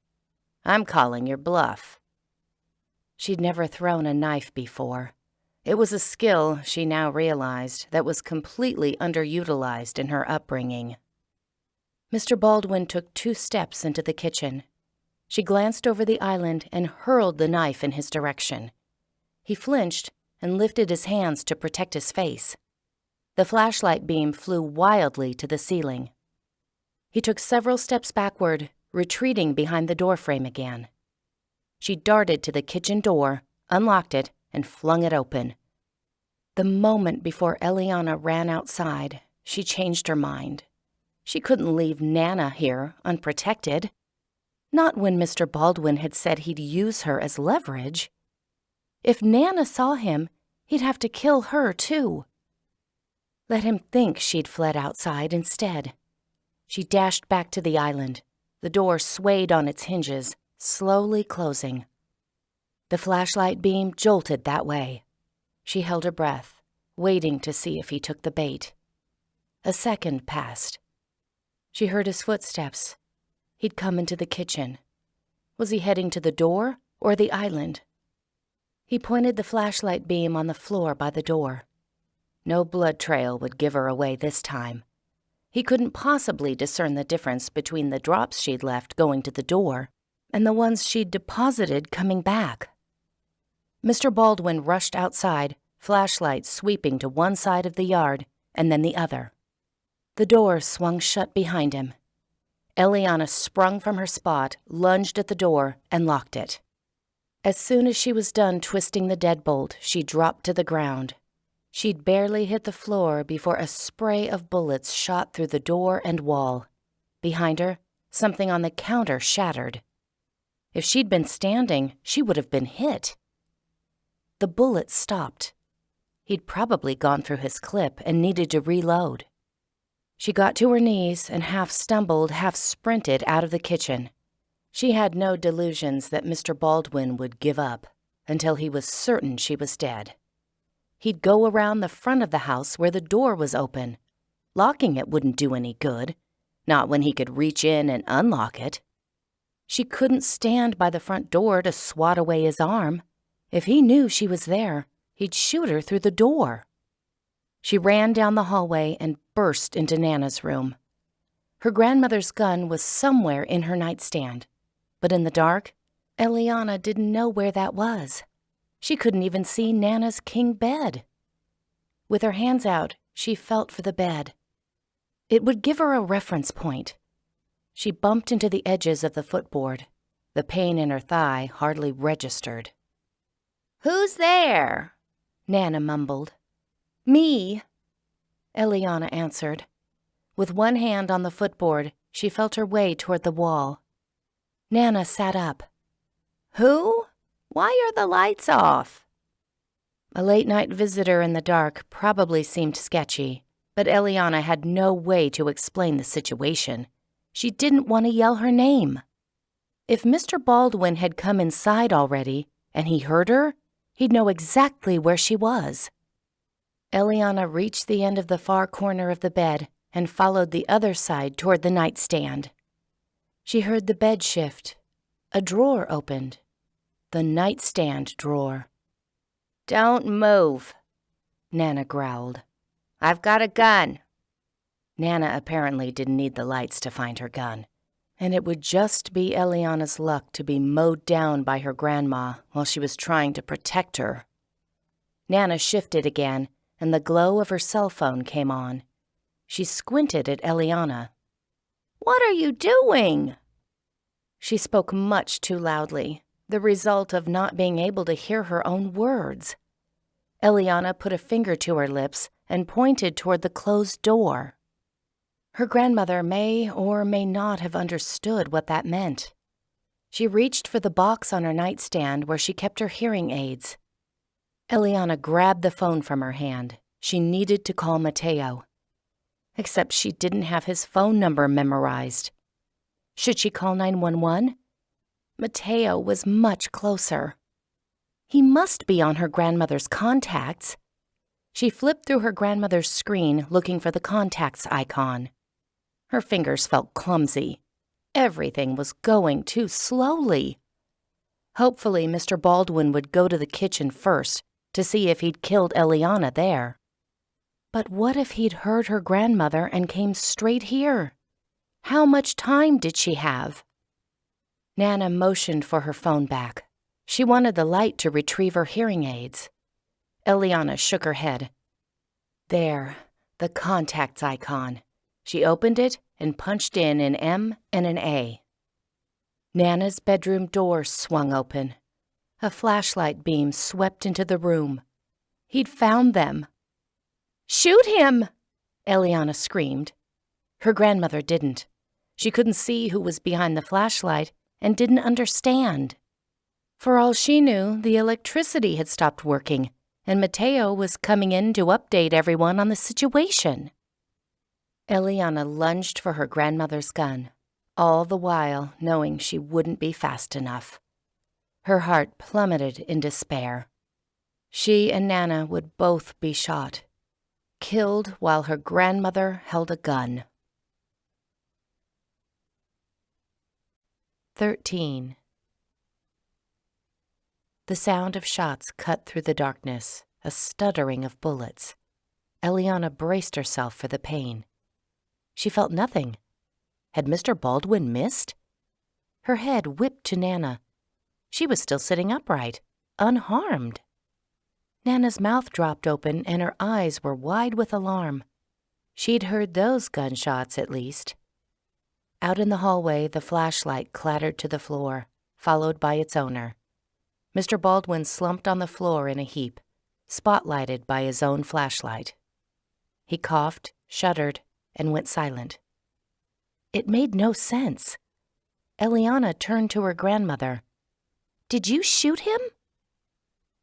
I'm calling your bluff." She'd never thrown a knife before. It was a skill, she now realized, that was completely underutilized in her upbringing. Mr. Baldwin took 2 steps into the kitchen. She glanced over the island and hurled the knife in his direction. He flinched and lifted his hands to protect his face. The flashlight beam flew wildly to the ceiling. He took several steps backward, retreating behind the doorframe again. She darted to the kitchen door, unlocked it, and flung it open. The moment before Elliana ran outside, she changed her mind. She couldn't leave Nana here unprotected. Not when Mr. Baldwin had said he'd use her as leverage. If Nana saw him, he'd have to kill her too. Let him think she'd fled outside instead. She dashed back to the island. The door swayed on its hinges, slowly closing. The flashlight beam jolted that way. She held her breath, waiting to see if he took the bait. A second passed. She heard his footsteps. He'd come into the kitchen. Was he heading to the door or the island? He pointed the flashlight beam on the floor by the door. No blood trail would give her away this time. He couldn't possibly discern the difference between the drops she'd left going to the door and the ones she'd deposited coming back. Mr. Baldwin rushed outside, flashlight sweeping to one side of the yard and then the other. The door swung shut behind him. Elliana sprung from her spot, lunged at the door, and locked it. As soon as she was done twisting the deadbolt, she dropped to the ground. She'd barely hit the floor before a spray of bullets shot through the door and wall. Behind her, something on the counter shattered. If she'd been standing, she would have been hit. The bullets stopped. He'd probably gone through his clip and needed to reload. She got to her knees and half stumbled, half sprinted out of the kitchen. She had no delusions that Mr. Baldwin would give up until he was certain she was dead. He'd go around the front of the house where the door was open. Locking it wouldn't do any good, not when he could reach in and unlock it. She couldn't stand by the front door to swat away his arm. If he knew she was there, he'd shoot her through the door. She ran down the hallway and burst into Nana's room. Her grandmother's gun was somewhere in her nightstand, but in the dark, Elliana didn't know where that was. She couldn't even see Nana's king bed. With her hands out, she felt for the bed. It would give her a reference point. She bumped into the edges of the footboard. The pain in her thigh hardly registered. "Who's there?" Nana mumbled. "Me," Elliana answered. With one hand on the footboard, she felt her way toward the wall. Nana sat up. "Who? Why are the lights off?" A late-night visitor in the dark probably seemed sketchy, but Elliana had no way to explain the situation. She didn't want to yell her name. If Mr. Baldwin had come inside already and he heard her, he'd know exactly where she was. Elliana reached the end of the far corner of the bed and followed the other side toward the nightstand. She heard the bed shift. A drawer opened. The nightstand drawer. "Don't move," Nana growled. "I've got a gun." Nana apparently didn't need the lights to find her gun, and it would just be Eliana's luck to be mowed down by her grandma while she was trying to protect her. Nana shifted again, and the glow of her cell phone came on. She squinted at Elliana. "What are you doing?" She spoke much too loudly, the result of not being able to hear her own words. Elliana put a finger to her lips and pointed toward the closed door. Her grandmother may or may not have understood what that meant. She reached for the box on her nightstand where she kept her hearing aids. Elliana grabbed the phone from her hand. She needed to call Mateo. Except she didn't have his phone number memorized. Should she call 911? Mateo was much closer. He must be on her grandmother's contacts. She flipped through her grandmother's screen looking for the contacts icon. Her fingers felt clumsy. Everything was going too slowly. Hopefully, Mr. Baldwin would go to the kitchen first to see if he'd killed Elliana there. But what if he'd heard her grandmother and came straight here? How much time did she have? Nana motioned for her phone back. She wanted the light to retrieve her hearing aids. Elliana shook her head. There, the contacts icon. She opened it and punched in an M and an A. Nana's bedroom door swung open. A flashlight beam swept into the room. He'd found them. "Shoot him!" Elliana screamed. Her grandmother didn't. She couldn't see who was behind the flashlight and didn't understand. For all she knew, the electricity had stopped working, and Mateo was coming in to update everyone on the situation. Elliana lunged for her grandmother's gun, all the while knowing she wouldn't be fast enough. Her heart plummeted in despair. She and Nana would both be shot, killed while her grandmother held a gun. 13. The sound of shots cut through the darkness, a stuttering of bullets. Elliana braced herself for the pain. She felt nothing. Had Mr. Baldwin missed? Her head whipped to Nana. She was still sitting upright, unharmed. Nana's mouth dropped open and her eyes were wide with alarm. She'd heard those gunshots, at least. Out in the hallway, the flashlight clattered to the floor, followed by its owner. Mr. Baldwin slumped on the floor in a heap, spotlighted by his own flashlight. He coughed, shuddered, and went silent. It made no sense. Elliana turned to her grandmother. "Did you shoot him?"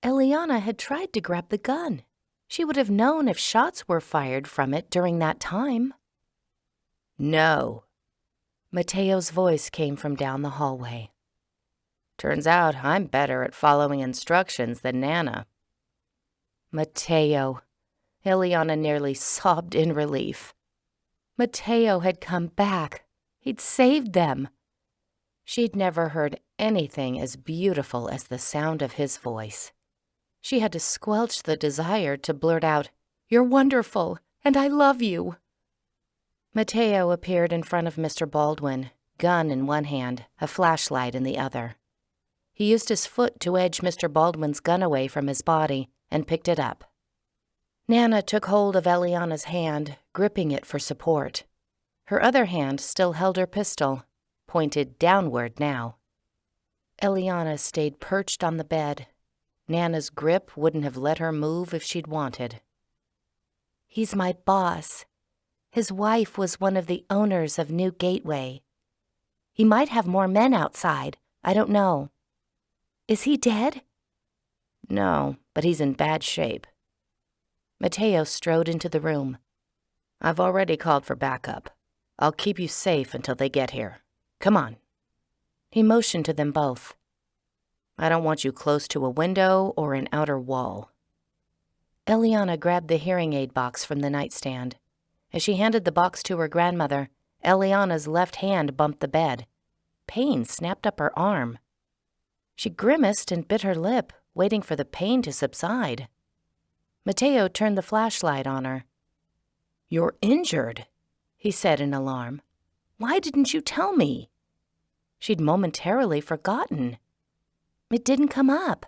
Elliana had tried to grab the gun. She would have known if shots were fired from it during that time. "No." Mateo's voice came from down the hallway. "Turns out I'm better at following instructions than Nana." Mateo. Elliana nearly sobbed in relief. Mateo had come back. He'd saved them. She'd never heard anything as beautiful as the sound of his voice. She had to squelch the desire to blurt out, "You're wonderful, and I love you." Mateo appeared in front of Mr. Baldwin, gun in one hand, a flashlight in the other. He used his foot to edge Mr. Baldwin's gun away from his body and picked it up. Nana took hold of Elliana's hand, gripping it for support. Her other hand still held her pistol, pointed downward now. Elliana stayed perched on the bed. Nana's grip wouldn't have let her move if she'd wanted. "He's my boss. His wife was one of the owners of New Gateway. He might have more men outside. I don't know. Is he dead?" "No, but he's in bad shape." Mateo strode into the room. "I've already called for backup. I'll keep you safe until they get here. Come on." He motioned to them both. "I don't want you close to a window or an outer wall." Elliana grabbed the hearing aid box from the nightstand. As she handed the box to her grandmother, Elliana's left hand bumped the bed. Pain snapped up her arm. She grimaced and bit her lip, waiting for the pain to subside. Mateo turned the flashlight on her. "You're injured," he said in alarm. "Why didn't you tell me?" She'd momentarily forgotten. It didn't come up.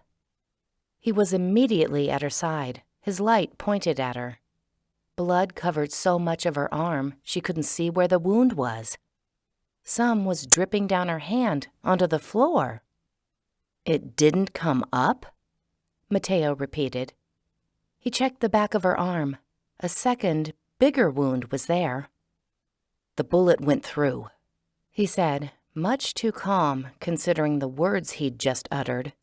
He was immediately at her side, his light pointed at her. Blood covered so much of her arm she couldn't see where the wound was. Some was dripping down her hand onto the floor. "It didn't come up?" Mateo repeated. He checked the back of her arm. A second, bigger wound was there. "The bullet went through," he said, much too calm considering the words he'd just uttered.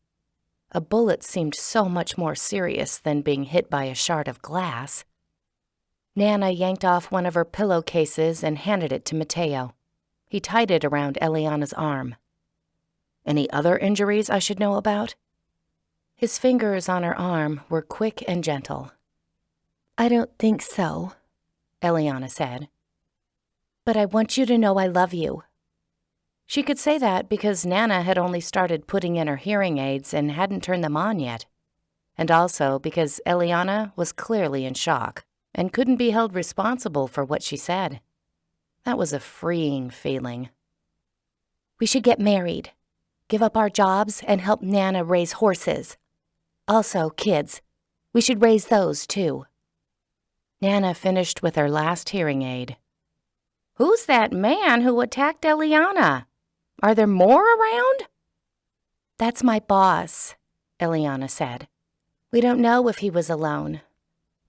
A bullet seemed so much more serious than being hit by a shard of glass. Nana yanked off one of her pillowcases and handed it to Mateo. He tied it around Eliana's arm. "Any other injuries I should know about?" His fingers on her arm were quick and gentle. "I don't think so," Elliana said. "But I want you to know I love you." She could say that because Nana had only started putting in her hearing aids and hadn't turned them on yet, and also because Elliana was clearly in shock and couldn't be held responsible for what she said. That was a freeing feeling. "We should get married, give up our jobs, and help Nana raise horses. Also, kids. We should raise those, too. Nana finished with her last hearing aid. Who's that man who attacked Elliana? Are there more around? That's my boss, Elliana said. We don't know if he was alone,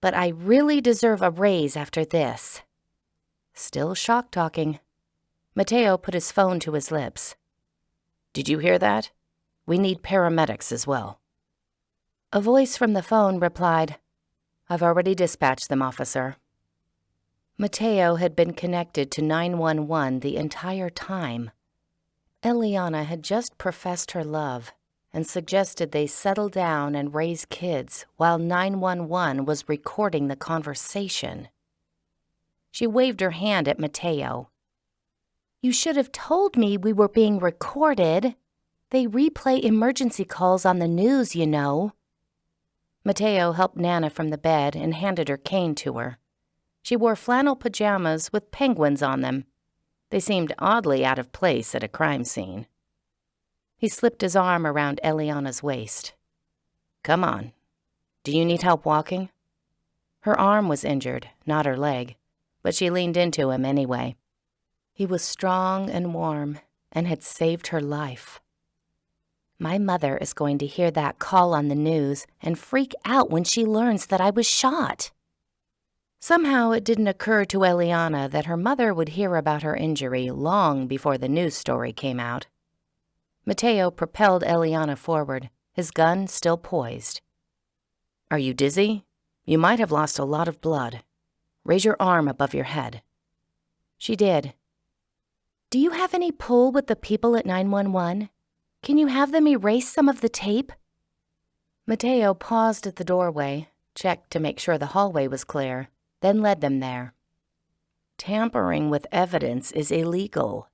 but I really deserve a raise after this. Still shock-talking. Mateo put his phone to his lips. Did you hear that? We need paramedics as well. A voice from the phone replied, I've already dispatched them, officer. Mateo had been connected to 911 the entire time. Elliana had just professed her love and suggested they settle down and raise kids while 911 was recording the conversation. She waved her hand at Mateo. You should have told me we were being recorded. They replay emergency calls on the news, you know. Mateo helped Nana from the bed and handed her cane to her. She wore flannel pajamas with penguins on them. They seemed oddly out of place at a crime scene. He slipped his arm around Eliana's waist. Come on. Do you need help walking? Her arm was injured, not her leg, but she leaned into him anyway. He was strong and warm and had saved her life. My mother is going to hear that call on the news and freak out when she learns that I was shot. Somehow it didn't occur to Elliana that her mother would hear about her injury long before the news story came out. Mateo propelled Elliana forward, his gun still poised. Are you dizzy? You might have lost a lot of blood. Raise your arm above your head. She did. Do you have any pull with the people at 911? Can you have them erase some of the tape? Mateo paused at the doorway, checked to make sure the hallway was clear, then led them there. Tampering with evidence is illegal.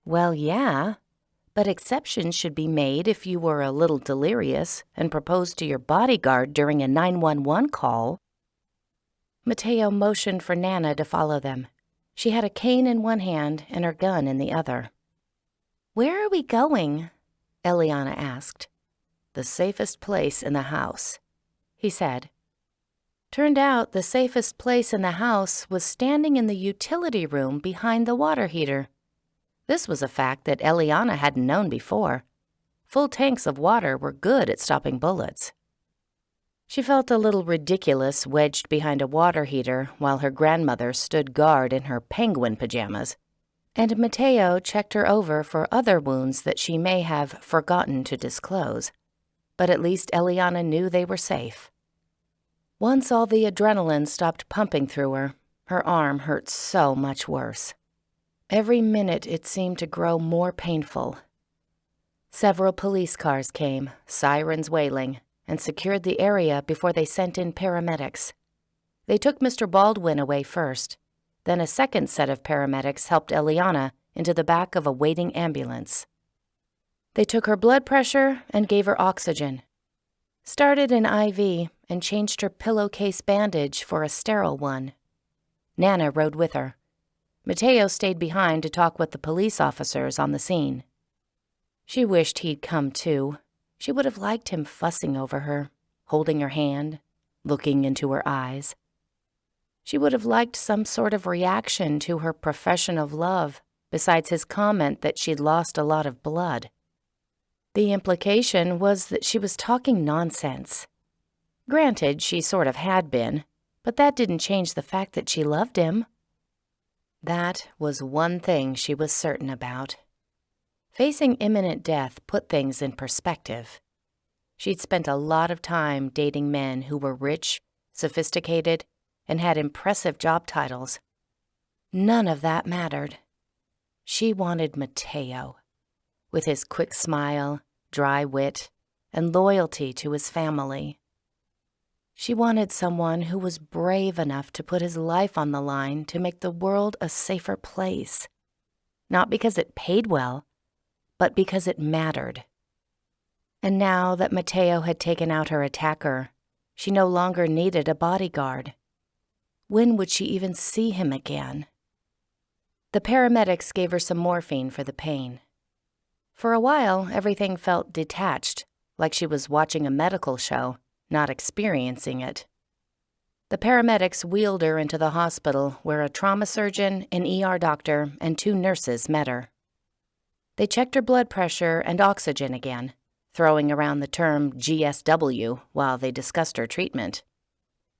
Well, yeah, but exceptions should be made if you were a little delirious and proposed to your bodyguard during a 911 call. Mateo motioned for Nana to follow them. She had a cane in one hand and her gun in the other. Where are we going? Elliana asked. The safest place in the house, he said. Turned out the safest place in the house was standing in the utility room behind the water heater. This was a fact that Elliana hadn't known before. Full tanks of water were good at stopping bullets. She felt a little ridiculous wedged behind a water heater while her grandmother stood guard in her penguin pajamas, and Mateo checked her over for other wounds that she may have forgotten to disclose. But at least Elliana knew they were safe. Once all the adrenaline stopped pumping through her, her arm hurt so much worse. Every minute it seemed to grow more painful. Several police cars came, sirens wailing, and secured the area before they sent in paramedics. They took Mr. Baldwin away first. Then a second set of paramedics helped Elliana into the back of a waiting ambulance. They took her blood pressure and gave her oxygen. Started an IV and changed her pillowcase bandage for a sterile one. Nana rode with her. Mateo stayed behind to talk with the police officers on the scene. She wished he'd come too. She would have liked him fussing over her, holding her hand, looking into her eyes. She would have liked some sort of reaction to her profession of love, besides his comment that she'd lost a lot of blood. The implication was that she was talking nonsense. Granted, she sort of had been, but that didn't change the fact that she loved him. That was one thing she was certain about. Facing imminent death put things in perspective. She'd spent a lot of time dating men who were rich, sophisticated, and had impressive job titles. None of that mattered. She wanted Mateo, with his quick smile, dry wit, and loyalty to his family. She wanted someone who was brave enough to put his life on the line to make the world a safer place. Not because it paid well, but because it mattered. And now that Mateo had taken out her attacker, she no longer needed a bodyguard. When would she even see him again? The paramedics gave her some morphine for the pain. For a while, everything felt detached, like she was watching a medical show, not experiencing it. The paramedics wheeled her into the hospital where a trauma surgeon, an ER doctor, and 2 nurses met her. They checked her blood pressure and oxygen again, throwing around the term GSW while they discussed her treatment.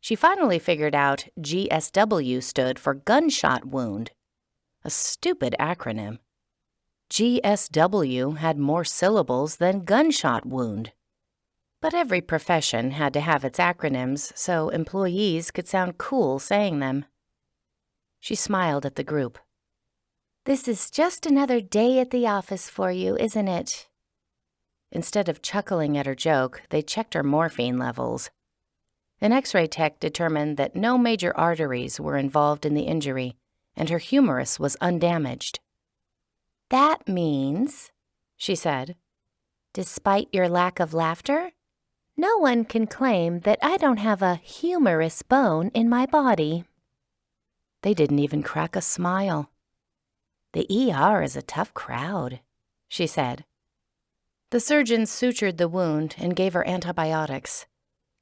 She finally figured out GSW stood for gunshot wound, a stupid acronym. GSW had more syllables than gunshot wound. But every profession had to have its acronyms so employees could sound cool saying them. She smiled at the group. "This is just another day at the office for you, isn't it?" Instead of chuckling at her joke, they checked her morphine levels. An X-ray tech determined that no major arteries were involved in the injury, and her humerus was undamaged. "That means," she said, "despite your lack of laughter, no one can claim that I don't have a humerus bone in my body." They didn't even crack a smile. "The ER is a tough crowd," she said. The surgeon sutured the wound and gave her antibiotics.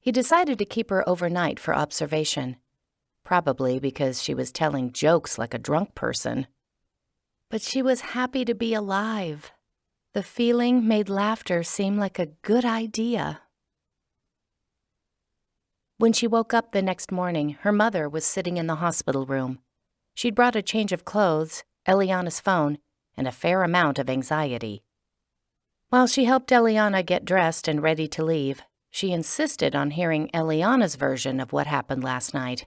He decided to keep her overnight for observation, probably because she was telling jokes like a drunk person. But she was happy to be alive. The feeling made laughter seem like a good idea. When she woke up the next morning, her mother was sitting in the hospital room. She'd brought a change of clothes, Eliana's phone, and a fair amount of anxiety. While she helped Elliana get dressed and ready to leave, she insisted on hearing Eliana's version of what happened last night,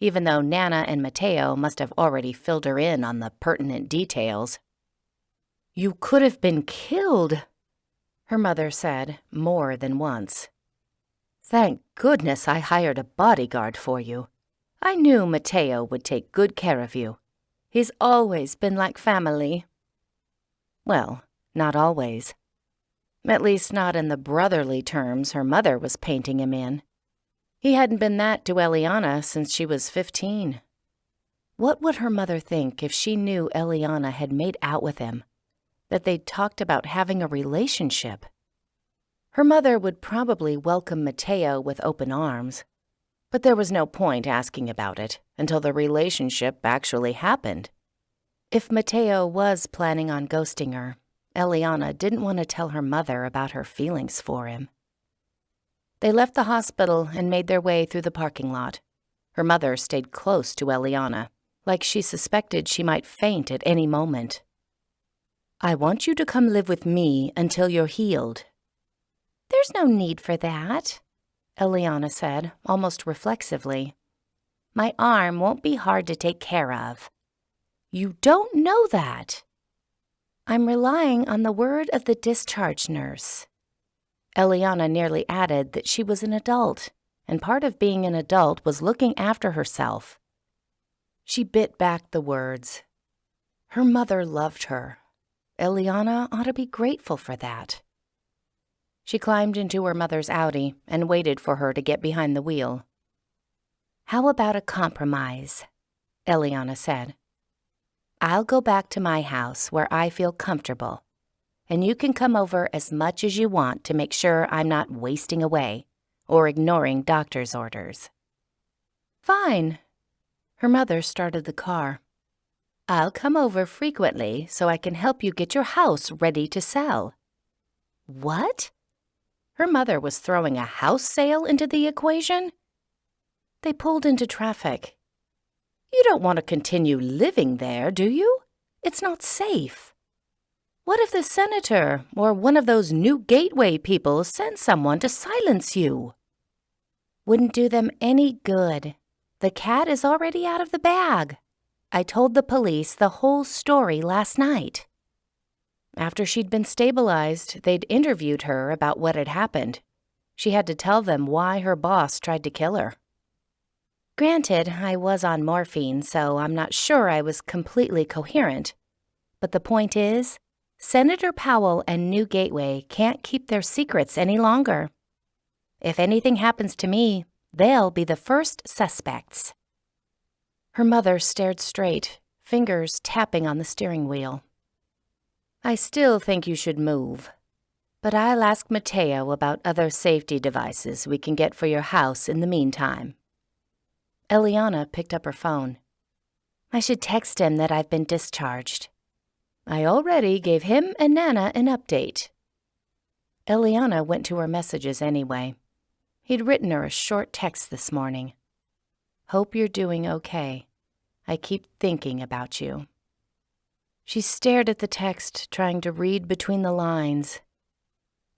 even though Nana and Mateo must have already filled her in on the pertinent details. "You could have been killed," her mother said more than once. "Thank goodness I hired a bodyguard for you. I knew Mateo would take good care of you. He's always been like family." Well, not always. At least not in the brotherly terms her mother was painting him in. He hadn't been that to Eliana since she was 15. What would her mother think if she knew Eliana had made out with him, that they'd talked about having a relationship? Her mother would probably welcome Mateo with open arms, but there was no point asking about it until the relationship actually happened. If Mateo was planning on ghosting her, Eliana didn't want to tell her mother about her feelings for him. They left the hospital and made their way through the parking lot. Her mother stayed close to Eliana, like she suspected she might faint at any moment. "I want you to come live with me until you're healed." "There's no need for that," Eliana said, almost reflexively. "My arm won't be hard to take care of." "You don't know that." "I'm relying on the word of the discharge nurse." Eliana nearly added that she was an adult, and part of being an adult was looking after herself. She bit back the words. Her mother loved her. Eliana ought to be grateful for that. She climbed into her mother's Audi and waited for her to get behind the wheel. "How about a compromise?" Eliana said. "I'll go back to my house where I feel comfortable, and you can come over as much as you want to make sure I'm not wasting away or ignoring doctor's orders." "Fine." Her mother started the car. "I'll come over frequently so I can help you get your house ready to sell." "What?" Her mother was throwing a house sale into the equation. They pulled into traffic. "You don't want to continue living there, do you? It's not safe. What if the senator or one of those new gateway people sends someone to silence you?" "Wouldn't do them any good. The cat is already out of the bag. I told the police the whole story last night." After she'd been stabilized, they'd interviewed her about what had happened. She had to tell them why her boss tried to kill her. "Granted, I was on morphine, so I'm not sure I was completely coherent. But the point is, Senator Powell and New Gateway can't keep their secrets any longer. If anything happens to me, they'll be the first suspects." Her mother stared straight, fingers tapping on the steering wheel. "I still think you should move. but I'll ask Mateo about other safety devices we can get for your house in the meantime." Elliana picked up her phone. "I should text him that I've been discharged." "I already gave him and Nana an update." Elliana went to her messages anyway. He'd written her a short text this morning. "Hope you're doing okay. I keep thinking about you." She stared at the text, trying to read between the lines.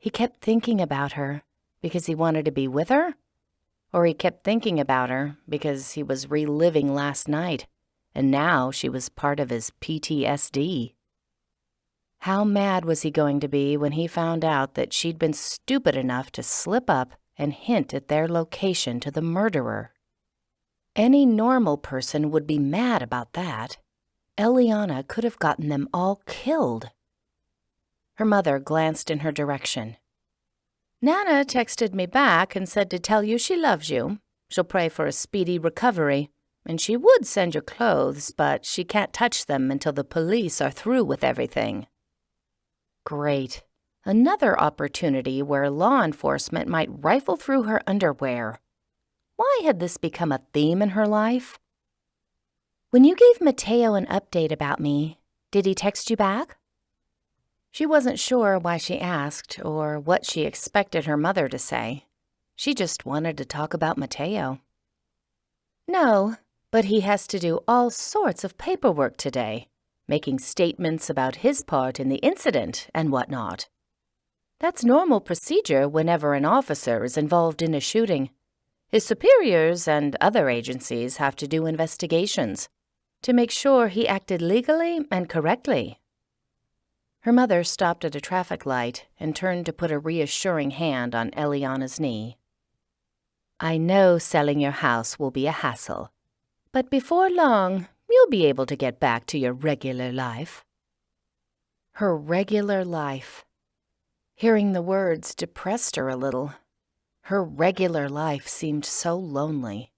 He kept thinking about her because he wanted to be with her? Or he kept thinking about her because he was reliving last night, and now she was part of his PTSD. How mad was he going to be when he found out that she'd been stupid enough to slip up and hint at their location to the murderer? Any normal person would be mad about that. Elliana could have gotten them all killed. Her mother glanced in her direction. "Nana texted me back and said to tell you she loves you. She'll pray for a speedy recovery, and she would send your clothes, but she can't touch them until the police are through with everything." Great. Another opportunity where law enforcement might rifle through her underwear. Why had this become a theme in her life? "When you gave Mateo an update about me, did he text you back?" She wasn't sure why she asked or what she expected her mother to say. She just wanted to talk about Mateo. "No, but he has to do all sorts of paperwork today, making statements about his part in the incident and whatnot. That's normal procedure whenever an officer is involved in a shooting. His superiors and other agencies have to do investigations to make sure he acted legally and correctly." Her mother stopped at a traffic light and turned to put a reassuring hand on Eliana's knee. "I know selling your house will be a hassle, but before long, you'll be able to get back to your regular life." Her regular life. Hearing the words depressed her a little. Her regular life seemed so lonely.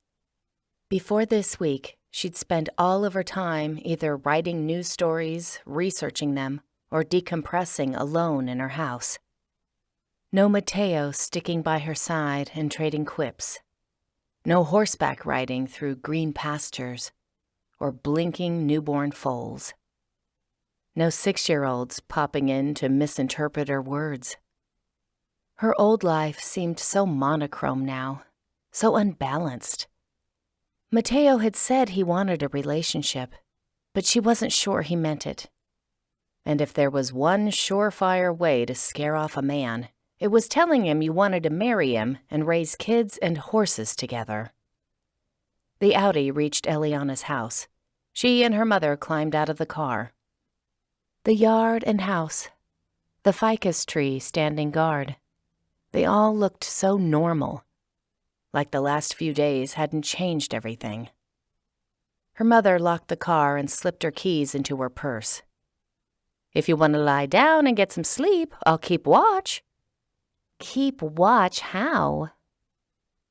Before this week, she'd spent all of her time either writing news stories, researching them, or decompressing alone in her house. No Mateo sticking by her side and trading quips. No horseback riding through green pastures or blinking newborn foals. No 6-year-olds popping in to misinterpret her words. Her old life seemed so monochrome now, so unbalanced. Mateo had said he wanted a relationship, but she wasn't sure he meant it. And if there was one surefire way to scare off a man, it was telling him you wanted to marry him and raise kids and horses together. The Audi reached Eliana's house. She and her mother climbed out of the car. The yard and house, the ficus tree standing guard, they all looked so normal, like the last few days hadn't changed everything. Her mother locked the car and slipped her keys into her purse. "If you want to lie down and get some sleep, I'll keep watch." "Keep watch how?"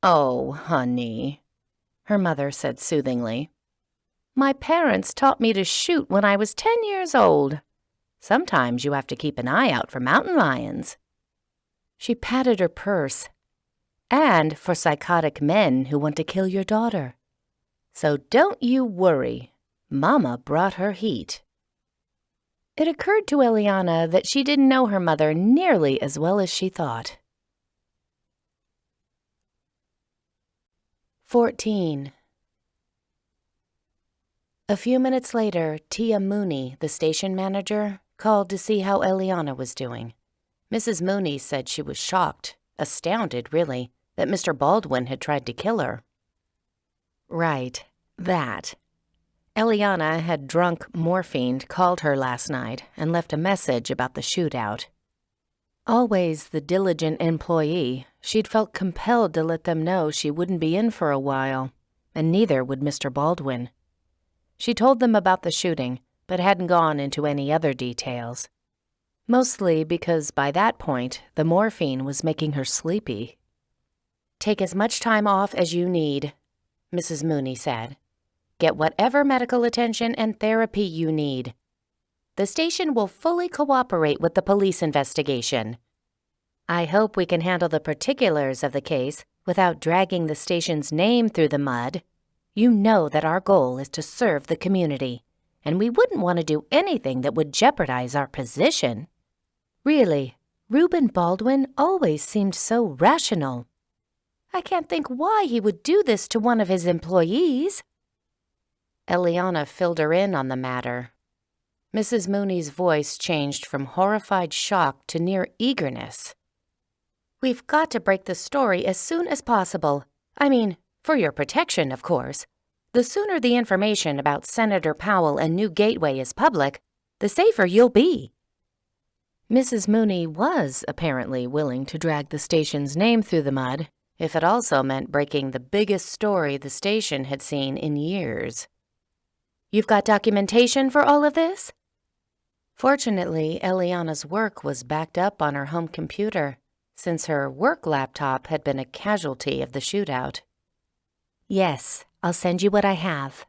"Oh, honey," her mother said soothingly. "My parents taught me to shoot when I was 10 years old. Sometimes you have to keep an eye out for mountain lions." She patted her purse. "And for psychotic men who want to kill your daughter. So don't you worry. Mama brought her heat." It occurred to Eliana that she didn't know her mother nearly as well as she thought. 14. A few minutes later, Tia Mooney, the station manager, called to see how Eliana was doing. Mrs. Mooney said she was shocked, astounded really, that Mr. Baldwin had tried to kill her. Right, that. Eliana had drunk morphine, called her last night, and left a message about the shootout. Always the diligent employee, she'd felt compelled to let them know she wouldn't be in for a while, and neither would Mr. Baldwin. She told them about the shooting, but hadn't gone into any other details. Mostly because by that point, the morphine was making her sleepy. "Take as much time off as you need," Mrs. Mooney said. "Get whatever medical attention and therapy you need. The station will fully cooperate with the police investigation. I hope we can handle the particulars of the case without dragging the station's name through the mud. You know that our goal is to serve the community, and we wouldn't want to do anything that would jeopardize our position. Really, Reuben Baldwin always seemed so rational. I can't think why he would do this to one of his employees. Elliana filled her in on the matter. Mrs. Mooney's voice changed from horrified shock to near eagerness. We've got to break the story as soon as possible. I mean, for your protection, of course. The sooner the information about Senator Powell and New Gateway is public, the safer you'll be. Mrs. Mooney was apparently willing to drag the station's name through the mud, if it also meant breaking the biggest story the station had seen in years. You've got documentation for all of this? Fortunately, Eliana's work was backed up on her home computer, since her work laptop had been a casualty of the shootout. Yes, I'll send you what I have.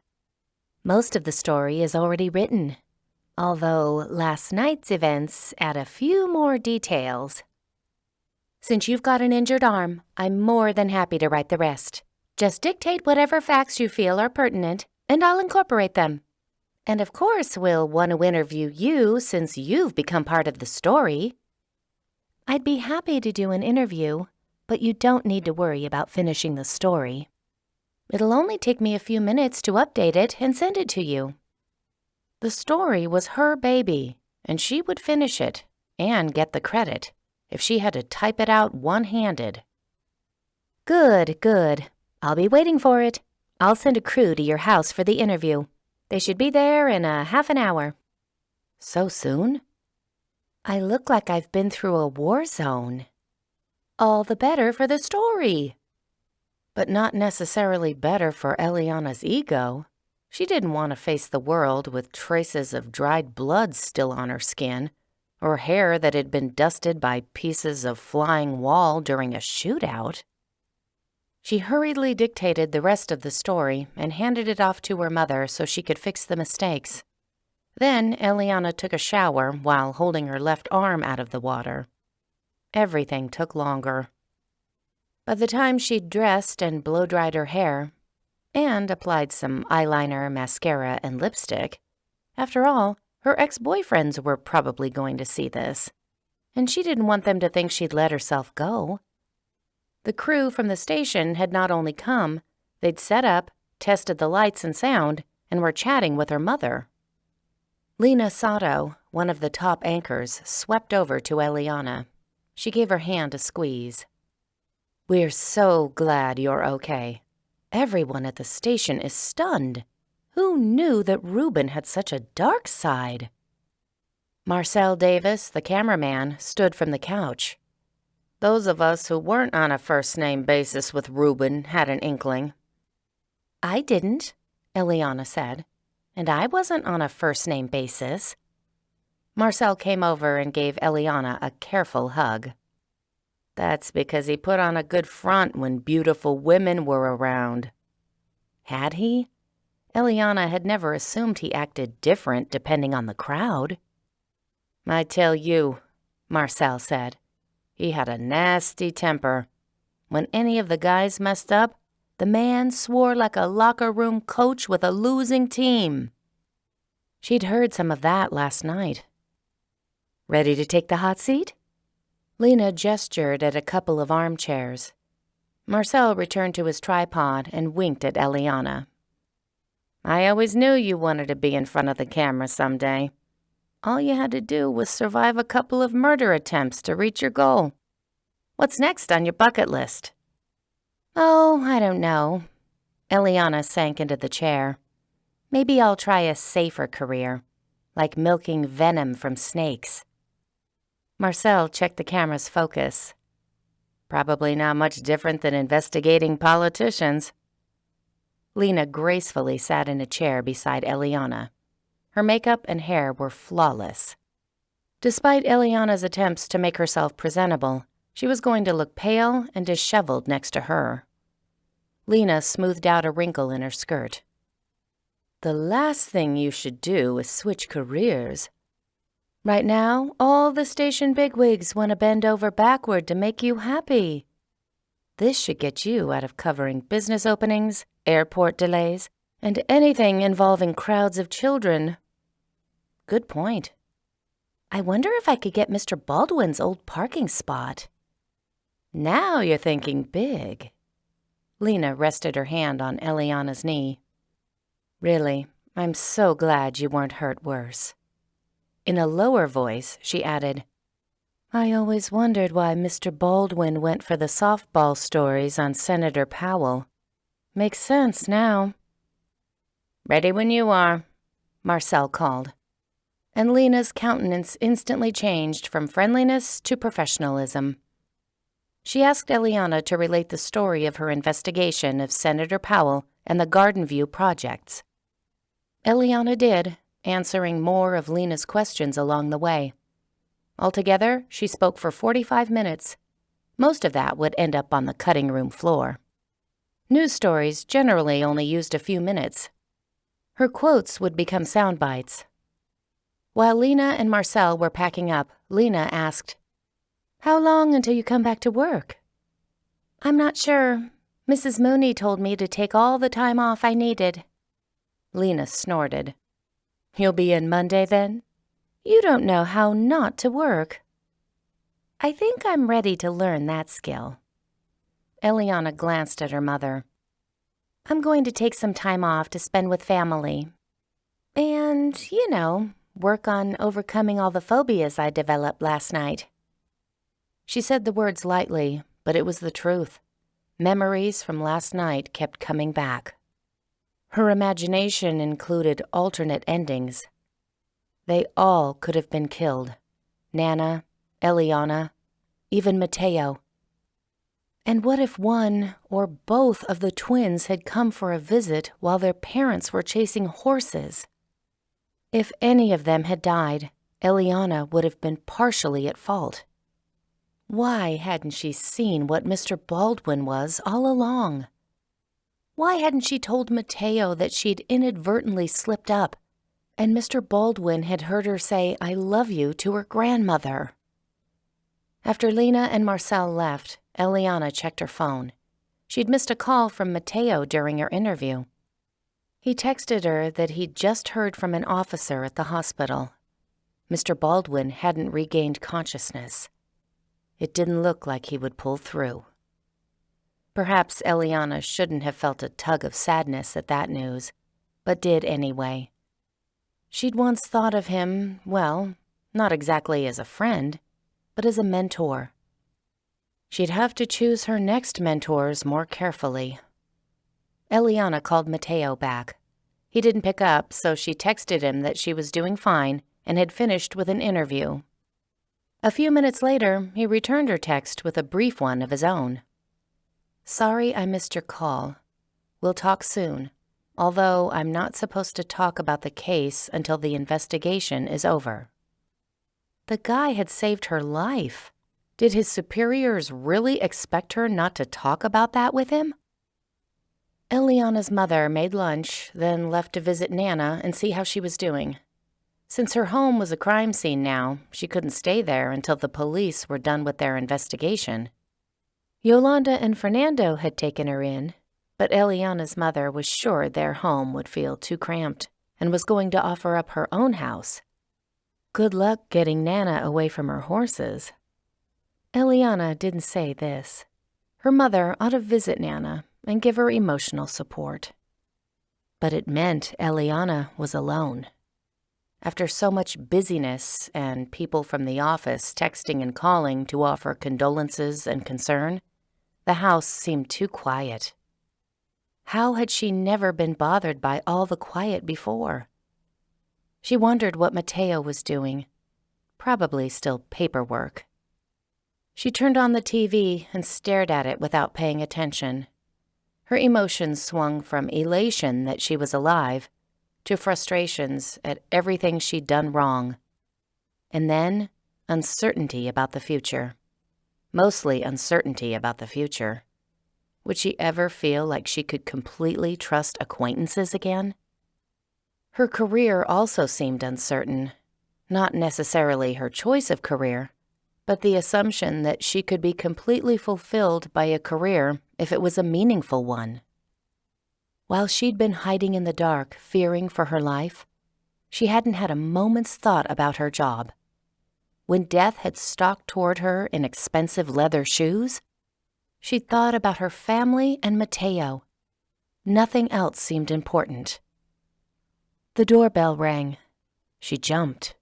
Most of the story is already written, although last night's events add a few more details. Since you've got an injured arm, I'm more than happy to write the rest. Just dictate whatever facts you feel are pertinent, and I'll incorporate them. And of course, we'll want to interview you since you've become part of the story. I'd be happy to do an interview, but you don't need to worry about finishing the story. It'll only take me a few minutes to update it and send it to you. The story was her baby, and she would finish it and get the credit if she had to type it out one-handed. Good, good. I'll be waiting for it. I'll send a crew to your house for the interview. They should be there in a half an hour. So soon? I look like I've been through a war zone. All the better for the story. But not necessarily better for Eliana's ego. She didn't want to face the world with traces of dried blood still on her skin, or hair that had been dusted by pieces of flying wall during a shootout. She hurriedly dictated the rest of the story and handed it off to her mother so she could fix the mistakes. Then Eliana took a shower while holding her left arm out of the water. Everything took longer. By the time she'd dressed and blow-dried her hair, and applied some eyeliner, mascara, and lipstick, after all, her ex-boyfriends were probably going to see this, and she didn't want them to think she'd let herself go. The crew from the station had not only come, they'd set up, tested the lights and sound, and were chatting with her mother. Lena Sato, one of the top anchors, swept over to Eliana. She gave her hand a squeeze. We're so glad you're okay. Everyone at the station is stunned. Who knew that Reuben had such a dark side? Marcel Davis, the cameraman, stood from the couch. Those of us who weren't on a first-name basis with Reuben had an inkling. I didn't, Eliana said, and I wasn't on a first-name basis. Marcel came over and gave Eliana a careful hug. That's because he put on a good front when beautiful women were around. Had he? Eliana had never assumed he acted different depending on the crowd. I tell you, Marcel said, he had a nasty temper. When any of the guys messed up, the man swore like a locker room coach with a losing team. She'd heard some of that last night. Ready to take the hot seat? Lena gestured at a couple of armchairs. Marcel returned to his tripod and winked at Eliana. I always knew you wanted to be in front of the camera someday. All you had to do was survive a couple of murder attempts to reach your goal. What's next on your bucket list? Oh, I don't know. Eliana sank into the chair. Maybe I'll try a safer career, like milking venom from snakes. Marcel checked the camera's focus. Probably not much different than investigating politicians. Lena gracefully sat in a chair beside Eliana. Her makeup and hair were flawless. Despite Eliana's attempts to make herself presentable, she was going to look pale and disheveled next to her. Lena smoothed out a wrinkle in her skirt. The last thing you should do is switch careers. Right now, all the station bigwigs want to bend over backward to make you happy. This should get you out of covering business openings, airport delays, and anything involving crowds of children. Good point. I wonder if I could get Mr. Baldwin's old parking spot. Now you're thinking big. Lena rested her hand on Elliana's knee. Really, I'm so glad you weren't hurt worse. In a lower voice, she added, I always wondered why Mr. Baldwin went for the softball stories on Senator Powell. Makes sense now. Ready when you are, Marcel called, and Lena's countenance instantly changed from friendliness to professionalism. She asked Elliana to relate the story of her investigation of Senator Powell and the Garden View projects. Elliana did, answering more of Lena's questions along the way. Altogether, she spoke for 45 minutes. Most of that would end up on the cutting room floor. News stories generally only used a few minutes. Her quotes would become sound bites. While Lena and Marcel were packing up, Lena asked, How long until you come back to work? I'm not sure. Mrs. Mooney told me to take all the time off I needed. Lena snorted. You'll be in Monday then? You don't know how not to work. I think I'm ready to learn that skill. Elliana glanced at her mother. I'm going to take some time off to spend with family. And, work on overcoming all the phobias I developed last night. She said the words lightly, but it was the truth. Memories from last night kept coming back. Her imagination included alternate endings. They all could have been killed. Nana, Elliana, even Mateo. And what if one or both of the twins had come for a visit while their parents were chasing horses? If any of them had died, Elliana would have been partially at fault. Why hadn't she seen what Mr. Baldwin was all along? Why hadn't she told Mateo that she'd inadvertently slipped up, and Mr. Baldwin had heard her say, I love you to her grandmother? After Lena and Marcel left, Elliana checked her phone. She'd missed a call from Mateo during her interview. He texted her that he'd just heard from an officer at the hospital. Mr. Baldwin hadn't regained consciousness. It didn't look like he would pull through. Perhaps Elliana shouldn't have felt a tug of sadness at that news, but did anyway. She'd once thought of him, well, not exactly as a friend, but as a mentor. She'd have to choose her next mentors more carefully. Elliana called Mateo back. He didn't pick up, so she texted him that she was doing fine and had finished with an interview. A few minutes later, he returned her text with a brief one of his own. Sorry I missed your call. We'll talk soon, although I'm not supposed to talk about the case until the investigation is over. The guy had saved her life. Did his superiors really expect her not to talk about that with him? Elliana's mother made lunch, then left to visit Nana and see how she was doing. Since her home was a crime scene now, she couldn't stay there until the police were done with their investigation. Yolanda and Fernando had taken her in, but Eliana's mother was sure their home would feel too cramped and was going to offer up her own house. Good luck getting Nana away from her horses. Elliana didn't say this. Her mother ought to visit Nana and give her emotional support. But it meant Elliana was alone. After so much busyness and people from the office texting and calling to offer condolences and concern, the house seemed too quiet. How had she never been bothered by all the quiet before? She wondered what Mateo was doing. Probably still paperwork. She turned on the TV and stared at it without paying attention. Her emotions swung from elation that she was alive to frustrations at everything she'd done wrong. And then, uncertainty about the future. Mostly uncertainty about the future. Would she ever feel like she could completely trust acquaintances again? Her career also seemed uncertain. Not necessarily her choice of career, but the assumption that she could be completely fulfilled by a career if it was a meaningful one. While she'd been hiding in the dark, fearing for her life, she hadn't had a moment's thought about her job. When death had stalked toward her in expensive leather shoes, she thought about her family and Mateo. Nothing else seemed important. The doorbell rang. She jumped.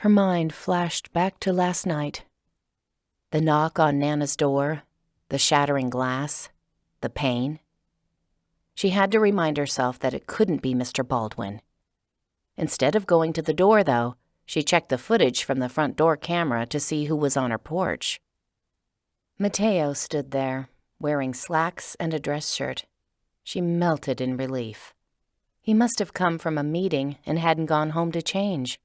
Her mind flashed back to last night. The knock on Nana's door, the shattering glass, the pain. She had to remind herself that it couldn't be Mr. Baldwin. Instead of going to the door, though, she checked the footage from the front door camera to see who was on her porch. Mateo stood there, wearing slacks and a dress shirt. She melted in relief. He must have come from a meeting and hadn't gone home to change.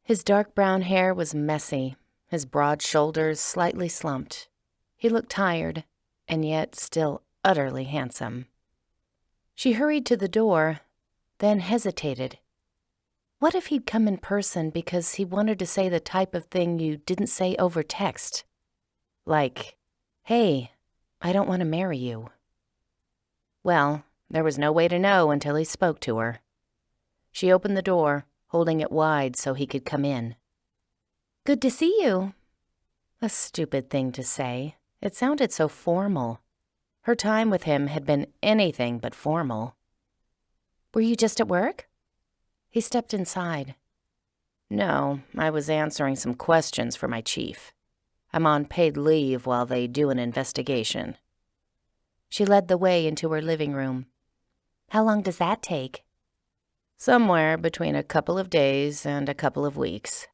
His dark brown hair was messy, his broad shoulders slightly slumped. He looked tired, and yet still utterly handsome. She hurried to the door, then hesitated. What if he'd come in person because he wanted to say the type of thing you didn't say over text? Like, "Hey, I don't want to marry you." Well, there was no way to know until he spoke to her. She opened the door, holding it wide so he could come in. "Good to see you." A stupid thing to say. It sounded so formal. Her time with him had been anything but formal. "Were you just at work?" He stepped inside. "No, I was answering some questions for my chief. I'm on paid leave while they do an investigation." She led the way into her living room. "How long does that take?" "Somewhere between a couple of days and a couple of weeks."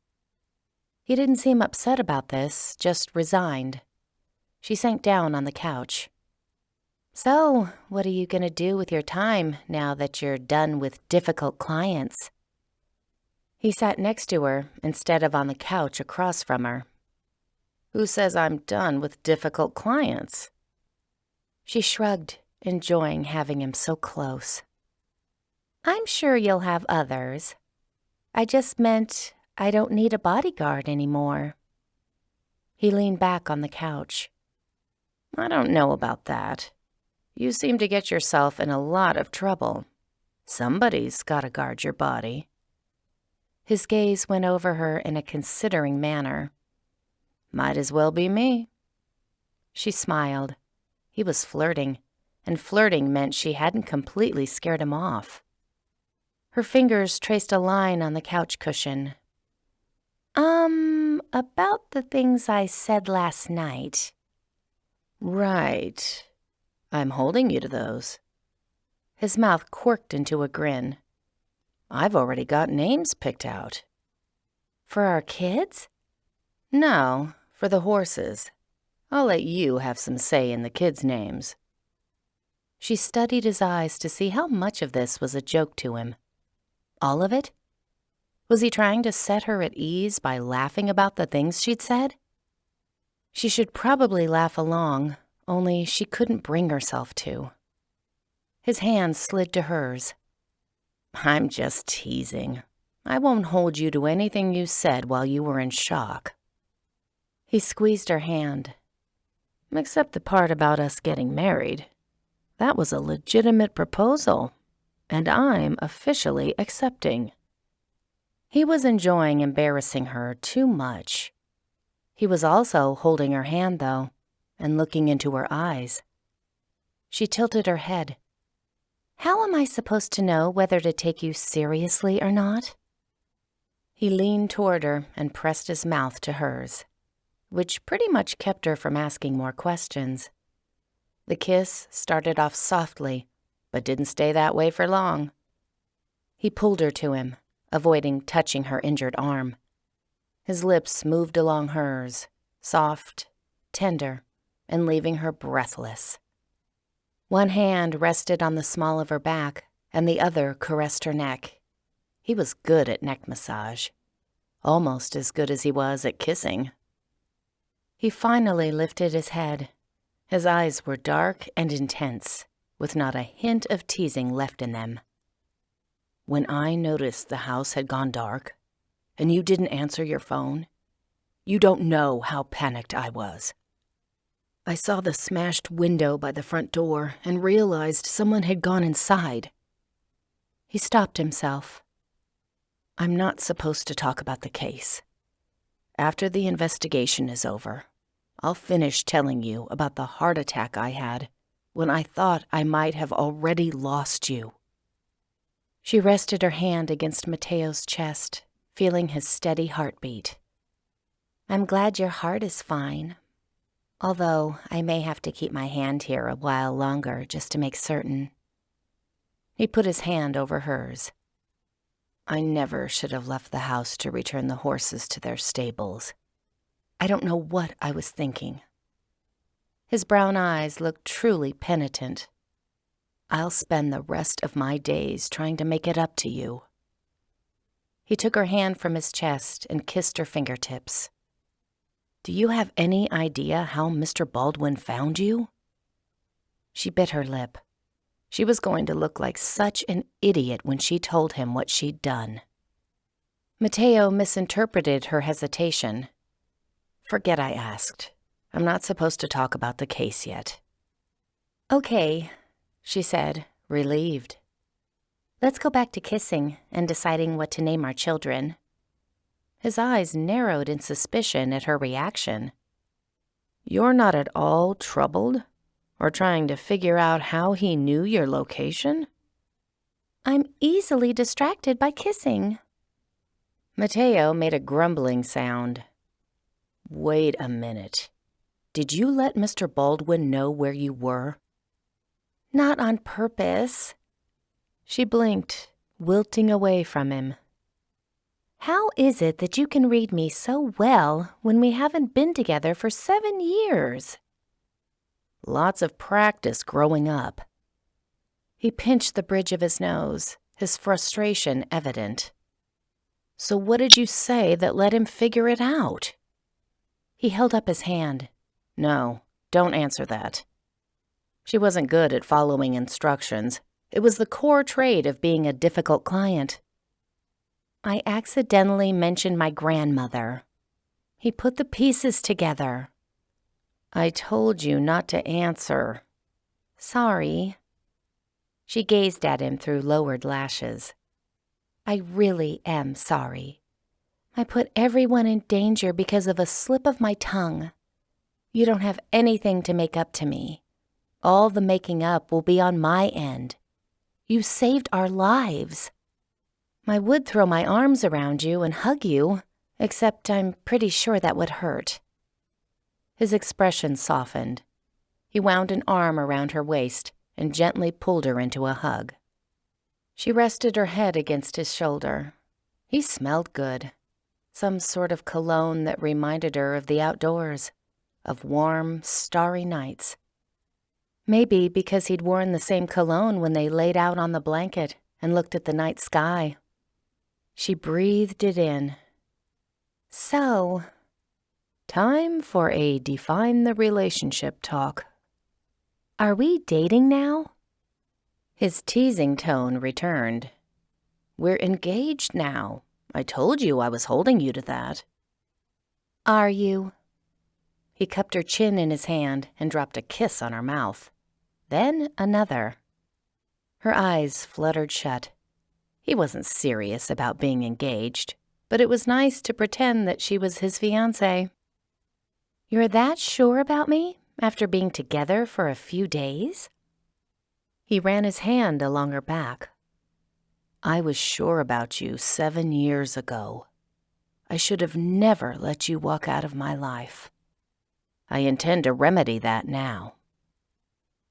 He didn't seem upset about this, just resigned. She sank down on the couch. "So, what are you going to do with your time now that you're done with difficult clients?" He sat next to her instead of on the couch across from her. "Who says I'm done with difficult clients?" She shrugged, enjoying having him so close. "I'm sure you'll have others. I just meant I don't need a bodyguard anymore." He leaned back on the couch. "I don't know about that. You seem to get yourself in a lot of trouble. Somebody's got to guard your body." His gaze went over her in a considering manner. "Might as well be me." She smiled. He was flirting, and flirting meant she hadn't completely scared him off. Her fingers traced a line on the couch cushion. About the things I said last night." "Right. I'm holding you to those." His mouth quirked into a grin. "I've already got names picked out." "For our kids?" "No, for the horses. I'll let you have some say in the kids' names." She studied his eyes to see how much of this was a joke to him. All of it? Was he trying to set her at ease by laughing about the things she'd said? She should probably laugh along, only she couldn't bring herself to. His hand slid to hers. "I'm just teasing. I won't hold you to anything you said while you were in shock." He squeezed her hand. "Except the part about us getting married. That was a legitimate proposal, and I'm officially accepting." He was enjoying embarrassing her too much. He was also holding her hand, though, and looking into her eyes. She tilted her head. "How am I supposed to know whether to take you seriously or not?" He leaned toward her and pressed his mouth to hers, which pretty much kept her from asking more questions. The kiss started off softly, but didn't stay that way for long. He pulled her to him, avoiding touching her injured arm. His lips moved along hers, soft, tender, and leaving her breathless. One hand rested on the small of her back, and the other caressed her neck. He was good at neck massage, almost as good as he was at kissing. He finally lifted his head. His eyes were dark and intense, with not a hint of teasing left in them. "When I noticed the house had gone dark, and you didn't answer your phone? You don't know how panicked I was. I saw the smashed window by the front door and realized someone had gone inside. He stopped himself. I'm not supposed to talk about the case. After the investigation is over, I'll finish telling you about the heart attack I had when I thought I might have already lost you. She rested her hand against Mateo's chest, feeling his steady heartbeat. I'm glad your heart is fine. Although I may have to keep my hand here a while longer just to make certain. He put his hand over hers. I never should have left the house to return the horses to their stables. I don't know what I was thinking. His brown eyes looked truly penitent. I'll spend the rest of my days trying to make it up to you. He took her hand from his chest and kissed her fingertips. Do you have any idea how Mr. Baldwin found you? She bit her lip. She was going to look like such an idiot when she told him what she'd done. Mateo misinterpreted her hesitation. Forget I asked. I'm not supposed to talk about the case yet. Okay, she said, relieved. Let's go back to kissing and deciding what to name our children. His eyes narrowed in suspicion at her reaction. You're not at all troubled? Or trying to figure out how he knew your location? I'm easily distracted by kissing. Mateo made a grumbling sound. Wait a minute. Did you let Mr. Baldwin know where you were? Not on purpose. She blinked, wilting away from him. How is it that you can read me so well when we haven't been together for 7 years? Lots of practice growing up. He pinched the bridge of his nose, his frustration evident. So what did you say that let him figure it out? He held up his hand. No, don't answer that. She wasn't good at following instructions. It was the core trait of being a difficult client. I accidentally mentioned my grandmother. He put the pieces together. I told you not to answer. Sorry. She gazed at him through lowered lashes. I really am sorry. I put everyone in danger because of a slip of my tongue. You don't have anything to make up to me. All the making up will be on my end. You saved our lives. I would throw my arms around you and hug you, except I'm pretty sure that would hurt. His expression softened. He wound an arm around her waist and gently pulled her into a hug. She rested her head against his shoulder. He smelled good. Some sort of cologne that reminded her of the outdoors, of warm, starry nights. Maybe because he'd worn the same cologne when they laid out on the blanket and looked at the night sky. She breathed it in. So, time for a define the relationship talk. Are we dating now? His teasing tone returned. We're engaged now. I told you I was holding you to that. Are you? He cupped her chin in his hand and dropped a kiss on her mouth. Then another. Her eyes fluttered shut. He wasn't serious about being engaged, but it was nice to pretend that she was his fiancée. You're that sure about me after being together for a few days? He ran his hand along her back. I was sure about you 7 years ago. I should have never let you walk out of my life. I intend to remedy that now.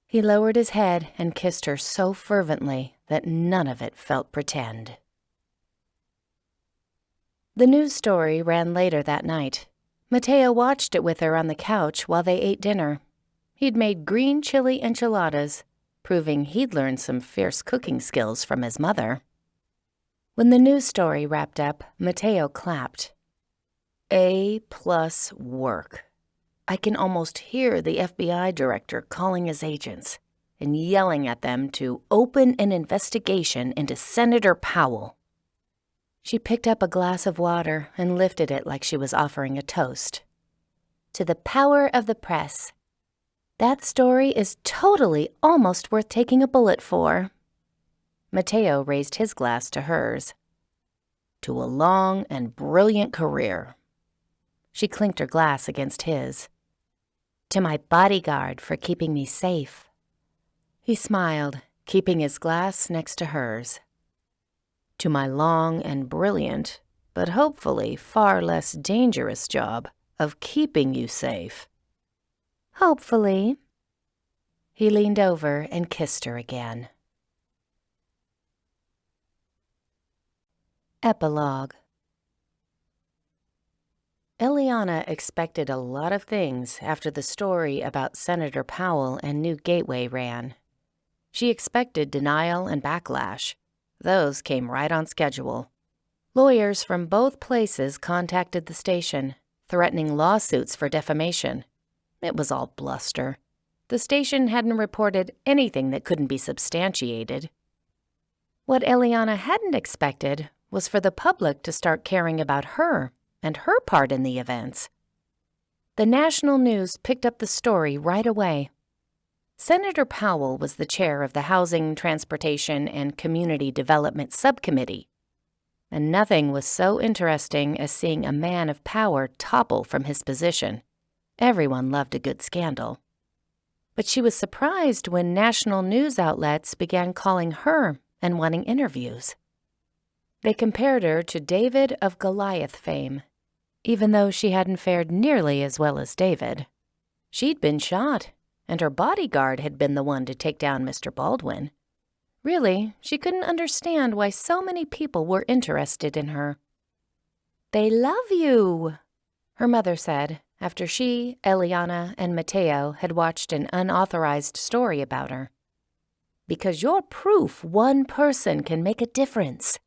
He lowered his head and kissed her so fervently that none of it felt pretend. The news story ran later that night. Mateo watched it with her on the couch while they ate dinner. He'd made green chili enchiladas, proving he'd learned some fierce cooking skills from his mother. When the news story wrapped up, Mateo clapped. A+ work. I can almost hear the FBI director calling his agents and yelling at them to open an investigation into Senator Powell. She picked up a glass of water and lifted it like she was offering a toast. To the power of the press. That story is totally almost worth taking a bullet for. Mateo raised his glass to hers. To a long and brilliant career. She clinked her glass against his. To my bodyguard for keeping me safe. He smiled, keeping his glass next to hers. To my long and brilliant, but hopefully far less dangerous job of keeping you safe. Hopefully. He leaned over and kissed her again. Epilogue. Elliana expected a lot of things after the story about Senator Powell and New Gateway ran. She expected denial and backlash. Those came right on schedule. Lawyers from both places contacted the station, threatening lawsuits for defamation. It was all bluster. The station hadn't reported anything that couldn't be substantiated. What Elliana hadn't expected was for the public to start caring about her and her part in the events. The national news picked up the story right away. Senator Powell was the chair of the Housing, Transportation, and Community Development Subcommittee, and nothing was so interesting as seeing a man of power topple from his position. Everyone loved a good scandal. But she was surprised when national news outlets began calling her and wanting interviews. They compared her to David of Goliath fame, even though she hadn't fared nearly as well as David. She'd been shot, and her bodyguard had been the one to take down Mr. Baldwin. Really, she couldn't understand why so many people were interested in her. "They love you," her mother said, after she, Elliana, and Mateo had watched an unauthorized story about her. "Because you're proof one person can make a difference.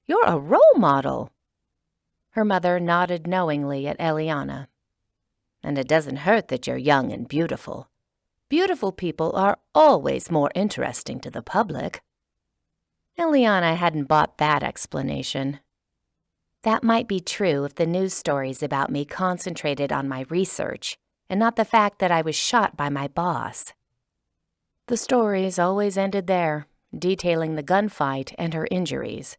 You're a role model." Her mother nodded knowingly at Elliana. "And it doesn't hurt that you're young and beautiful. Beautiful people are always more interesting to the public." Elliana hadn't bought that explanation. "That might be true if the news stories about me concentrated on my research and not the fact that I was shot by my boss." The stories always ended there, detailing the gunfight and her injuries.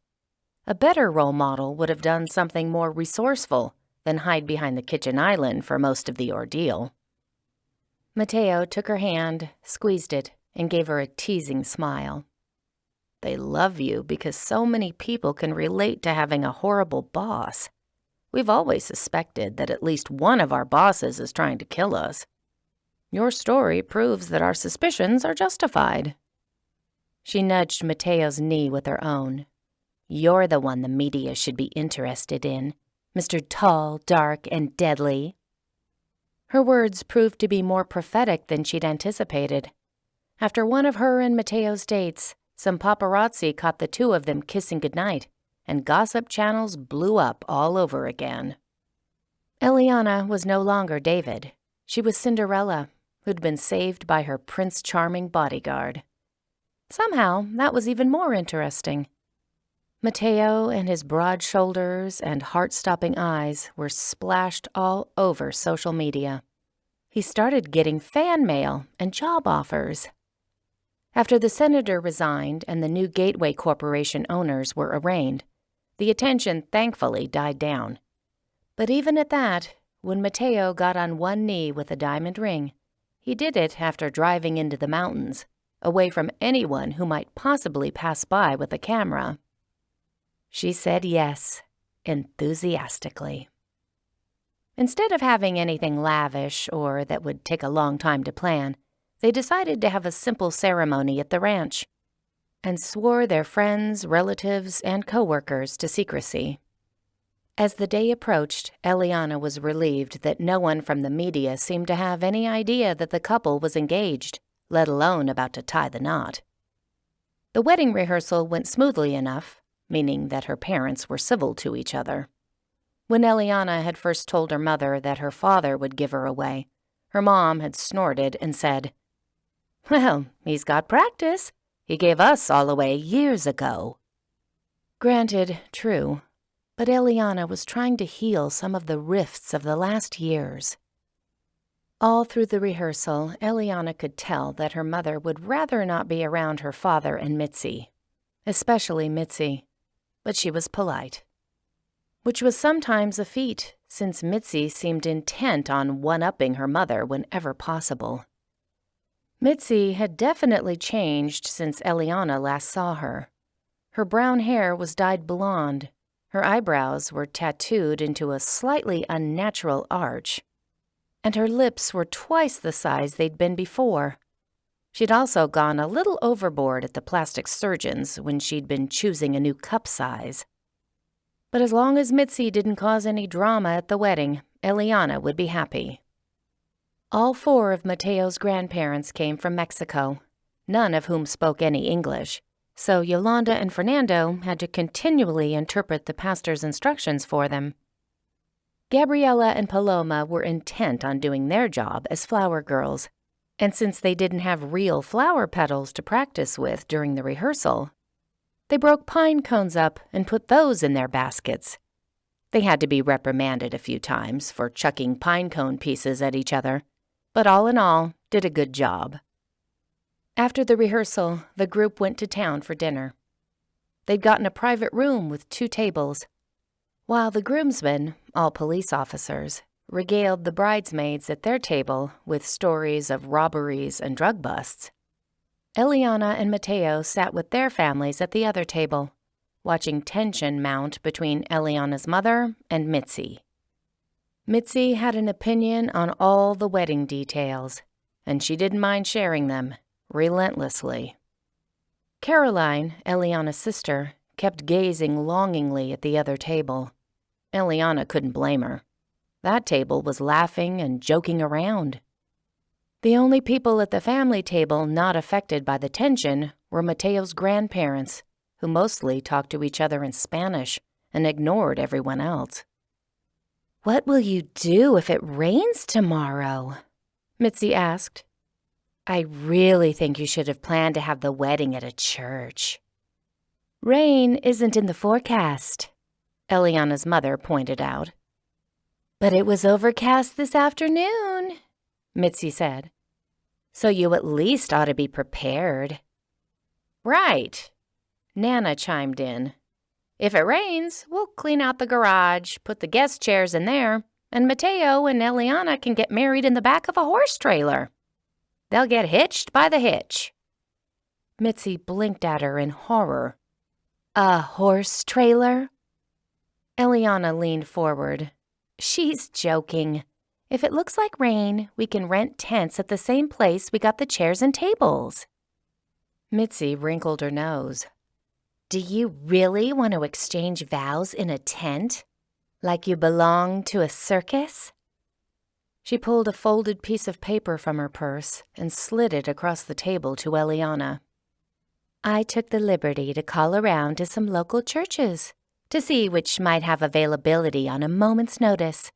A better role model would have done something more resourceful than hide behind the kitchen island for most of the ordeal. Mateo took her hand, squeezed it, and gave her a teasing smile. "They love you because so many people can relate to having a horrible boss. We've always suspected that at least one of our bosses is trying to kill us. Your story proves that our suspicions are justified." She nudged Mateo's knee with her own. "You're the one the media should be interested in, Mr. Tall, Dark, and Deadly." Her words proved to be more prophetic than she'd anticipated. After one of her and Mateo's dates, some paparazzi caught the two of them kissing goodnight, and gossip channels blew up all over again. Elliana was no longer David. She was Cinderella, who'd been saved by her Prince Charming bodyguard. Somehow, that was even more interesting. Mateo and his broad shoulders and heart-stopping eyes were splashed all over social media. He started getting fan mail and job offers. After the senator resigned and the new Gateway Corporation owners were arraigned, the attention thankfully died down. But even at that, when Mateo got on one knee with a diamond ring, he did it after driving into the mountains, away from anyone who might possibly pass by with a camera. She said yes, enthusiastically. Instead of having anything lavish or that would take a long time to plan, they decided to have a simple ceremony at the ranch and swore their friends, relatives, and coworkers to secrecy. As the day approached, Elliana was relieved that no one from the media seemed to have any idea that the couple was engaged, let alone about to tie the knot. The wedding rehearsal went smoothly enough, meaning that her parents were civil to each other. When Elliana had first told her mother that her father would give her away, her mom had snorted and said, "Well, he's got practice. He gave us all away years ago." Granted, true, But Elliana was trying to heal some of the rifts of the last years. All through the rehearsal, Elliana could tell that her mother would rather not be around her father and Mitzi, especially Mitzi, but she was polite. Which was sometimes a feat, since Mitzi seemed intent on one-upping her mother whenever possible. Mitzi had definitely changed since Elliana last saw her. Her brown hair was dyed blonde, her eyebrows were tattooed into a slightly unnatural arch, and her lips were twice the size they'd been before. She'd also gone a little overboard at the plastic surgeon's when she'd been choosing a new cup size. But as long as Mitzi didn't cause any drama at the wedding, Elliana would be happy. All 4 of Mateo's grandparents came from Mexico, none of whom spoke any English, so Yolanda and Fernando had to continually interpret the pastor's instructions for them. Gabriela and Paloma were intent on doing their job as flower girls, and since they didn't have real flower petals to practice with during the rehearsal, they broke pine cones up and put those in their baskets. They had to be reprimanded a few times for chucking pine cone pieces at each other, but all in all, did a good job. After the rehearsal, the group went to town for dinner. They'd gotten a private room with 2 tables, while the groomsmen, all police officers, regaled the bridesmaids at their table with stories of robberies and drug busts. Elliana and Mateo sat with their families at the other table, watching tension mount between Eliana's mother and Mitzi. Mitzi had an opinion on all the wedding details, and she didn't mind sharing them, relentlessly. Caroline, Eliana's sister, kept gazing longingly at the other table. Elliana couldn't blame her. That table was laughing and joking around. The only people at the family table not affected by the tension were Mateo's grandparents, who mostly talked to each other in Spanish and ignored everyone else. "What will you do if it rains tomorrow?" Mitzi asked. "I really think you should have planned to have the wedding at a church." "Rain isn't in the forecast," Eliana's mother pointed out. "But it was overcast this afternoon," Mitzi said. "So you at least ought to be prepared." "Right," Nana chimed in. "If it rains, we'll clean out the garage, put the guest chairs in there, and Mateo and Elliana can get married in the back of a horse trailer. They'll get hitched by the hitch." Mitzi blinked at her in horror. "A horse trailer?" Elliana leaned forward. "She's joking. If it looks like rain, we can rent tents at the same place we got the chairs and tables." Mitzi wrinkled her nose. "Do you really want to exchange vows in a tent? Like you belong to a circus?" She pulled a folded piece of paper from her purse and slid it across the table to Elliana. "I took the liberty to call around to some local churches to see which might have availability on a moment's notice.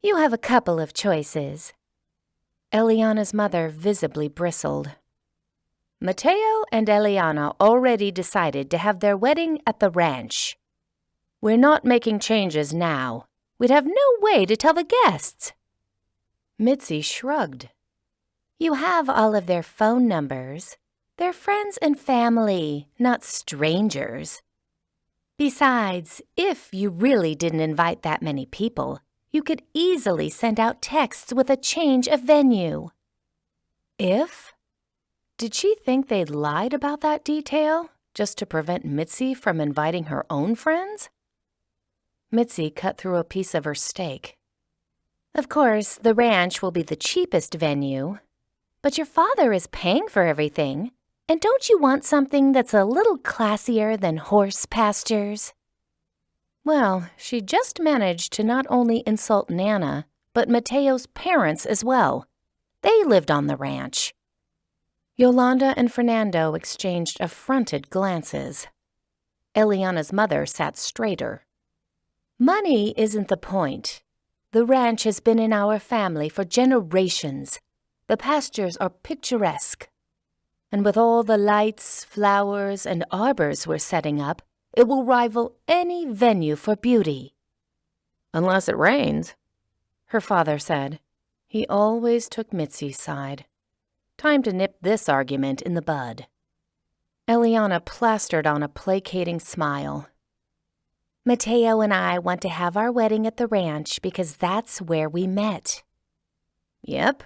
You have a couple of choices." Eliana's mother visibly bristled. "Mateo and Elliana already decided to have their wedding at the ranch. We're not making changes now. We'd have no way to tell the guests." Mitzi shrugged. "You have all of their phone numbers. They're friends and family, not strangers. Besides, if you really didn't invite that many people, you could easily send out texts with a change of venue." "If?" Did she think they'd lied about that detail, just to prevent Mitzi from inviting her own friends? Mitzi cut through a piece of her steak. "Of course, the ranch will be the cheapest venue, but your father is paying for everything, and don't you want something that's a little classier than horse pastures?" Well, she just managed to not only insult Nana, but Mateo's parents as well. They lived on the ranch. Yolanda and Fernando exchanged affronted glances. Eliana's mother sat straighter. "Money isn't the point. The ranch has been in our family for generations. The pastures are picturesque. And with all the lights, flowers, and arbors we're setting up, It will rival any venue for beauty." "Unless it rains," her father said. He always took Mitzi's side. Time to nip this argument in the bud. Elliana plastered on a placating smile. "Mateo and I want to have our wedding at the ranch because that's where we met." "Yep."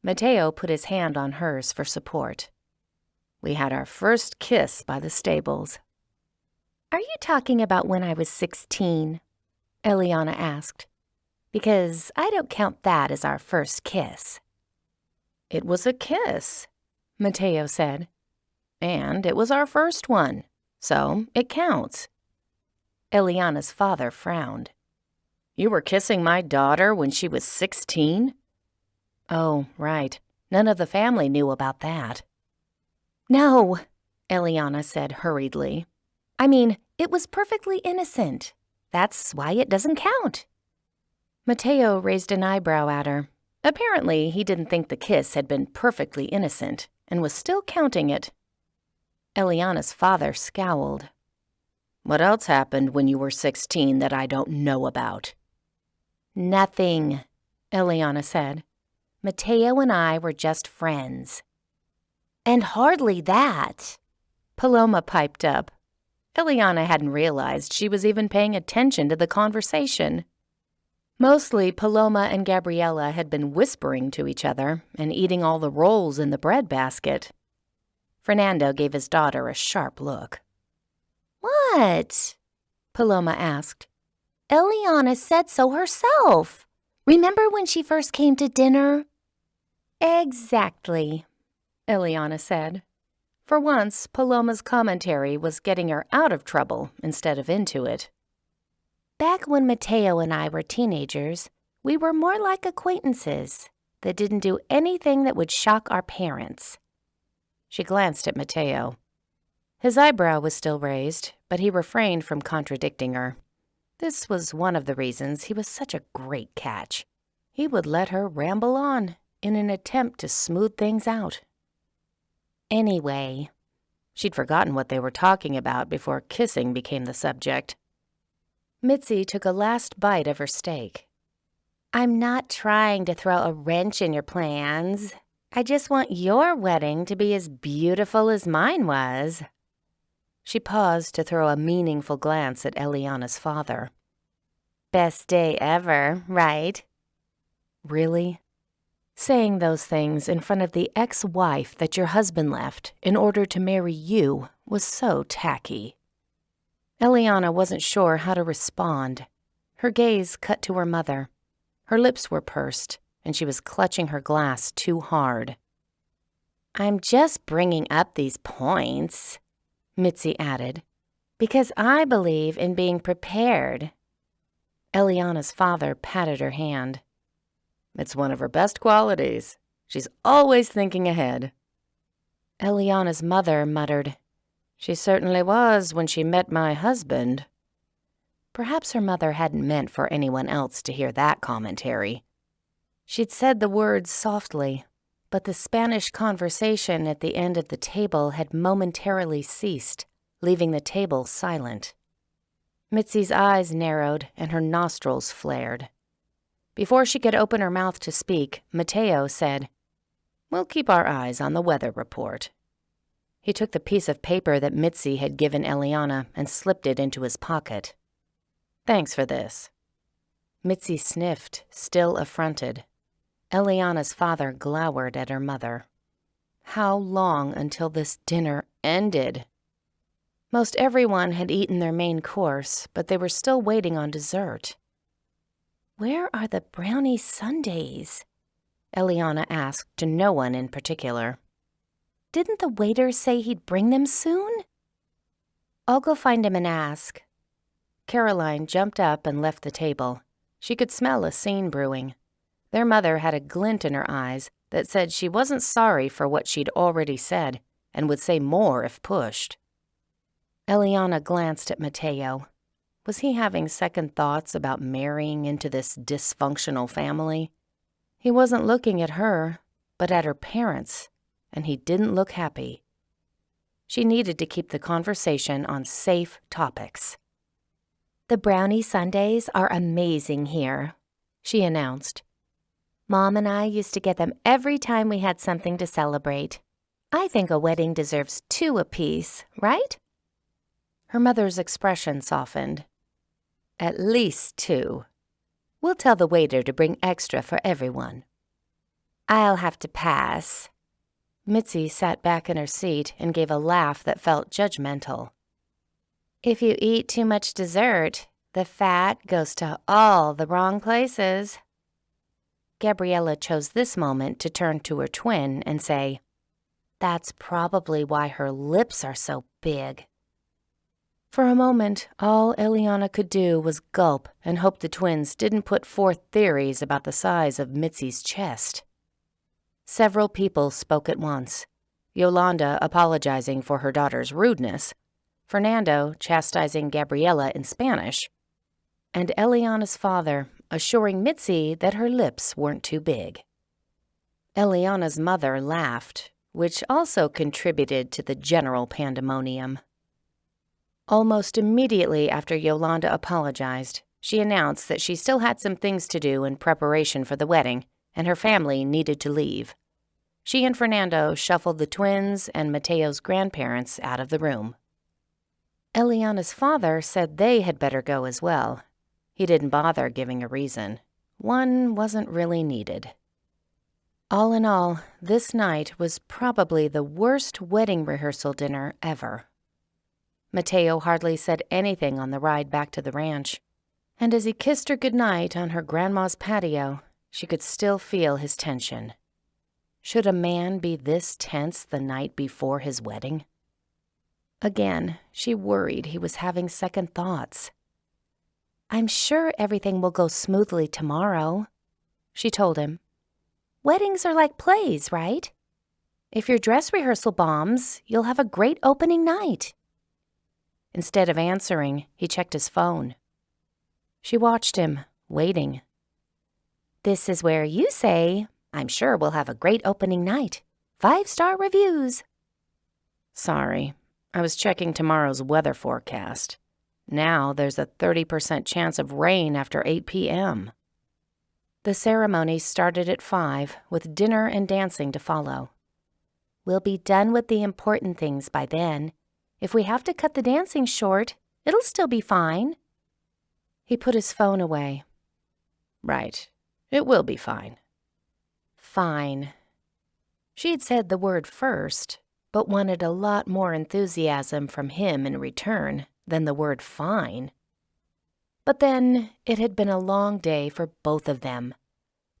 Mateo put his hand on hers for support. "We had our first kiss by the stables." "Are you talking about when I was 16? Elliana asked. "Because I don't count that as our first kiss." "It was a kiss," Mateo said. "And it was our first one, so it counts." Eliana's father frowned. "You were kissing my daughter when she was 16? "Oh, right. None of the family knew about that." "No," Elliana said hurriedly. "I mean, it was perfectly innocent. That's why it doesn't count." Mateo raised an eyebrow at her. Apparently, he didn't think the kiss had been perfectly innocent and was still counting it. Eliana's father scowled. "What else happened when you were 16 that I don't know about?" "Nothing," Eliana said. "Mateo and I were just friends." "And hardly that," Paloma piped up. Eliana hadn't realized she was even paying attention to the conversation. Mostly, Paloma and Gabriela had been whispering to each other and eating all the rolls in the bread basket. Fernando gave his daughter a sharp look. "What?" Paloma asked. "Eliana said so herself. Remember when she first came to dinner?" "Exactly," Eliana said. For once, Paloma's commentary was getting her out of trouble instead of into it. "Back when Mateo and I were teenagers, we were more like acquaintances that didn't do anything that would shock our parents." She glanced at Mateo. His eyebrow was still raised, but he refrained from contradicting her. This was one of the reasons he was such a great catch. He would let her ramble on in an attempt to smooth things out. Anyway, she'd forgotten what they were talking about before kissing became the subject. Mitzi took a last bite of her steak. "I'm not trying to throw a wrench in your plans. I just want your wedding to be as beautiful as mine was." She paused to throw a meaningful glance at Eliana's father. "Best day ever, right?" "Really?" Saying those things in front of the ex-wife that your husband left in order to marry you was so tacky. Eliana wasn't sure how to respond. Her gaze cut to her mother. Her lips were pursed, and she was clutching her glass too hard. "I'm just bringing up these points," Mitzi added, "because I believe in being prepared." Eliana's father patted her hand. "It's one of her best qualities. She's always thinking ahead." Eliana's mother muttered, "She certainly was when she met my husband." Perhaps her mother hadn't meant for anyone else to hear that commentary. She'd said the words softly, but the Spanish conversation at the end of the table had momentarily ceased, leaving the table silent. Mitzi's eyes narrowed and her nostrils flared. Before she could open her mouth to speak, Mateo said, "We'll keep our eyes on the weather report." He took the piece of paper that Mitzi had given Eliana and slipped it into his pocket. "Thanks for this." Mitzi sniffed, still affronted. Eliana's father glowered at her mother. How long until this dinner ended? Most everyone had eaten their main course, but they were still waiting on dessert. "Where are the brownie sundaes?" Eliana asked to no one in particular. "Didn't the waiter say he'd bring them soon?" "I'll go find him and ask." Caroline jumped up and left the table. She could smell a scene brewing. Their mother had a glint in her eyes that said she wasn't sorry for what she'd already said and would say more if pushed. Eliana glanced at Mateo. Was he having second thoughts about marrying into this dysfunctional family? He wasn't looking at her, but at her parents, and he didn't look happy. She needed to keep the conversation on safe topics. "The brownie sundaes are amazing here," she announced. "Mom and I used to get them every time we had something to celebrate. I think a wedding deserves 2 apiece, right?" Her mother's expression softened. "At least 2. We'll tell the waiter to bring extra for everyone." "I'll have to pass." Mitzi sat back in her seat and gave a laugh that felt judgmental. "If you eat too much dessert, the fat goes to all the wrong places." Gabriella chose this moment to turn to her twin and say, "That's probably why her lips are so big." For a moment, all Elliana could do was gulp and hope the twins didn't put forth theories about the size of Mitzi's chest. Several people spoke at once, Yolanda apologizing for her daughter's rudeness, Fernando chastising Gabriella in Spanish, and Eliana's father assuring Mitzi that her lips weren't too big. Eliana's mother laughed, which also contributed to the general pandemonium. Almost immediately after Yolanda apologized, she announced that she still had some things to do in preparation for the wedding, and her family needed to leave. She and Fernando shuffled the twins and Mateo's grandparents out of the room. Eliana's father said they had better go as well. He didn't bother giving a reason. One wasn't really needed. All in all, this night was probably the worst wedding rehearsal dinner ever. Mateo hardly said anything on the ride back to the ranch, and as he kissed her goodnight on her grandma's patio, she could still feel his tension. Should a man be this tense the night before his wedding? Again, she worried he was having second thoughts. "I'm sure everything will go smoothly tomorrow," she told him. "Weddings are like plays, right? If your dress rehearsal bombs, you'll have a great opening night." Instead of answering, he checked his phone. She watched him, waiting. "This is where you say, 'I'm sure we'll have a great opening night. 5-star reviews.'" "Sorry, I was checking tomorrow's weather forecast. Now there's a 30% chance of rain after 8 p.m. The ceremony started at 5, with dinner and dancing to follow. "We'll be done with the important things by then. If we have to cut the dancing short, it'll still be fine." He put his phone away. "Right, it will be fine." Fine. She'd said the word first, but wanted a lot more enthusiasm from him in return than the word fine. But then it had been a long day for both of them.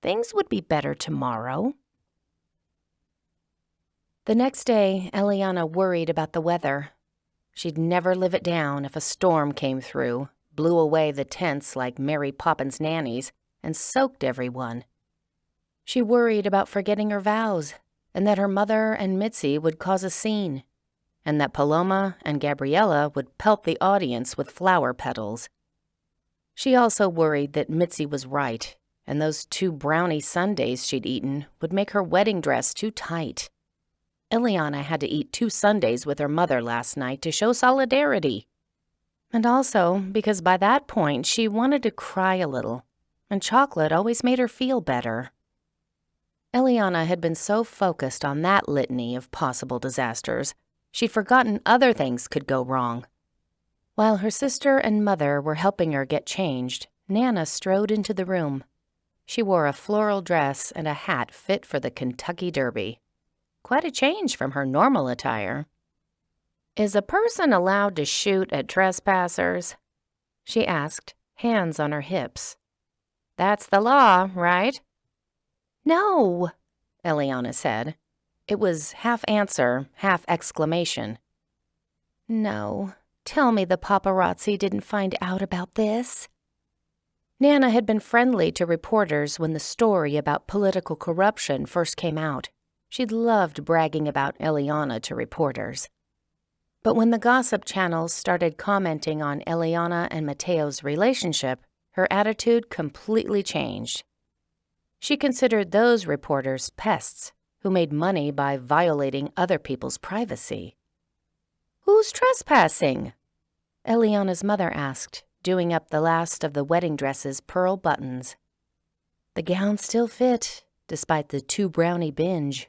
Things would be better tomorrow. The next day, Eliana worried about the weather. She'd never live it down if a storm came through, blew away the tents like Mary Poppins nannies, and soaked everyone. She worried about forgetting her vows, and that her mother and Mitzi would cause a scene, and that Paloma and Gabriella would pelt the audience with flower petals. She also worried that Mitzi was right, and those 2 brownie sundaes she'd eaten would make her wedding dress too tight. Eliana had to eat 2 sundaes with her mother last night to show solidarity. And also because by that point she wanted to cry a little, and chocolate always made her feel better. Eliana had been so focused on that litany of possible disasters, she'd forgotten other things could go wrong. While her sister and mother were helping her get changed, Nana strode into the room. She wore a floral dress and a hat fit for the Kentucky Derby. Quite a change from her normal attire. "Is a person allowed to shoot at trespassers?" she asked, hands on her hips. "That's the law, right?" "No," Eliana said. It was half answer, half exclamation. "No. Tell me the paparazzi didn't find out about this." Nana had been friendly to reporters when the story about political corruption first came out. She'd loved bragging about Eliana to reporters. But when the gossip channels started commenting on Eliana and Mateo's relationship, her attitude completely changed. She considered those reporters pests who made money by violating other people's privacy. "Who's trespassing?" Elliana's mother asked, doing up the last of the wedding dress's pearl buttons. The gown still fit, despite the 2-brownie binge.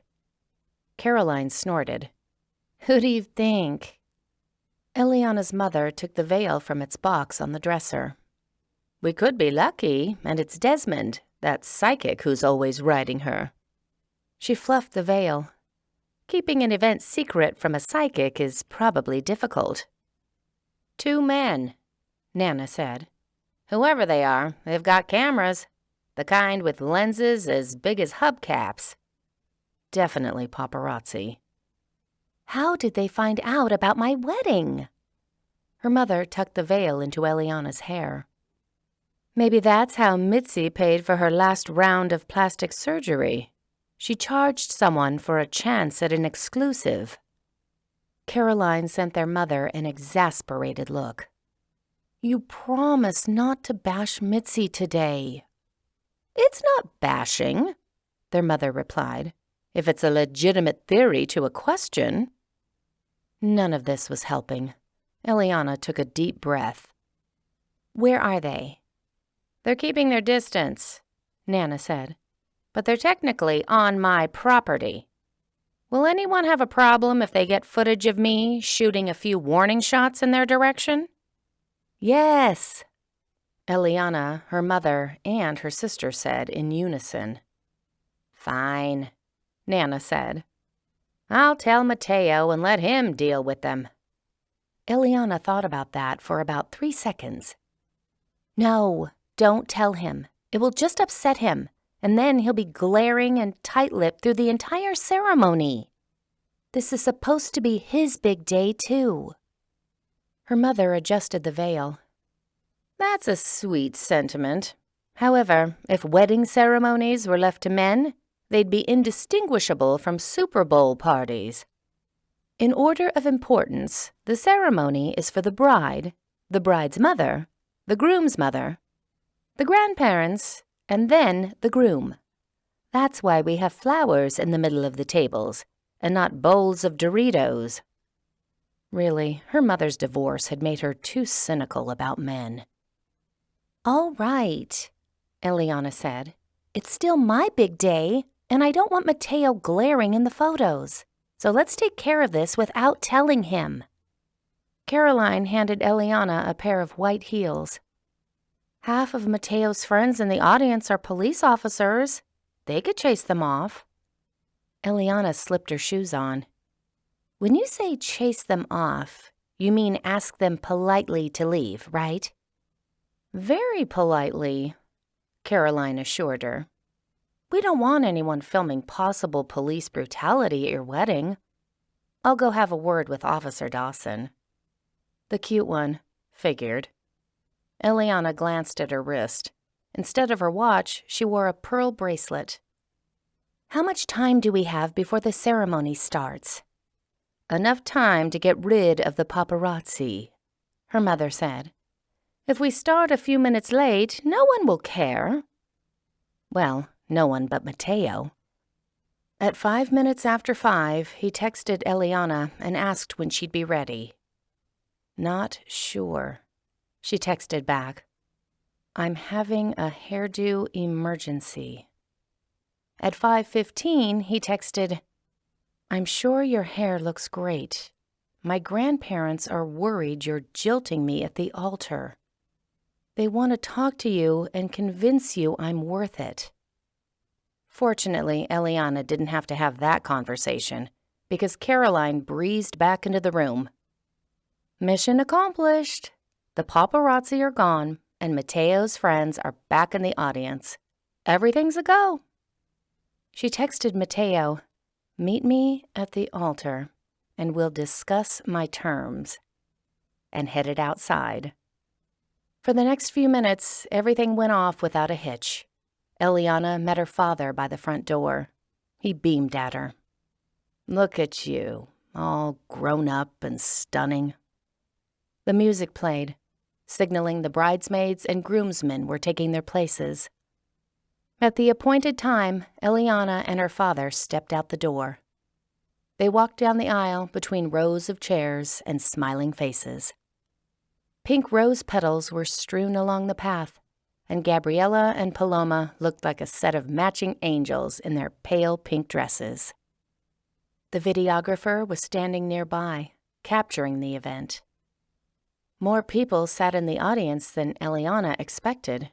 Caroline snorted. "Who do you think?" Elliana's mother took the veil from its box on the dresser. "We could be lucky, and it's Desmond, that psychic who's always riding her." She fluffed the veil. Keeping an event secret from a psychic is probably difficult. "2 men," Nana said. "Whoever they are, they've got cameras. The kind with lenses as big as hubcaps. Definitely paparazzi." "How did they find out about my wedding?" Her mother tucked the veil into Eliana's hair. "Maybe that's how Mitzi paid for her last round of plastic surgery. She charged someone for a chance at an exclusive." Caroline sent their mother an exasperated look. "You promised not to bash Mitzi today." "It's not bashing," their mother replied, "if it's a legitimate theory to a question." None of this was helping. Elliana took a deep breath. "Where are they?" "They're keeping their distance," Nana said, "but they're technically on my property. Will anyone have a problem if they get footage of me shooting a few warning shots in their direction?" "Yes," Elliana, her mother, and her sister said in unison. "Fine," Nana said. "I'll tell Mateo and let him deal with them." Elliana thought about that for about 3 seconds. "No, don't tell him. It will just upset him, and then he'll be glaring and tight-lipped through the entire ceremony. This is supposed to be his big day, too." Her mother adjusted the veil. "That's a sweet sentiment. However, if wedding ceremonies were left to men, they'd be indistinguishable from Super Bowl parties. In order of importance, the ceremony is for the bride, the bride's mother, the groom's mother, the grandparents, and then the groom. That's why we have flowers in the middle of the tables, and not bowls of Doritos." Really, her mother's divorce had made her too cynical about men. "All right," Elliana said. "It's still my big day, and I don't want Mateo glaring in the photos. So let's take care of this without telling him." Caroline handed Elliana a pair of white heels. "Half of Mateo's friends in the audience are police officers. They could chase them off." Elliana slipped her shoes on. "When you say chase them off, you mean ask them politely to leave, right?" "Very politely," Caroline assured her. "We don't want anyone filming possible police brutality at your wedding. I'll go have a word with Officer Dawson." The cute one figured. Elliana glanced at her wrist. Instead of her watch, she wore a pearl bracelet. "How much time do we have before the ceremony starts?" "Enough time to get rid of the paparazzi," her mother said. "If we start a few minutes late, no one will care." Well, no one but Mateo. At 5 minutes after 5, he texted Elliana and asked when she'd be ready. "Not sure," she texted back. "I'm having a hairdo emergency." At 5:15, he texted, "I'm sure your hair looks great. My grandparents are worried you're jilting me at the altar. They want to talk to you and convince you I'm worth it." Fortunately, Elliana didn't have to have that conversation because Caroline breezed back into the room. "Mission accomplished. The paparazzi are gone, and Mateo's friends are back in the audience. Everything's a go." She texted Mateo, "Meet me at the altar, and we'll discuss my terms," and headed outside. For the next few minutes, everything went off without a hitch. Elliana met her father by the front door. He beamed at her. "Look at you, all grown up and stunning." The music played, signaling the bridesmaids and groomsmen were taking their places. At the appointed time, Elliana and her father stepped out the door. They walked down the aisle between rows of chairs and smiling faces. Pink rose petals were strewn along the path, and Gabriella and Paloma looked like a set of matching angels in their pale pink dresses. The videographer was standing nearby, capturing the event. More people sat in the audience than Elliana expected.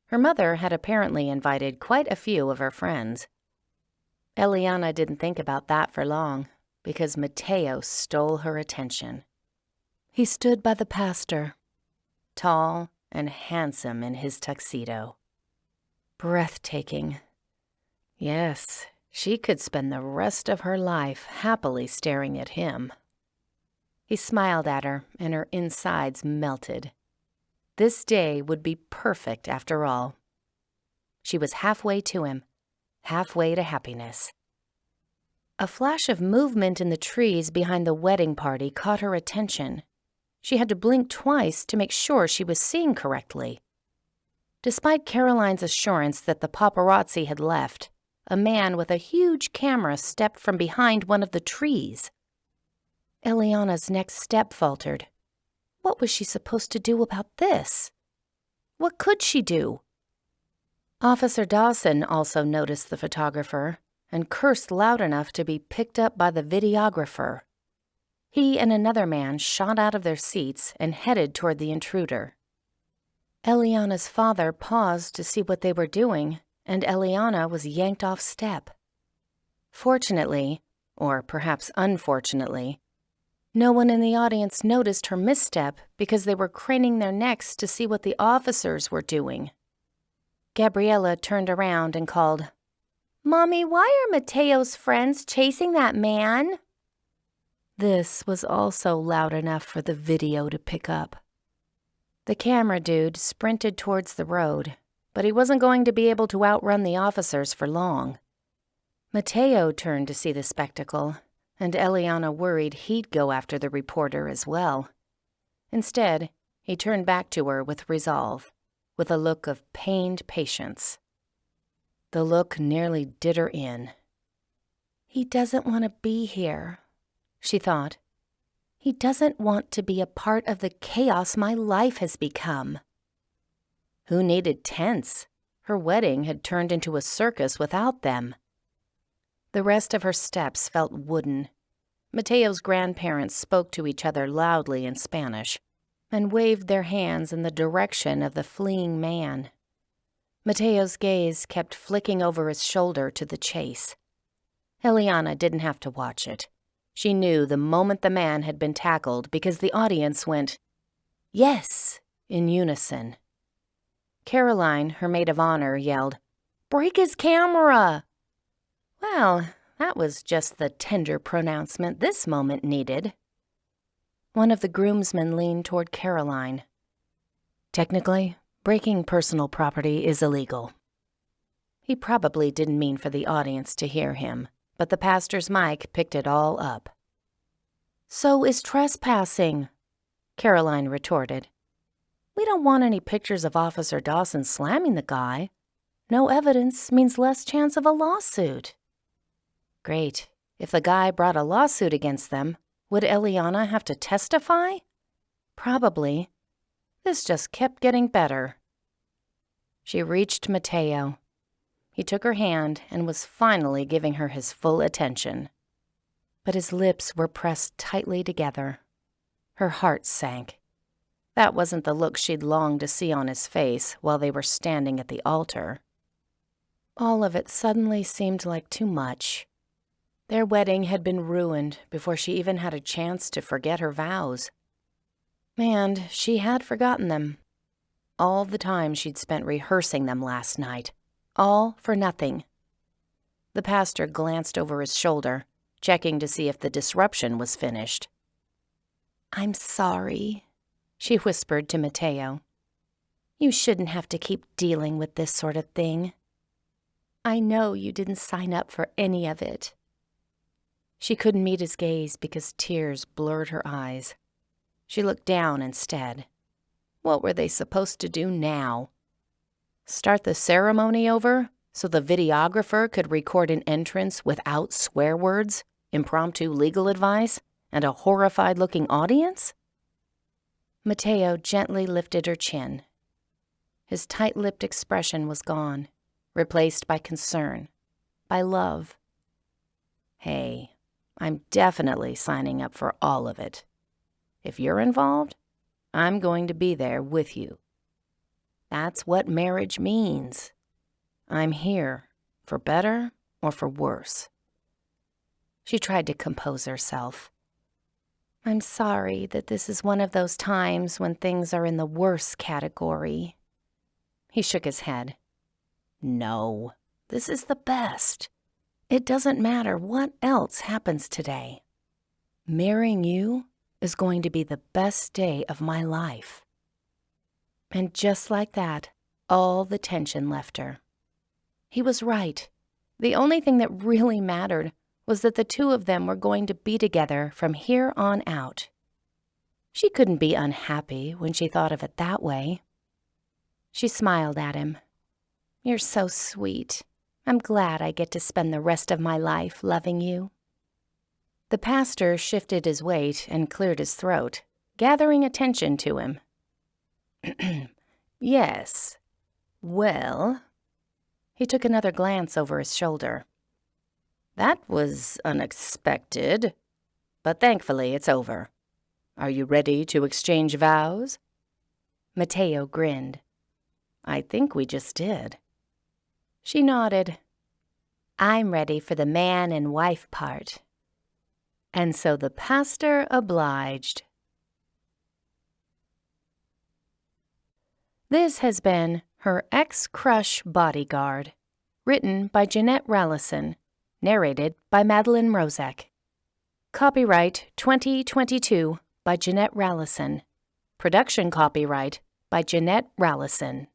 Her mother had apparently invited quite a few of her friends. Elliana didn't think about that for long, because Mateo stole her attention. He stood by the pastor, tall and handsome in his tuxedo. Breathtaking. Yes, she could spend the rest of her life happily staring at him. He smiled at her, and her insides melted. This day would be perfect after all. She was halfway to him, halfway to happiness. A flash of movement in the trees behind the wedding party caught her attention. She had to blink twice to make sure she was seeing correctly. Despite Caroline's assurance that the paparazzi had left, a man with a huge camera stepped from behind one of the trees. Eliana's next step faltered. What was she supposed to do about this? What could she do? Officer Dawson also noticed the photographer and cursed loud enough to be picked up by the videographer. He and another man shot out of their seats and headed toward the intruder. Eliana's father paused to see what they were doing, and Elliana was yanked off step. Fortunately, or perhaps unfortunately, no one in the audience noticed her misstep because they were craning their necks to see what the officers were doing. Gabriella turned around and called, "Mommy, why are Mateo's friends chasing that man?" This was also loud enough for the video to pick up. The camera dude sprinted towards the road, but he wasn't going to be able to outrun the officers for long. Mateo turned to see the spectacle, and Elliana worried he'd go after the reporter as well. Instead, he turned back to her with resolve, with a look of pained patience. The look nearly did her in. He doesn't want to be here, she thought. He doesn't want to be a part of the chaos my life has become. Who needed tents? Her wedding had turned into a circus without them. The rest of her steps felt wooden. Mateo's grandparents spoke to each other loudly in Spanish and waved their hands in the direction of the fleeing man. Mateo's gaze kept flicking over his shoulder to the chase. Elliana didn't have to watch it. She knew the moment the man had been tackled because the audience went, "Yes," in unison. Caroline, her maid of honor, yelled, "Break his camera!" Well, that was just the tender pronouncement this moment needed. One of the groomsmen leaned toward Caroline. "Technically, breaking personal property is illegal." He probably didn't mean for the audience to hear him, but the pastor's mic picked it all up. "So is trespassing," Caroline retorted. "We don't want any pictures of Officer Dawson slamming the guy. No evidence means less chance of a lawsuit." Great. If the guy brought a lawsuit against them, would Elliana have to testify? Probably. This just kept getting better. She reached Mateo. He took her hand and was finally giving her his full attention. But his lips were pressed tightly together. Her heart sank. That wasn't the look she'd longed to see on his face while they were standing at the altar. All of it suddenly seemed like too much. Their wedding had been ruined before she even had a chance to forget her vows. And she had forgotten them. All the time she'd spent rehearsing them last night. All for nothing. The pastor glanced over his shoulder, checking to see if the disruption was finished. "I'm sorry," she whispered to Mateo. "You shouldn't have to keep dealing with this sort of thing. I know you didn't sign up for any of it." She couldn't meet his gaze because tears blurred her eyes. She looked down instead. What were they supposed to do now? Start the ceremony over so the videographer could record an entrance without swear words? impromptu legal advice, and a horrified-looking audience? Mateo gently lifted her chin. His tight-lipped expression was gone, replaced by concern, by love. Hey, I'm definitely signing up for all of it. If you're involved, I'm going to be there with you. That's what marriage means. I'm here, for better or for worse. She tried to compose herself. I'm sorry that this is one of those times when things are in the worse category. He shook his head. No, this is the best. It doesn't matter what else happens today. Marrying you is going to be the best day of my life. And just like that, all the tension left her. He was right. The only thing that really mattered was that the two of them were going to be together from here on out. She couldn't be unhappy when she thought of it that way. She smiled at him. You're so sweet. I'm glad I get to spend the rest of my life loving you. The pastor shifted his weight and cleared his throat, gathering attention to him. Yes. Well, he took another glance over his shoulder. That was unexpected, but thankfully it's over. Are you ready to exchange vows? Mateo grinned. I think we just did. She nodded. I'm ready for the man and wife part. And so the pastor obliged. This has been Her Ex Crush Bodyguard, written by Janette Rallison, narrated by Madeline Rozek. Copyright 2022 by Janette Rallison. Production copyright by Janette Rallison.